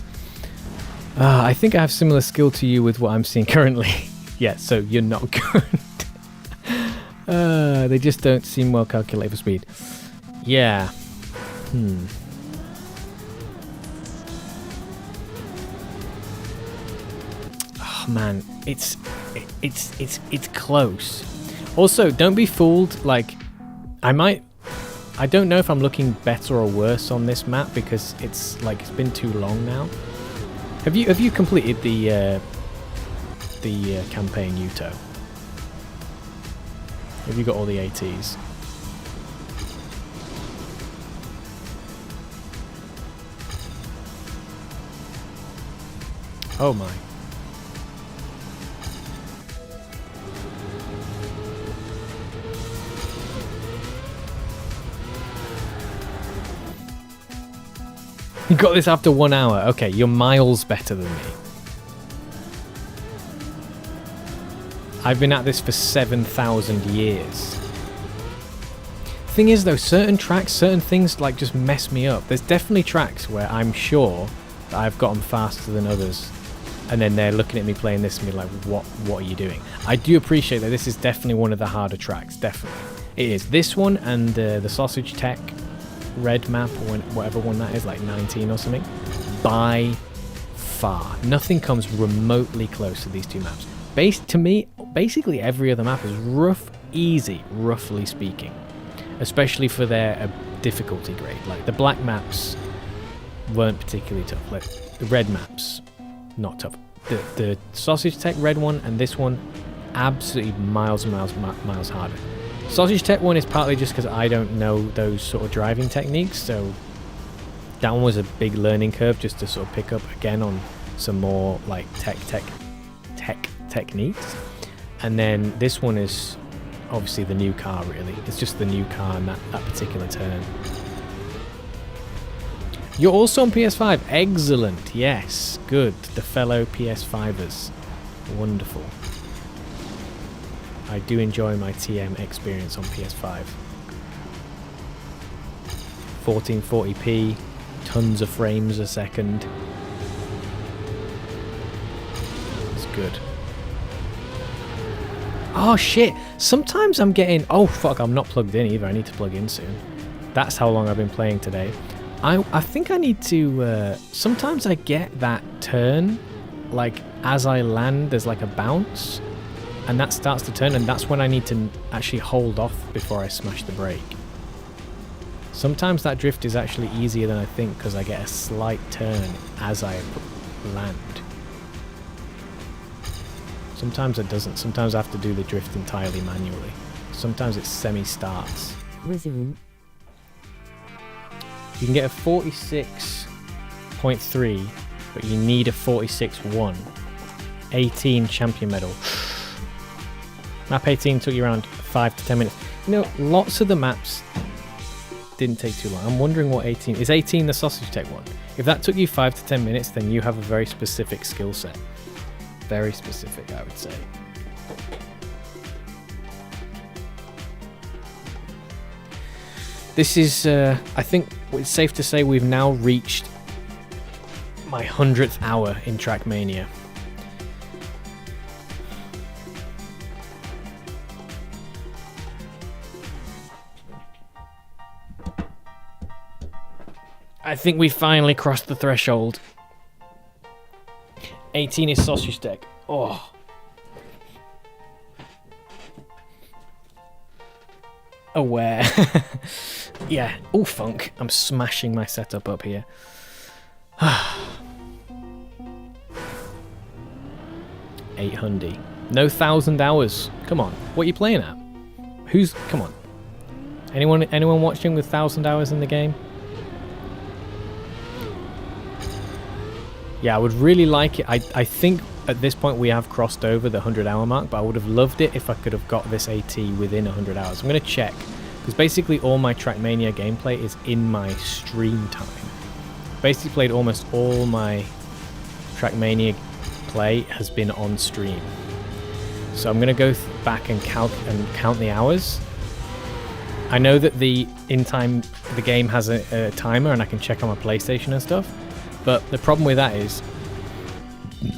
I think I have similar skill to you with what I'm seeing currently. Yeah, so you're not good. They just don't seem well calculated for speed. Yeah. Man, it's close. Also, don't be fooled. Like, I don't know if I'm looking better or worse on this map because it's been too long now. Have you completed the campaign, Yuto? Have you got all the ATs? Oh my. You got this after 1 hour. Okay, you're miles better than me. I've been at this for 7,000 years. Thing is though, certain tracks, certain things like just mess me up. There's definitely tracks where I'm sure that I've got them faster than others. And then they're looking at me playing this and be like, what are you doing? I do appreciate that this is definitely one of the harder tracks, definitely. It is. This one and the Sausage Tech red map, or whatever one that is, like 19 or something, by far. Nothing comes remotely close to these two maps. To me, basically every other map is easy, roughly speaking. Especially for their difficulty grade. Like the black maps weren't particularly tough. Like the red maps, not tough. The Sausage Tech red one and this one, absolutely miles harder. Sausage Tech one is partly just because I don't know those sort of driving techniques, so that one was a big learning curve just to sort of pick up again on some more like tech techniques. And then this one is obviously the new car, really. It's just the new car in that particular turn. You're also on PS5. Excellent. Yes. Good. The fellow PS5ers. Wonderful. I do enjoy my TM experience on PS5. 1440p. Tons of frames a second. It's good. Oh shit, sometimes I'm getting... Oh fuck, I'm not plugged in either. I need to plug in soon. That's how long I've been playing today. I think I need to... sometimes I get that turn, like as I land, there's like a bounce, and that starts to turn, and that's when I need to actually hold off before I smash the brake. Sometimes that drift is actually easier than I think because I get a slight turn as I land. Sometimes it doesn't. Sometimes I have to do the drift entirely manually. Sometimes it semi-starts. Resume. You can get a 46.3, but you need a 46.1. 18 champion medal. Map 18 took you around 5 to 10 minutes. You know, lots of the maps didn't take too long. I'm wondering what 18... Is 18 the Sausage Tech one? If that took you 5 to 10 minutes, then you have a very specific skill set. Very specific, I would say. This is, I think it's safe to say we've now reached my 100th hour in Trackmania. I think we finally crossed the threshold. 18 is Sausage Tech. Oh. Aware. Yeah. Oh, funk. I'm smashing my setup up here. 800. No 1,000 hours. Come on. What are you playing at? Come on. Anyone watching with 1,000 hours in the game? Yeah, I would really like it. I think at this point we have crossed over the 100-hour mark, but I would have loved it if I could have got this AT within 100 hours. I'm going to check, because basically all my Trackmania gameplay is in my stream time. Basically played almost all my Trackmania play has been on stream. So I'm going to go back and count the hours. I know that the game has a timer, and I can check on my PlayStation and stuff. But the problem with that is,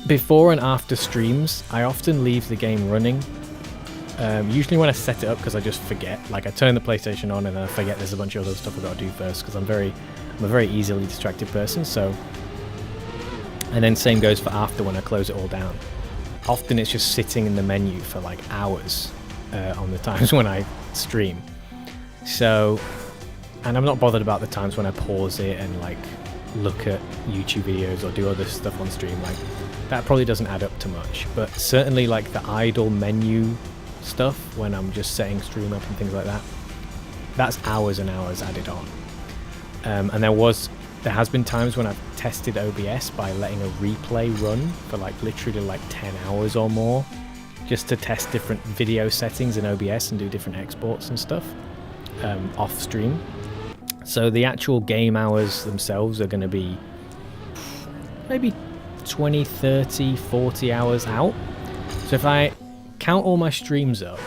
before and after streams, I often leave the game running. Usually when I set it up, because I just forget. Like I turn the PlayStation on and then I forget there's a bunch of other stuff I've got to do first, because I'm a very easily distracted person. So, and then same goes for after when I close it all down. Often it's just sitting in the menu for like hours on the times when I stream. So, and I'm not bothered about the times when I pause it and like look at YouTube videos or do other stuff on stream. Like that probably doesn't add up to much, but certainly like the idle menu stuff when I'm just setting stream up and things like that, that's hours and hours added on. And there has been times when I've tested OBS by letting a replay run for like literally like 10 hours or more, just to test different video settings in OBS and do different exports and stuff off stream. So the actual game hours themselves are going to be maybe 20, 30, 40 hours out. So if I count all my streams up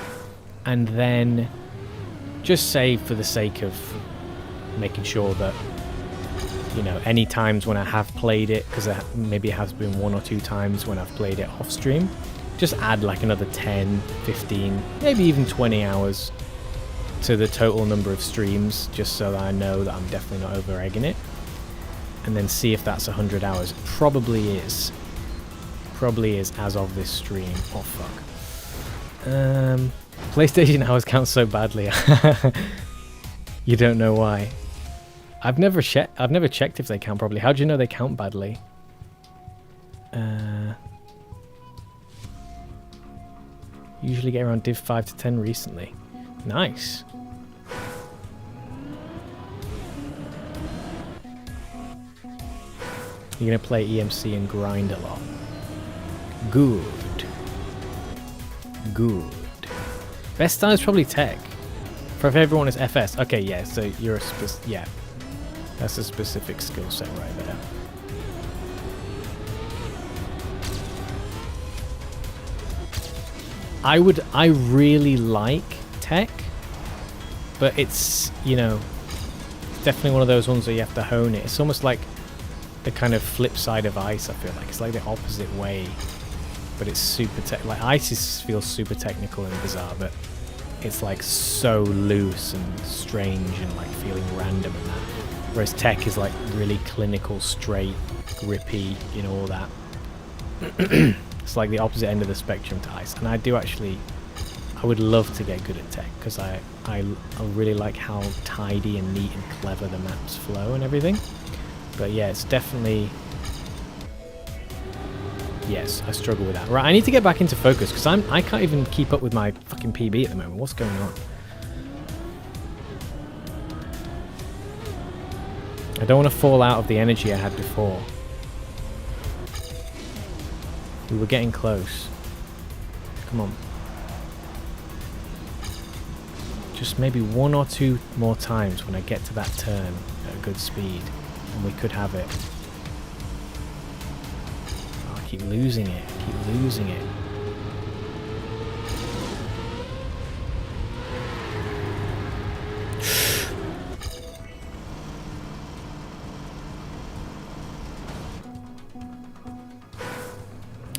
and then just say, for the sake of making sure that, you know, any times when I have played it, because maybe it has been 1 or 2 times when I've played it off stream, just add like another 10, 15, maybe even 20 hours to the total number of streams, just so that I know that I'm definitely not over egging it. And then see if that's 100 hours. Probably is. Probably is as of this stream. Oh fuck. PlayStation hours count so badly. You don't know why. I've never checked if they count properly. How do you know they count badly? Usually get around div 5 to 10 recently. Nice. You're gonna play EMC and grind a lot. Good. Good. Best style is probably tech. For if everyone is FS. Okay, yeah, so you're a yeah. That's a specific skill set right there. I really like tech, but it's, you know, definitely one of those ones where you have to hone it. It's almost like the kind of flip side of ice, I feel like. It's like the opposite way, but it's super tech. Like ice feels super technical and bizarre, but it's like so loose and strange and like feeling random and that. Whereas tech is like really clinical, straight, grippy, you know, all that. It's like the opposite end of the spectrum to ice. And I would love to get good at tech, because I really like how tidy and neat and clever the maps flow and everything. But yeah, it's definitely... Yes, I struggle with that. Right, I need to get back into focus, because I can't even keep up with my fucking PB at the moment. What's going on? I don't want to fall out of the energy I had before. We were getting close. Come on. Just maybe 1 or 2 more times when I get to that turn at a good speed, and we could have it. Oh, I keep losing it. Keep losing it.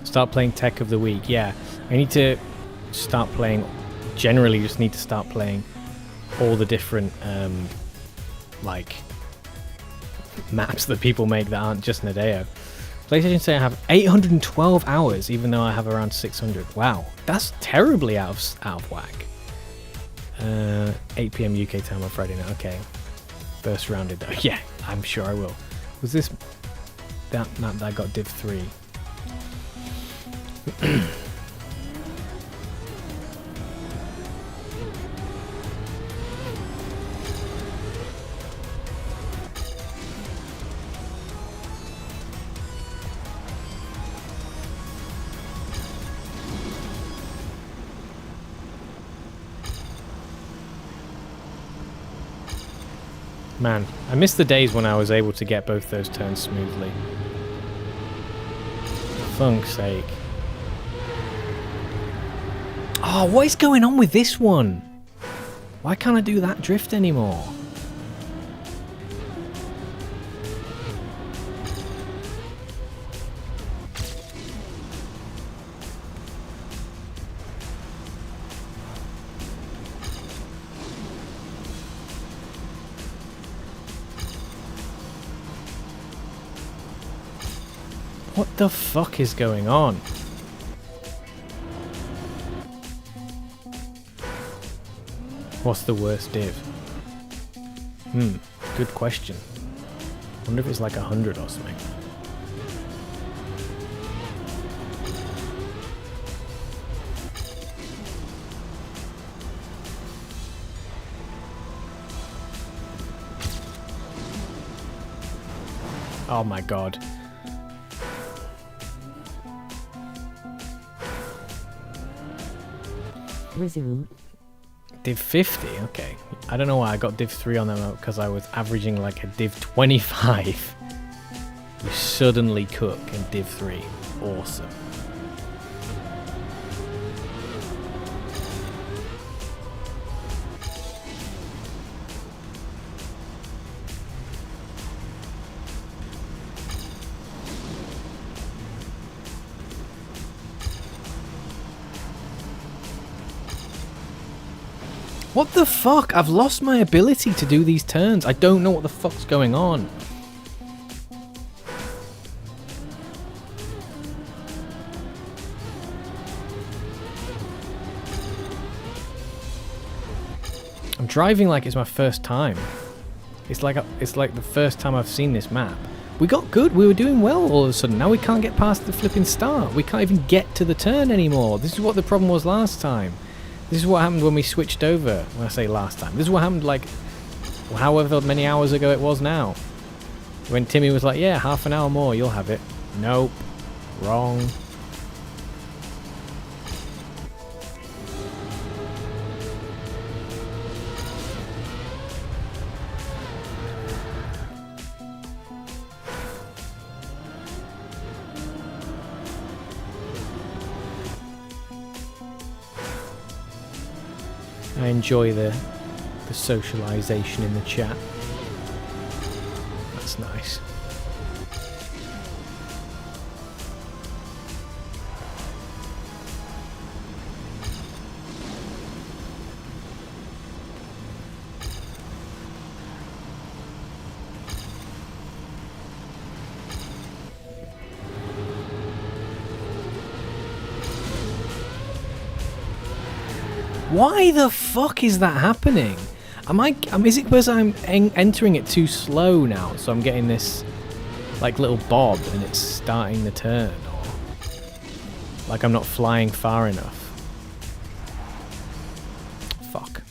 Start playing Tech of the Week. Yeah, I need to start playing. Generally, just need to start playing all the different like maps that people make that aren't just Nadeo. PlayStation say I have 812 hours, even though I have around 600. Wow, that's terribly out of whack. 8 PM UK time on Friday night. Okay, first rounded though. Yeah, I'm sure I will. Was this that map that I got div 3? Man, I miss the days when I was able to get both those turns smoothly. For funk's sake. Oh, what is going on with this one? Why can't I do that drift anymore? What the fuck is going on? What's the worst div? Good question. Wonder if it's like 100 or something. Oh my god. Resume. Div 50, okay. I don't know why I got Div 3 on that map, because I was averaging like a Div 25. You suddenly cook in Div 3. Awesome. What the fuck? I've lost my ability to do these turns. I don't know what the fuck's going on. I'm driving like it's my first time. It's like the first time I've seen this map. We got good. We were doing well all of a sudden. Now we can't get past the flipping start. We can't even get to the turn anymore. This is what the problem was last time. This is what happened when we switched over. When I say last time, this is what happened like however many hours ago it was now. When Timmy was like, yeah, half an hour more, you'll have it. Nope. Wrong. I enjoy the socialization in the chat. That's nice. Why the fuck is that happening? Is it because I'm entering it too slow now, so I'm getting this like little bob and it's starting the turn, or like I'm not flying far enough? Fuck.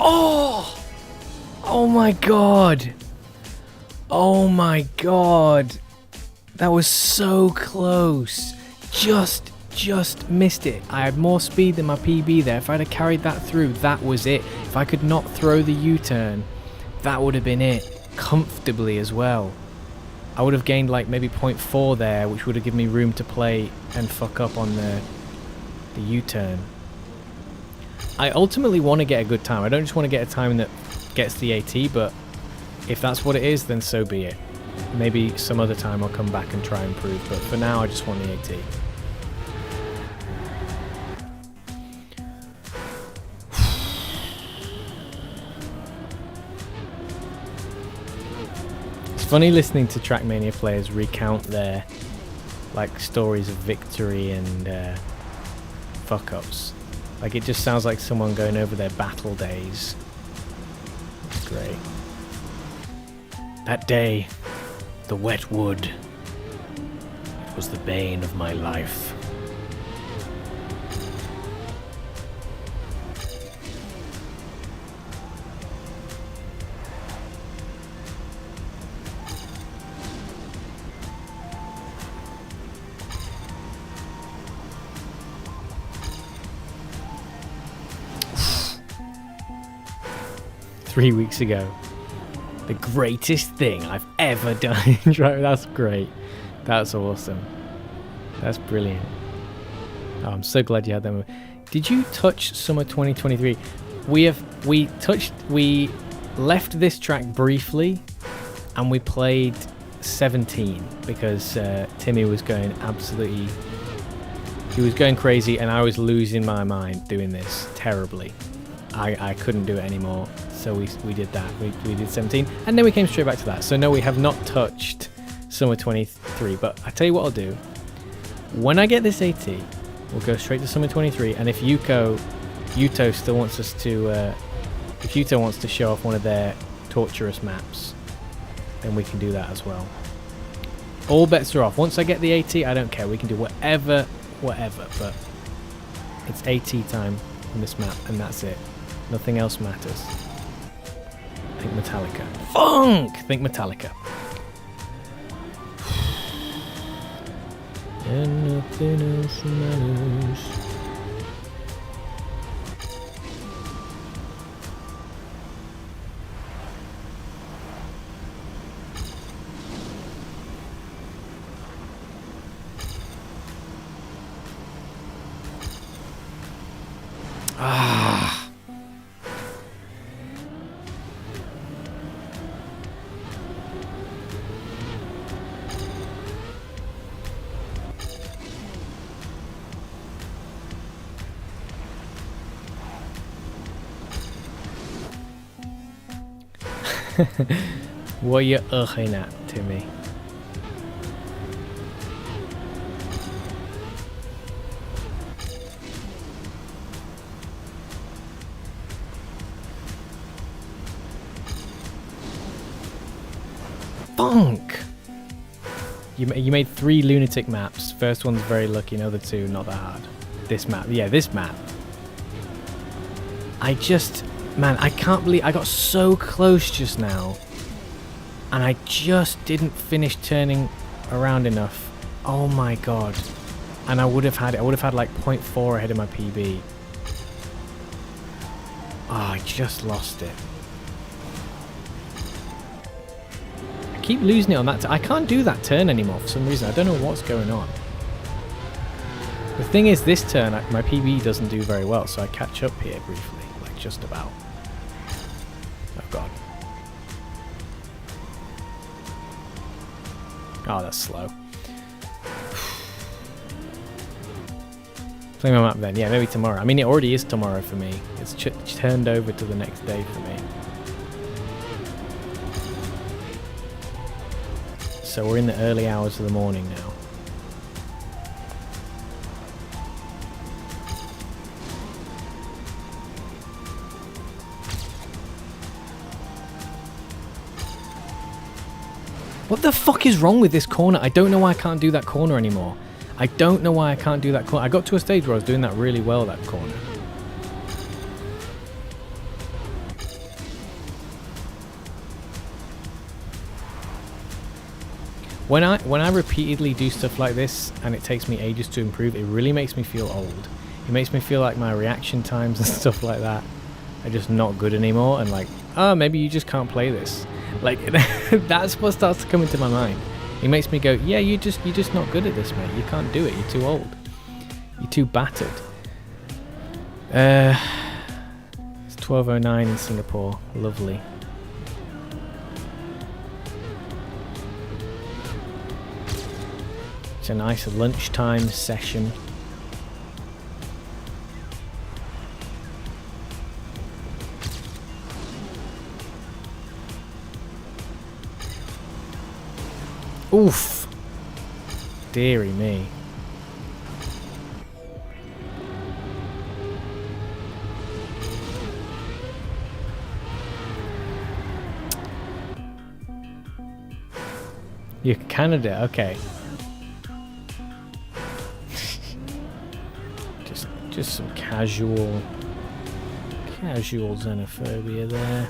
Oh! Oh my god! Oh my god! That was so close. Just missed it. I had more speed than my PB there. If I'd have carried that through, that was it. If I could not throw the U-turn, that would have been it. Comfortably as well. I would have gained like maybe 0.4 there, which would have given me room to play and fuck up on the U-turn. I ultimately want to get a good time. I don't just want to get a time that gets the AT, but if that's what it is, then so be it. Maybe some other time I'll come back and try and improve, but for now I just want the AT. It's funny listening to Trackmania players recount their like stories of victory and fuck-ups. Like, it just sounds like someone going over their battle days. It's great. That day, the wet wood, it was the bane of my life. Weeks ago. The greatest thing I've ever done. Right, that's great. That's awesome. That's brilliant. Oh, I'm so glad you had them. Did you touch Summer 2023? We left this track briefly and we played 17 because Timmy was going absolutely, he was going crazy and I was losing my mind doing this terribly. I couldn't do it anymore, so we did that. We did 17 and then we came straight back to that. So no, we have not touched Summer 23, but I tell you what I'll do. When I get this AT, we'll go straight to Summer 23, and if Yuto still wants us to, if Yuto wants to show off one of their torturous maps, then we can do that as well. All bets are off. Once I get the AT, I don't care. We can do whatever, but it's AT time on this map, and that's it. Nothing else matters. Think Metallica. Funk! Think Metallica. And nothing else matters. Ah. What are you looking at, Timmy? Funk! You made 3 lunatic maps. First one's very lucky, and the other 2 not that hard. This map, yeah, this map. Man, I can't believe I got so close just now and I just didn't finish turning around enough. Oh my god. And I would have had like 0.4 ahead of my PB. Oh, I just lost it. I keep losing it on that. I can't do that turn anymore for some reason. I don't know what's going on. The thing is, this turn, my PB doesn't do very well, so I catch up here briefly, like just about. Oh god. Oh, that's slow. Play my map then. Yeah, maybe tomorrow. I mean, it already is tomorrow for me. It's turned over to the next day for me. So we're in the early hours of the morning now. What the fuck is wrong with this corner? I don't know why I can't do that corner anymore. I don't know why I can't do that corner. I got to a stage where I was doing that really well, that corner. When I repeatedly do stuff like this and it takes me ages to improve, it really makes me feel old. It makes me feel like my reaction times and stuff like that are just not good anymore, and like, oh, maybe you just can't play this. Like, that's what starts to come into my mind. It makes me go, yeah, you're just not good at this, mate. You can't do it. You're too old. You're too battered. It's 12:09 in Singapore. Lovely. It's a nice lunchtime session. Oof. Deary me. You're Canada, okay. just some casual xenophobia there.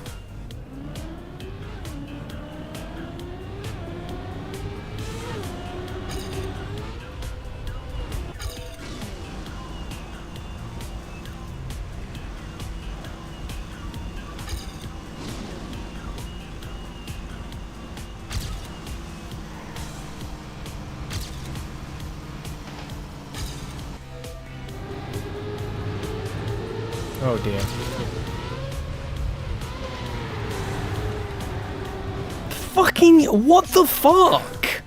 Oh dear. Fucking what the fuck?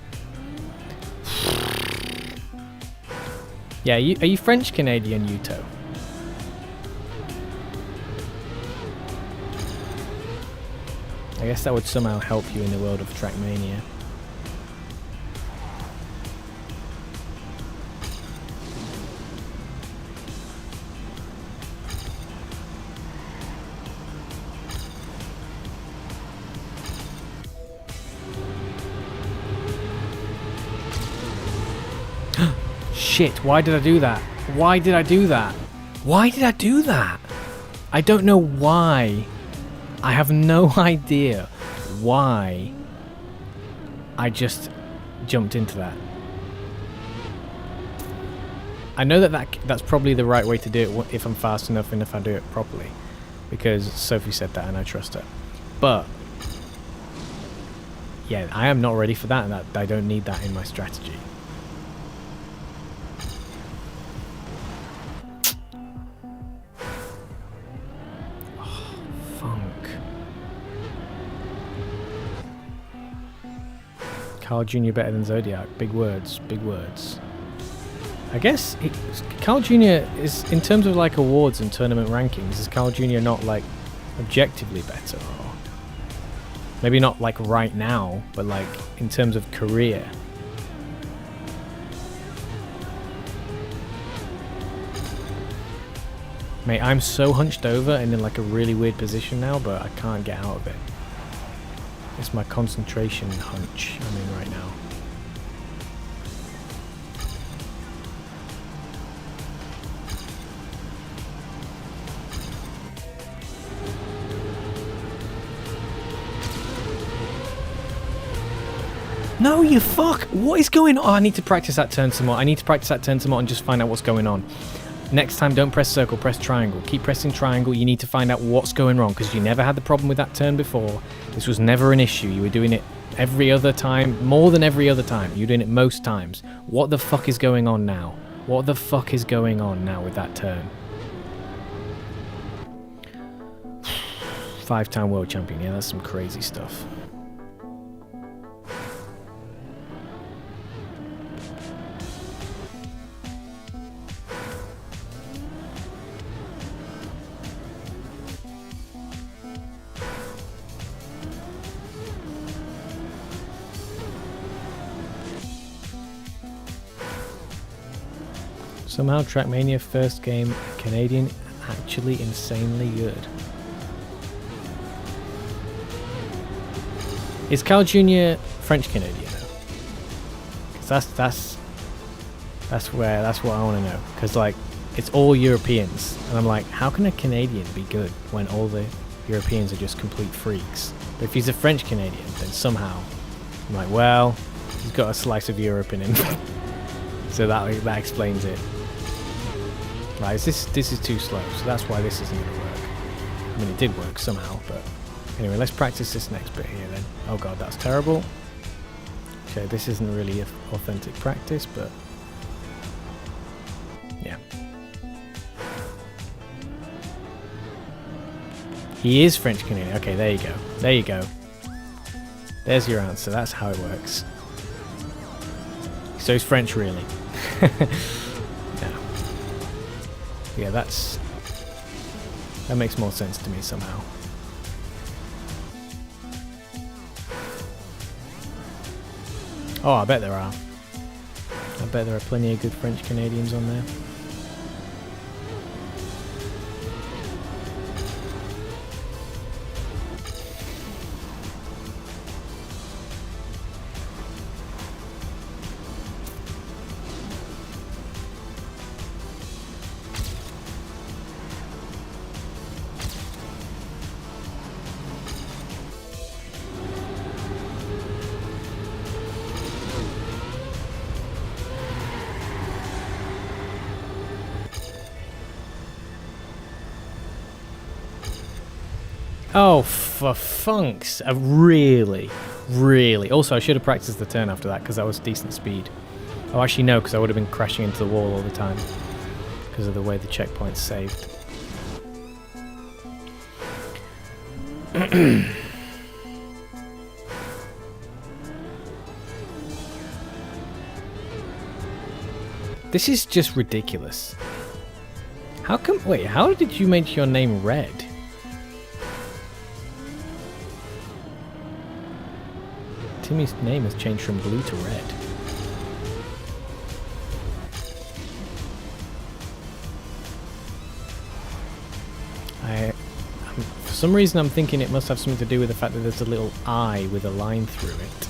Yeah, are you French Canadian, Yuto? I guess that would somehow help you in the world of Trackmania. Shit, why did I do that? Why did I do that? Why did I do that? I don't know why. I have no idea why I just jumped into that. I know that's probably the right way to do it if I'm fast enough and if I do it properly. Because Sophie said that and I trust her. But yeah, I am not ready for that, and I don't need that in my strategy. Carl Jr. better than Zodiac. Big words, big words. I guess Carl Jr. is, in terms of like awards and tournament rankings, is Carl Jr. not like objectively better? Or maybe not like right now, but like in terms of career. Mate, I'm so hunched over and in like a really weird position now, but I can't get out of it. It's my concentration hunch I'm in right now. No, you fuck! What is going on? Oh, I need to practice that turn some more. I need to practice that turn some more and just find out what's going on. Next time, don't press circle, press triangle. Keep pressing triangle. You need to find out what's going wrong, because you never had the problem with that turn before. This was never an issue. You were doing it every other time, more than every other time. You're doing it most times. What the fuck is going on now? What the fuck is going on now with that turn? 5-time world champion. Yeah, that's some crazy stuff. Somehow Trackmania first game Canadian actually insanely good. Is Carl Jr. French Canadian though? Cause that's what I want to know. Cause like it's all Europeans, and I'm like, how can a Canadian be good when all the Europeans are just complete freaks? But if he's a French Canadian, then somehow I'm like, well, he's got a slice of Europe in him, so that explains it. Right, this is too slow, so that's why this isn't going to work. I mean, it did work somehow, but anyway, let's practice this next bit here then. Oh god, that's terrible. Okay, this isn't really authentic practice, but yeah. He is French Canadian. Okay, there you go. There you go. There's your answer. That's how it works. So he's French, really. Yeah, that makes more sense to me somehow. Oh, I bet there are. I bet there are plenty of good French Canadians on there. Oh, for funks. Really. Also, I should have practiced the turn after that, because that was decent speed. Oh, actually, no, because I would have been crashing into the wall all the time, because of the way the checkpoint's saved. This is just ridiculous. How come... Wait, how did you make your name red? Timmy's name has changed from blue to red. For some reason I'm thinking it must have something to do with the fact that there's a little eye with a line through it.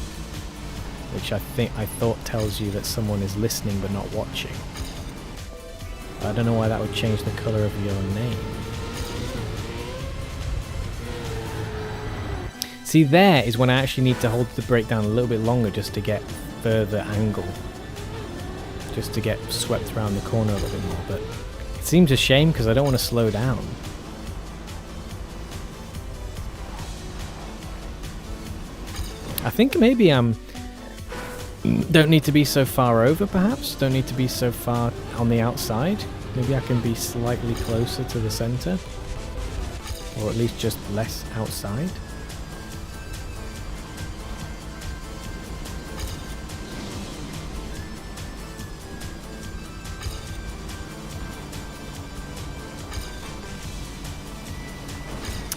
Which I thought tells you that someone is listening but not watching. I don't know why that would change the colour of your name. See, there is when I actually need to hold the brake down a little bit longer just to get further angle. Just to get swept around the corner a little bit more, but it seems a shame because I don't want to slow down. I think maybe I'm... Don't need to be so far over, perhaps? Don't need to be so far on the outside? Maybe I can be slightly closer to the centre? Or at least just less outside?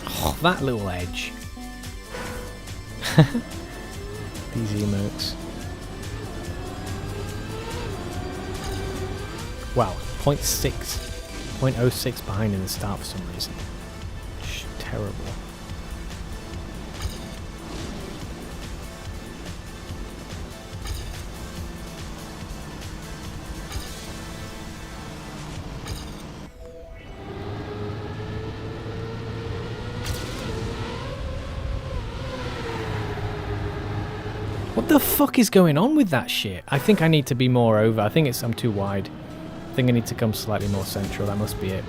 Oh, that little edge. These emotes. Wow, 0.06 behind in the start for some reason. Terrible. What the fuck is going on with that shit? I think I need to be more over. I think I'm too wide. I think I need to come slightly more central. That must be it.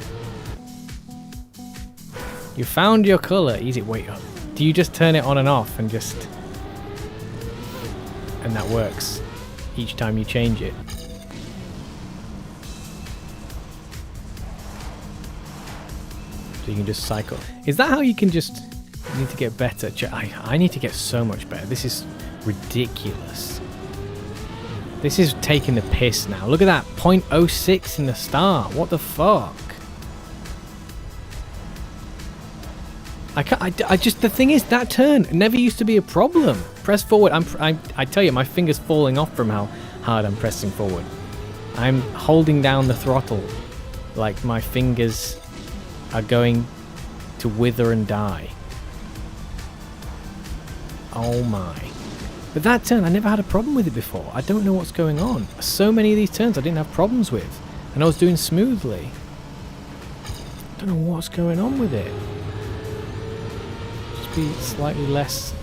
You found your colour. Easy. Wait up. Do you just turn it on and off and just... And that works each time you change it? So you can just cycle. Is that how you can just... You need to get better. I need to get so much better. This is ridiculous. This is taking the piss now. Look at that. 0.06 in the start. What the fuck? The thing is, that turn never used to be a problem. Press forward. I tell you, my finger's falling off from how hard I'm pressing forward. I'm holding down the throttle like my fingers are going to wither and die. Oh my. But that turn, I never had a problem with it before. I don't know what's going on. So many of these turns I didn't have problems with. And I was doing smoothly. I don't know what's going on with it. Just be slightly less...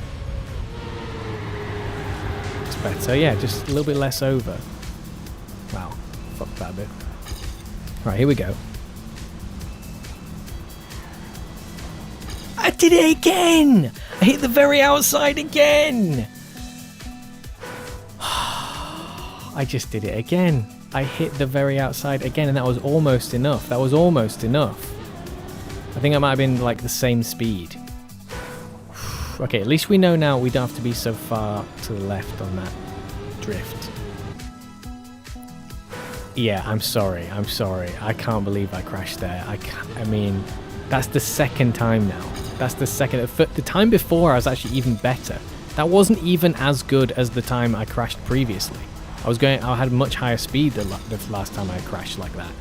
It's better, yeah, just a little bit less over. Wow, fuck that bit. Right, here we go. I did it again! I hit the very outside again! I just did it again. I hit the very outside again, and that was almost enough. That was almost enough. I think I might have been like the same speed. Okay, at least we know now we don't have to be so far to the left on that drift. Yeah, I'm sorry. I'm sorry. I can't believe I crashed there. I mean, that's the second time now. That's the second. The time before I was actually even better. That wasn't even as good as the time I crashed previously. I had much higher speed the last time I crashed like that.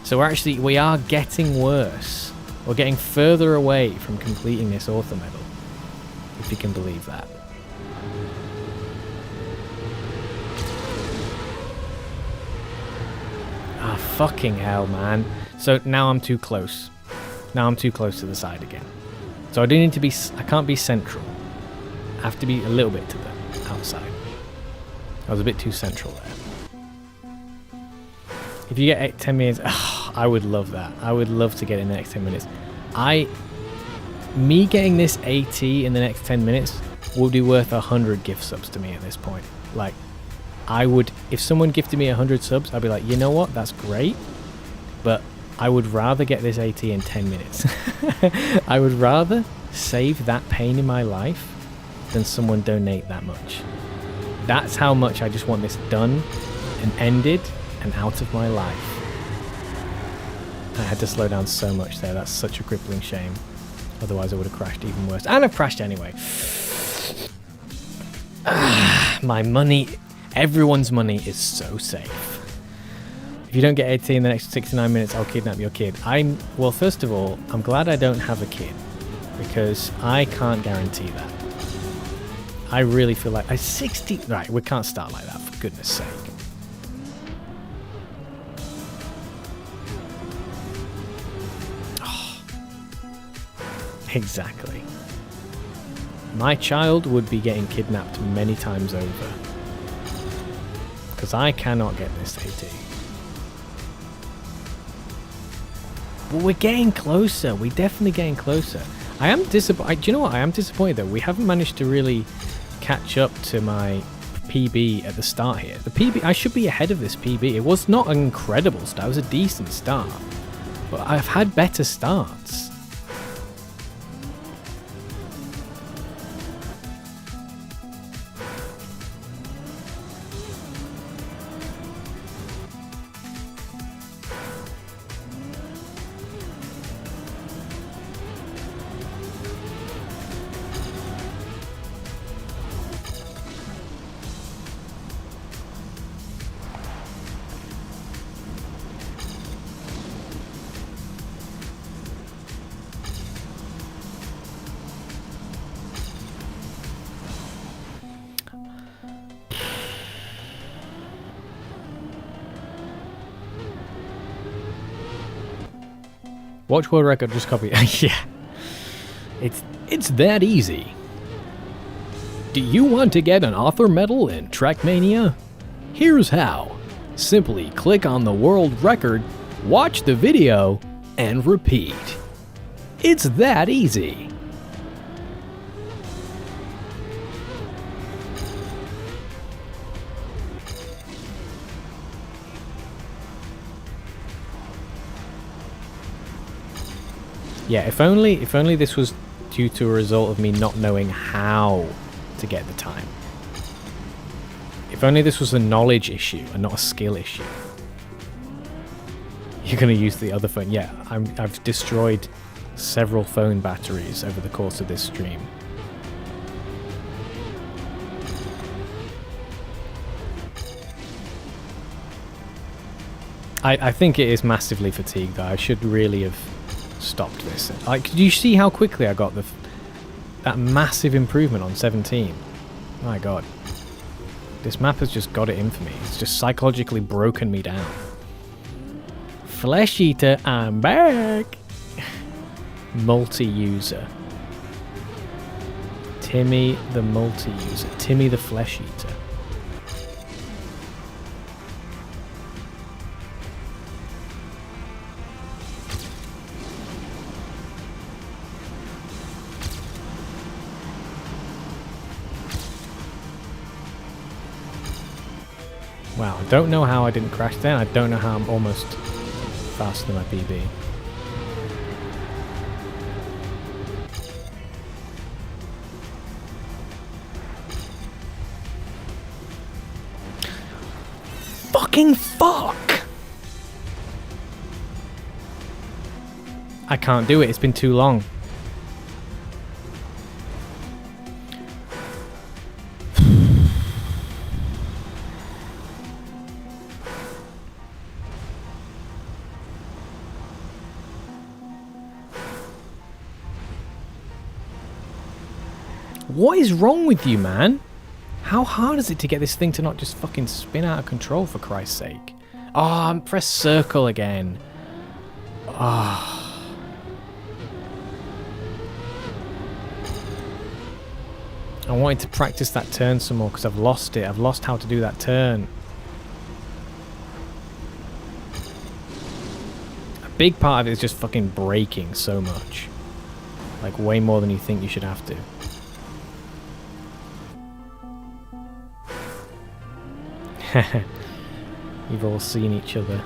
So we are getting worse. We're getting further away from completing this author medal, if you can believe that. Ah, fucking hell, man. So now I'm too close. Now I'm too close to the side again. So I can't be central. I have to be a little bit to the outside. I was a bit too central there. If you get 10 minutes, I would love that. I would love to get in the next 10 minutes. Me getting this AT in the next 10 minutes would be worth 100 gift subs to me at this point. Like, if someone gifted me 100 subs, I'd be like, you know what, that's great, but I would rather get this AT in 10 minutes. I would rather save that pain in my life than someone donate that much. That's how much I just want this done and ended and out of my life. I had to slow down so much there. That's such a crippling shame. Otherwise I would have crashed even worse. And I've crashed anyway. My money, everyone's money is so safe. If you don't get 18 in the next 69 minutes, I'll kidnap your kid. Well, first of all, I'm glad I don't have a kid, because I can't guarantee that. I really feel like 60. Right, we can't start like that, for goodness sake. Oh, exactly. My child would be getting kidnapped many times over, because I cannot get this 18. But we're getting closer. We're definitely getting closer. I am disappointed. Do you know what? I am disappointed that we haven't managed to really catch up to my PB at the start here. The PB, I should be ahead of this PB. It was not an incredible start. It was a decent start. But I've had better starts. Watch world record, just copy. Yeah. It's that easy. Do you want to get an author medal in Trackmania? Here's how. Simply click on the world record, watch the video, and repeat. It's that easy. Yeah, if only this was due to a result of me not knowing how to get the time. If only this was a knowledge issue and not a skill issue. You're going to use the other phone. Yeah, I've destroyed several phone batteries over the course of this stream. I think it is massively fatigued though. I should really have stopped this. Like, did you see how quickly I got that massive improvement on 17? My god. This map has just got it in for me. It's just psychologically broken me down. Flesh Eater, I'm back! Multi-user. Timmy the multi-user. Timmy the Flesh Eater. Wow, I don't know how I didn't crash then. I don't know how I'm almost faster than my PB. Fucking fuck! I can't do it. It's been too long. What is wrong with you, man? How hard is it to get this thing to not just fucking spin out of control, for Christ's sake? Oh, press circle again. Oh. I wanted to practice that turn some more because I've lost it. I've lost how to do that turn. A big part of it is just fucking braking so much. Like way more than you think you should have to. You've all seen each other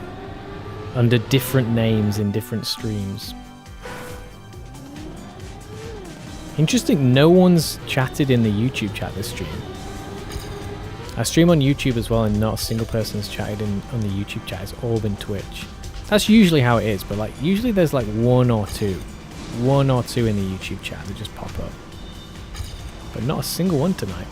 under different names in different streams. Interesting, no one's chatted in the YouTube chat this stream. I stream on YouTube as well, and not a single person's chatted on the YouTube chat. It's all been Twitch. That's usually how it is, but like usually there's like one or two in the YouTube chat that just pop up. But not a single one tonight.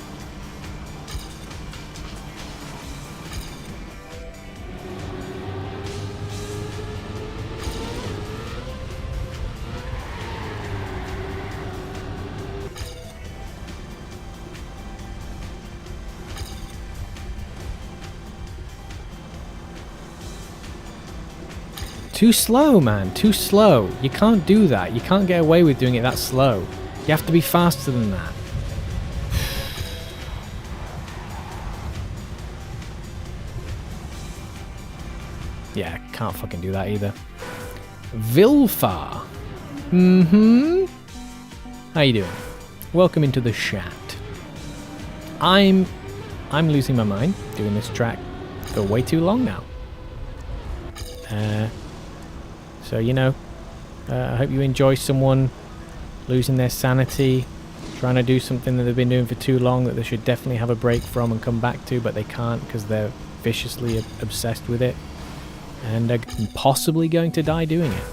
Too slow, man. Too slow. You can't do that. You can't get away with doing it that slow. You have to be faster than that. Yeah, can't fucking do that either. Vilfar. How you doing? Welcome into the chat. I'm losing my mind doing this track for way too long now. So, you know, I hope you enjoy someone losing their sanity, trying to do something that they've been doing for too long that they should definitely have a break from and come back to, but they can't because they're viciously obsessed with it and are possibly going to die doing it.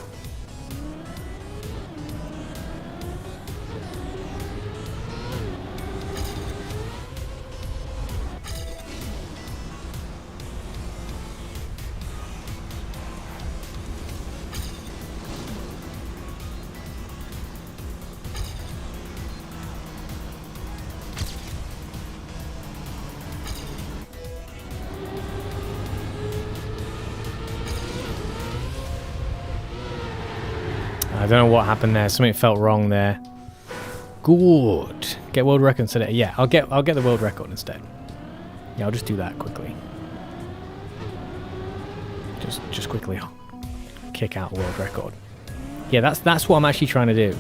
I don't know what happened there. Something felt wrong there. Good. Get world record instead. Yeah, I'll get the world record instead. Yeah, I'll just do that quickly. Just quickly kick out a world record. Yeah, that's what I'm actually trying to do.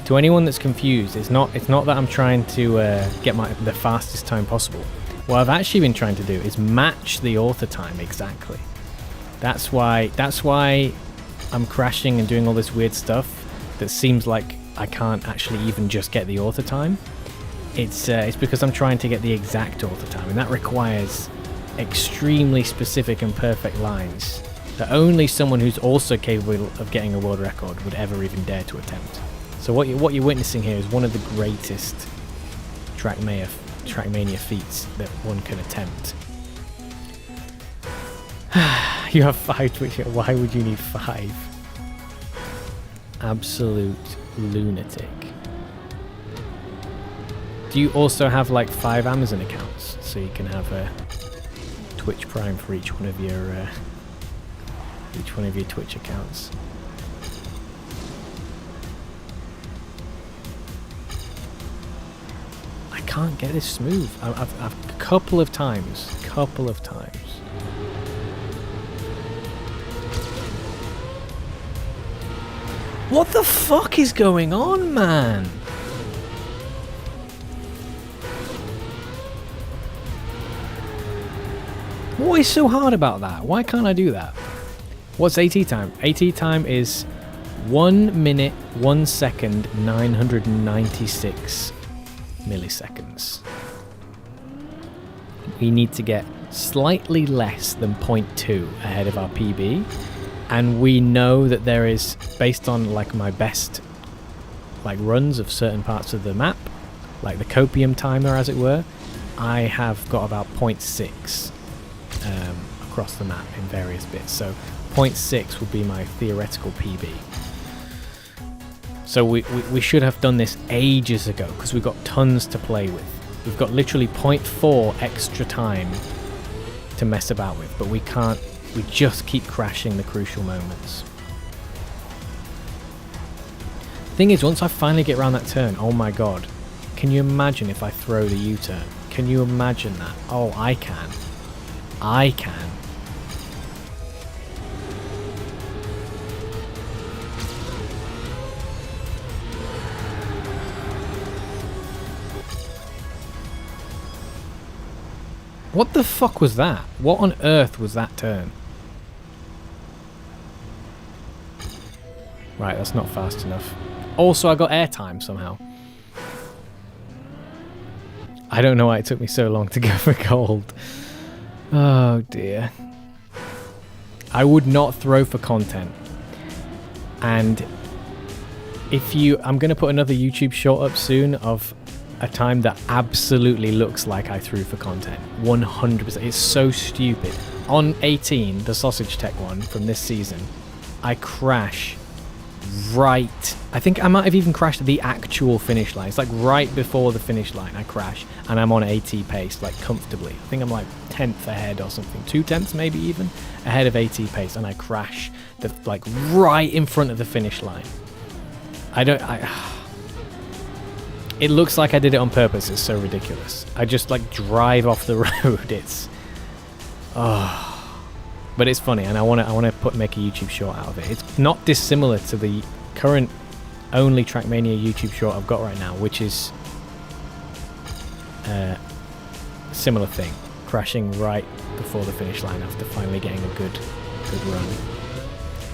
To anyone that's confused, it's not that I'm trying to get the fastest time possible. What I've actually been trying to do is match the author time exactly. That's why I'm crashing and doing all this weird stuff that seems like I can't actually even just get the author time. It's because I'm trying to get the exact author time, and that requires extremely specific and perfect lines that only someone who's also capable of getting a world record would ever even dare to attempt. So what you're witnessing here is one of the greatest Trackmania feats that one can attempt. You have 5 Twitch. Why would you need 5? Absolute lunatic. Do you also have like 5 Amazon accounts so you can have a Twitch Prime for each one of your Twitch accounts? I can't get this smooth. I've a couple of times. What the fuck is going on, man? What is so hard about that? Why can't I do that? What's AT time? AT time is 1 minute, 1 second, 996 milliseconds. We need to get slightly less than 0.2 ahead of our PB. And we know that there is, based on like my best like runs of certain parts of the map, like the copium timer as it were, I have got about 0.6 across the map in various bits. So 0.6 would be my theoretical PB. So we should have done this ages ago because we've got tons to play with. We've got literally 0.4 extra time to mess about with, but we can't. We just keep crashing the crucial moments. Thing is, once I finally get around that turn, oh my god. Can you imagine if I throw the U-turn? Can you imagine that? Oh, I can. I can. What the fuck was that? What on earth was that turn? Right, that's not fast enough. Also, I got airtime somehow. I don't know why it took me so long to go for gold. Oh dear. I would not throw for content. And if you... I'm going to put another YouTube short up soon of a time that absolutely looks like I threw for content. 100%. It's so stupid. On 18, the Sausage Tech one from this season, I crash right... I think I might have even crashed the actual finish line. It's like right before the finish line I crash, and I'm on AT pace, like comfortably. I think I'm like 10th ahead or something. 2/10 maybe even ahead of AT pace, and I crash like right in front of the finish line. It looks like I did it on purpose. It's so ridiculous. I just like drive off the road. It's... But it's funny, and I want to make a YouTube short out of it. It's not dissimilar to the current only Trackmania YouTube short I've got right now, which is a similar thing, crashing right before the finish line after finally getting a good run.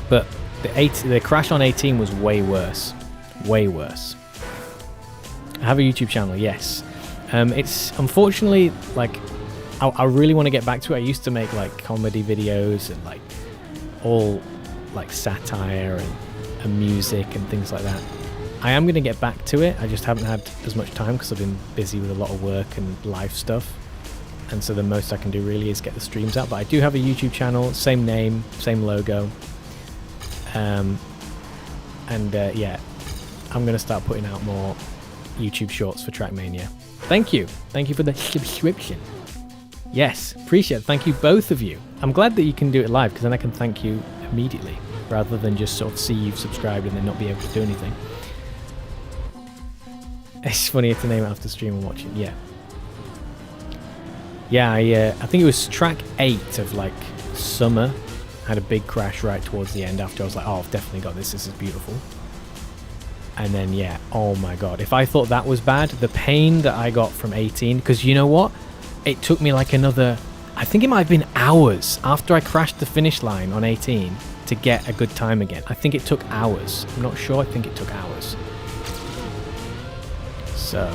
But the crash on 18 was way worse. Way worse. I have a YouTube channel, yes. It's unfortunately like I really want to get back to it. I used to make like comedy videos and like all like satire and music and things like that. I am going to get back to it. I just haven't had as much time because I've been busy with a lot of work and life stuff. And so the most I can do really is get the streams out. But I do have a YouTube channel, same name, same logo. Yeah, I'm going to start putting out more YouTube shorts for Trackmania. Thank you. Thank you for the subscription. Yes, appreciate it. Thank you, both of you. I'm glad that you can do it live, because then I can thank you immediately, rather than just sort of see you've subscribed and then not be able to do anything. It's funnier to name it after stream and watching. Yeah. Yeah, I think it was track 8 of like summer. Had a big crash right towards the end after I was like, oh, I've definitely got this. This is beautiful. And then, yeah, oh my god. If I thought that was bad, the pain that I got from 18, because you know what? It took me like another, I think it might have been hours after I crashed the finish line on 18 to get a good time again. I think it took hours. I'm not sure. I think it took hours. So...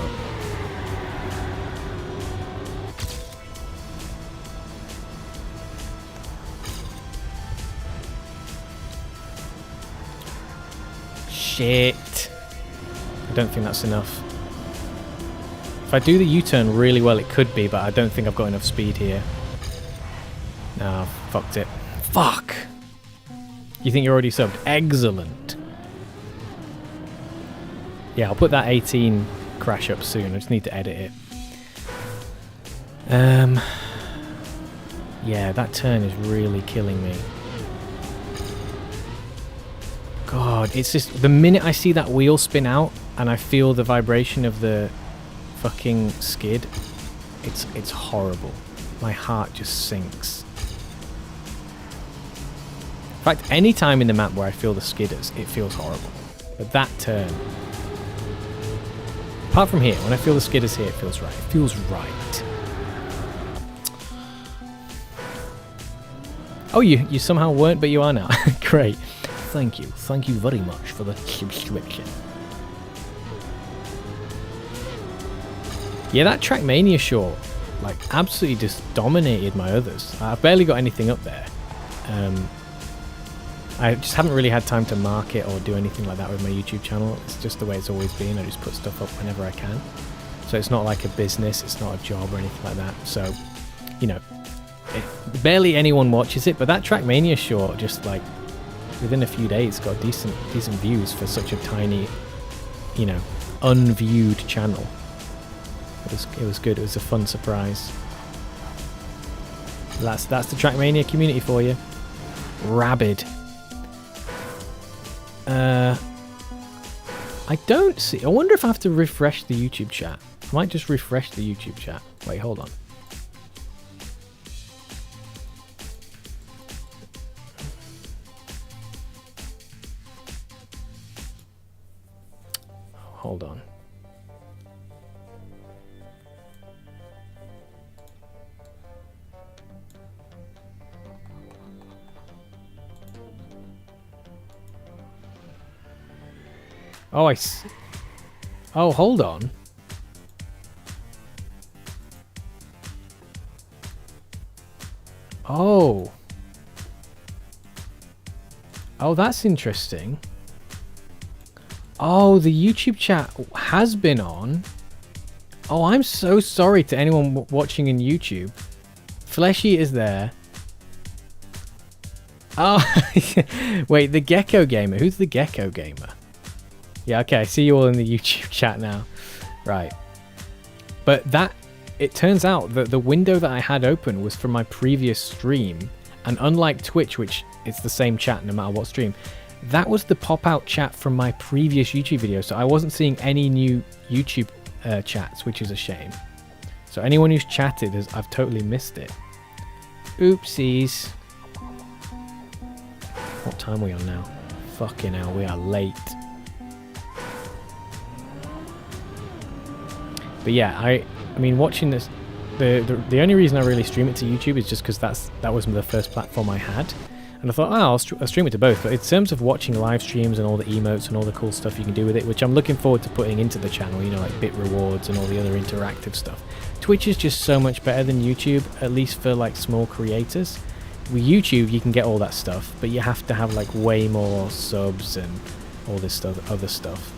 Shit. I don't think that's enough. If I do the U-turn really well, it could be, but I don't think I've got enough speed here. No, fucked it. Fuck! You think you're already subbed? Excellent. Yeah, I'll put that 18 crash up soon. I just need to edit it. Yeah, that turn is really killing me. God, it's just... The minute I see that wheel spin out and I feel the vibration of the fucking skid, it's horrible. My heart just sinks. In fact, any time in the map where I feel the skidders, it feels horrible. But that turn... Apart from here, when I feel the skidders here, it feels right. It feels right. Oh, you somehow weren't, but you are now. Great. Thank you. Thank you very much for the subscription. Yeah, that Trackmania short, like, absolutely just dominated my others. I've barely got anything up there. I just haven't really had time to mark it or do anything like that with my YouTube channel. It's just the way it's always been. I just put stuff up whenever I can. So it's not like a business, it's not a job or anything like that. So, you know, barely anyone watches it, but that Trackmania short just, like, within a few days got decent views for such a tiny, you know, unviewed channel. It was good. It was a fun surprise. That's the Trackmania community for you. Rabid. I don't see... I wonder if I have to refresh the YouTube chat. I might just refresh the YouTube chat. Wait, hold on. Hold on. Oh, oh, hold on. Oh. Oh, that's interesting. Oh, the YouTube chat has been on. Oh, I'm so sorry to anyone watching in YouTube. Fleshy is there. Oh, wait, the Gecko Gamer. Who's the Gecko Gamer? Yeah, okay, I see you all in the YouTube chat now. Right. But that, it turns out that the window that I had open was from my previous stream. And unlike Twitch, which it's the same chat no matter what stream, that was the pop-out chat from my previous YouTube video. So I wasn't seeing any new YouTube chats, which is a shame. So anyone who's chatted, I've totally missed it. Oopsies. What time are we on now? Fucking hell, we are late. But yeah, I mean, watching this, the only reason I really stream it to YouTube is just because that was the first platform I had. And I thought, oh, I'll stream it to both. But in terms of watching live streams and all the emotes and all the cool stuff you can do with it, which I'm looking forward to putting into the channel, you know, like bit rewards and all the other interactive stuff. Twitch is just so much better than YouTube, at least for like small creators. With YouTube, you can get all that stuff, but you have to have like way more subs and all this stuff, other stuff.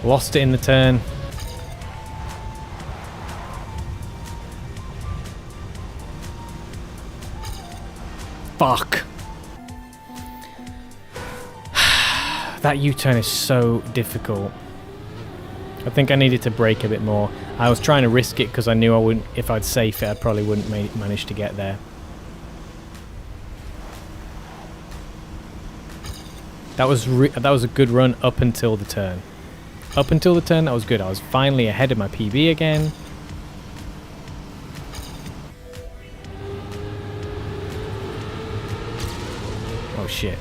Lost it in the turn. Fuck. That U-turn is so difficult. I think I needed to brake a bit more. I was trying to risk it because I knew I wouldn't, if I'd safe it, I probably wouldn't manage to get there. That was a good run up until the turn. Up until the turn, that was good. I was finally ahead of my PB again. Oh shit.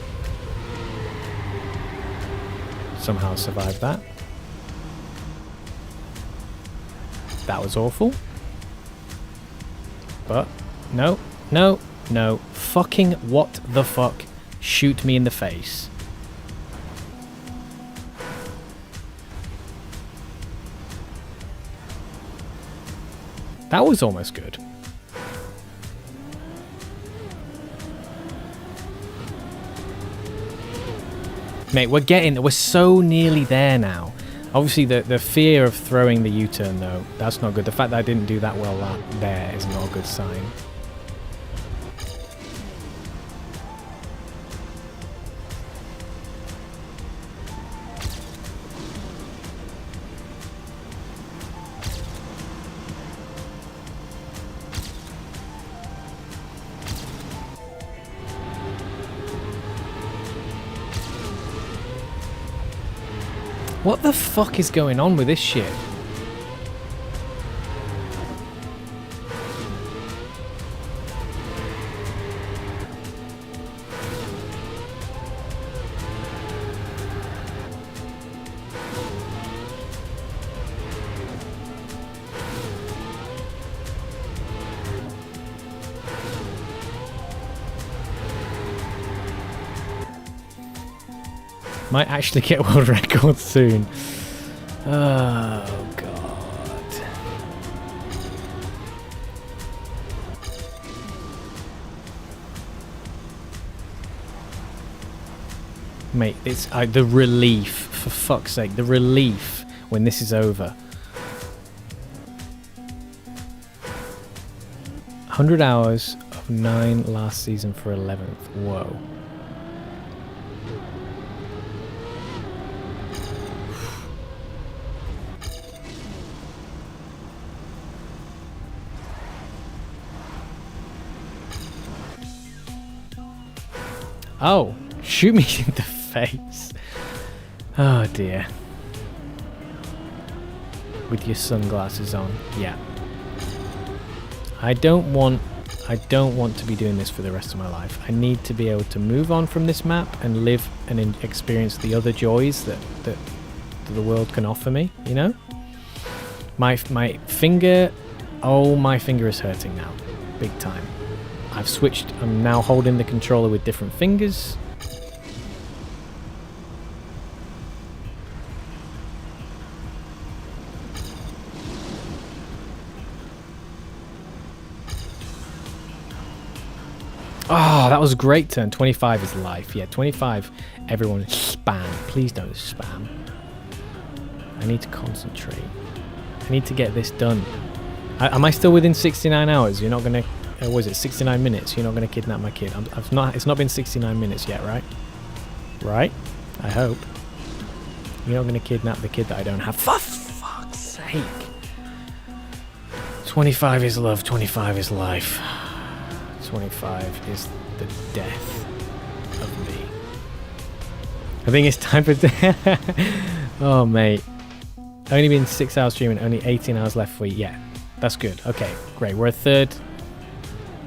Somehow survived that. That was awful. But, no, no, no. Fucking what the fuck? Shoot me in the face. That was almost good. Mate, we're so nearly there now. Obviously, the fear of throwing the U-turn, though, that's not good. The fact that I didn't do that well there is not a good sign. What the fuck is going on with this shit? Might actually get world record soon. Oh god. Mate, it's the relief, for fuck's sake, the relief when this is over. 100 hours of 9 last season for 11th. Whoa. Oh, shoot me in the face. Oh dear. With your sunglasses on. Yeah. I don't want I don't want to be doing this for the rest of my life. I need to be able to move on from this map and live and experience the other joys that the world can offer me, you know? My finger, oh, my finger is hurting now, big time. I've switched, I'm now holding the controller with different fingers. Oh, that was a great turn. 25 is life. Yeah, 25. Everyone spam. Please don't spam. I need to concentrate. I need to get this done. Am I still within 69 hours? You're not going to... was it 69 minutes? You're not going to kidnap my kid? It's not been 69 minutes yet, right? Right? I hope. You're not going to kidnap the kid that I don't have. For fuck's sake. 25 is love. 25 is life. 25 is the death of me. I think it's time for... Oh, mate. Only been 6 hours streaming, only 18 hours left for you. Yeah, that's good. Okay, great. We're a third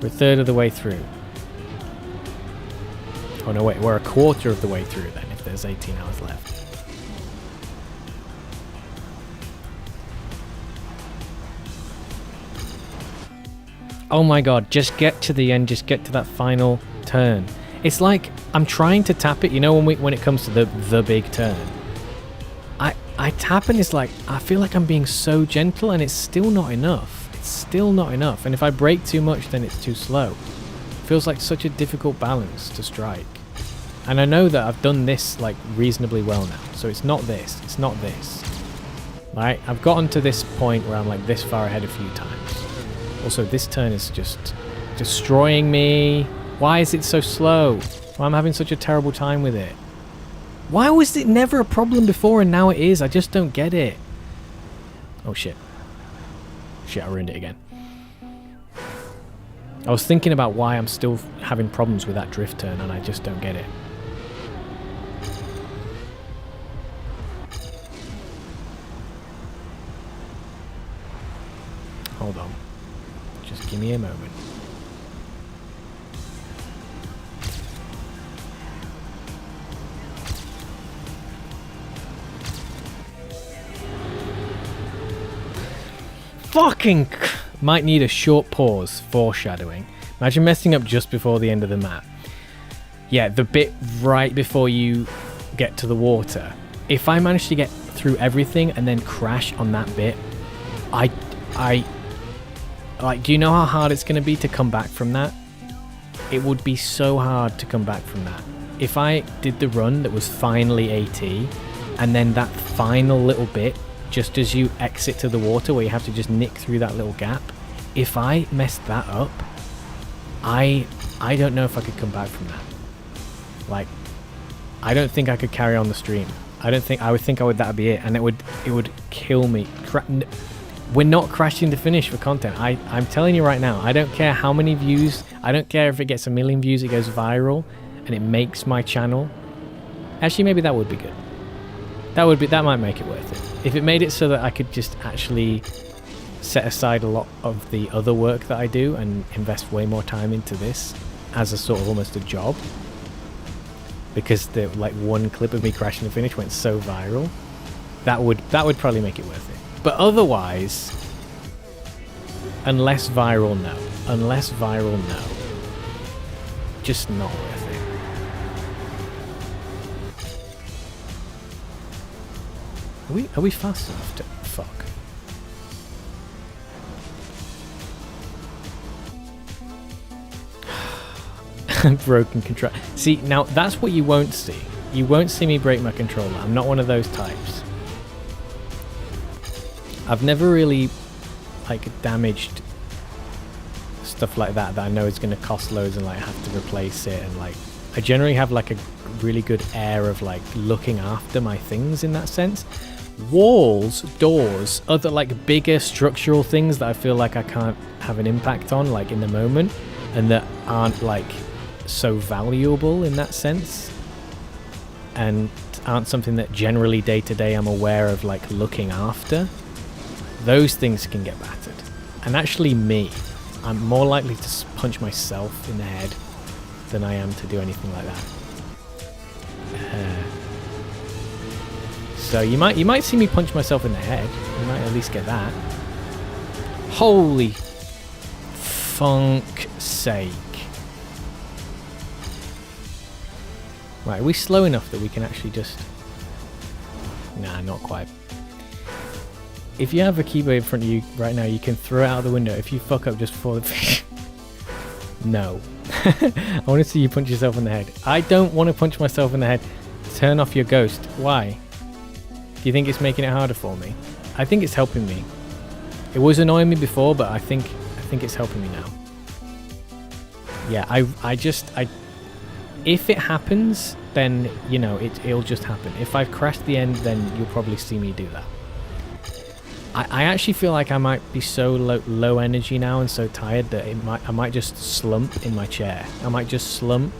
of the way through. Oh, no, wait. We're a quarter of the way through then, if there's 18 hours left. Oh my god, just get to the end, just get to that final turn. It's like I'm trying to tap it, you know, when it comes to the big turn. I tap and it's like, I feel like I'm being so gentle and it's still not enough. It's still not enough. And if I brake too much, then it's too slow. It feels like such a difficult balance to strike. And I know that I've done this like reasonably well now. So it's not this, it's not this. Right? I've gotten to this point where I'm like this far ahead a few times. Also, this turn is just destroying me. Why is it so slow? Why am I having such a terrible time with it? Why was it never a problem before and now it is? I just don't get it. Oh shit. Shit, I ruined it again. I was thinking about why I'm still having problems with that drift turn and I just don't get it. Hold on. Just give me a moment. Fucking might need a short pause. Foreshadowing. Imagine messing up just before the end of the map. Yeah, the bit right before you get to the water. If I manage to get through everything and then crash on that bit, I like, do you know how hard it's going to be to come back from that? It would be so hard to come back from that. If I did the run that was finally AT, and then that final little bit, just as you exit to the water where you have to just nick through that little gap, if I messed that up, I don't know if I could come back from that. Like, I don't think I could carry on the stream. I would that'd be it, and it would kill me. We're not crashing the finish for content. I'm telling you right now, I don't care how many views, I don't care if it gets 1 million views, it goes viral, and it makes my channel. Actually, maybe that would be good. That might make it worth it. If it made it so that I could just actually set aside a lot of the other work that I do and invest way more time into this as a sort of almost a job, because the like one clip of me crashing the finish went so viral, that would probably make it worth it. But otherwise, unless viral, no. Unless viral, no. Just not worth it. Are we fast enough to... Fuck. Broken control. See, now that's what you won't see. You won't see me break my controller. I'm not one of those types. I've never really like damaged stuff like that I know is going to cost loads and like have to replace it, and like I generally have like a really good air of like looking after my things in that sense. Walls, doors, other like bigger structural things that I feel like I can't have an impact on like in the moment and that aren't like so valuable in that sense and aren't something that generally day to day I'm aware of like looking after, those things can get battered. And actually me, I'm more likely to punch myself in the head than I am to do anything like that. So you might see me punch myself in the head. You might at least get that. Holy funk sake. Right, are we slow enough that we can actually just... Nah, not quite. If you have a keyblade in front of you right now, you can throw it out the window. If you fuck up just before the... No. I want to see you punch yourself in the head. I don't want to punch myself in the head. Turn off your ghost. Why? Do you think it's making it harder for me? I think it's helping me. It was annoying me before, but I think it's helping me now. Yeah, I if it happens, then, you know, it'll just happen. If I've crashed the end, then you'll probably see me do that. I actually feel like I might be so low energy now and so tired that I might just slump in my chair. I might just slump.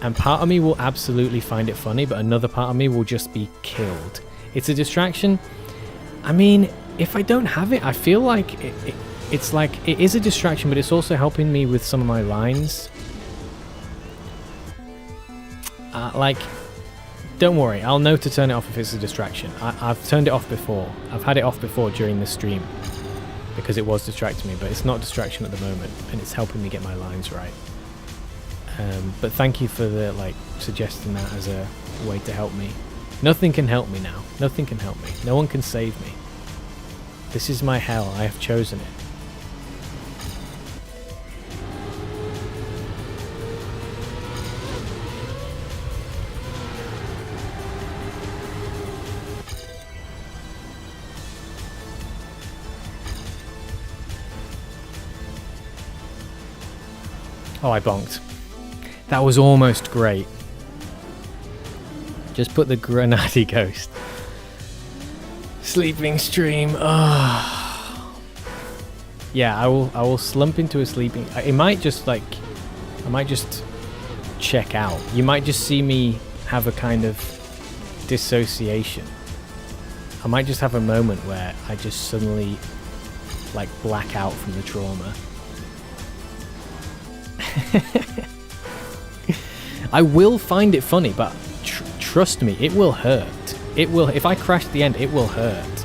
And part of me will absolutely find it funny, but another part of me will just be killed. It's a distraction. I mean, if I don't have it, I feel like it's like it is a distraction, but it's also helping me with some of my lines. Like, don't worry, I'll know to turn it off if it's a distraction. I've turned it off before. I've had it off before during the stream because it was distracting me, but it's not distraction at the moment, and it's helping me get my lines right. But thank you for the suggesting that as a way to help me. Nothing can help me now. Nothing can help me. No one can save me. This is my hell. I have chosen it. Oh, I bonked. That was almost great. Just put the Grenadi Ghost. Sleeping stream. Oh. Yeah, I will slump into a sleeping. It might just I might just check out. You might just see me have a kind of dissociation. I might just have a moment where I just suddenly black out from the trauma. I will find it funny, but trust me, it will hurt. It will. If I crash the end, it will hurt.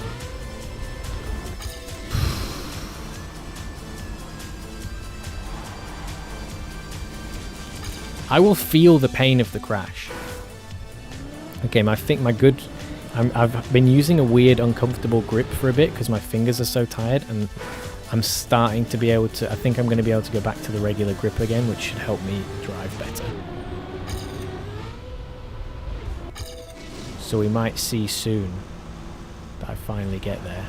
I will feel the pain of the crash. Okay, I've been using a weird, uncomfortable grip for a bit because my fingers are so tired, and I'm starting to be able to... I think I'm going to be able to go back to the regular grip again, which should help me drive better. So we might see soon that I finally get there.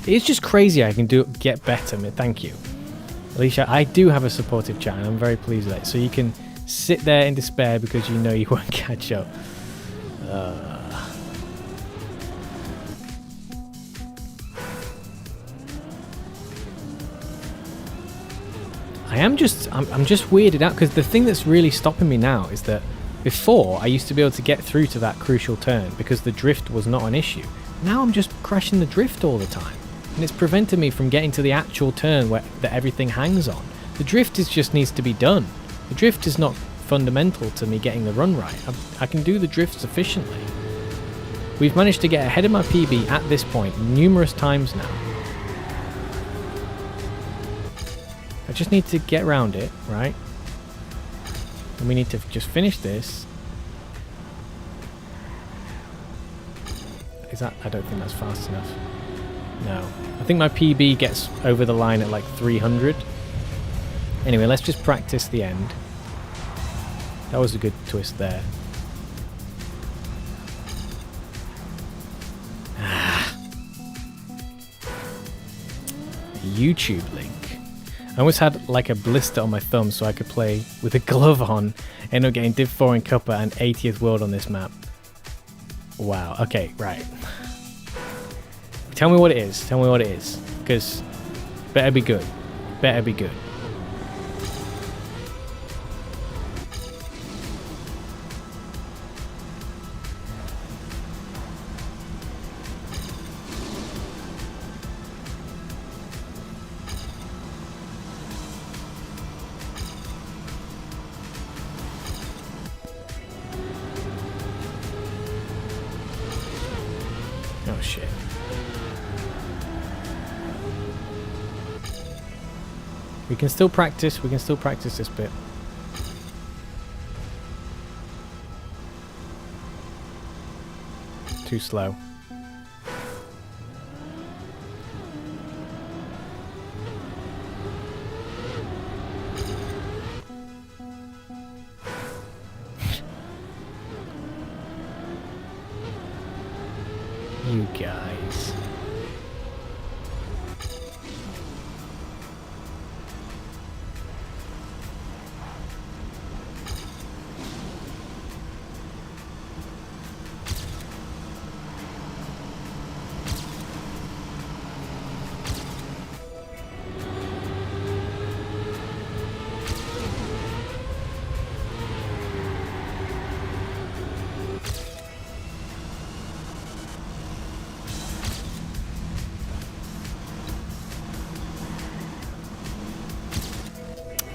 It's just crazy I can get better. Thank you. Alicia, I do have a supportive chat and I'm very pleased with that. So you can sit there in despair because you know you won't catch up. I'm just weirded out because the thing that's really stopping me now is that before I used to be able to get through to that crucial turn because the drift was not an issue. Now I'm just crashing the drift all the time, and it's preventing me from getting to the actual turn that everything hangs on. The drift just needs to be done. The drift is not fundamental to me getting the run right. I can do the drift sufficiently. We've managed to get ahead of my PB at this point numerous times now. I just need to get around it, right? And we need to just finish this. Is that... I don't think that's fast enough. No. I think my PB gets over the line at 300. Anyway, let's just practice the end. That was a good twist there. YouTube link. I almost had a blister on my thumb so I could play with a glove on. End up getting Div 4 in Cuppa and 80th World on this map. Wow, okay, right. Tell me what it is. Tell me what it is. Because better be good. Better be good. shit. We can still practice. We can still practice this bit. Too slow. You guys.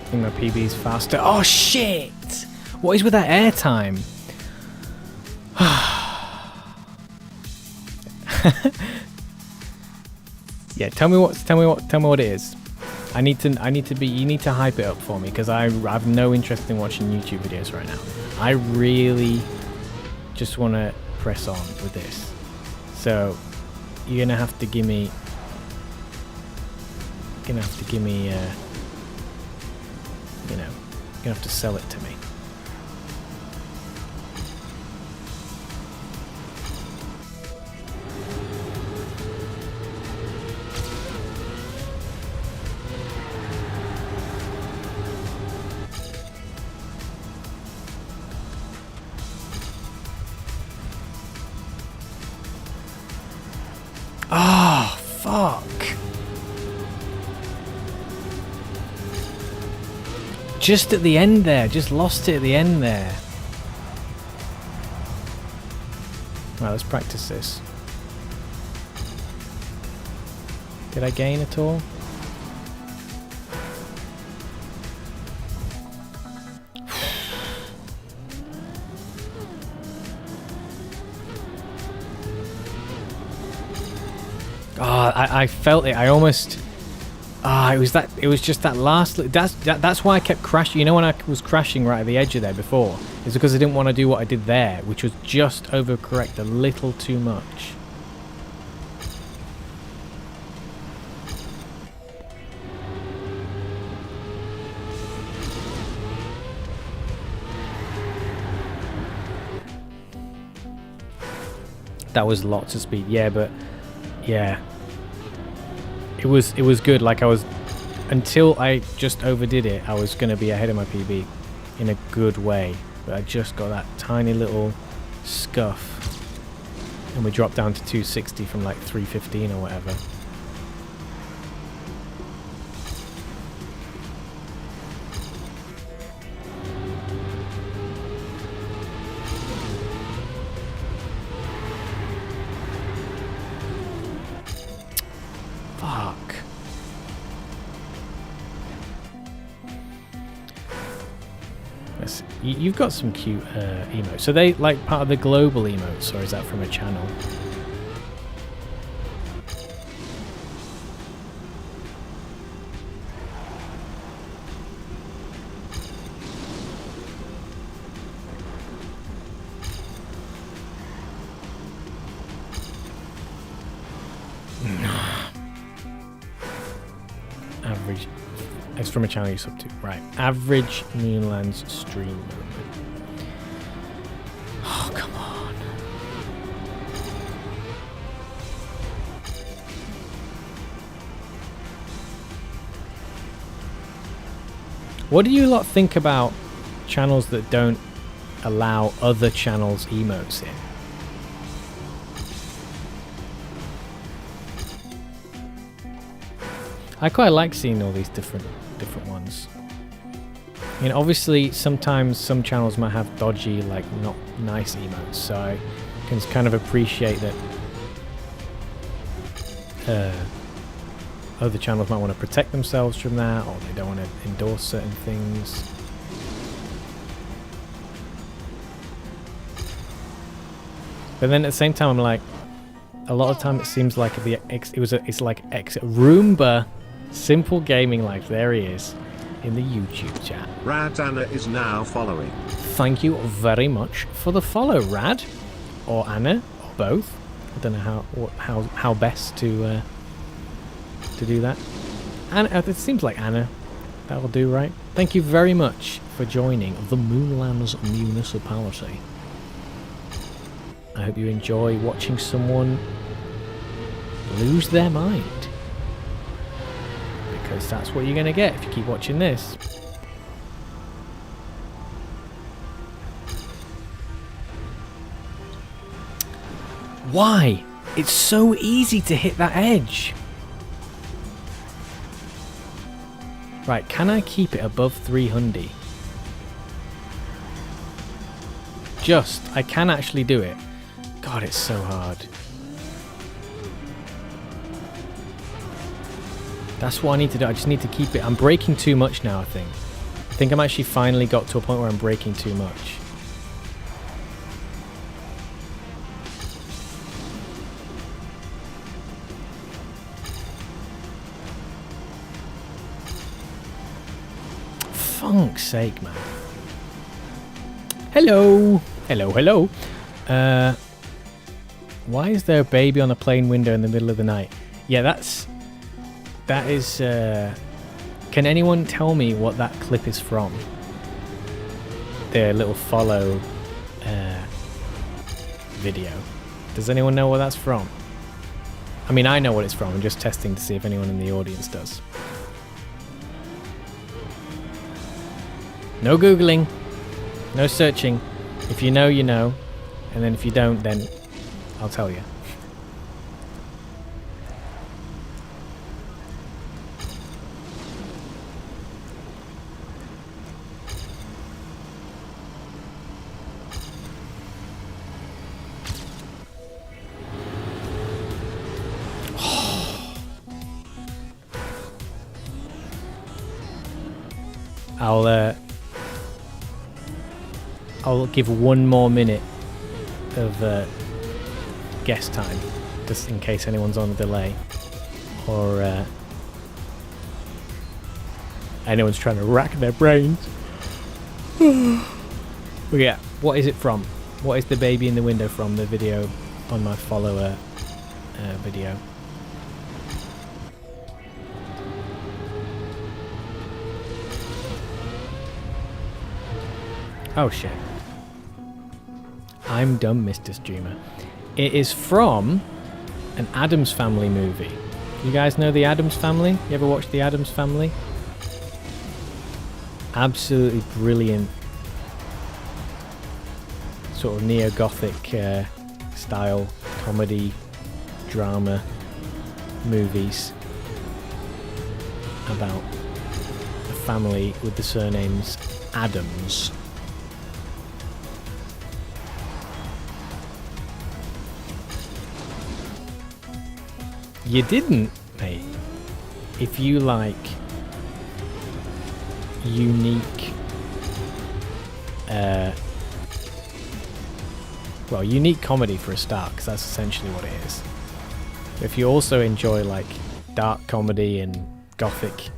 I think my PB's faster. Oh shit! What is with that airtime? Yeah, tell me what it is. I need to be. You need to hype it up for me because I have no interest in watching YouTube videos right now. I really just want to press on with this. So you're gonna have to give me. You know, you're gonna have to sell it to me. Oh, fuck. Just at the end there, just lost it at the end there. Right, let's practice this. Did I gain at all? Oh, I felt it. I almost. It was just that last. That's why I kept crashing. You know, when I was crashing right at the edge of there before, it's because I didn't want to do what I did there, which was just overcorrect a little too much. That was lots of speed. Yeah, but yeah. It was good. Like I was, until I just overdid it, I was going to be ahead of my PB in a good way. But I just got that tiny little scuff, and we dropped down to 260 from like 315 or whatever. You've got some cute emotes. So they like part of the global emotes, or is that from a channel? Average. It's from a channel you sub to. Right. Average Moonlands stream moment. Oh, come on. What do you lot think about channels that don't allow other channels' emotes in? I quite like seeing all these different ones. I mean, obviously, sometimes some channels might have dodgy, like not nice emotes, so I can kind of appreciate that other channels might want to protect themselves from that, or they don't want to endorse certain things. But then at the same time, I'm like, a lot of time it seems like it's like Roomba Simple Gaming Life. There he is in the YouTube chat. Rad Anna is now following. Thank you very much for the follow, Rad, or Anna, or both. I don't know how best to do that. Anna, it seems like Anna. That'll do, right? Thank you very much for joining the Moonlands Municipality. I hope you enjoy watching someone lose their mind. Because that's what you're going to get if you keep watching this. Why? It's so easy to hit that edge. Right, can I keep it above 300? I can actually do it. God, it's so hard. That's what I need to do. I just need to keep it. I'm braking too much now, I think. I think I'm actually finally got to a point where I'm braking too much. Funk's sake, man. Hello. Hello. Why is there a baby on a plane window in the middle of the night? Yeah, that is can anyone tell me what that clip is from? The little follow video. Does anyone know what that's from? I mean, I know what it's from. I'm just testing to see if anyone in the audience does. No Googling. No searching. If you know, you know. And then if you don't, then I'll tell you. I'll give 1 more minute of guest time, just in case anyone's on a delay, or anyone's trying to rack their brains. But yeah, what is it from? What is the baby in the window from? The video on my follower video. Oh shit. I'm dumb, Mr. Streamer. It is from an Addams Family movie. You guys know the Addams Family? You ever watched the Addams Family? Absolutely brilliant sort of neo-gothic style comedy drama movies about a family with the surnames Addams. You didn't, mate. If you like unique, well, unique comedy for a start, because that's essentially what it is. If you also enjoy like dark comedy and gothic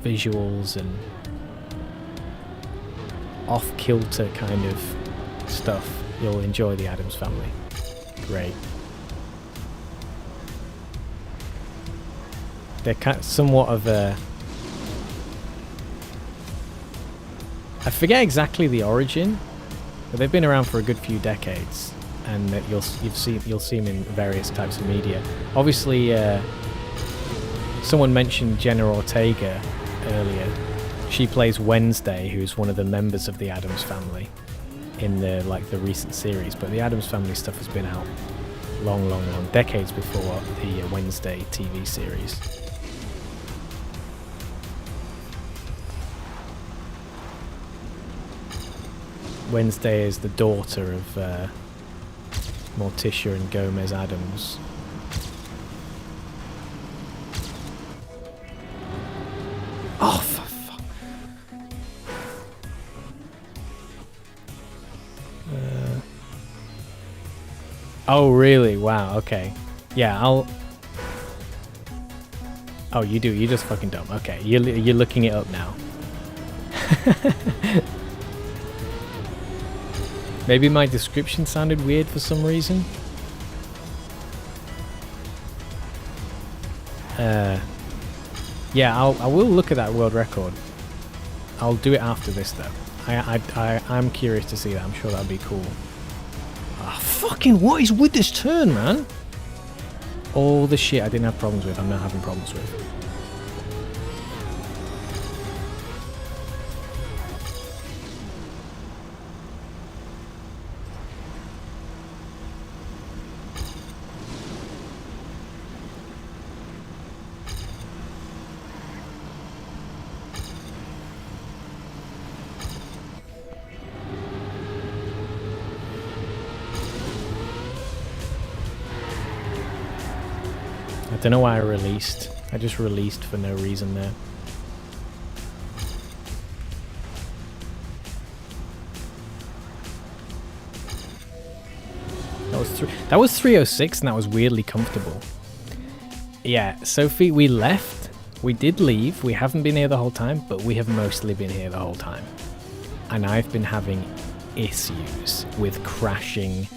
visuals and off-kilter kind of stuff, you'll enjoy the Addams Family. Great. They're somewhat of a... I forget exactly the origin, but they've been around for a good few decades, and you'll see them in various types of media. Obviously, someone mentioned Jenna Ortega earlier. She plays Wednesday, who's one of the members of the Addams Family in the recent series. But the Addams Family stuff has been out long decades before the Wednesday TV series. Wednesday is the daughter of Morticia and Gomez Addams. Oh, for fuck. Oh, really? Wow, okay. Yeah, I'll... Oh, you do. You're just fucking dumb. Okay, you're looking it up now. Maybe my description sounded weird for some reason. Yeah, I will look at that world record. I'll do it after this though. I'm curious to see that. I'm sure that'd be cool. Ah, fucking what is with this turn, man? All the shit I didn't have problems with, I'm not having problems with. I don't know why I released. I just released for no reason there. That was 306 and that was weirdly comfortable. Yeah, Sophie, we left. We did leave. We haven't been here the whole time, but we have mostly been here the whole time. And I've been having issues with crashing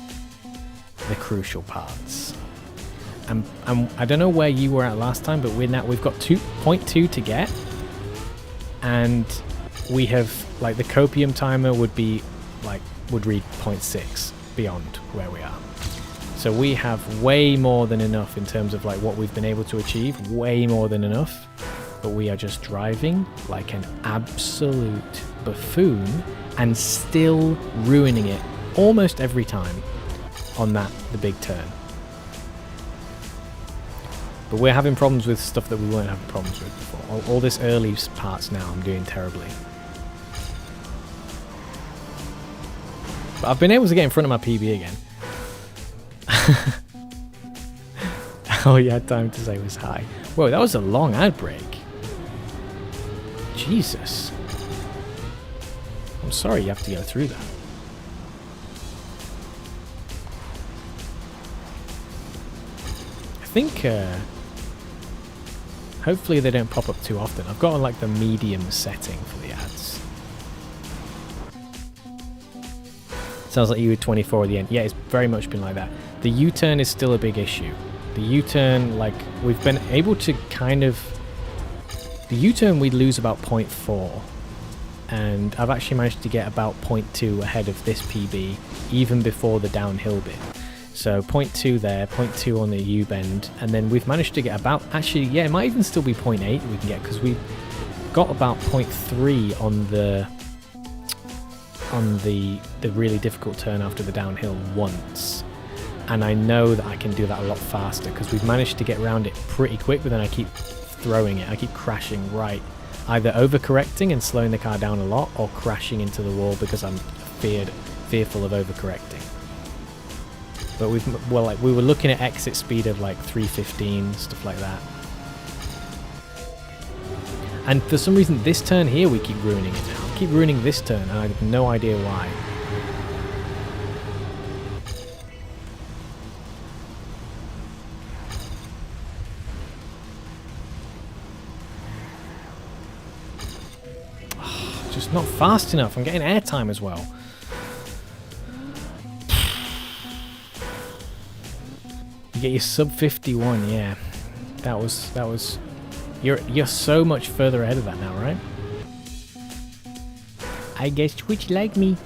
the crucial parts. I don't know where you were at last time, but we've got 2.2 to get, and we have like the copium timer would read 0.6 beyond where we are. So we have way more than enough in terms of like what we've been able to achieve, way more than enough, but we are just driving like an absolute buffoon and still ruining it almost every time on the big turn. But we're having problems with stuff that we weren't having problems with before. All this early parts now I'm doing terribly. But I've been able to get in front of my PB again. All you had time to say was hi. Whoa, that was a long ad break. Jesus. I'm sorry you have to go through that. I think hopefully they don't pop up too often. I've got on like the medium setting for the ads. Sounds like you were 24 at the end. Yeah, it's very much been like that. The U-turn is still a big issue. The U-turn, like, we've been able to kind of... The U-turn we lose about 0.4. And I've actually managed to get about 0.2 ahead of this PB, even before the downhill bit. So 0.2 there, 0.2 on the U-bend, and then we've managed to get about... Actually, yeah, it might even still be 0.8 we can get, because we've got about 0.3 on the really difficult turn after the downhill once. And I know that I can do that a lot faster, because we've managed to get around it pretty quick, but then I keep throwing it. I keep crashing right. Either overcorrecting and slowing the car down a lot, or crashing into the wall because I'm fearful of overcorrecting. But we were looking at exit speed of like 315, stuff like that. And for some reason, this turn here, we keep ruining it now. I keep ruining this turn, and I have no idea why. Just not fast enough. I'm getting airtime as well. You get your sub 51, yeah. That was. You're so much further ahead of that now, right? I guess Twitch like me.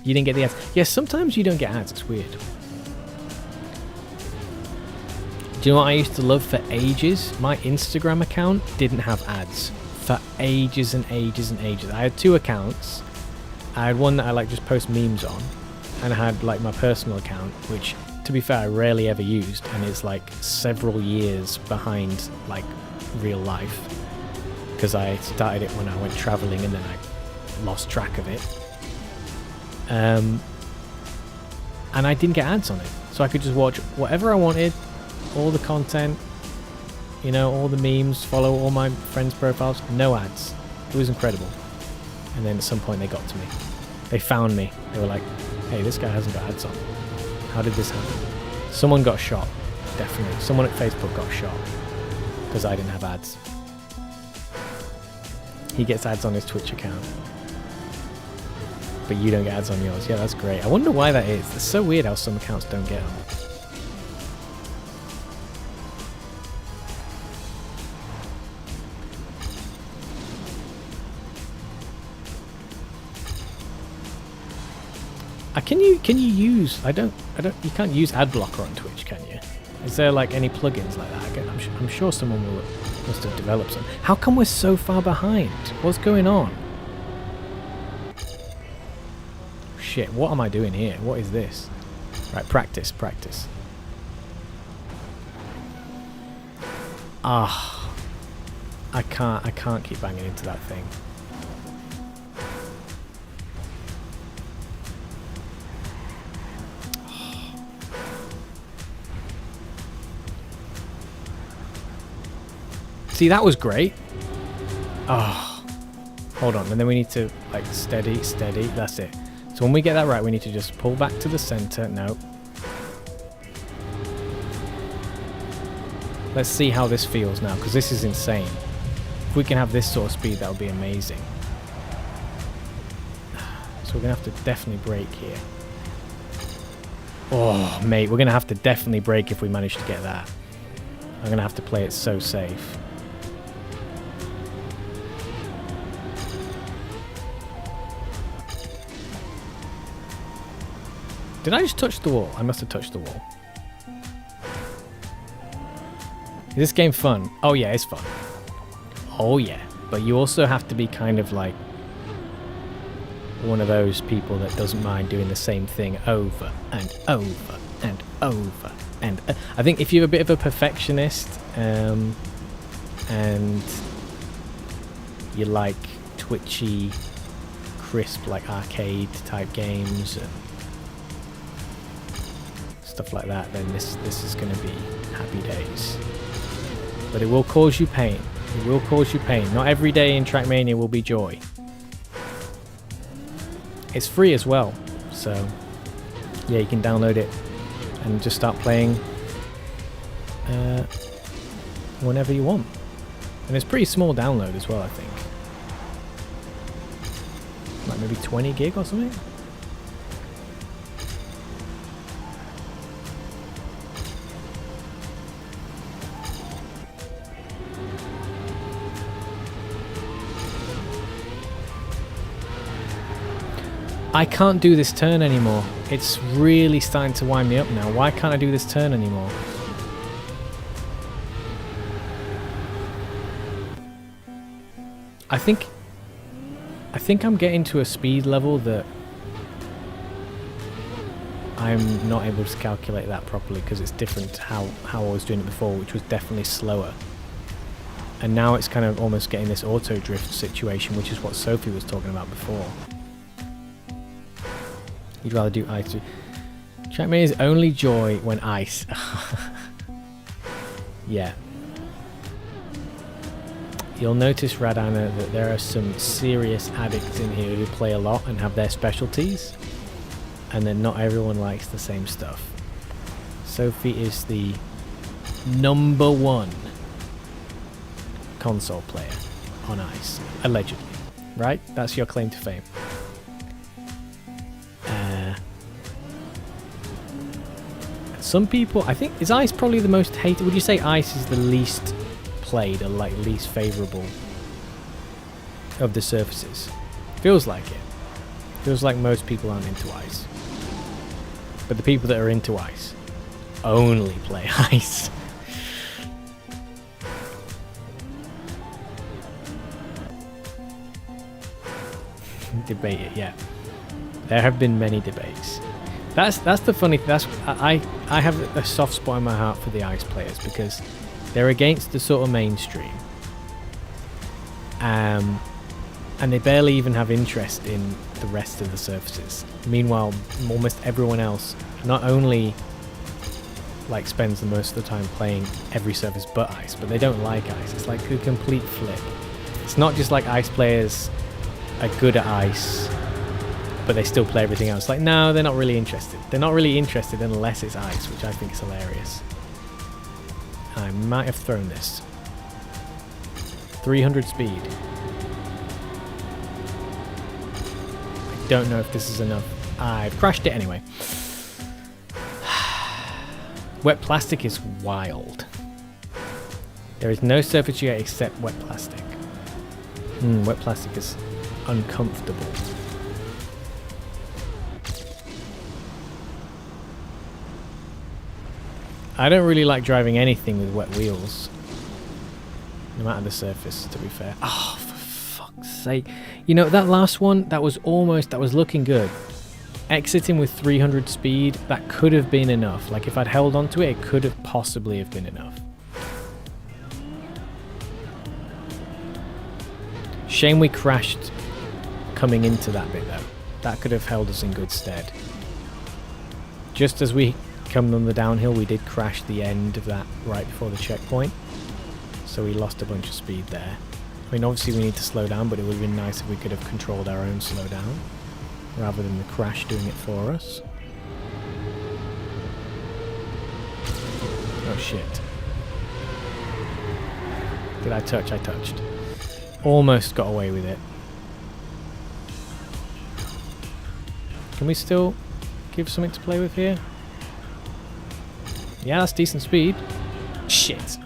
You didn't get the ads. Yeah, sometimes you don't get ads. It's weird. Do you know what I used to love for ages? My Instagram account didn't have ads for ages and ages and ages. I had two accounts. I had one that I like just post memes on, and I had like my personal account, which to be fair I rarely ever used, and it's like several years behind like real life, because I started it when I went traveling and then I lost track of it. And I didn't get ads on it, so I could just watch whatever I wanted, all the content, you know, all the memes, follow all my friends' profiles, no ads. It was incredible. And then at some point they got to me. They found me. They were like, hey, this guy hasn't got ads on. How did this happen? Someone got shot. definitely. Someone at Facebook got shot because I didn't have ads. He gets ads on his Twitch account, but you don't get ads on yours. Yeah, that's great. I wonder why that is. It's so weird how some accounts don't get them. Can you use, you can't use ad blocker on Twitch, can you? Is there like any plugins like that? I'm sure someone must have developed some. How come we're so far behind? What's going on? Shit, what am I doing here? What is this? Right, practice. Ah, I can't keep banging into that thing. See, that was great. Oh, hold on. And then we need to, like, steady. That's it. So when we get that right, we need to just pull back to the center. No. Let's see how this feels now, because this is insane. If we can have this sort of speed, that would be amazing. So we're going to have to definitely brake here. Oh, mate, we're going to have to definitely brake if we manage to get that. I'm going to have to play it so safe. Did I just touch the wall? I must have touched the wall. Is this game fun? Oh yeah, it's fun. Oh yeah. But you also have to be kind of like one of those people that doesn't mind doing the same thing over and over and over. And I think if you're a bit of a perfectionist and you like twitchy, crisp, like arcade type games and stuff like that, then this is going to be happy days. But it will cause you pain. It will cause you pain. Not every day in Trackmania will be joy. It's free as well, so yeah, you can download it and just start playing whenever you want. And it's pretty small download as well, I think. Like maybe 20 gig or something. I can't do this turn anymore. It's really starting to wind me up now. Why can't I do this turn anymore? I think I'm getting to a speed level that I'm not able to calculate that properly because it's different to how I was doing it before, which was definitely slower. And now it's kind of almost getting this auto drift situation, which is what Sophie was talking about before. You'd rather do ice. Trackmania's only joy when ice. Yeah. You'll notice, Radana, that there are some serious addicts in here who play a lot and have their specialties. And then not everyone likes the same stuff. Sophie is the #1 console player on ice. Allegedly. Right? That's your claim to fame. Some people, I think, is ice probably the most hated? Would you say ice is the least played or like least favourable of the surfaces? Feels like it. Feels like most people aren't into ice. But the people that are into ice only play ice. Debate it, yeah. There have been many debates. That's the funny thing. I have a soft spot in my heart for the ice players because they're against the sort of mainstream, and they barely even have interest in the rest of the surfaces. Meanwhile, almost everyone else not only like spends the most of the time playing every surface but ice, but they don't like ice. It's like a complete flip. It's not just like ice players are good at ice but they still play everything else. Like, no, they're not really interested. They're not really interested unless it's ice, which I think is hilarious. I might have thrown this. 300 speed. I don't know if this is enough. I've crashed it anyway. Wet plastic is wild. There is no surface yet except wet plastic. Wet plastic is uncomfortable. I don't really like driving anything with wet wheels. No matter the surface, to be fair. Oh, for fuck's sake. You know, that last one, that was looking good. Exiting with 300 speed, that could have been enough. Like, if I'd held onto it, it could have possibly have been enough. Shame we crashed coming into that bit, though. That could have held us in good stead. Just as we come on the downhill, we did crash the end of that right before the checkpoint. So we lost a bunch of speed there. I mean, obviously we need to slow down, but it would have been nice if we could have controlled our own slowdown rather than the crash doing it for us. Oh shit. Did I touch? I touched. Almost got away with it. Can we still give something to play with here? Yeah, that's decent speed. Shit.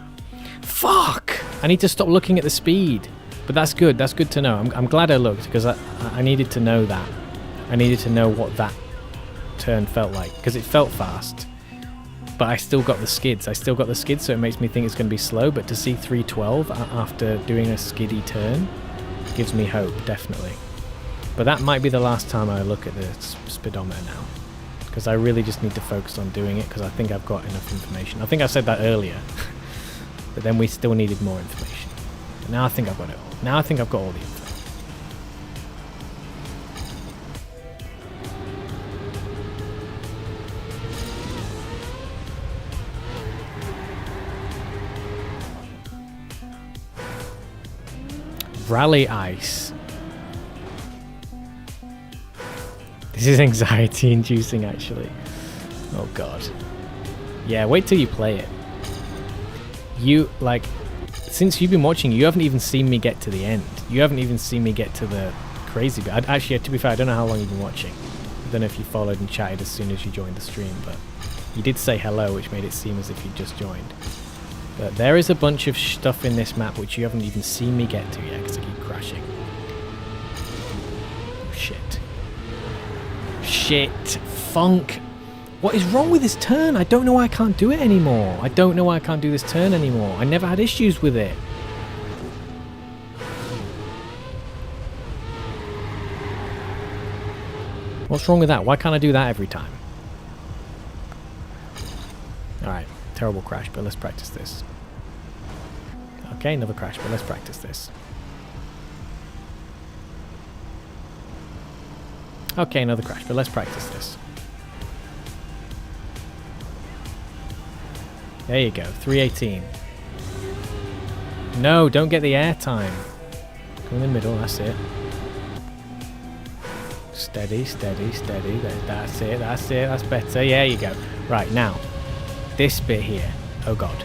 Fuck! I need to stop looking at the speed. But that's good. That's good to know. I'm glad I looked, because I needed to know that. I needed to know what that turn felt like, because it felt fast. But I still got the skids. So it makes me think it's going to be slow. But to see 312 after doing a skiddy turn gives me hope, definitely. But that might be the last time I look at the speedometer now, because I really just need to focus on doing it, because I think I've got enough information. I think I said that earlier, but then we still needed more information. But now I think I've got it all. Now I think I've got all the info. Rally ice. This is anxiety inducing, actually. Oh god. Yeah, wait till you play it. You, like, since you've been watching, you haven't even seen me get to the end. You haven't even seen me get to the crazy bit. Actually, to be fair, I don't know how long you've been watching. I don't know if you followed and chatted as soon as you joined the stream, but you did say hello, which made it seem as if you'd just joined. But there is a bunch of stuff in this map which you haven't even seen me get to yet, because I keep crashing. Oh, shit. Shit. Funk. What is wrong with this turn? I don't know why I can't do it anymore. I don't know why I can't do this turn anymore. I never had issues with it. What's wrong with that? Why can't I do that every time? Alright. Terrible crash, but let's practice this. Okay, another crash, but let's practice this. Okay, another crash, but let's practice this. There you go, 318. No, don't get the air time. Go in the middle, that's it. Steady, steady, steady. That's it, that's it, that's better. Yeah, you go. Right, now. This bit here. Oh god.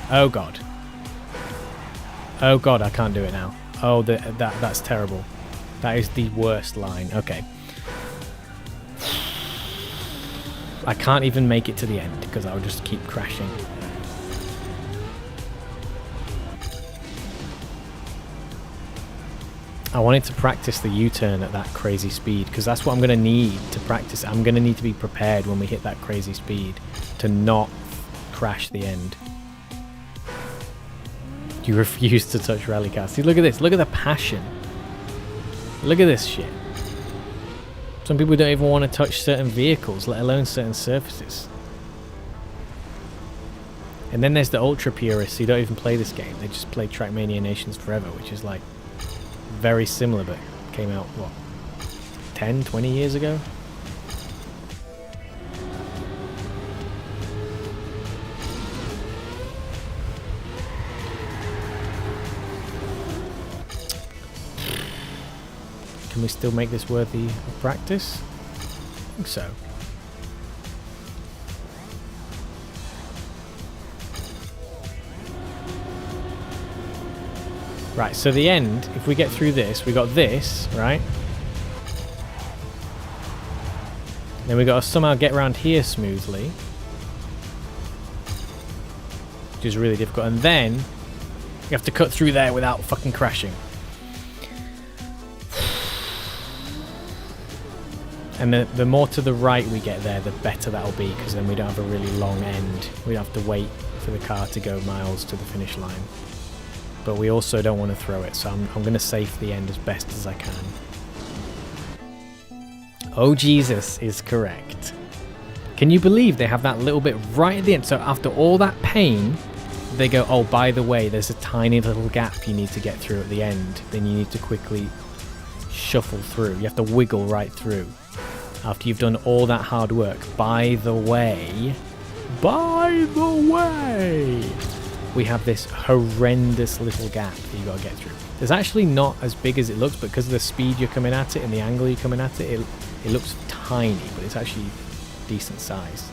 Oh god. Oh god, I can't do it now. Oh, that's terrible. That is the worst line. Okay. I can't even make it to the end because I'll just keep crashing. I wanted to practice the U-turn at that crazy speed, because that's what I'm going to need to practice. I'm going to need to be prepared when we hit that crazy speed to not crash the end. You refuse to touch rally cars. See, look at this. Look at the passion. Look at this shit. Some people don't even want to touch certain vehicles, let alone certain surfaces. And then there's the ultra purists who don't even play this game. They just play Trackmania Nations Forever, which is like very similar, but came out, what, 10, 20 years ago? Can we still make this worthy of practice? I think so. Right, so the end, if we get through this, we got this, right? Then we got to somehow get around here smoothly, which is really difficult. And then you have to cut through there without fucking crashing. And the more to the right we get there, the better that'll be, because then we don't have a really long end. We don't have to wait for the car to go miles to the finish line. But we also don't want to throw it, so I'm going to safe the end as best as I can. Oh Jesus is correct. Can you believe they have that little bit right at the end? So after all that pain, they go, oh, by the way, there's a tiny little gap you need to get through at the end. Then you need to quickly shuffle through. You have to wiggle right through after you've done all that hard work. By the way, we have this horrendous little gap that you got to get through. It's actually not as big as it looks, but because of the speed you're coming at it and the angle you're coming at it, it looks tiny, but it's actually decent size.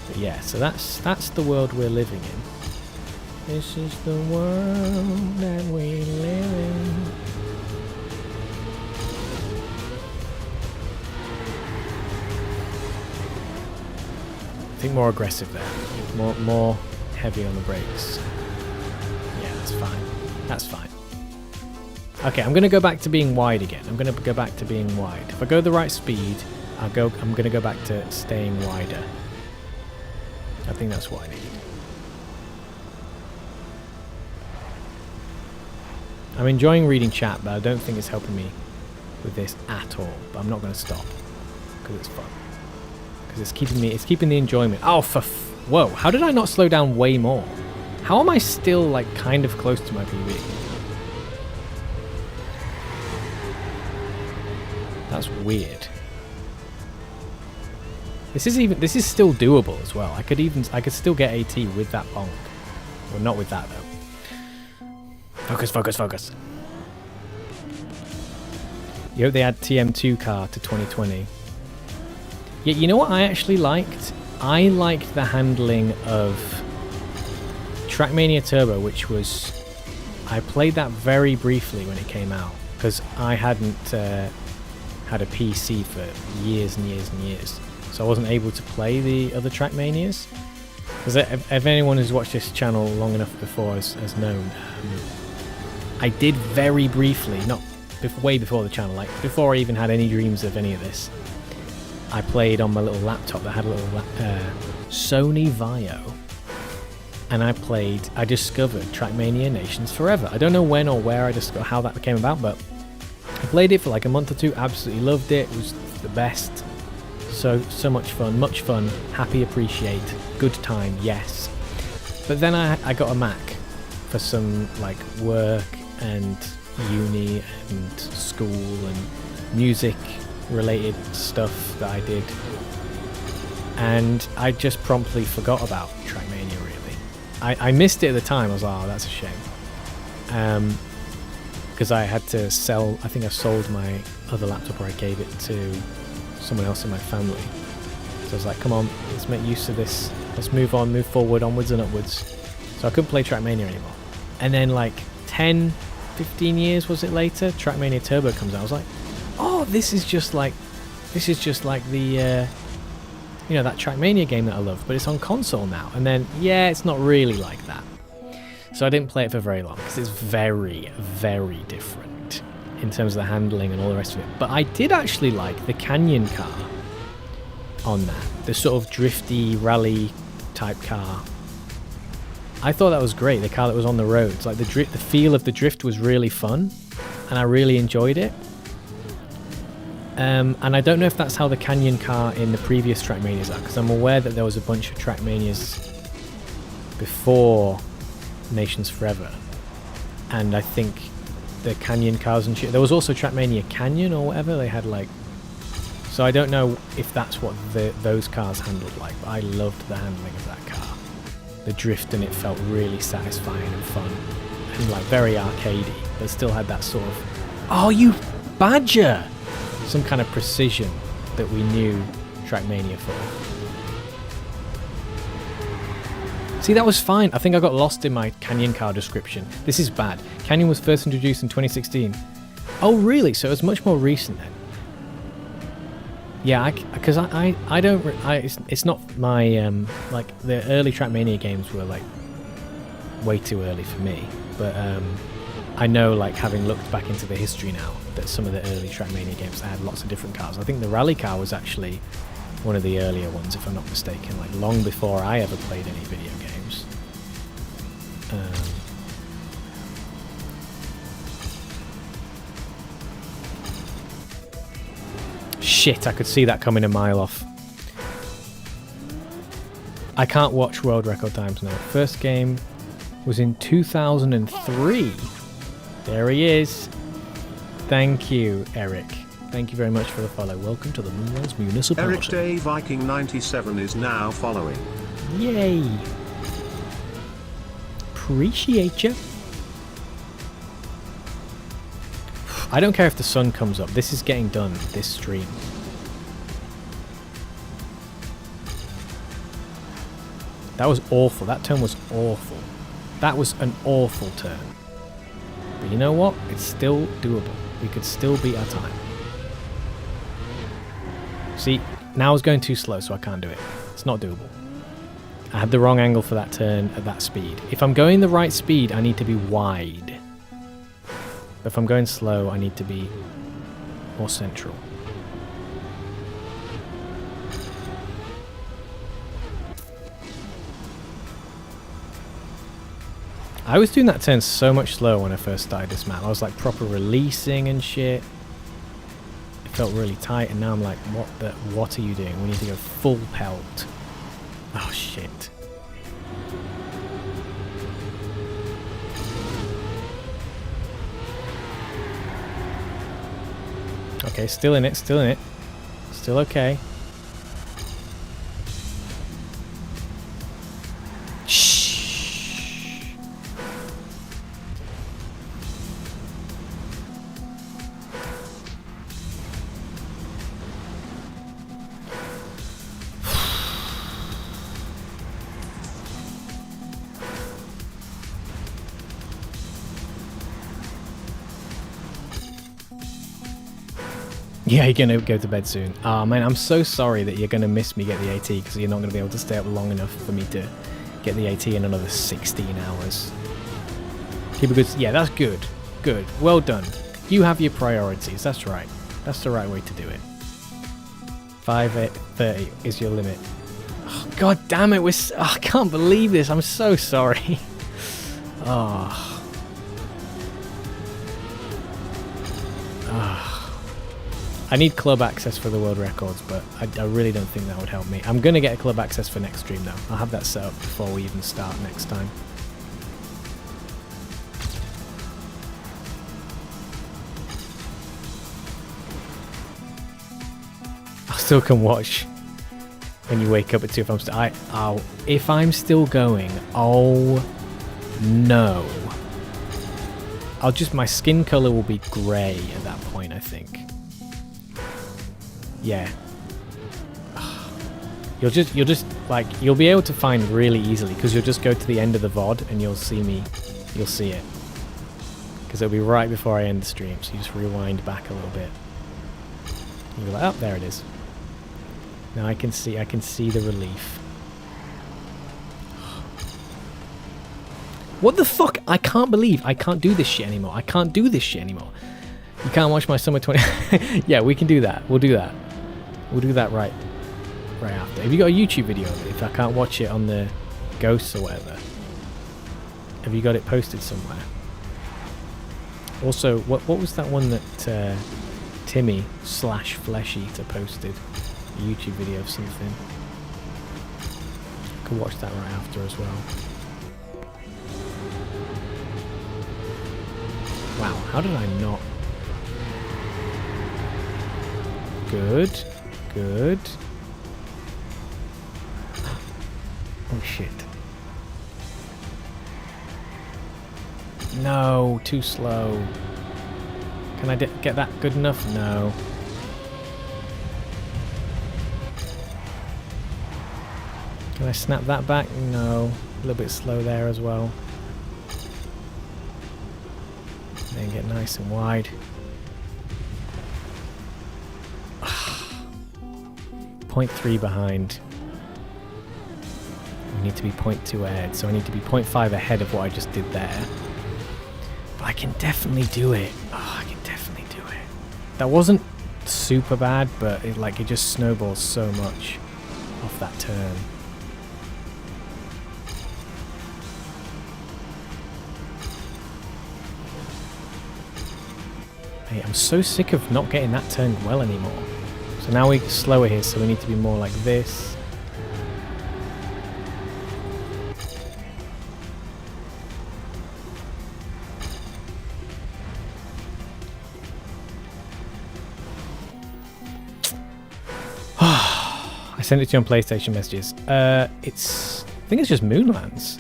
But yeah, so that's the world we're living in. This is the world that we live in. I think more aggressive there. More heavy on the brakes. Yeah, that's fine. That's fine. Okay, I'm going to go back to being wide again. I'm going to go back to being wide. If I go the right speed, I'm going to go back to staying wider. I think that's what I need. I'm enjoying reading chat, but I don't think it's helping me with this at all. But I'm not going to stop because it's fun. Because it's keeping the enjoyment. Oh, whoa! How did I not slow down way more? How am I still like kind of close to my PB? That's weird. This is still doable as well. I could still get AT with that bonk. Well, not with that though. Focus, focus, focus. You hope they add TM2 car to 2020. Yeah, you know what I actually liked? I liked the handling of Trackmania Turbo, which was... I played that very briefly when it came out, because I hadn't had a PC for years and years and years. So I wasn't able to play the other Trackmanias. Because if anyone who's watched this channel long enough before has known, I did very briefly, not way before the channel, like before I even had any dreams of any of this, I played on my little laptop that had a little Sony Vaio, and I discovered Trackmania Nations Forever. I don't know when or where I discovered how that came about, but I played it for like a month or two, absolutely loved it. It was the best. So much fun, happy, appreciate, good time, yes. But then I got a Mac for some like work and uni and school and music related stuff that I did, and I just promptly forgot about Trackmania really. I missed it at the time. I was like, oh, that's a shame, because I had to sell, I think I sold my other laptop, or I gave it to someone else in my family. So I was like, come on, let's make use of this, let's move forward, onwards and upwards. So I couldn't play Trackmania anymore. And then like 10-15 years was it later, Trackmania Turbo comes out. I was like, oh, this is just like the you know, that Trackmania game that I love, but it's on console now. And then yeah, it's not really like that. So I didn't play it for very long because it's very, very different in terms of the handling and all the rest of it. But I did actually like the Canyon car on that, the sort of drifty rally type car. I thought that was great, the car that was on the roads. Like the feel of the drift was really fun, and I really enjoyed it. And I don't know if that's how the Canyon car in the previous Trackmanias are, because I'm aware that there was a bunch of Trackmanias before Nations Forever, and I think the Canyon cars and shit. There was also Trackmania Canyon or whatever. They had like, so I don't know if that's what those cars handled like, but I loved the handling of that car. The drift in it felt really satisfying and fun, and like very arcadey, but still had that sort of, oh you badger, some kind of precision that we knew Trackmania for. See, that was fine. I think I got lost in my Canyon car description. This is bad. Canyon was first introduced in 2016. Oh, really? So it's much more recent then. Yeah, because I don't... it's not my... like, the early Trackmania games were, like, way too early for me. But I know, like, having looked back into the history now, that some of the early Trackmania games had lots of different cars. I think the rally car was actually one of the earlier ones, if I'm not mistaken, like, long before I ever played any video games. Shit, I could see that coming a mile off. I can't watch world record times now. First game was in 2003. There he is. Thank you, Eric. Thank you very much for the follow. Welcome to the Moonlands Municipality. Eric Day Viking 97 is now following. Yay. Appreciate you. I don't care if the sun comes up. This is getting done, this stream. That was awful. That turn was awful. That was an awful turn. But you know what? It's still doable. We could still beat our time. See, now I was going too slow, so I can't do it. It's not doable. I had the wrong angle for that turn at that speed. If I'm going the right speed, I need to be wide. But if I'm going slow, I need to be more central. I was doing that turn so much slower when I first started this map. I was like proper releasing and shit. It felt really tight, and now I'm like, what are you doing? We need to go full pelt. Oh shit. Okay, still in it, still in it. Still okay. Shh. Yeah, you're gonna go to bed soon. Oh man, I'm so sorry that you're gonna miss me get the AT, because you're not gonna be able to stay up long enough for me to get the AT in another 16 hours. Keep a good... Yeah, that's good. Good. Well done. You have your priorities. That's right. That's the right way to do it. 5:30 is your limit. Oh, God damn it. I can't believe this. I'm so sorry. Oh. Oh. I need club access for the world records, but I really don't think that would help me. I'm going to get a club access for next stream though. I'll have that set up before we even start next time. I still can watch when you wake up at 2 if I'm still... if I'm still going, oh no. My skin color will be grey at that point, I think. Yeah. You'll just like, you'll be able to find really easily, because you'll just go to the end of the VOD and you'll see it. Because it'll be right before I end the stream, so you just rewind back a little bit. You'll be like, oh, there it is. Now I can see the relief. What the fuck? I can't believe I can't do this shit anymore. I can't do this shit anymore. You can't watch my summer 20... Yeah, we can do that. We'll do that. We'll do that right after. Have you got a YouTube video of it? If I can't watch it on the Ghosts or whatever. Have you got it posted somewhere? Also, what was that one that Timmy /Flesh Eater posted? A YouTube video of something. I can watch that right after as well. Wow, how did I not... Good. Good. Oh shit. No, too slow. Can I get that good enough? No. Can I snap that back? No. little bit slow there as well. Then get nice and wide. 0.3 behind. We need to be 0.2 ahead, so I need to be 0.5 ahead of what I just did there. But I can definitely do it. Oh, I can definitely do it. That wasn't super bad, but it just snowballs so much off that turn. Hey, I'm so sick of not getting that turned well anymore. So now we're slower here, so we need to be more like this. I sent it to you on PlayStation messages. I think it's just Moonlands.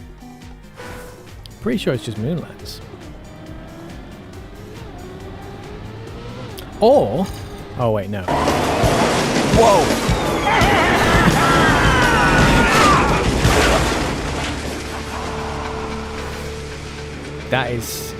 Pretty sure it's just Moonlands. Or, oh wait, no. Whoa! That is...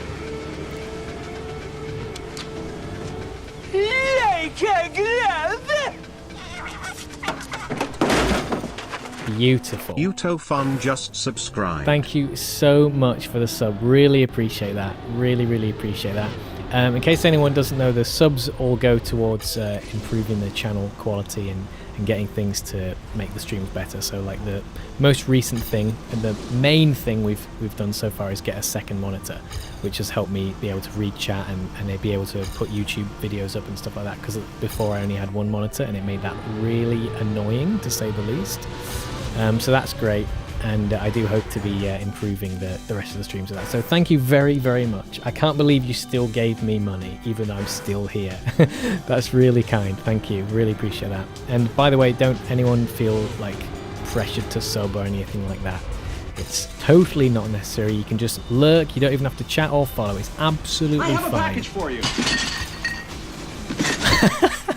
beautiful. Utofun just subscribed. Thank you so much for the sub. Really appreciate that. Really, really appreciate that. In case anyone doesn't know, the subs all go towards improving the channel quality and getting things to make the streams better. So like the most recent thing and the main thing we've done so far is get a second monitor, which has helped me be able to read chat and be able to put YouTube videos up and stuff like that, because before I only had one monitor and it made that really annoying, to say the least. So that's great. And I do hope to be improving the rest of the streams of that. So thank you very, very much. I can't believe you still gave me money, even though I'm still here. That's really kind. Thank you. Really appreciate that. And by the way, don't anyone feel like pressured to sub or anything like that. It's totally not necessary. You can just lurk. You don't even have to chat or follow. It's absolutely fine. I have a package for you.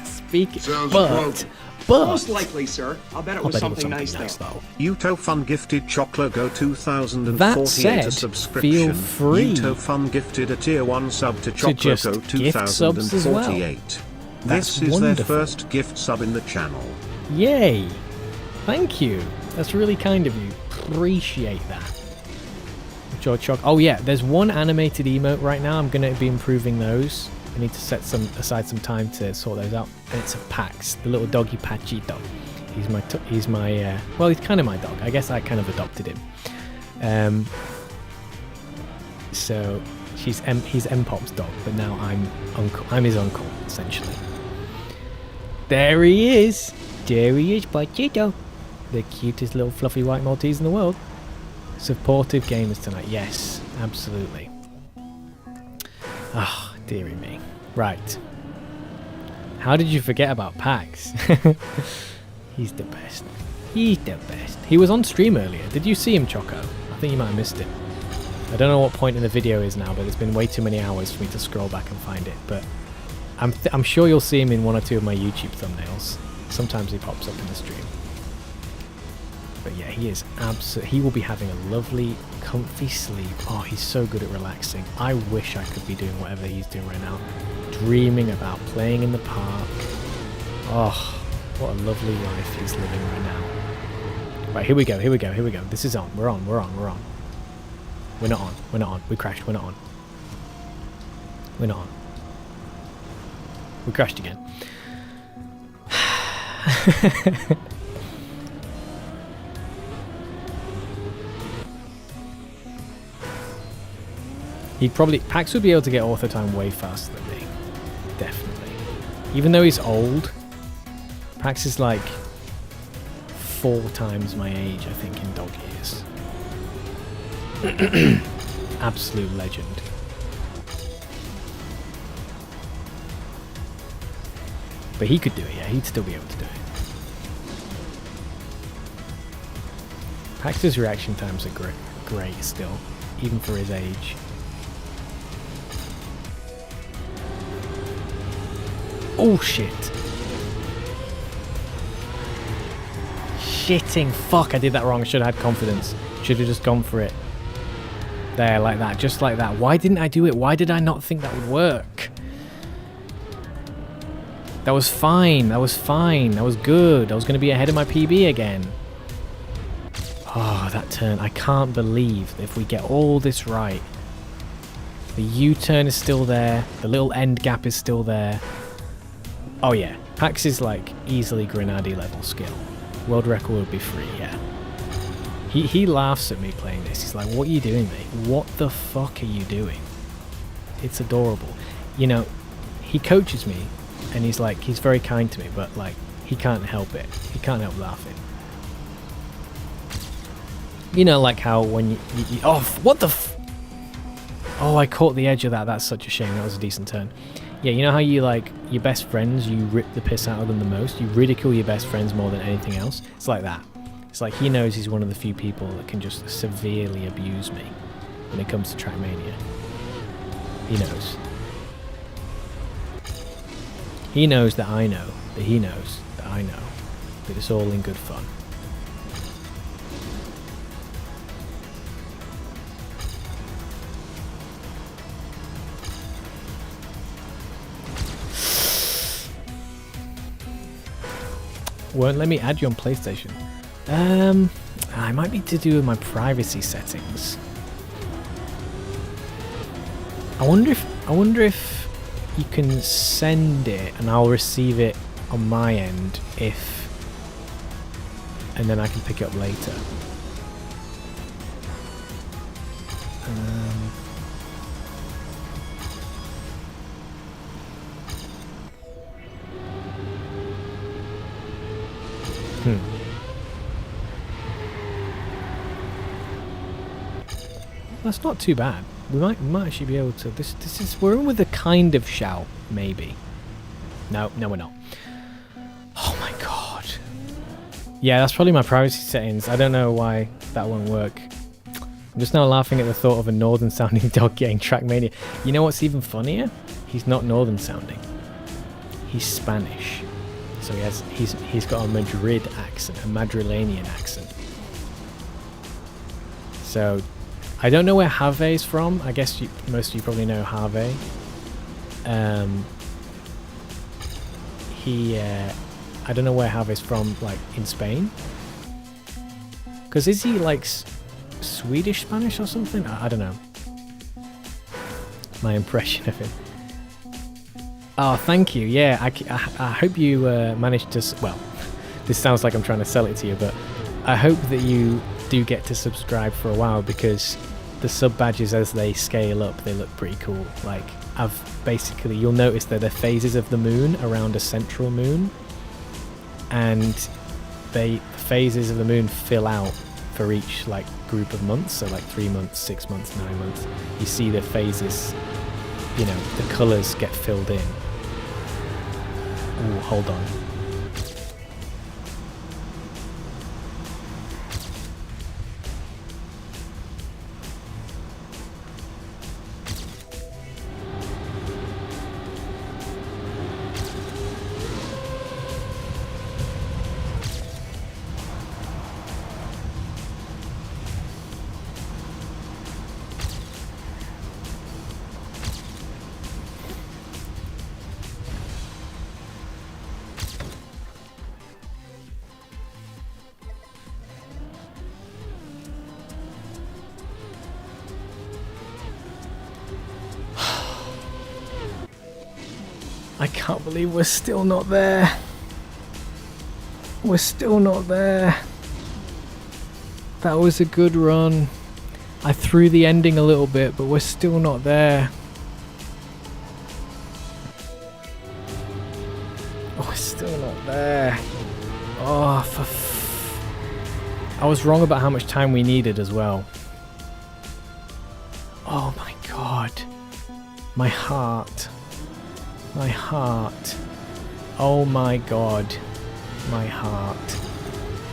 Speak. Sounds but most likely, sir. I'll bet it was something nice though. Utofun gifted Chocolate Go 2048 That said, a subscription. feel free Utofun gifted a tier 1 sub to Chocolate just Go gift subs as well. 2048. That's This is wonderful. their first gift sub in the channel. Yay! Thank you. That's really kind of you. Appreciate that. George Choc. Oh yeah, there's one animated emote right now. I'm going to be improving those. I need to set aside some time to sort those out. And it's a Pax, the little doggy Pachito. He's my well, he's kind of my dog. I guess I kind of adopted him. So he's M-Pop's dog, but now I'm his uncle, essentially. There he is. There he is, Pachito. The cutest little fluffy white Maltese in the world. Supportive gamers tonight. Yes, absolutely. Ah, oh, dearie me. Right. How did you forget about Pax? He's the best. He's the best. He was on stream earlier. Did you see him, Choco? I think you might have missed him. I don't know what point in the video is now, but there's been way too many hours for me to scroll back and find it. But I'm sure you'll see him in one or two of my YouTube thumbnails. Sometimes he pops up in the stream. But yeah, he is he will be having a lovely, comfy sleep. Oh, he's so good at relaxing. I wish I could be doing whatever he's doing right now. Dreaming about playing in the park. Oh, what a lovely life he's living right now. Right, here we go. This is on. We're on. We're not on. We crashed. We're not on. We crashed again. Pax would be able to get author time way faster than me. Definitely. Even though he's old, Pax is like 4 times my age, I think, in dog years. Absolute legend. But he could do it, yeah. He'd still be able to do it. Pax's reaction times are great still, even for his age. Oh shit. Shitting. Fuck, I did that wrong. I should have had confidence. Should have just gone for it. There, like that, just like that. Why didn't I do it? Why did I not think that would work? That was fine. That was fine. That was good. I was going to be ahead of my PB again. Oh, that turn. I can't believe if we get all this right. The U-turn is still there. The little end gap is still there. Oh yeah. Pax is like easily Grenadier level skill. World record would be free, yeah. He laughs at me playing this. He's like, what are you doing, mate? What the fuck are you doing? It's adorable. You know, he coaches me and he's like, he's very kind to me, but like, he can't help it. He can't help laughing. You know, like how when you oh, what the oh, I caught the edge of that. That's such a shame. That was a decent turn. Yeah, you know how you like your best friends, you rip the piss out of them the most? You ridicule your best friends more than anything else? It's like that. It's like he knows he's one of the few people that can just severely abuse me when it comes to Trackmania. He knows. He knows that I know that he knows that I know that it's all in good fun. Won't let me add you on PlayStation. I might be to do with my privacy settings. I wonder if you can send it and I'll receive it on my end and then I can pick it up later. That's not too bad. We might actually be able to. This is we're in with a kind of shout, maybe. No, we're not. Oh my god. Yeah, that's probably my privacy settings. I don't know why that won't work. I'm just now laughing at the thought of a northern sounding dog getting Trackmania. You know what's even funnier? He's not northern sounding. He's Spanish. So he's got a Madrid accent, a Madrilenian accent. So I don't know where Harvey is from. I guess most of you probably know Harvey. I don't know where Harvey's from, like in Spain. Because is he like Swedish Spanish or something? I don't know. My impression of him. Oh, thank you. Yeah, I hope you managed to... Well, this sounds like I'm trying to sell it to you, but I hope that you do get to subscribe for a while, because the sub badges, as they scale up, they look pretty cool. Like, you'll notice that they're phases of the moon around a central moon, and the phases of the moon fill out for each like group of months. So like 3 months, 6 months, 9 months. You see the phases, you know, the colours get filled in. Ooh, hold on. I can't believe we're still not there. We're still not there. That was a good run. I threw the ending a little bit, but we're still not there. Oh, we're still not there. Oh, I was wrong about how much time we needed as well. Oh my god. My heart. My heart. Oh my god. My heart.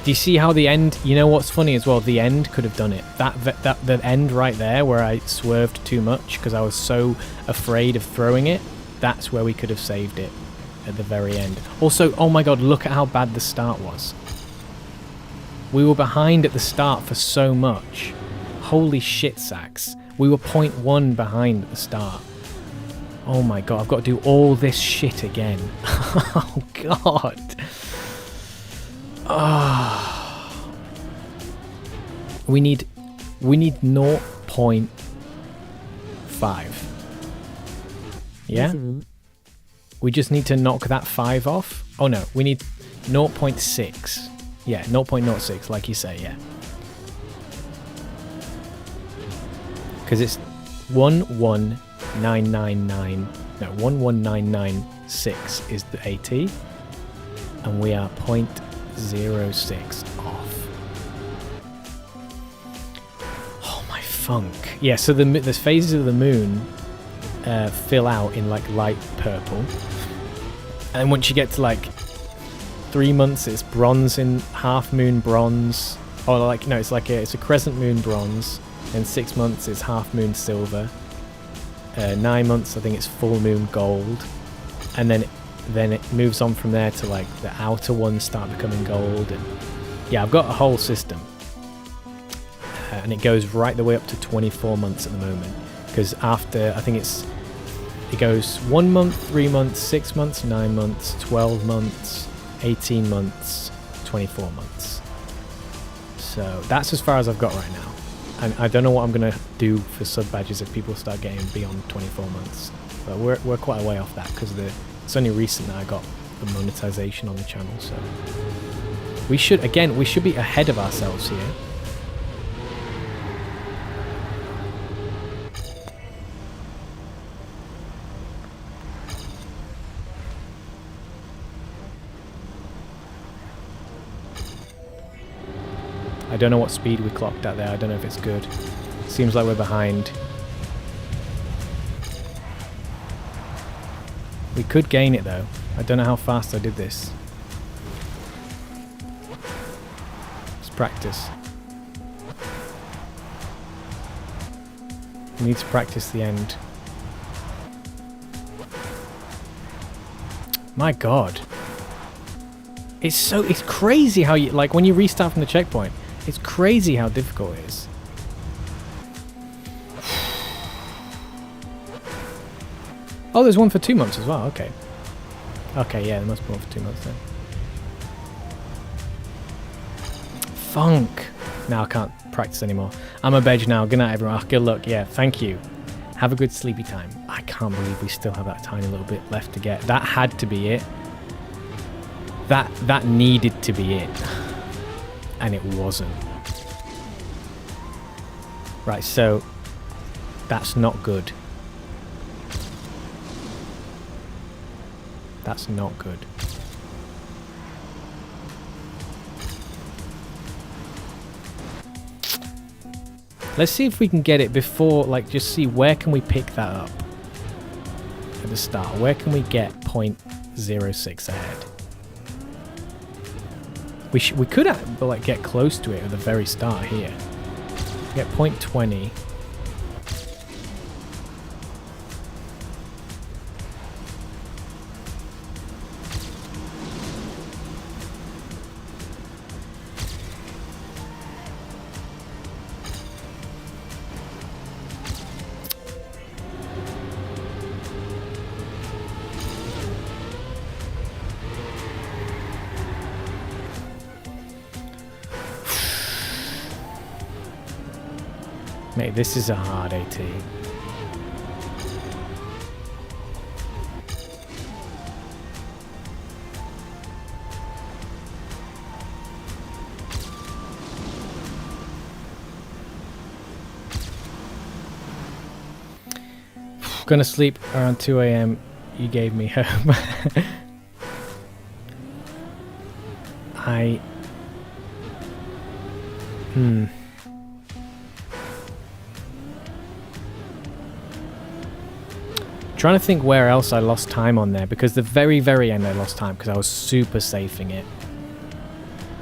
Do you see how the end... You know what's funny as well? The end could have done it. The end right there where I swerved too much because I was so afraid of throwing it. That's where we could have saved it at the very end. Also, oh my god, look at how bad the start was. We were behind at the start for so much. Holy shit sacks. We were 0.1 behind at the start. Oh my god, I've got to do all this shit again. Oh god. Ah. We need 0.5. Yeah? Resume. We just need to knock that 5 off. Oh no, we need 0.6. Yeah, 0.06, like you say, yeah. Because it's 11999. No, 11996 is the AT. And we are 0.06 off. Oh my funk. Yeah, so the phases of the moon fill out in like light purple. And once you get to like 3 months, it's bronze in half moon bronze. Or like, no, it's a crescent moon bronze. And 6 months it's half moon silver. 9 months I think it's full moon gold. And then it moves on from there to like the outer ones start becoming gold. And yeah, I've got a whole system. And it goes right the way up to 24 months at the moment. Because after, I think it goes 1 month, 3 months, 6 months, 9 months, 12 months, 18 months, 24 months. So that's as far as I've got right now. And I don't know what I'm going to do for sub badges if people start getting beyond 24 months. But we're quite a way off that because it's only recent that I got the monetization on the channel. So we should be ahead of ourselves here. I don't know what speed we clocked at there. I don't know if it's good. Seems like we're behind. We could gain it though. I don't know how fast I did this. Let's practice. We need to practice the end. My god. It's crazy how you, like when you restart from the checkpoint, it's crazy how difficult it is. Oh, there's one for 2 months as well, okay. Okay, yeah, there must be one for 2 months then. Funk! Now I can't practice anymore. I'm a veg now. Good night, everyone. Oh, good luck. Yeah, thank you. Have a good sleepy time. I can't believe we still have that tiny little bit left to get. That had to be it. That needed to be it. And it wasn't. Right, so that's not good. That's not good. Let's see if we can get it before, like, just see where can we pick that up at the start. Where can we get 0.06 ahead? We could like get close to it at the very start here. Get 0.20. Mate, this is a hard AT. Gonna sleep around 2 AM. You gave me hope. Trying to think where else I lost time on there, because the very, very end I lost time because I was super safing it.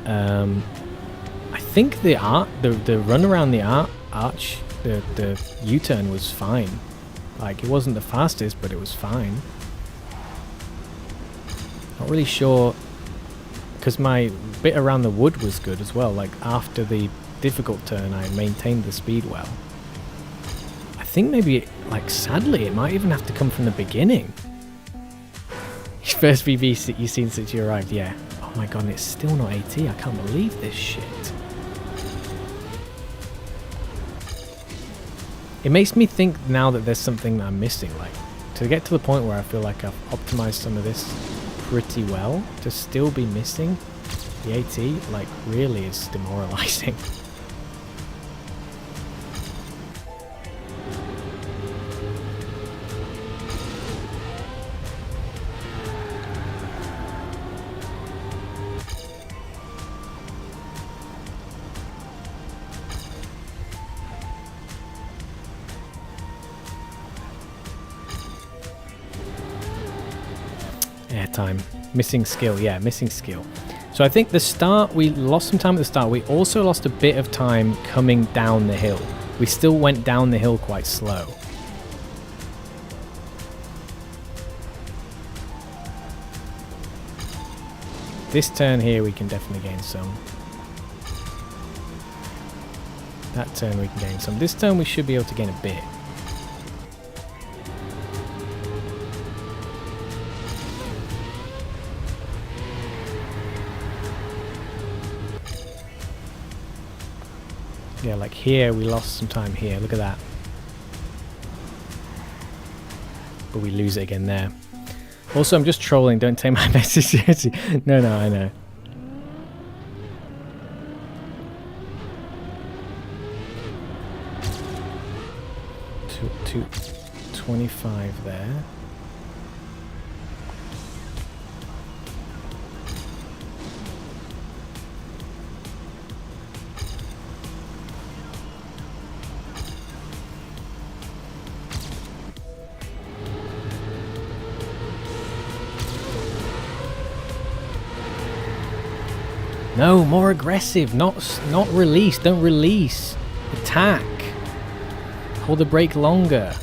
I think the run around the arch, the U-turn was fine. Like, it wasn't the fastest, but it was fine. Not really sure because my bit around the wood was good as well. Like after the difficult turn, I maintained the speed well. I think maybe, like sadly, it might even have to come from the beginning. First VB you've seen since you arrived, yeah. Oh my god, and it's still not AT. I can't believe this shit. It makes me think now that there's something that I'm missing, like to get to the point where I feel like I've optimized some of this pretty well, to still be missing the AT, like really is demoralizing. Airtime. Missing skill. Yeah, missing skill. So I think the start, we lost some time at the start. We also lost a bit of time coming down the hill. We still went down the hill quite slow. This turn here we can definitely gain some. That turn we can gain some. This turn we should be able to gain a bit. Yeah, like here, we lost some time here. Look at that. But we lose it again there. Also, I'm just trolling. Don't take my message seriously. No, I know. Two 25 there. No, more aggressive, not release. Don't release. Attack. Hold the brake longer.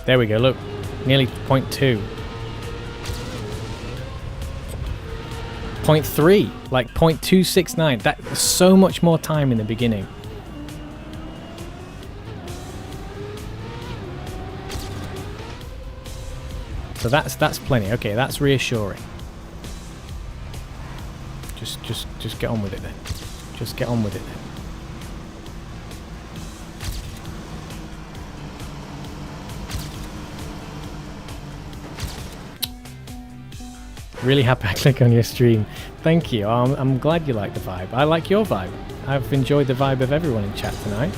There we go, look, nearly 0.2. 0.3, like 0.269. That's so much more time in the beginning. So that's plenty. Okay, that's reassuring. Just get on with it then. Just get on with it then. Really happy I click on your stream. Thank you. I'm glad you like the vibe. I like your vibe. I've enjoyed the vibe of everyone in chat tonight.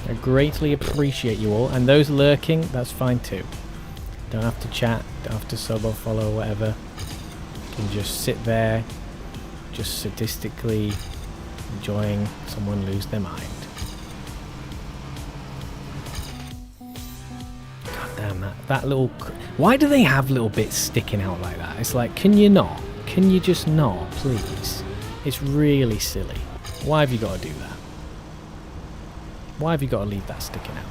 I greatly appreciate you all. And those lurking, that's fine too. Don't have to chat, don't have to sub or follow or whatever. You can just sit there, just sadistically enjoying someone lose their mind. Damn, that little... Why do they have little bits sticking out like that? It's like, can you not? Can you just not, please? It's really silly. Why have you got to do that? Why have you got to leave that sticking out?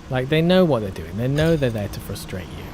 Like, they know what they're doing. They know they're there to frustrate you.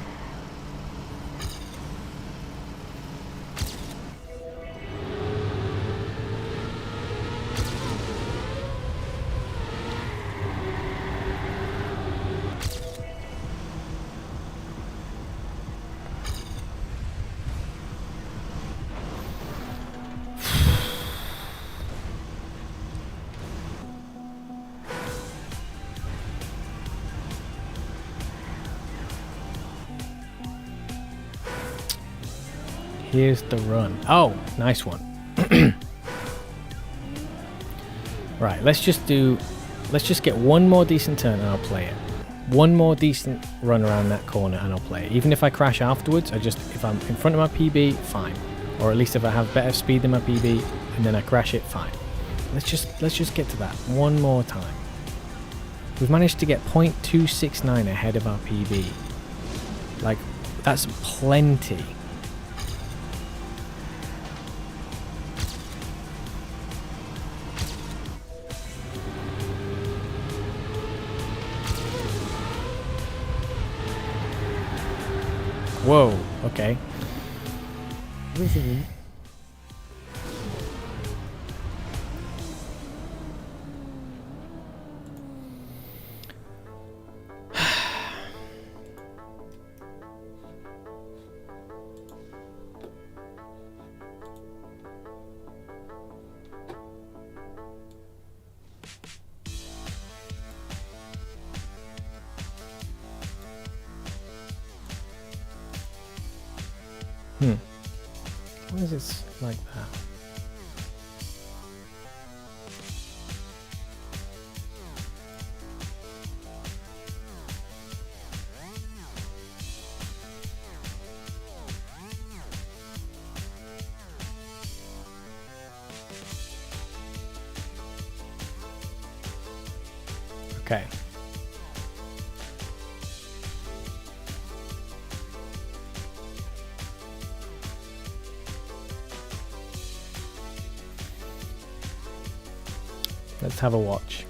Here's the run. Oh, nice one. Right, let's just get one more decent turn and I'll play it. one more decent run around that corner and I'll play it. Even if I crash afterwards, if I'm in front of my PB, fine. Or at least if I have better speed than my PB and then I crash it, fine. Let's just get to that one more time. We've managed to get 0.269 ahead of our PB. Like, that's plenty. Whoa, okay. Resume. Why is it like that? Okay. Let's have a watch.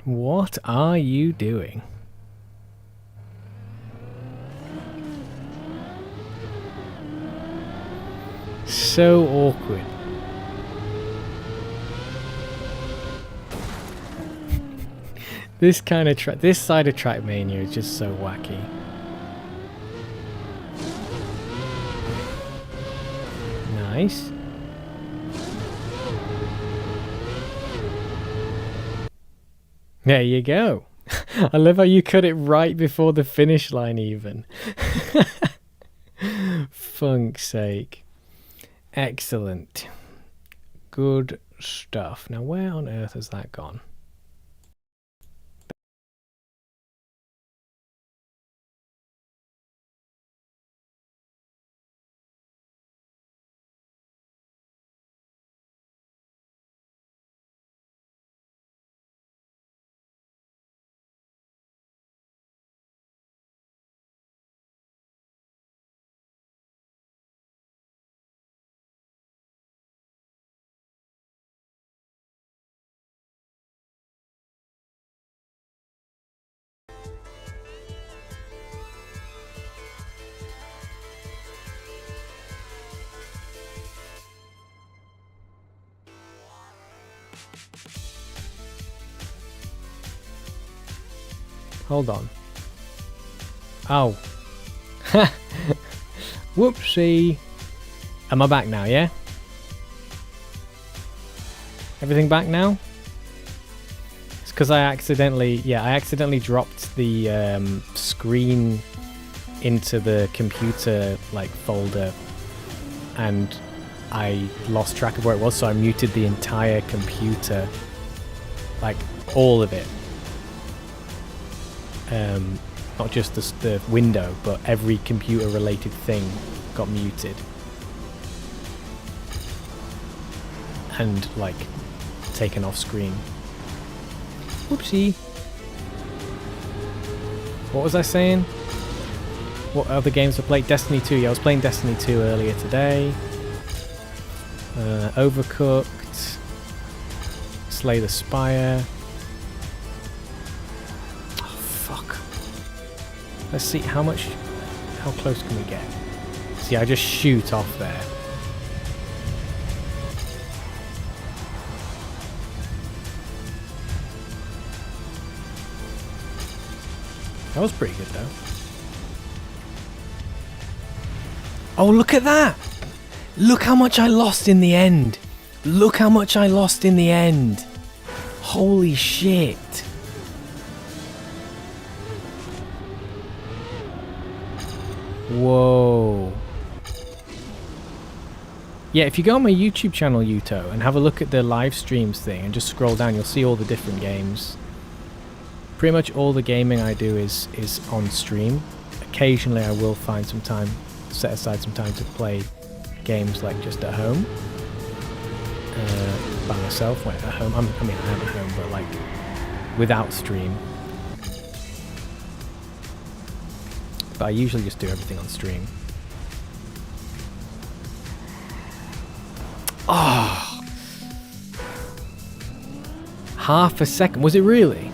What are you doing? So awkward. This side of Trackmania is just so wacky. Nice. There you go. I love how you cut it right before the finish line even. Funk's sake. Excellent. Good stuff. Now where on earth has that gone? Hold on. Oh. Whoopsie. Am I back now, yeah? Everything back now? It's because I accidentally dropped the screen into the computer like folder and I lost track of where it was, so I muted the entire computer, like all of it. Not just the window, but every computer related thing got muted and like taken off screen. Whoopsie. What was I saying? What other games I played? Destiny 2. Yeah, I was playing Destiny 2 earlier today. Overcooked. Slay the Spire. Let's see how close can we get? See, I just shoot off there. That was pretty good though. Oh, look at that! Look how much I lost in the end! Look how much I lost in the end! Holy shit! Whoa. Yeah, if you go on my YouTube channel, Yuto, and have a look at the live streams thing and just scroll down, you'll see all the different games. Pretty much all the gaming I do is on stream. Occasionally I will find some time, set aside some time to play games like just at home. By myself, at home. I mean, I am at home, but like without stream. But I usually just do everything on stream. Oh! Half a second. Was it really?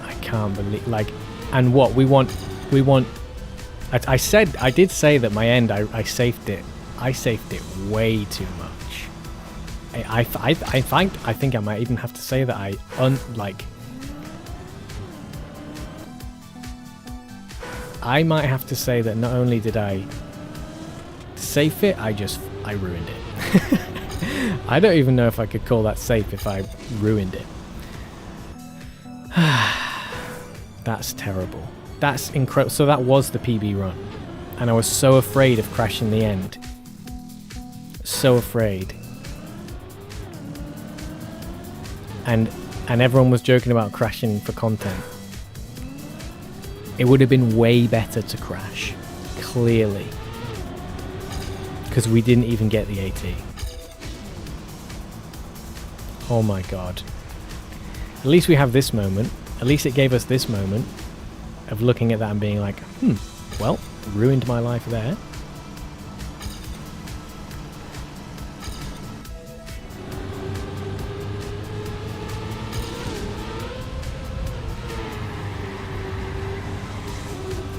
I can't believe, like, and what we want I did say that my end I saved it way too much. I think I might even have to say that I might have to say that not only did I safe it, I ruined it. I don't even know if I could call that safe if I ruined it. That's terrible. That's incredible. So that was the PB run. And I was so afraid of crashing the end. So afraid. And everyone was joking about crashing for content. It would have been way better to crash. Clearly. Because we didn't even get the AT. Oh my god. At least we have this moment. At least it gave us this moment of looking at that and being like, well, ruined my life there.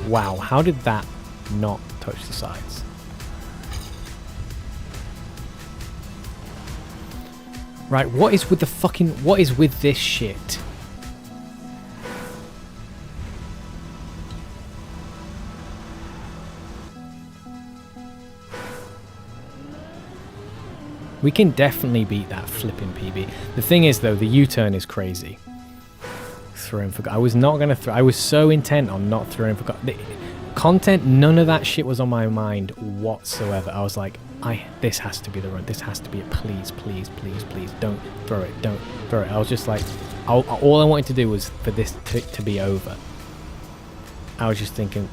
Wow, how did that not touch the sides? Right, what is with this shit? We can definitely beat that flipping PB. The thing is though, the U-turn is crazy. Throwing for I was not gonna throw. I was so intent on not throwing for the content. None of that shit was on my mind whatsoever. I was like, this has to be the run. This has to be it. Please, please, please, please, don't throw it. Don't throw it. I was just like, all I wanted to do was for this to be over. I was just thinking,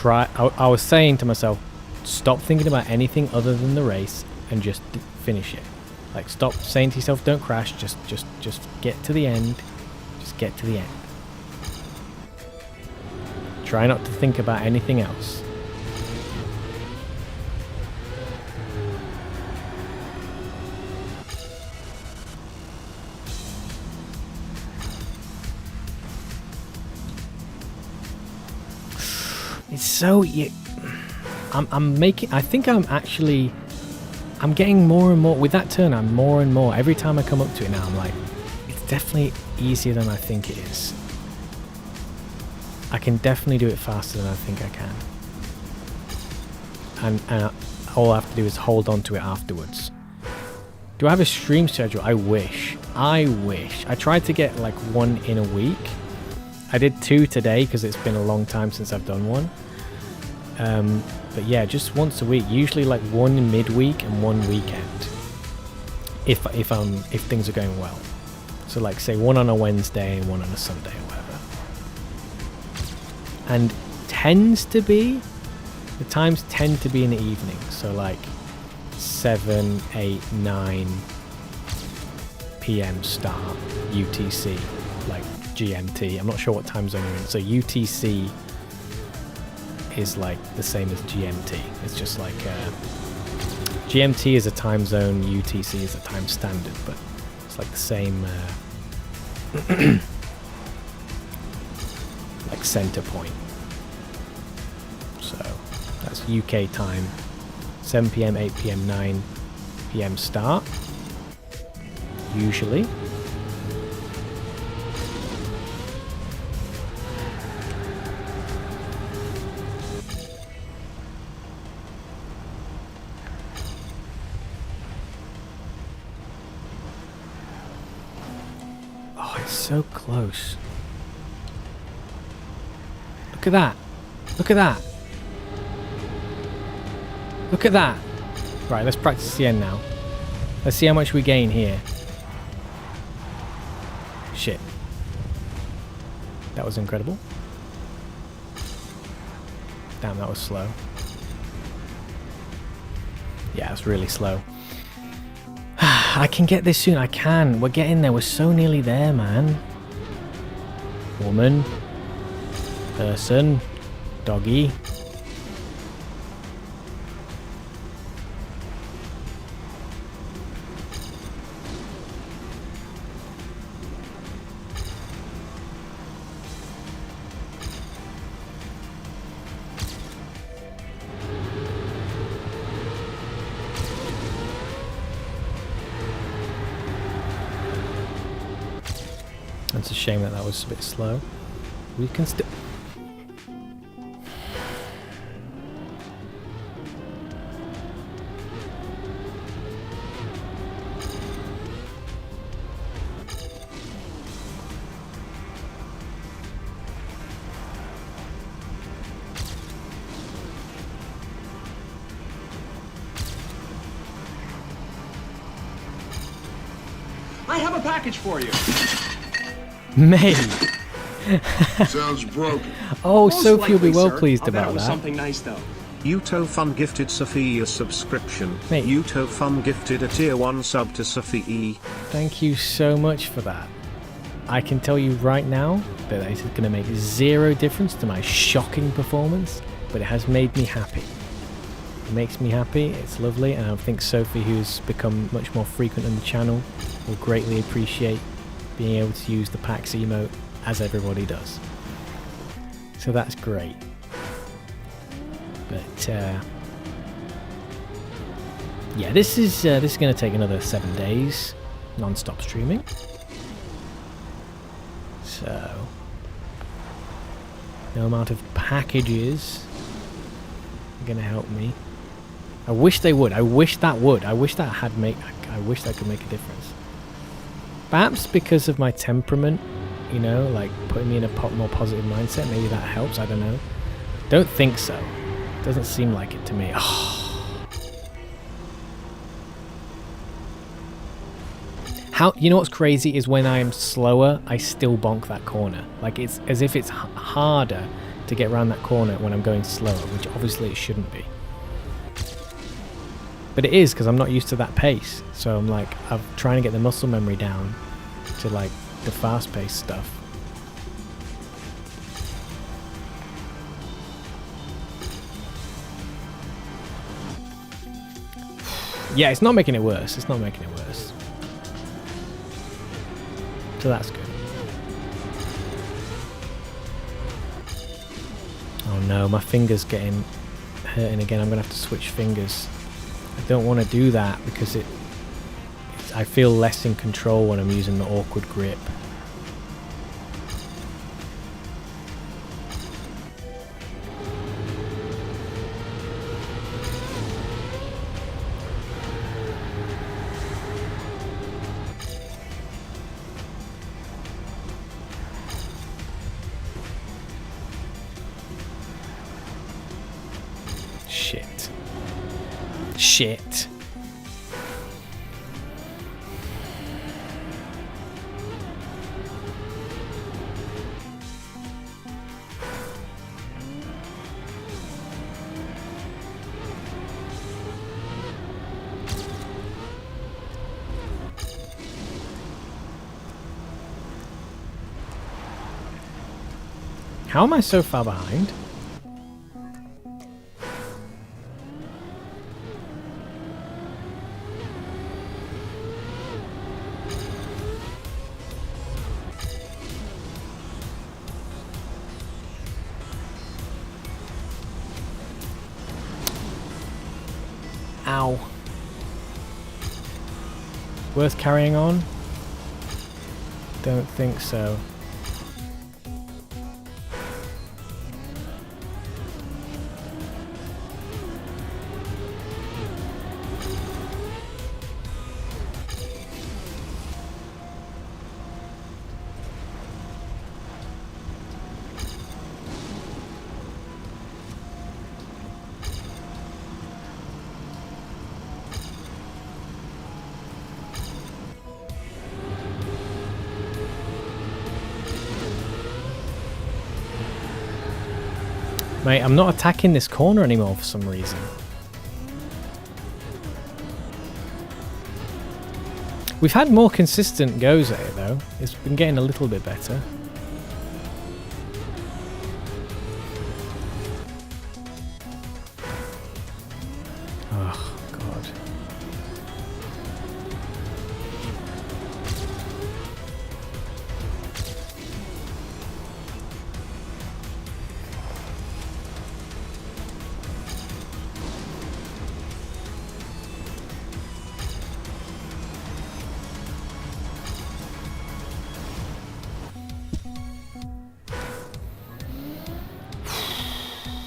I was saying to myself, stop thinking about anything other than the race and just finish it. Like, stop saying to yourself, don't crash. Just get to the end. Just get to the end. Try not to think about anything else. It's so I'm getting more and more with that turn. I'm more and more every time I come up to it now. I'm like, it's definitely easier than I think it is. I can definitely do it faster than I think I can. And all I have to do is hold on to it afterwards. Do I have a stream schedule? I wish. I tried to get like one in a week. I did 2 today because it's been a long time since I've done one. But yeah, just once a week. Usually like one in midweek and one weekend. If things are going well. So like say one on a Wednesday and one on a Sunday or whatever. And the times tend to be in the evening. So like 7, 8, 9 p.m. start UTC, like GMT. I'm not sure what time zone you're in. So UTC is like the same as GMT. It's just like GMT is a time zone, UTC is a time standard, but it's like the same like center point. So that's UK time, 7 p.m, 8 p.m, 9 p.m. start. usually. Oh, it's so close. Look at that. Look at that. Look at that. Right, let's practice the end now. Let's see how much we gain here. Shit. That was incredible. Damn, that was slow. Yeah, it's really slow. I can get this soon. I can. We're getting there. We're so nearly there, man. Woman. Person. Doggy. It's a shame that that was a bit slow. We can still... I have a package for you. Mate! Sounds broken. Oh, Most Sophie will be likely, well sir. pleased I'll bet it about was that. something nice though. Uto Fun gifted Sophie a subscription. Mate. Uto Fun gifted a tier 1 sub to Sophie. Thank you so much for that. I can tell you right now that this is going to make zero difference to my shocking performance, but it has made me happy. It makes me happy, it's lovely, and I think Sophie, who's become much more frequent on the channel, will greatly appreciate being able to use the PAX emote as everybody does. So that's great. But yeah, this is going to take another 7 days non-stop streaming. So no amount of packages are going to help me. I wish they would. I wish that would. I wish that had make. I wish that could make a difference. Perhaps because of my temperament, you know, like putting me in a more positive mindset. Maybe that helps. I don't know. Don't think so. Doesn't seem like it to me. Oh. How, you know what's crazy is when I am slower, I still bonk that corner. Like it's as if it's harder to get around that corner when I'm going slower, which obviously it shouldn't be. But it is because I'm not used to that pace. So I'm like, I'm trying to get the muscle memory down to like the fast-paced stuff. Yeah, it's not making it worse. It's not making it worse. So that's good. Oh no, my finger's getting hurting again. I'm gonna have to switch fingers. I don't want to do that because I feel less in control when I'm using the awkward grip. Shit. Shit. How am I so far behind? Ow. Worth carrying on? Don't think so. Mate, I'm not attacking this corner anymore for some reason. We've had more consistent goes at it though. It's been getting a little bit better. Oh, God.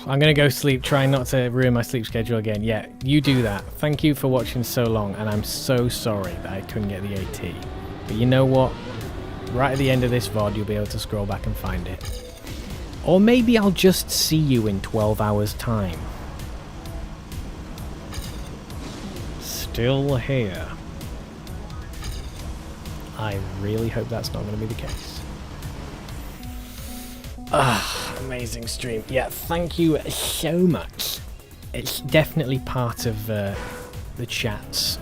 I'm gonna go sleep, trying not to ruin my sleep schedule again. Yeah, you do that. Thank you for watching so long, and I'm so sorry that I couldn't get the AT. But you know what? Right at the end of this VOD, you'll be able to scroll back and find it. Or maybe I'll just see you in 12 hours' time. Still here. I really hope that's not going to be the case. Amazing stream. Yeah, thank you so much. It's definitely part of the chat's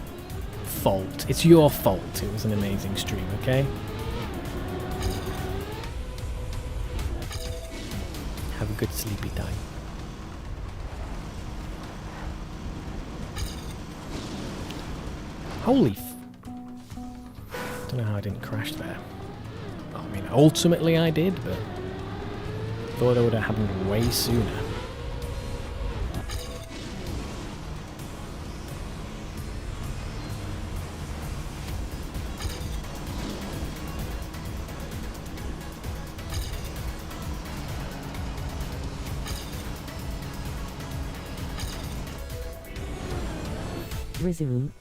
fault. It's your fault. It was an amazing stream, okay? Have a good sleepy time. Holy don't know how I didn't crash there. I mean, ultimately I did, but thought it would have happened way sooner. Resume.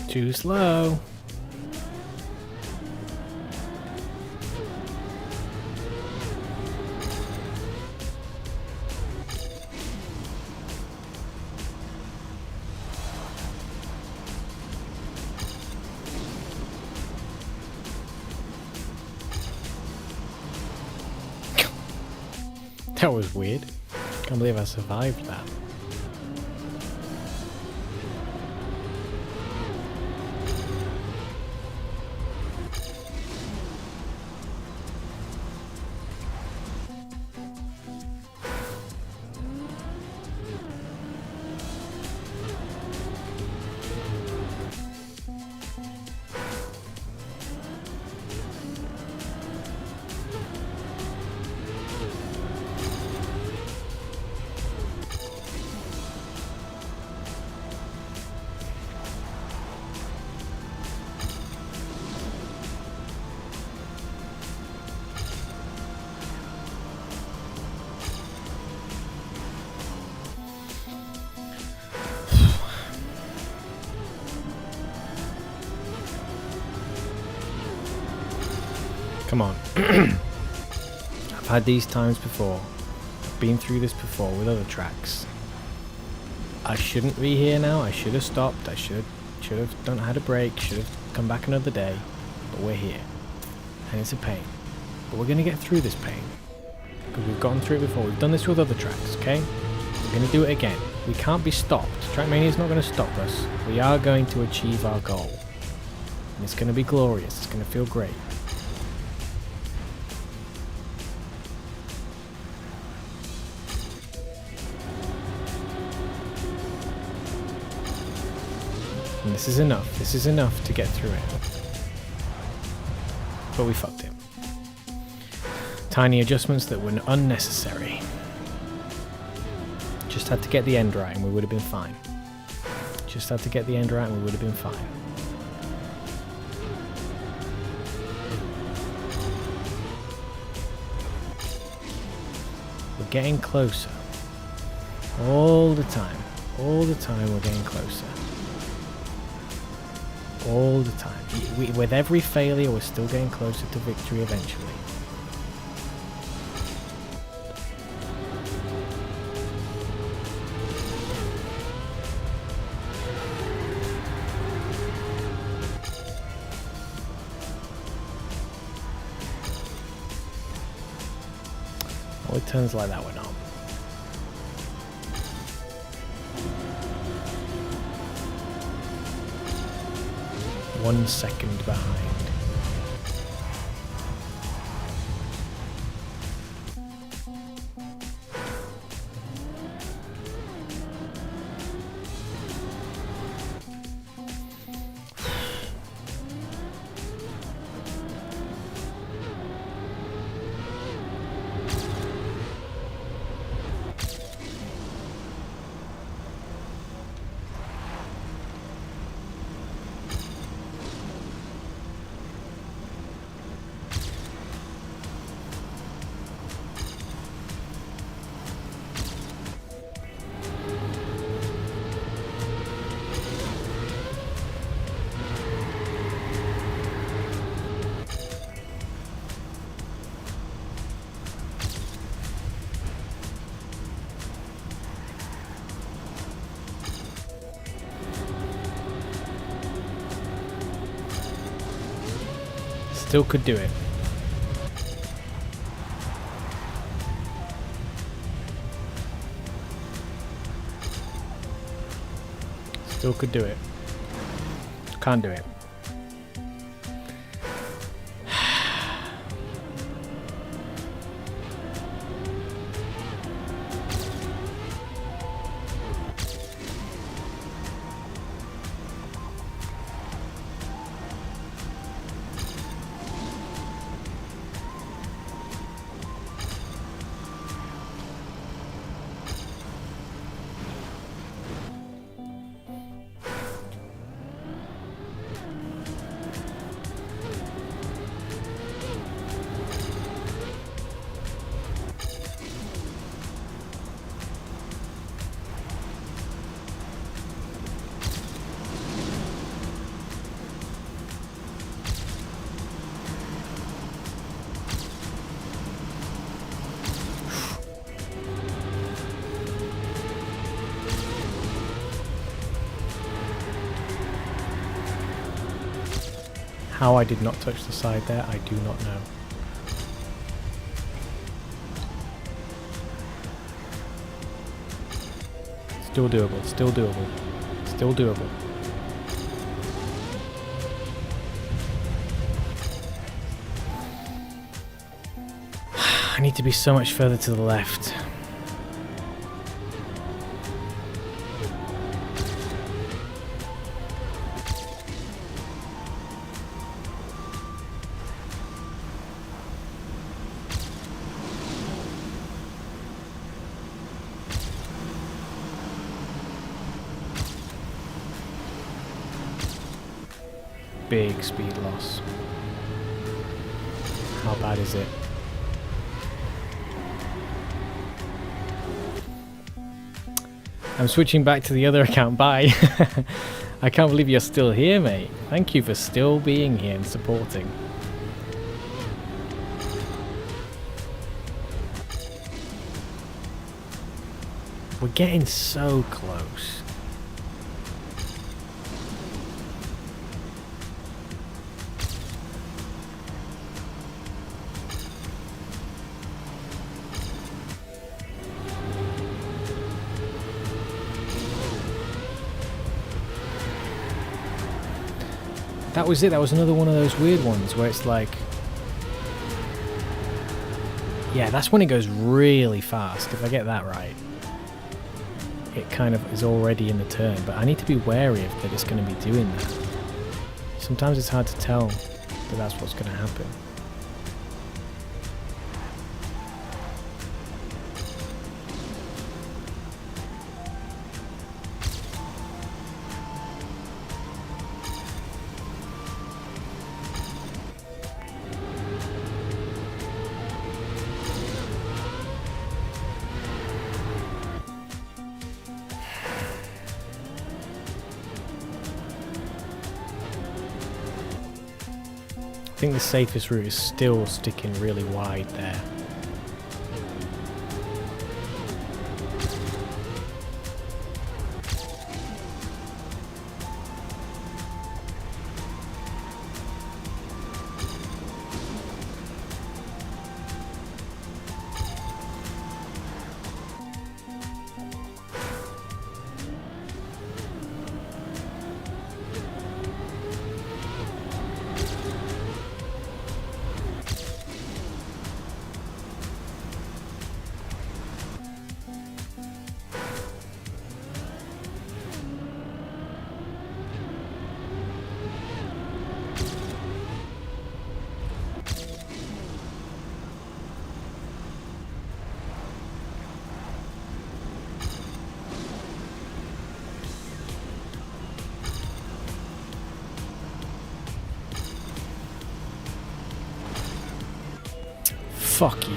Too slow. That was weird. Can't believe I survived that. Come on. I've had these times before. I've been through this before with other tracks. I shouldn't be here now. I should have stopped. I should have done had a break. Should have come back another day. But we're here. And it's a pain. But we're going to get through this pain. Because we've gotten through it before. We've done this with other tracks, okay? We're going to do it again. We can't be stopped. Trackmania is not going to stop us. We are going to achieve our goal. And it's going to be glorious. It's going to feel great. And this is enough. This is enough to get through it. But we fucked him. Tiny adjustments that were unnecessary. Just had to get the end right and we would have been fine. Just had to get the end right and we would have been fine. We're getting closer. All the time. All the time we're getting closer. All the time. With every failure, we're still getting closer to victory eventually. Oh, it turns like that one on. 1 second behind. Still could do it. Still could do it. Can't do it. How I did not touch the side there, I do not know. Still doable, still doable, still doable. I need to be so much further to the left. Big speed loss. How bad is it? I'm switching back to the other account. Bye. I can't believe you're still here, mate. Thank you for still being here and supporting. We're getting so close. That was it. That was another one of those weird ones where it's like... Yeah, that's when it goes really fast, if I get that right. It kind of is already in the turn, but I need to be wary of that it's going to be doing that. Sometimes it's hard to tell that that's what's going to happen. I think the safest route is still sticking really wide there. Fuck you.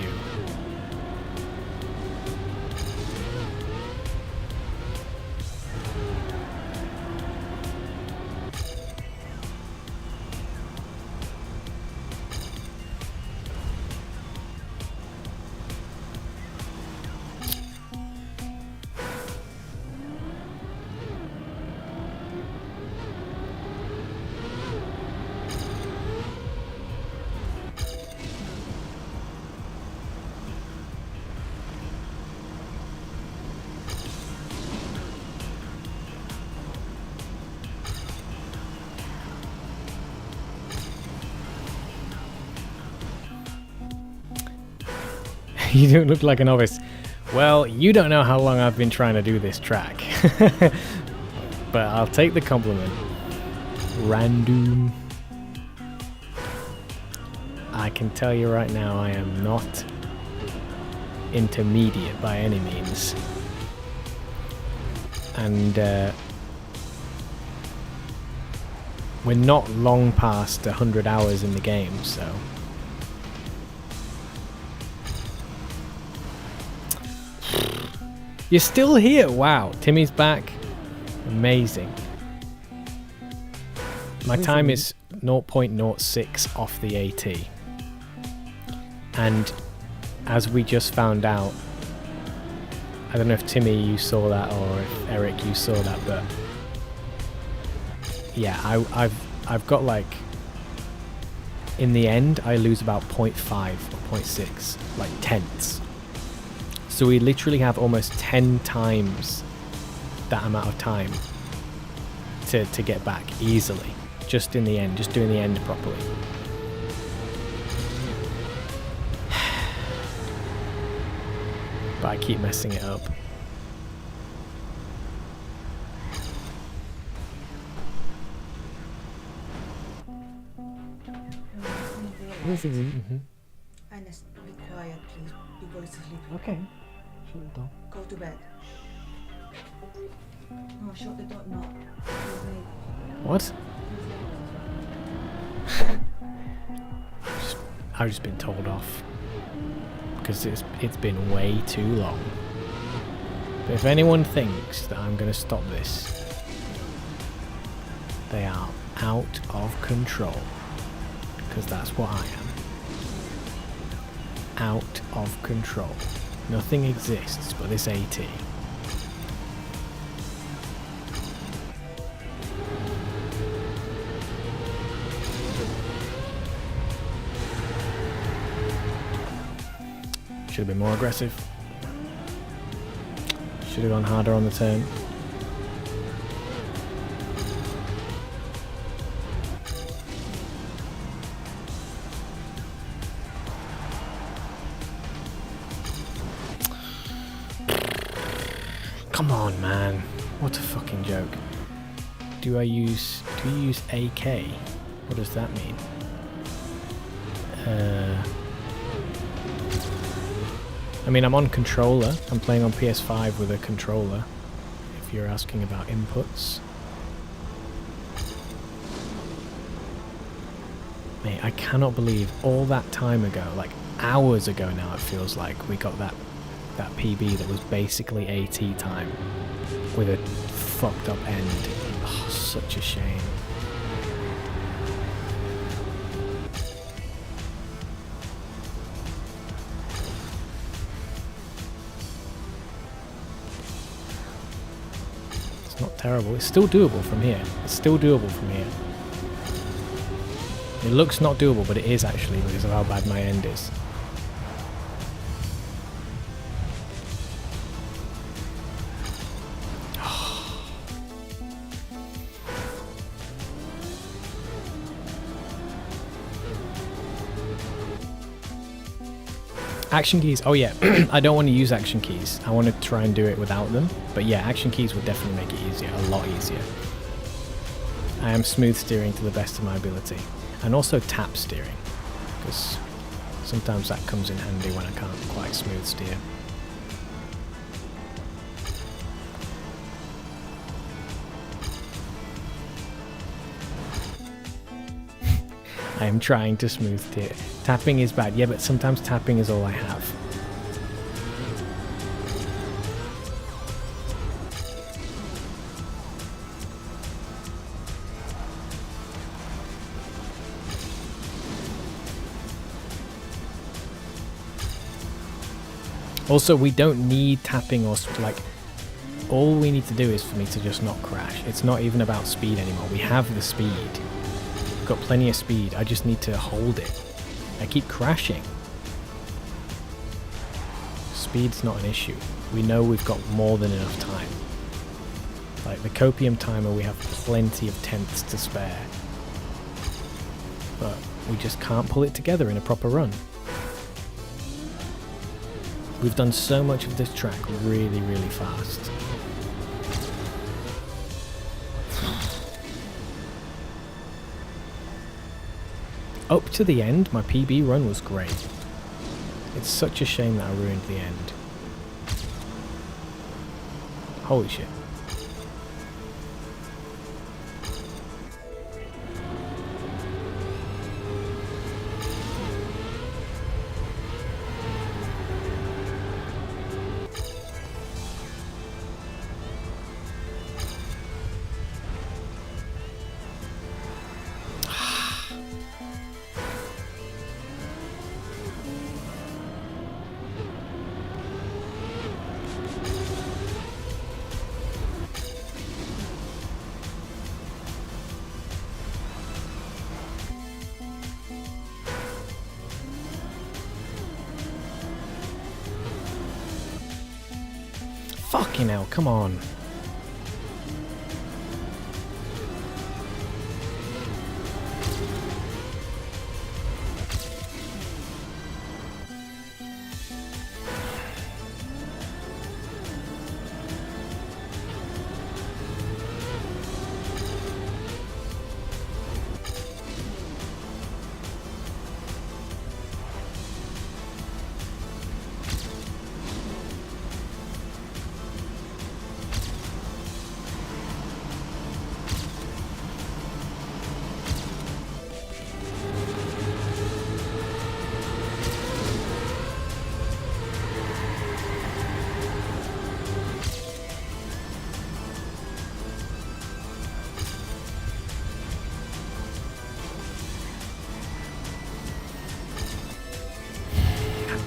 You don't look like a novice. Well, you don't know how long I've been trying to do this track. But I'll take the compliment. Random. I can tell you right now, I am not intermediate by any means. And we're not long past 100 hours in the game, so... You're still here! Wow, Timmy's back. Amazing. My time is 0.06 off the AT. And as we just found out, I don't know if Timmy you saw that or if Eric you saw that, but yeah, I've got like, in the end I lose about 0.5 or 0.6, like tenths. So we literally have almost 10 times that amount of time to get back easily. Just in the end, just doing the end properly. But I keep messing it up. Resume. Ernest, be quiet, please. Be going to sleep. Okay. Shut the door. Go to bed. No, shut the door. No. What? I've just been told off because it's been way too long. But if anyone thinks that I'm going to stop this, they are out of control, because that's what I am. Out of control. Nothing exists but this AT. Should have been more aggressive. Should have gone harder on the turn. Come on, man. What a fucking joke. Do you use AK? What does that mean? I mean, I'm on controller. I'm playing on PS5 with a controller, if you're asking about inputs. Mate, I cannot believe all that time ago, like hours ago now it feels like, we got that PB that was basically AT time with a fucked up end. Oh, such a shame. It's not terrible. It's still doable from here. It's still doable from here. It looks not doable, but it is actually, because of how bad my end is. Action keys, oh yeah, I don't want to use action keys. I want to try and do it without them. But yeah, action keys would definitely make it easier, a lot easier. I am smooth steering to the best of my ability. And also tap steering, because sometimes that comes in handy when I can't quite smooth steer. I am trying to smooth steer. Tapping is bad. Yeah, but sometimes tapping is all I have. Also, we don't need tapping or like, all we need to do is for me to just not crash. It's not even about speed anymore. We have the speed. We've got plenty of speed. I just need to hold it. I keep crashing. Speed's not an issue. We know we've got more than enough time. Like the copium timer, we have plenty of tenths to spare. But we just can't pull it together in a proper run. We've done so much of this track really, really fast. Up to the end, my PB run was great. It's such a shame that I ruined the end. Holy shit. Fucking hell, come on.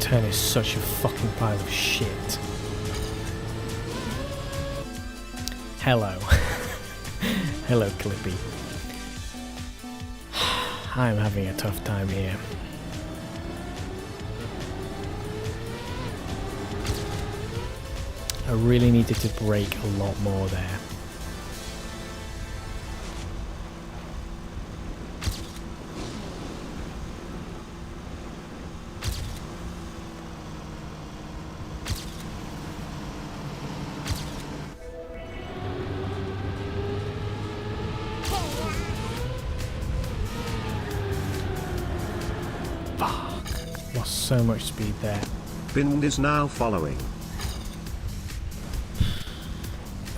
turn is such a fucking pile of shit. Hello. Hello, Clippy. I'm having a tough time here. I really needed to brake a lot more there. Fuck. Lost so much speed there. Binward is now following.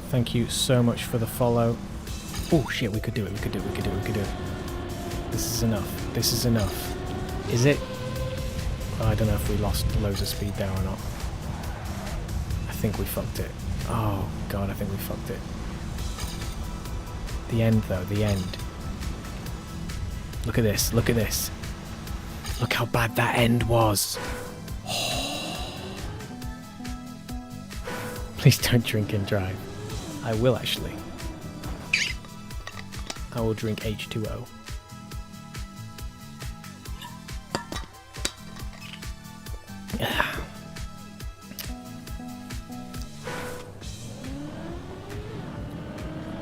Thank you so much for the follow. Oh shit, we could do it, we could do it, we could do it, we could do it. This is enough. This is enough. Is it? Oh, I don't know if we lost loads of speed there or not. I think we fucked it. Oh god, I think we fucked it. The end though, the end. Look at this, look at this. Look how bad that end was. Please don't drink and drive. I will actually. I will drink H2O.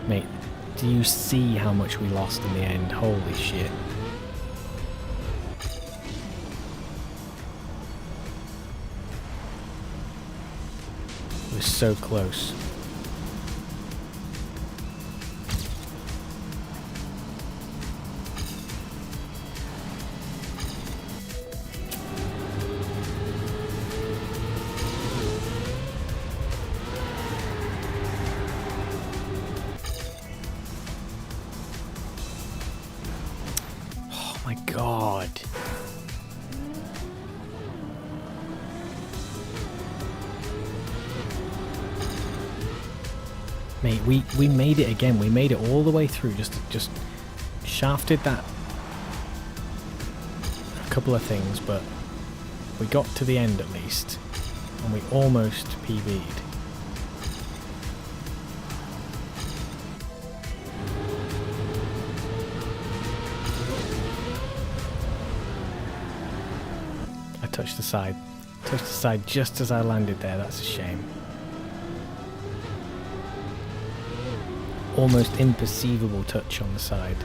Mate, do you see how much we lost in the end? Holy shit. It was so close. Oh my god. Mate, we made it again. We made it all the way through. Just shafted that a couple of things, but we got to the end at least, and we almost PB'd. I touched the side. Touched the side just as I landed there. That's a shame. Almost imperceivable touch on the side.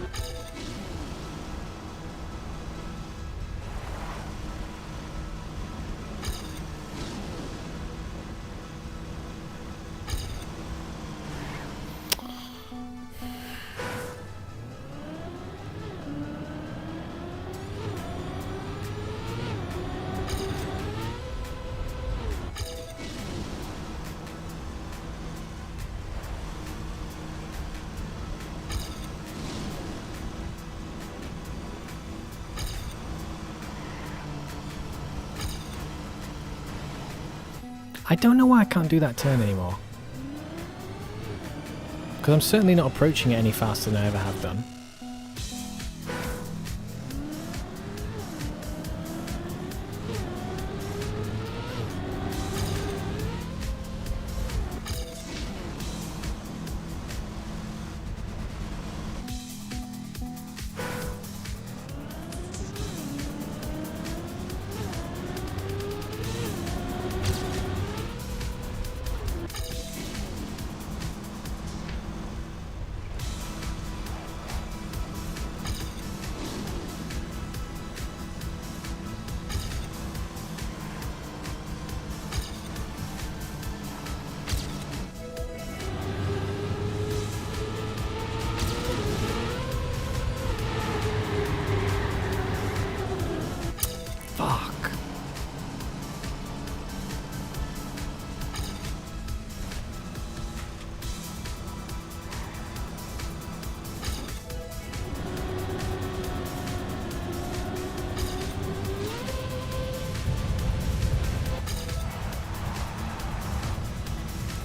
I don't know why I can't do that turn anymore. Because I'm certainly not approaching it any faster than I ever have done. Fuck.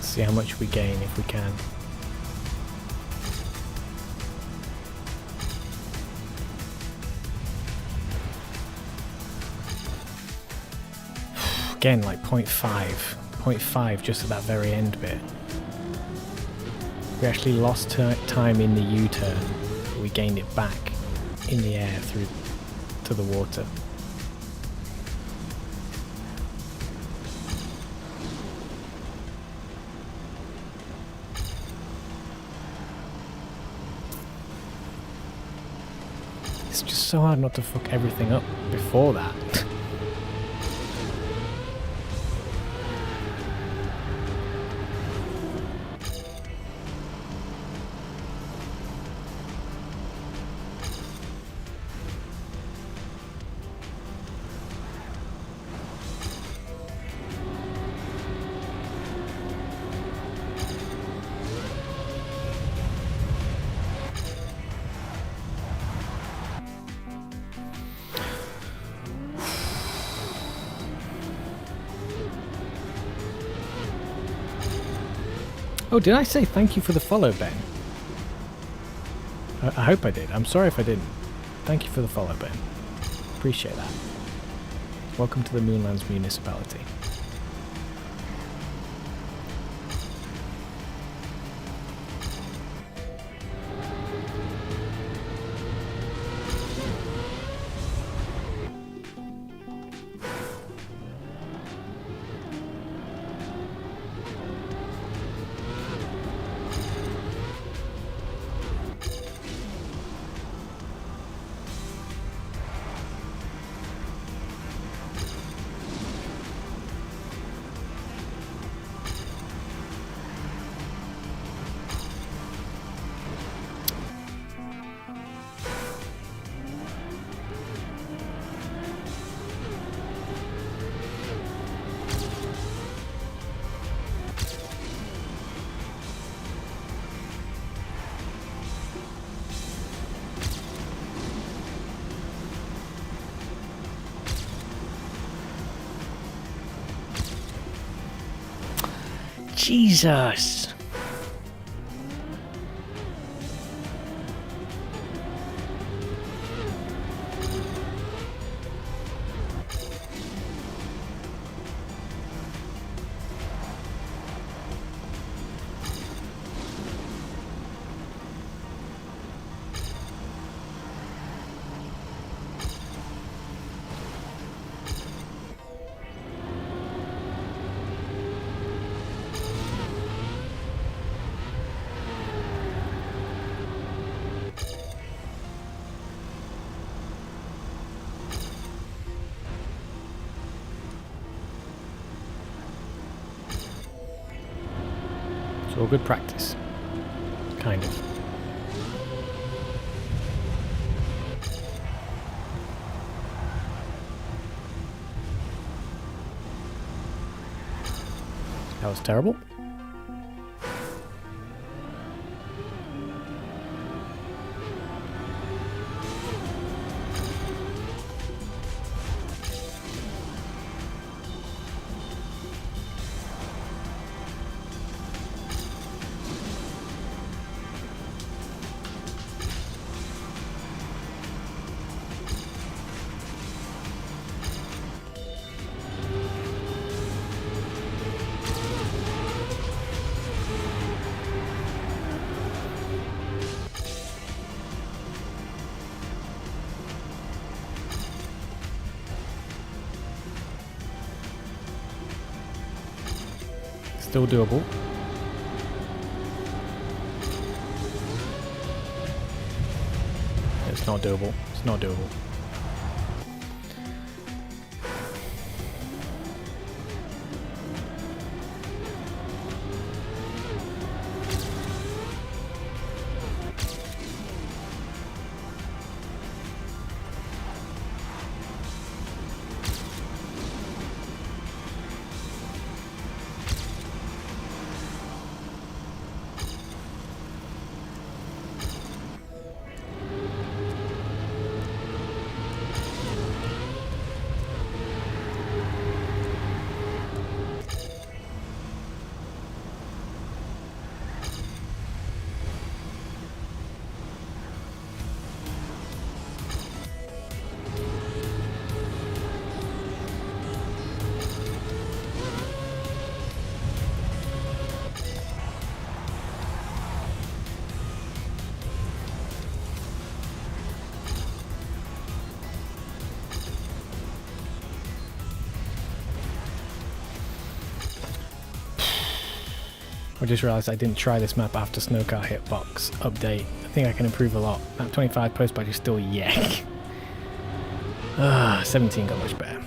See how much we gain if we can. again, like 0.5 just at that very end bit. We actually lost time in the U-turn, but we gained it back in the air through to the water. It's just so hard not to fuck everything up before that. Oh, did I say thank you for the follow, Ben? I hope I did. I'm sorry if I didn't. Thank you for the follow, Ben. Appreciate that. Welcome to the Moonlands municipality. Jesus! It's all good practice. Kind of. That was terrible. Still doable. It's not doable. It's not doable. I just realised I didn't try this map after Snowcar Hitbox update. I think I can improve a lot. Map 25 post-patch is still yuck. 17 got much better.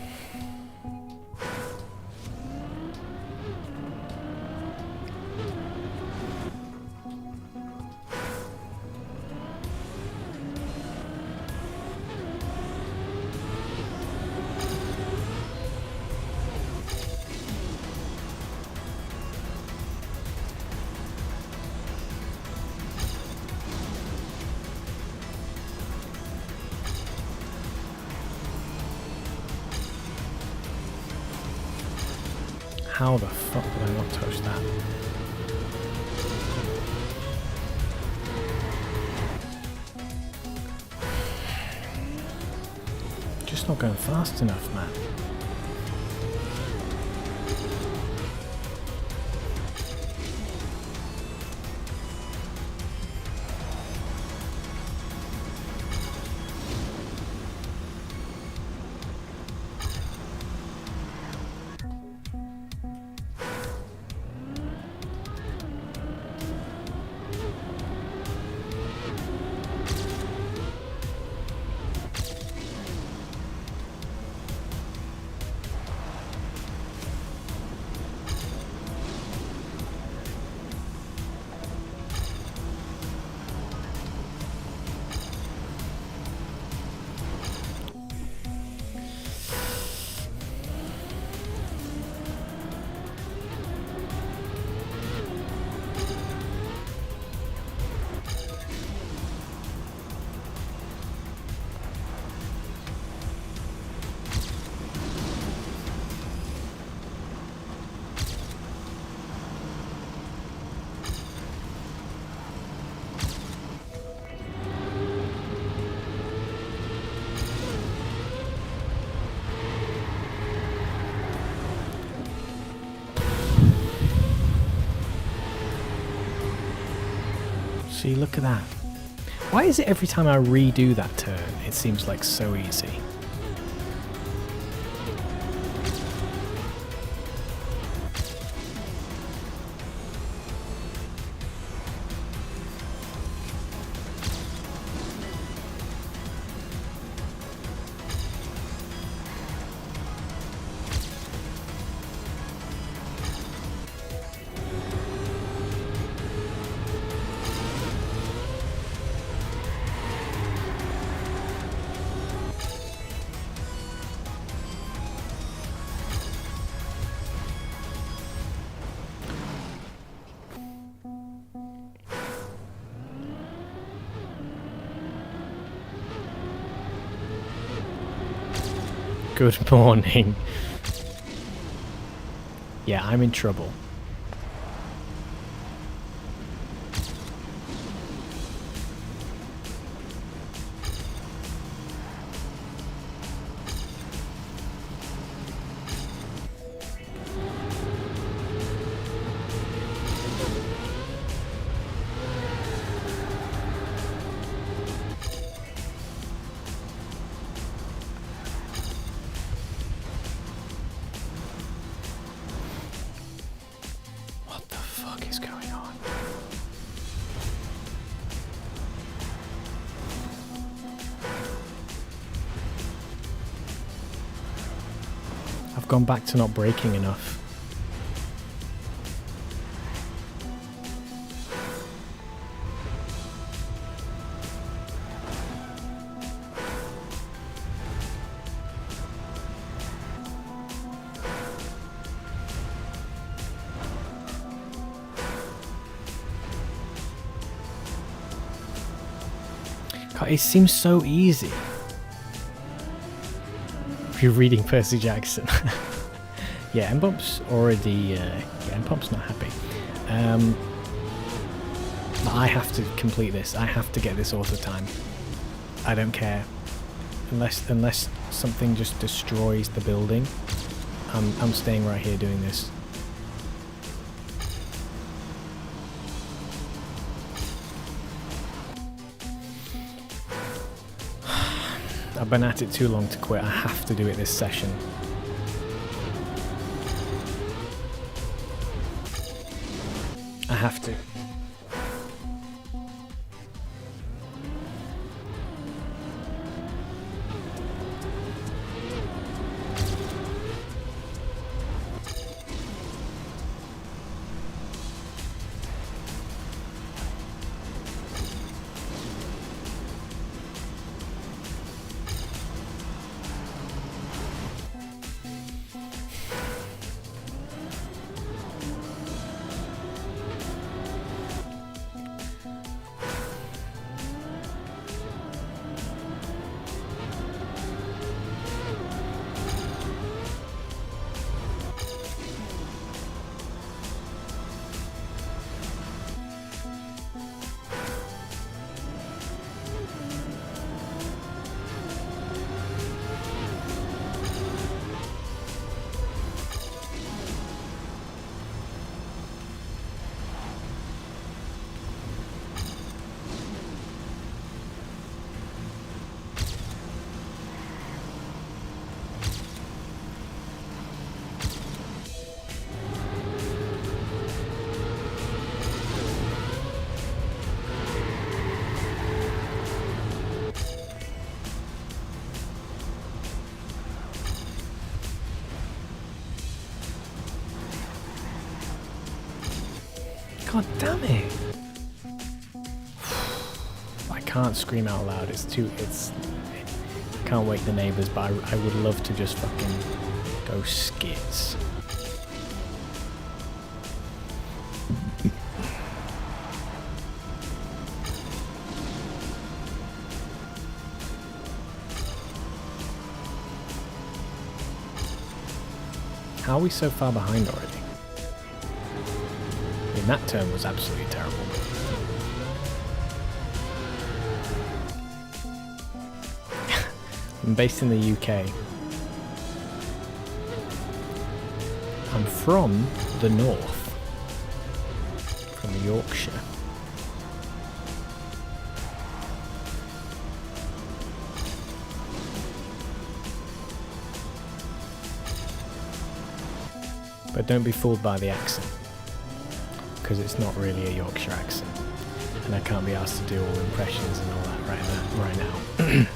How the fuck did I not touch that? Just not going fast enough, man. See, look at that. Why is it every time I redo that turn, it seems like so easy? Good morning. Yeah, I'm in trouble. What the fuck is going on? I've gone back to not braking enough. God, it seems so easy. If you're reading Percy Jackson. Yeah, Mbump's already... yeah, Mbump's not happy. But I have to complete this. I have to get this auto time. I don't care. Unless something just destroys the building. I'm staying right here doing this. I've been at it too long to quit. I have to do it this session. have to. God damn it! I can't scream out loud. I can't wake the neighbours, but I would love to just fucking go skits. How are we so far behind already? I mean, that turn was absolutely terrible. I'm based in the UK. I'm from the north. From Yorkshire. But don't be fooled by the accent, because it's not really a Yorkshire accent, and I can't be asked to do all impressions and all that right now.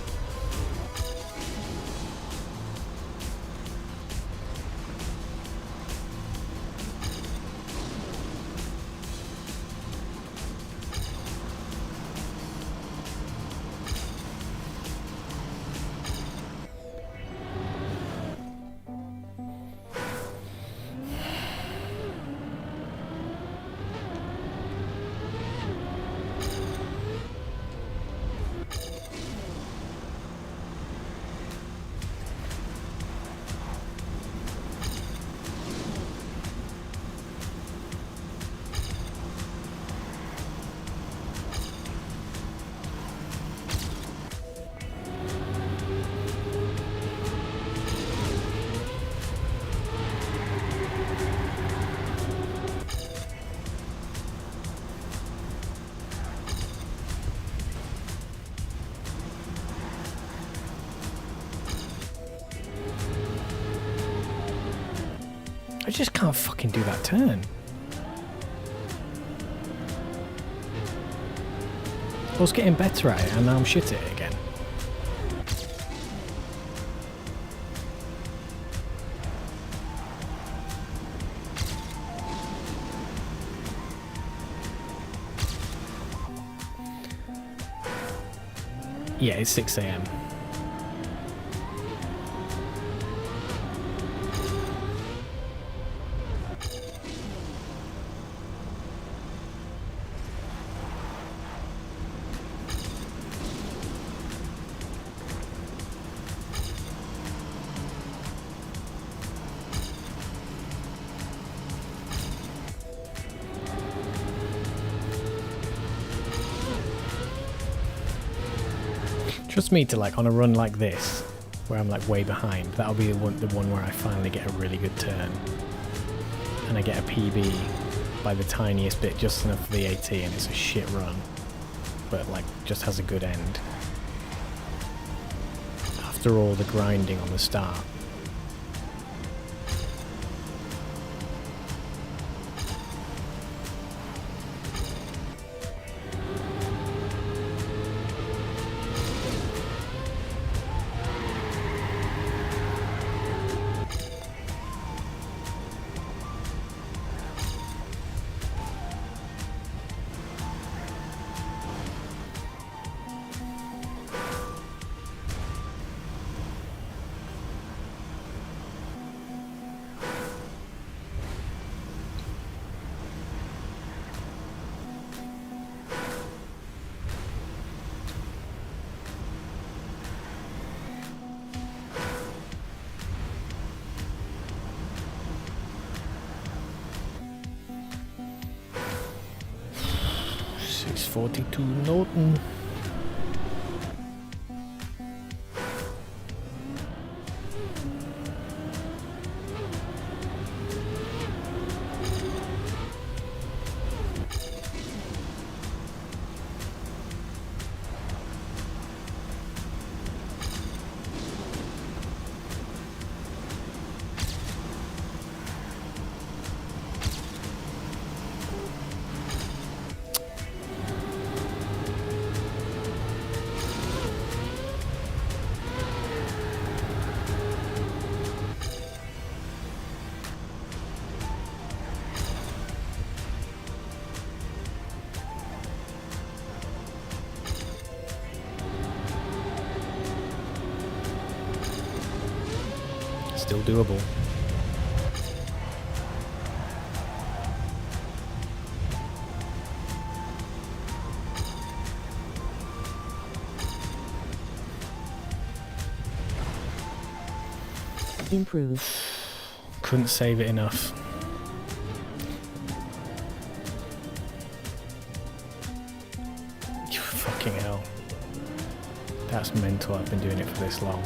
I just can't fucking do that turn. I was getting better at it and now I'm shit at it again. Yeah, it's 6 AM. Trust me to like on a run like this, where I'm like way behind, that'll be the one where I finally get a really good turn. And I get a PB by the tiniest bit, just enough for the AT, and it's a shit run. But like, just has a good end. After all the grinding on the start. 42 Norton. Still doable. Improve. Couldn't save it enough. You fucking hell. That's mental. I've been doing it for this long.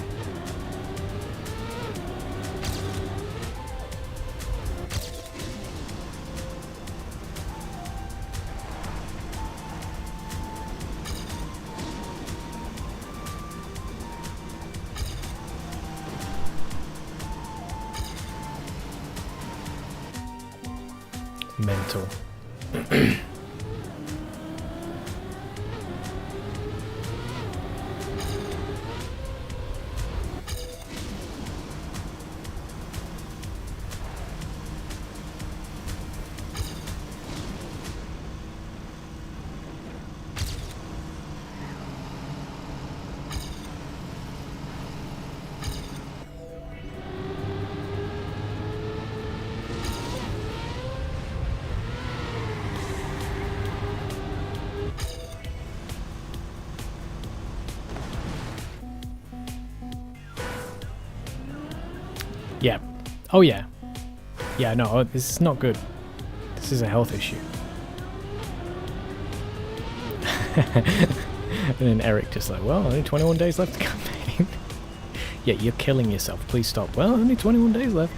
Mental. Yeah. Oh yeah. Yeah, no, this is not good. This is a health issue. And then Eric just like, well, only 21 days left to campaign. Yeah, you're killing yourself. Please stop. Well, only 21 days left.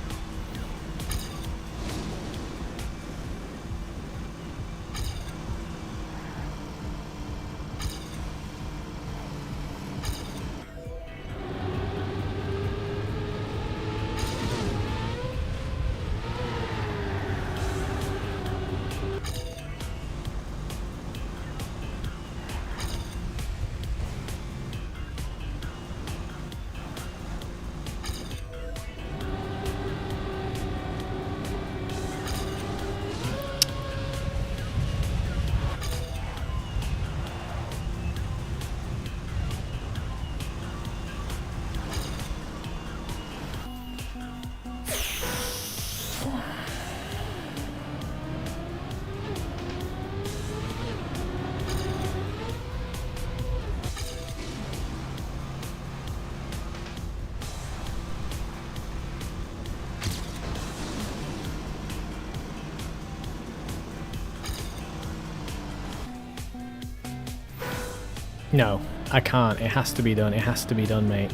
No, I can't. It has to be done. It has to be done, mate.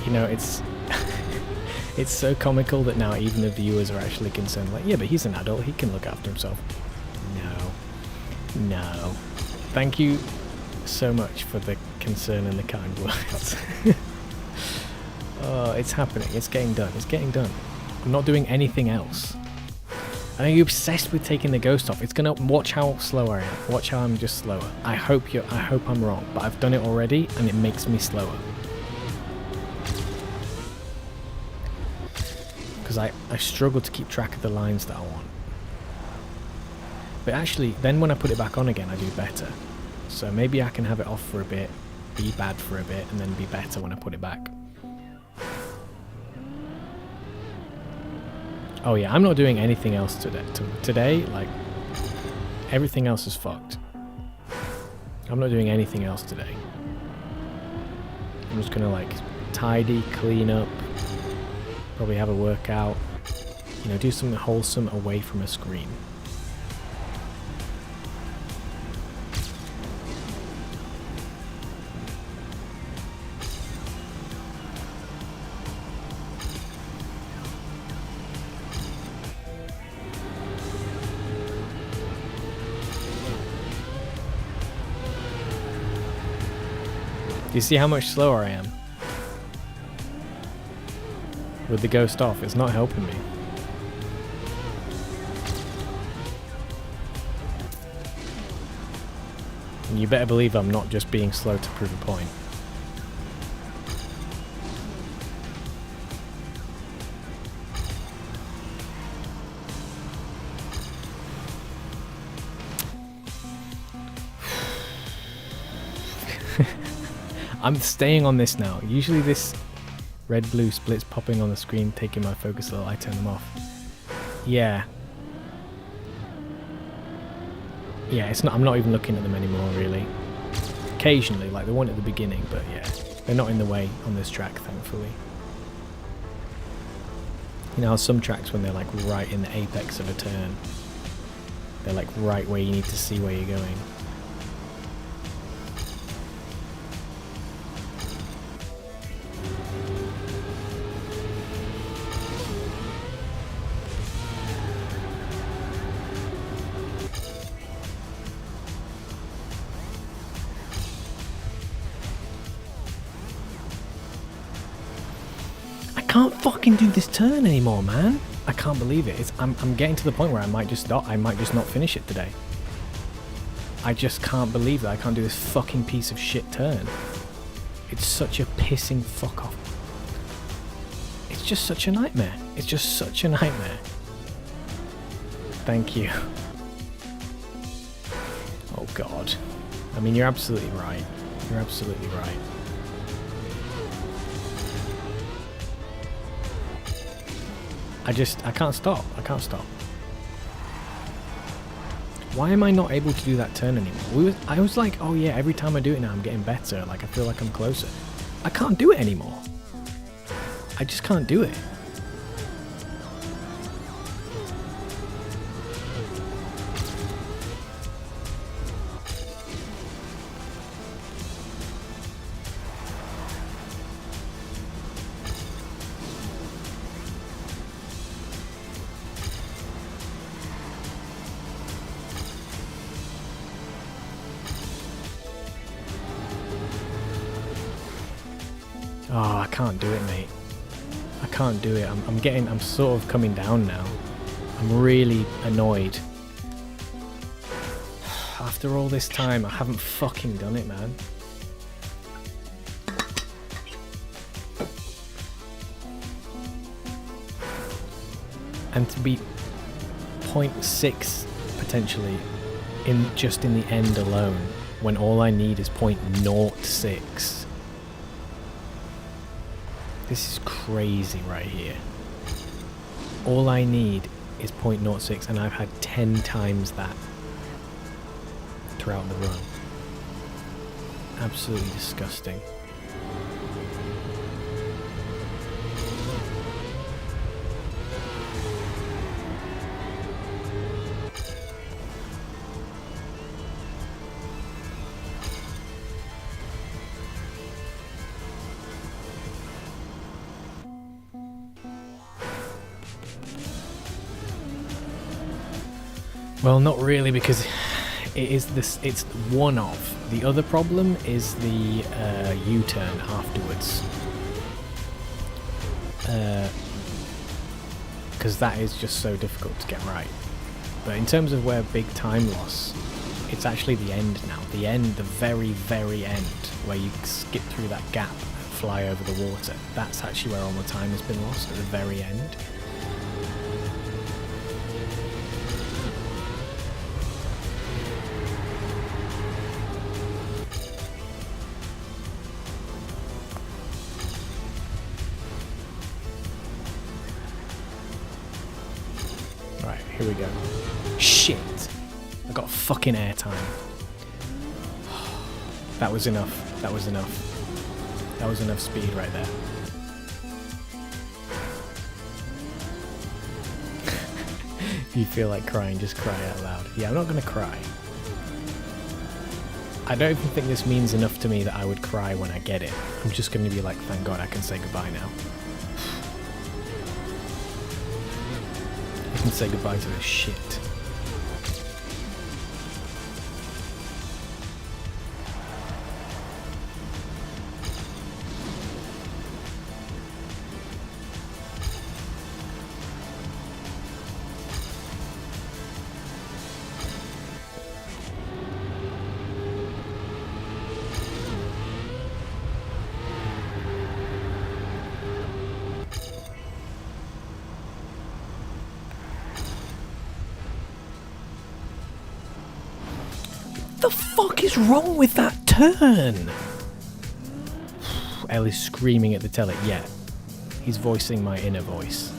You know, it's it's so comical that now even the viewers are actually concerned. Like, yeah, but he's an adult. He can look after himself. No. Thank you so much for the concern and the kind words. Oh, it's happening. It's getting done. It's getting done. I'm not doing anything else. I know you're obsessed with taking the ghost off. It's gonna watch how slow I am. Watch how I'm just slower. I hope I'm wrong, but I've done it already and it makes me slower. Because I struggle to keep track of the lines that I want. But actually, then when I put it back on again, I do better. So maybe I can have it off for a bit, be bad for a bit, and then be better when I put it back. Oh yeah, I'm not doing anything else today. Today, like, everything else is fucked. I'm not doing anything else today. I'm just gonna, like, tidy, clean up, probably have a workout, you know, do something wholesome away from a screen. Do you see how much slower I am? With the ghost off, it's not helping me. And you better believe I'm not just being slow to prove a point. I'm staying on this now. Usually this red-blue splits popping on the screen, taking my focus a little. I turn them off. Yeah. Yeah, it's not. I'm not even looking at them anymore, really. Occasionally, like the one at the beginning, but yeah, they're not in the way on this track, thankfully. You know how some tracks, when they're like right in the apex of a turn, they're like right where you need to see where you're going. I can't fucking do this turn anymore, man. I can't believe it. I'm getting to the point where I might just stop. I might just not finish it today. I just can't believe that I can't do this fucking piece of shit turn. It's such a pissing fuck off. It's just such a nightmare. It's just such a nightmare. Thank you. Oh god. I mean, you're absolutely right. You're absolutely right. I can't stop. I can't stop. Why am I not able to do that turn anymore? I was like, oh yeah, every time I do it now I'm getting better. Like I feel like I'm closer. I can't do it anymore. I just can't do it. Oh, I can't do it, mate. I can't do it. I'm sort of coming down now. I'm really annoyed. After all this time, I haven't fucking done it, man. And to be 0.6 potentially just in the end alone, when all I need is 0.06. This is crazy right here. All I need is 0.06 and I've had 10 times that throughout the run. Absolutely disgusting. Well, not really, because it's one of. The other problem is the U-turn afterwards. Because that is just so difficult to get right. But in terms of where big time loss, it's actually the end now. The end, the very, very end, where you skip through that gap and fly over the water. That's actually where all the time has been lost, at the very end. Right, here we go. Shit! I got fucking airtime. That was enough. That was enough. That was enough speed right there. If you feel like crying, just cry out loud. Yeah, I'm not gonna cry. I don't even think this means enough to me that I would cry when I get it. I'm just gonna be like, thank God I can say goodbye now. I can say goodbye to this shit. fuck is wrong with that turn? Elle is screaming at the telly. Yeah, he's voicing my inner voice.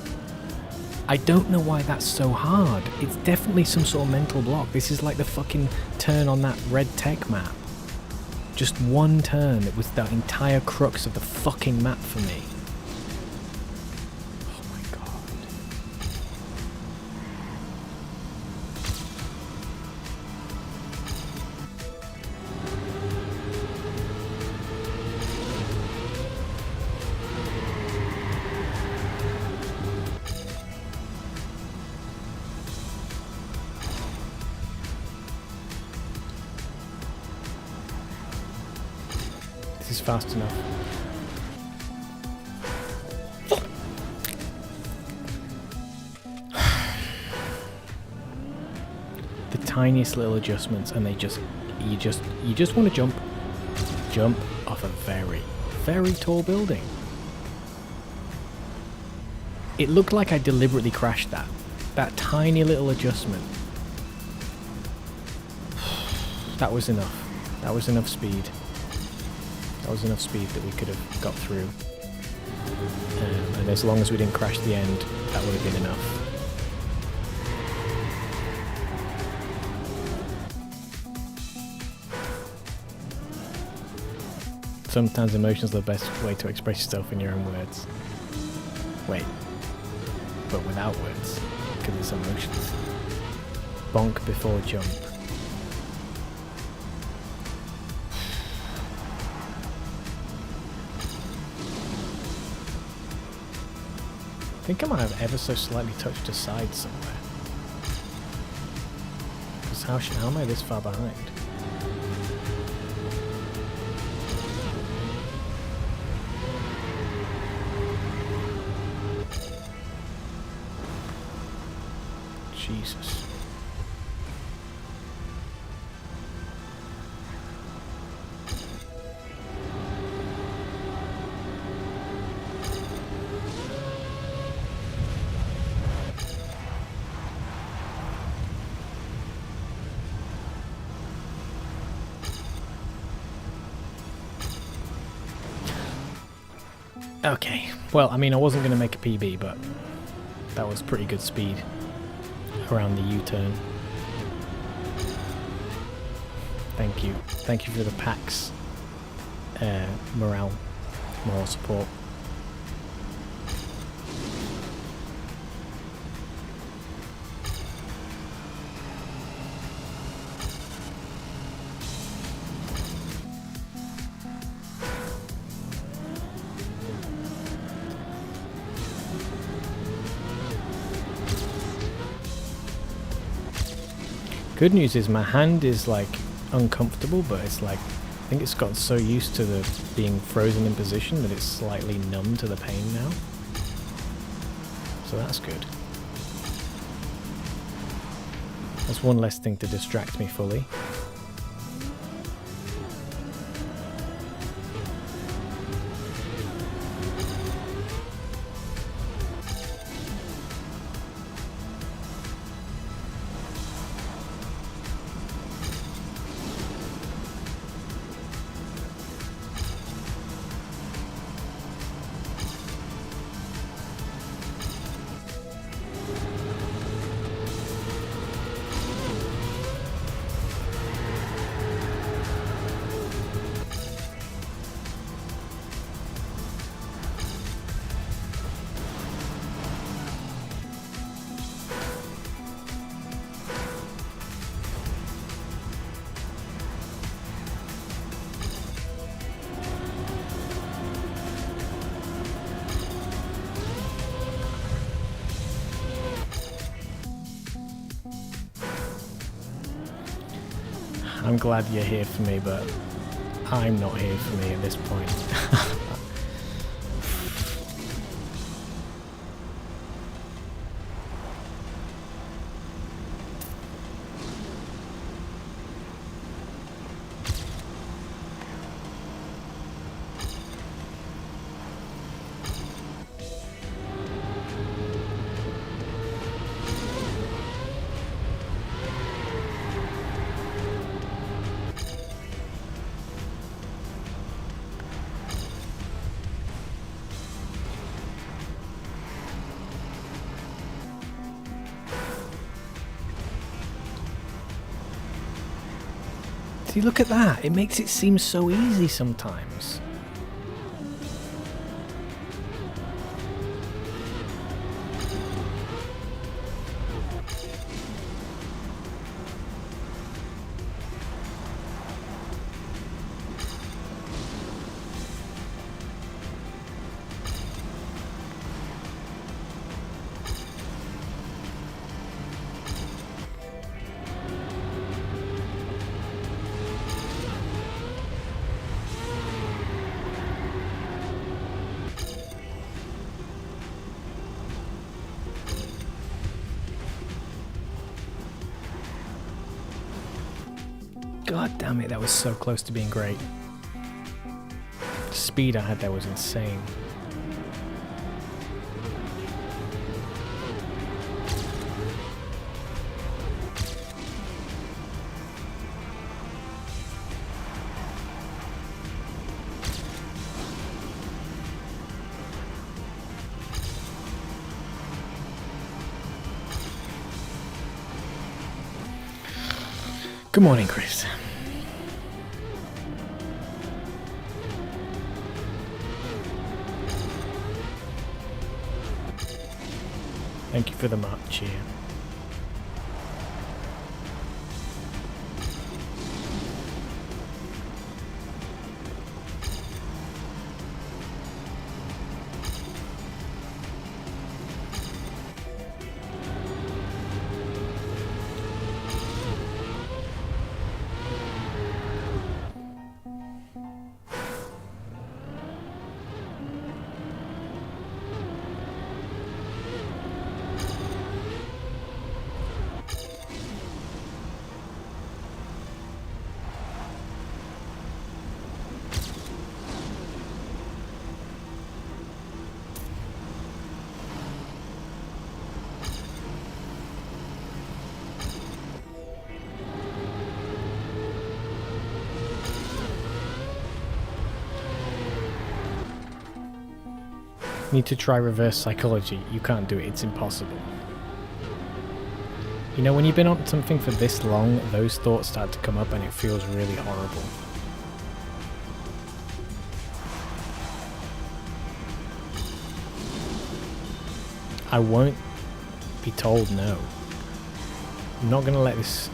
I don't know why that's so hard. It's definitely some sort of mental block. This is like the fucking turn on that red tech map. Just one turn. It was the entire crux of the fucking map for me. Oh my god. This is fast enough. The tiniest little adjustments, and you just want to jump off a very, very tall building. It looked like I deliberately crashed that tiny little adjustment. That was enough. That was enough speed. That was enough speed that we could have got through. And as long as we didn't crash the end, that would have been enough. Sometimes emotions are the best way to express yourself in your own words. Wait. But without words, because it's emotions. Bonk before jump. I think I might have ever so slightly touched a side somewhere. Because how am I this far behind? Jesus. Okay, well, I mean, I wasn't going to make a PB, but that was pretty good speed around the U-turn. Thank you. Thank you for the PAX moral support. Good news is my hand is like uncomfortable, but it's like I think it's gotten so used to the being frozen in position that it's slightly numb to the pain now. So that's good. That's one less thing to distract me fully. I'm glad you're here for me, but I'm not here for me at this point. See, look at that. It makes it seem so easy sometimes. God damn it, that was so close to being great. The speed I had there was insane. Good morning, Chris. Thank you for the mark cheer. Need to try reverse psychology. You can't do it, it's impossible. You know, when you've been on something for this long, those thoughts start to come up and it feels really horrible. I won't be told no. I'm not gonna let this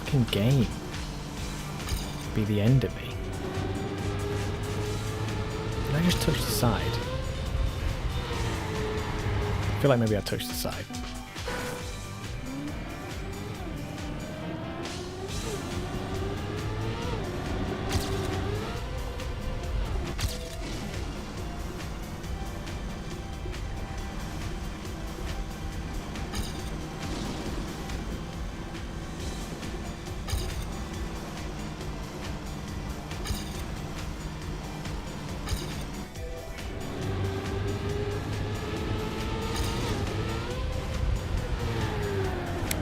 fucking game be the end of me. Did I just touch the side? I feel like maybe I touched the side.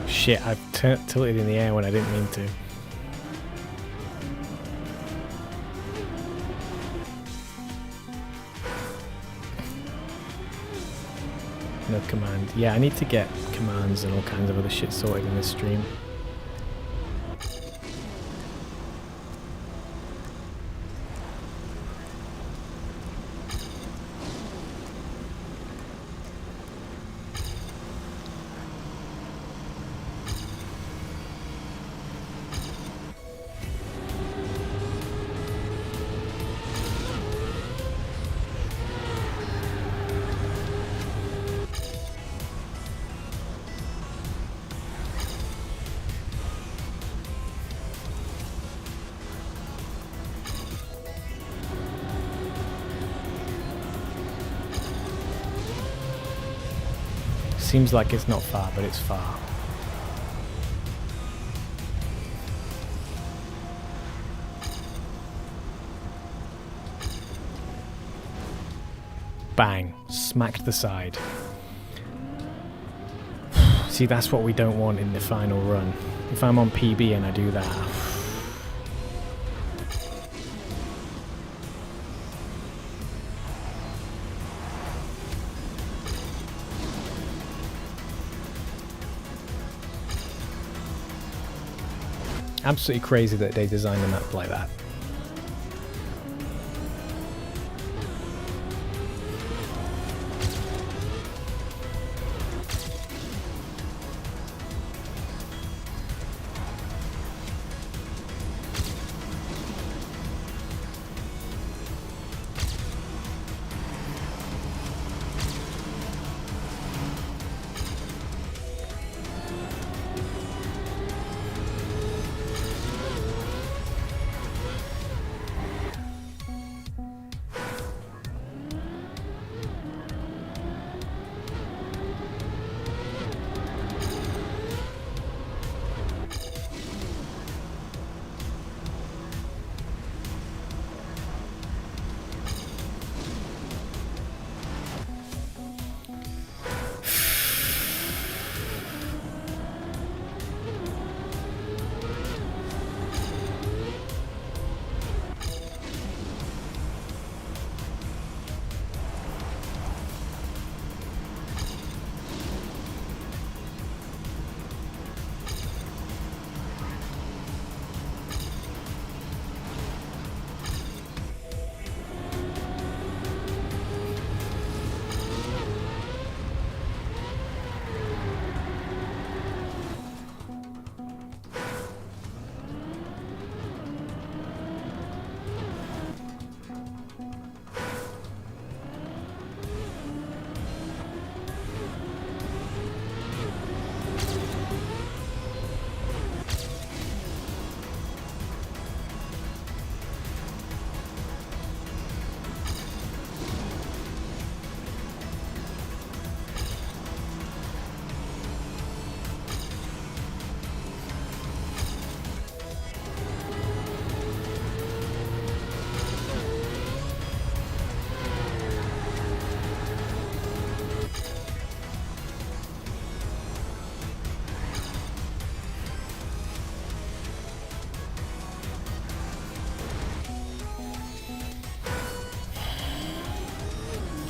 Shit, I've tilted in the air when I didn't mean to. No command. Yeah, I need to get commands and all kinds of other shit sorted in this stream. Seems like it's not far, but it's far. Bang. Smacked the side. See, that's what we don't want in the final run. If I'm on PB and I do that... Absolutely crazy that they designed a map like that.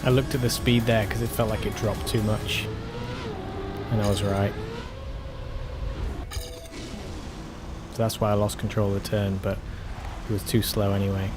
I looked at the speed there because it felt like it dropped too much. And I was right. So that's why I lost control of the turn, but it was too slow anyway.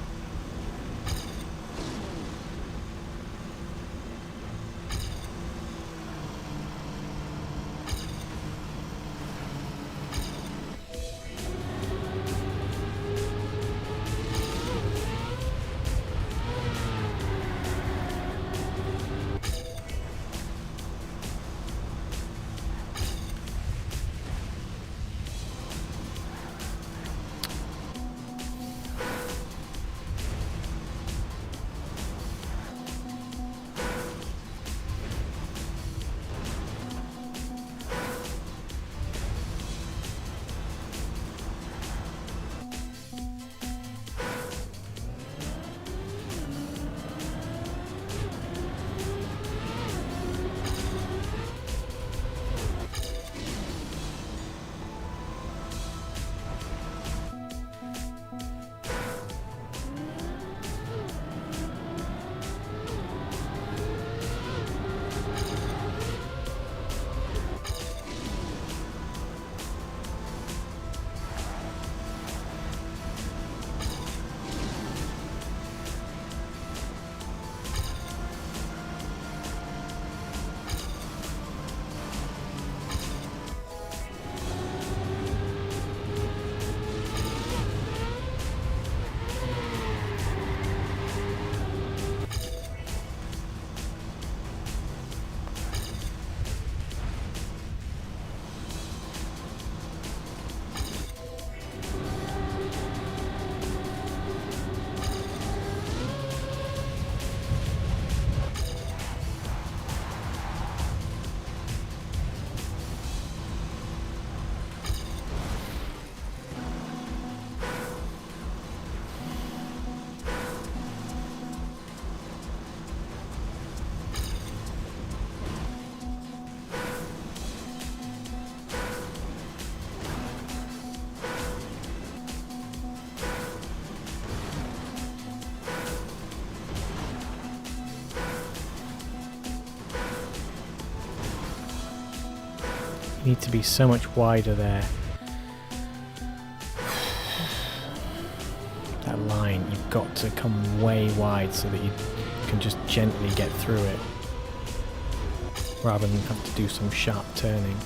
You need to be so much wider there. that line, you've got to come way wide so that you can just gently get through it, rather than have to do some sharp turning.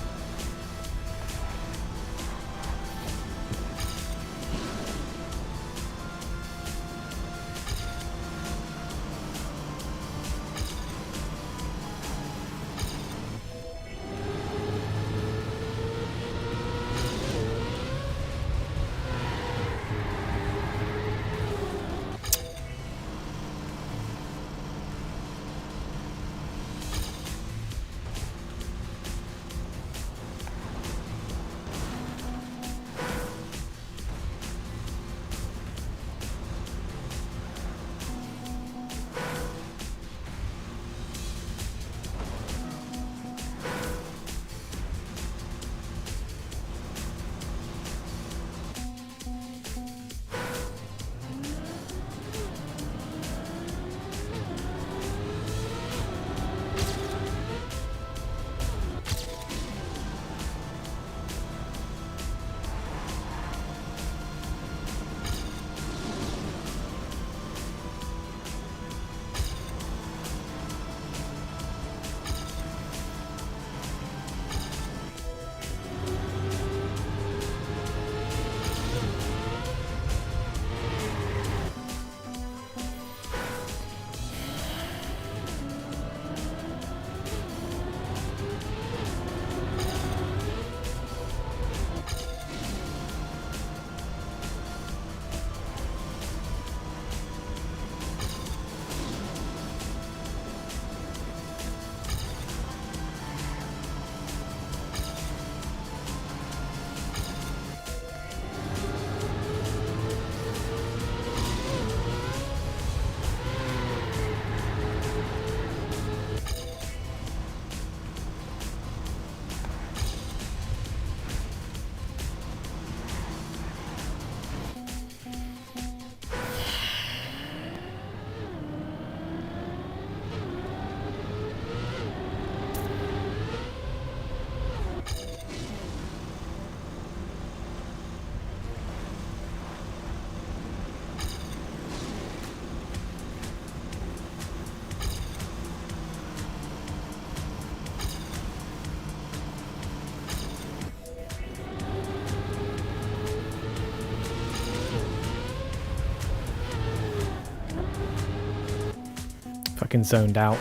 Fucking zoned out.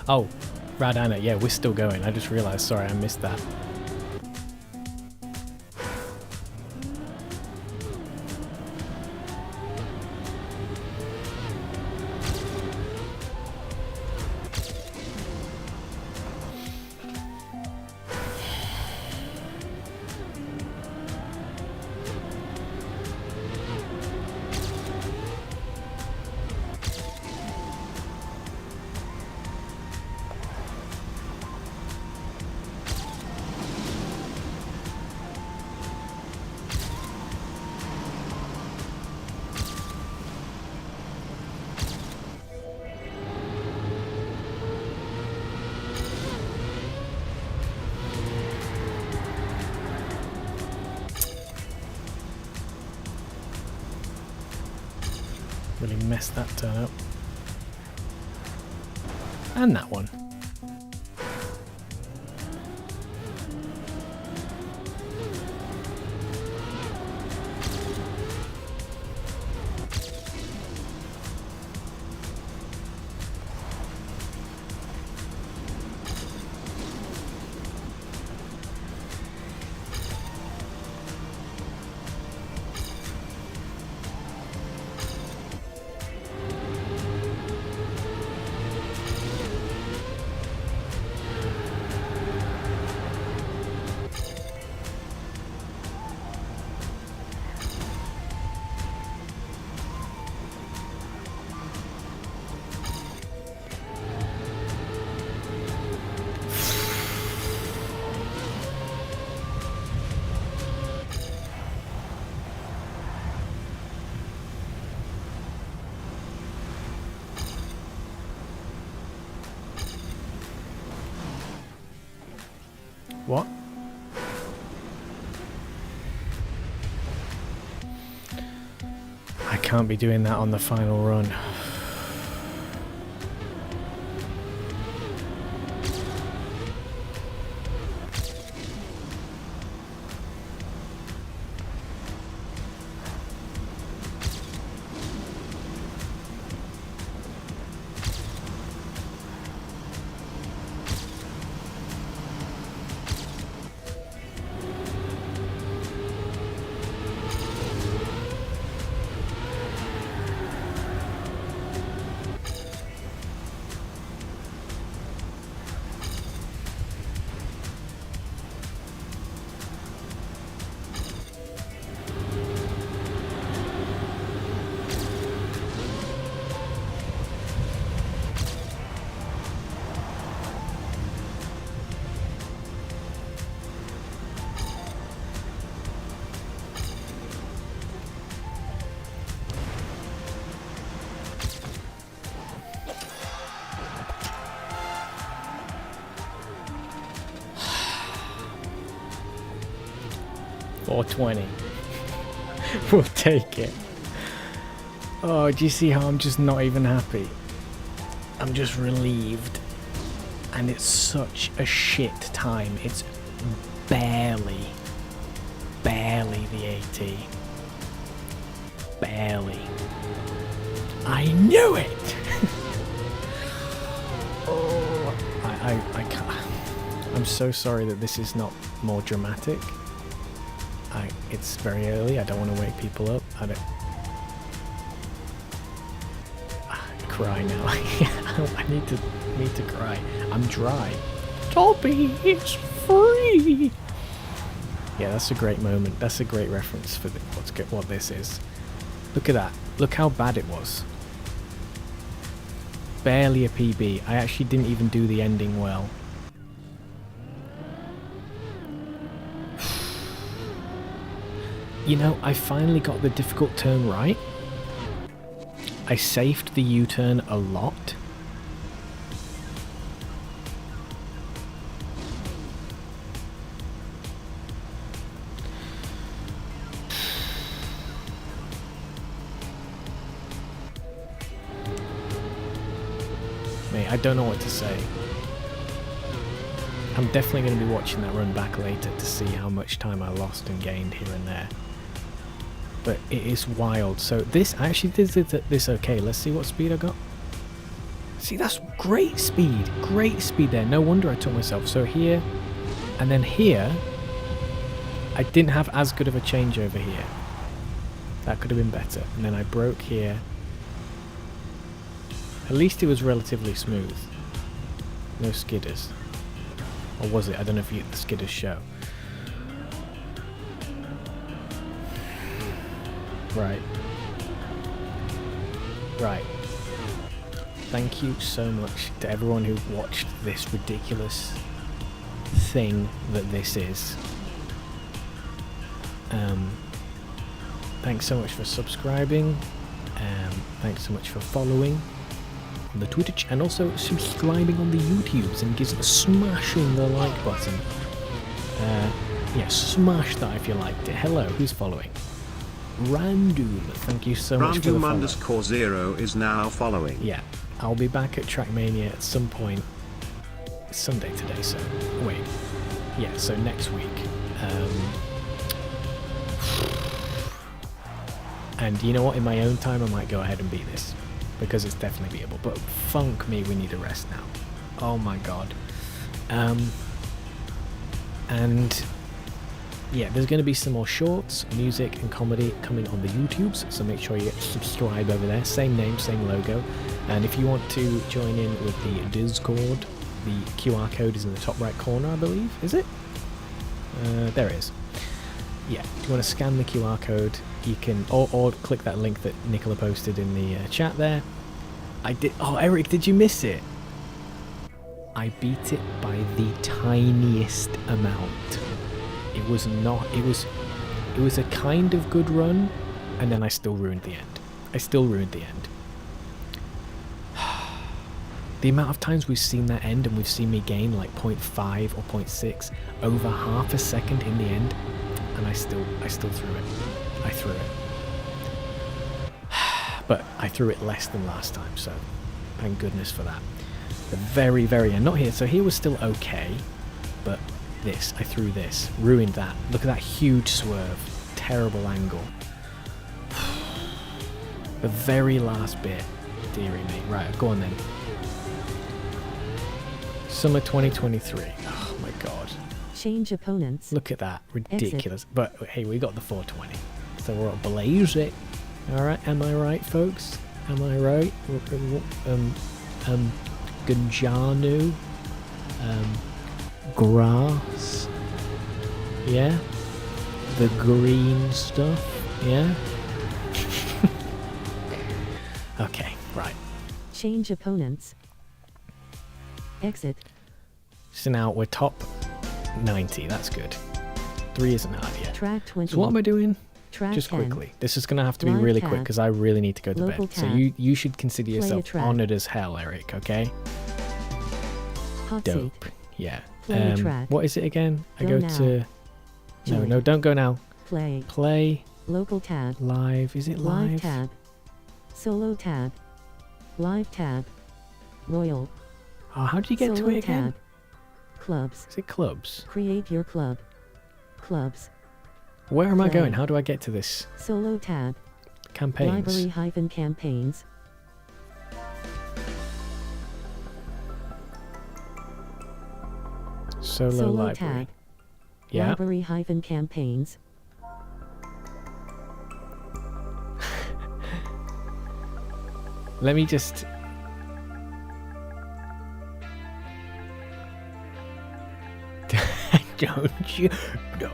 Oh, Radana, yeah, we're still going. I just realized, sorry, I missed that. Really messed that turn up. And that one. can't be doing that on the final run. $420. We'll take it. Oh, do you see how I'm just not even happy? I'm just relieved. And it's such a shit time. It's barely the AT. Barely. I knew it! Oh, I can't. I'm so sorry that this is not more dramatic. It's very early. I don't want to wake people up. I cry now. I need to cry. I'm dry. Toby, it's free. Yeah, that's a great moment. That's a great reference for what this is. Look at that. Look how bad it was. Barely a PB. I actually didn't even do the ending well. You know, I finally got the difficult turn right. I safed the U-turn a lot. Mate, I don't know what to say. I'm definitely going to be watching that run back later to see how much time I lost and gained here and there. But it is wild. So this, I actually did this okay. Let's see what speed I got. See, that's great speed. Great speed there. No wonder I took myself. So here, and then here, I didn't have as good of a changeover here. That could have been better. And then I broke here. At least it was relatively smooth. No skidders. Or was it? I don't know if the skidders show. Right. Right. Thank you so much to everyone who watched this ridiculous thing that this is. Thanks so much for subscribing. Thanks so much for following on the Twitch and also subscribing on the YouTubes and smashing the like button. Yeah, smash that if you liked it. Hello, who's following? Random, thank you so much for the follow. Random_0 is now following. Yeah, I'll be back at Trackmania at some point. It's Sunday today, so wait. Yeah, so next week. And you know what? In my own time, I might go ahead and beat this because it's definitely beatable. But funk me, we need a rest now. Oh my god. And yeah, there's going to be some more shorts, music and comedy coming on the YouTubes, so make sure you subscribe over there. Same name, same logo. And if you want to join in with the Discord, the QR code is in the top right corner, I believe. Is it? There it is. Yeah, if you want to scan the QR code, you can, or click that link that Nicola posted in the chat there. I did. Oh, Eric, did you miss it? I beat it by the tiniest amount. It was not, it was a kind of good run, and then I still ruined the end. The amount of times we've seen that end and we've seen me gain like 0.5 or 0.6 over half a second in the end, and I still threw it. I threw it. But I threw it less than last time, so thank goodness for that. The very, very end. Not here. So here was still okay. But this, I threw this. Ruined that. Look at that huge swerve. Terrible angle. The very last bit. Dearie me. Right, go on then. Summer 2023. Oh my god. Change opponents. Look at that. Ridiculous. But hey, we got the 420. So we're up blaze it. Alright, am I right, folks? Am I right? Ganjanu. Grass. Yeah? The green stuff. Yeah? Okay, right. Change opponents. Exit. So now we're top 90. That's good. 3 isn't hard yet. Track 20. So what am I doing? Track Just 10. quickly. This is going to have to be Live really tab. quick because I really need to go to Local bed. So tab. you should consider Play a yourself track. honoured as hell, Eric, okay? Hot Dope. seat. Yeah. Play a track. What is it again? I Go go now. to... No, Join. no, don't go now. Play. Play. Local tab. Live. Is it live? Live tab. Solo tab. Live tab. Royal. Oh, how do you get Solo to it again? tab. Clubs. Is it clubs? Create your club. Clubs. Where am I Play. going? How do I get to this? Solo tab. Campaigns. Library-campaigns. Solo library. tab. Yeah. Library-campaigns. Let me just... Don't you... No.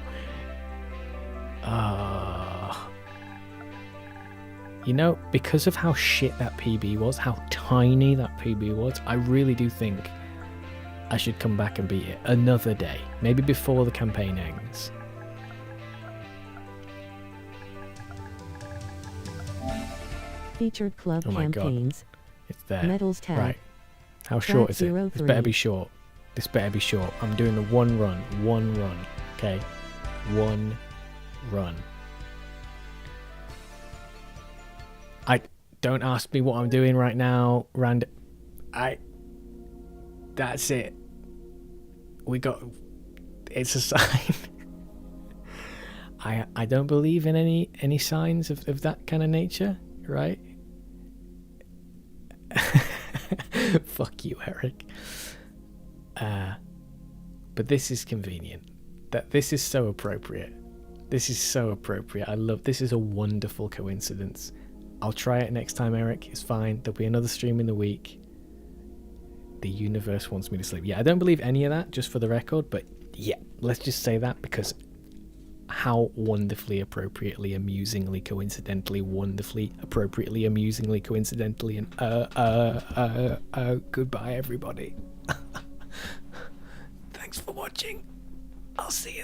You know, because of how shit that PB was, how tiny that PB was, I really do think I should come back and beat it another day. Maybe before the campaign ends. Featured club Oh my God. campaigns. It's there. Medals tab. Right. How Track short is it? 03. This better be short. This better be short. I'm doing the one run. One run. Okay? One run. Don't ask me what I'm doing right now. That's it. We got... It's a sign. I don't believe in any signs of that kind of nature, right? Fuck you, Eric. But this is convenient. This is so appropriate. This is so appropriate. I love this. Is a wonderful coincidence. I'll try it next time, Eric. It's fine. There'll be another stream in the week. The universe wants me to sleep. Yeah, I don't believe any of that, just for the record. But yeah, let's just say that because how wonderfully, appropriately, amusingly, coincidentally, wonderfully, appropriately, amusingly, coincidentally, and goodbye, everybody. Thanks for watching. I'll see you.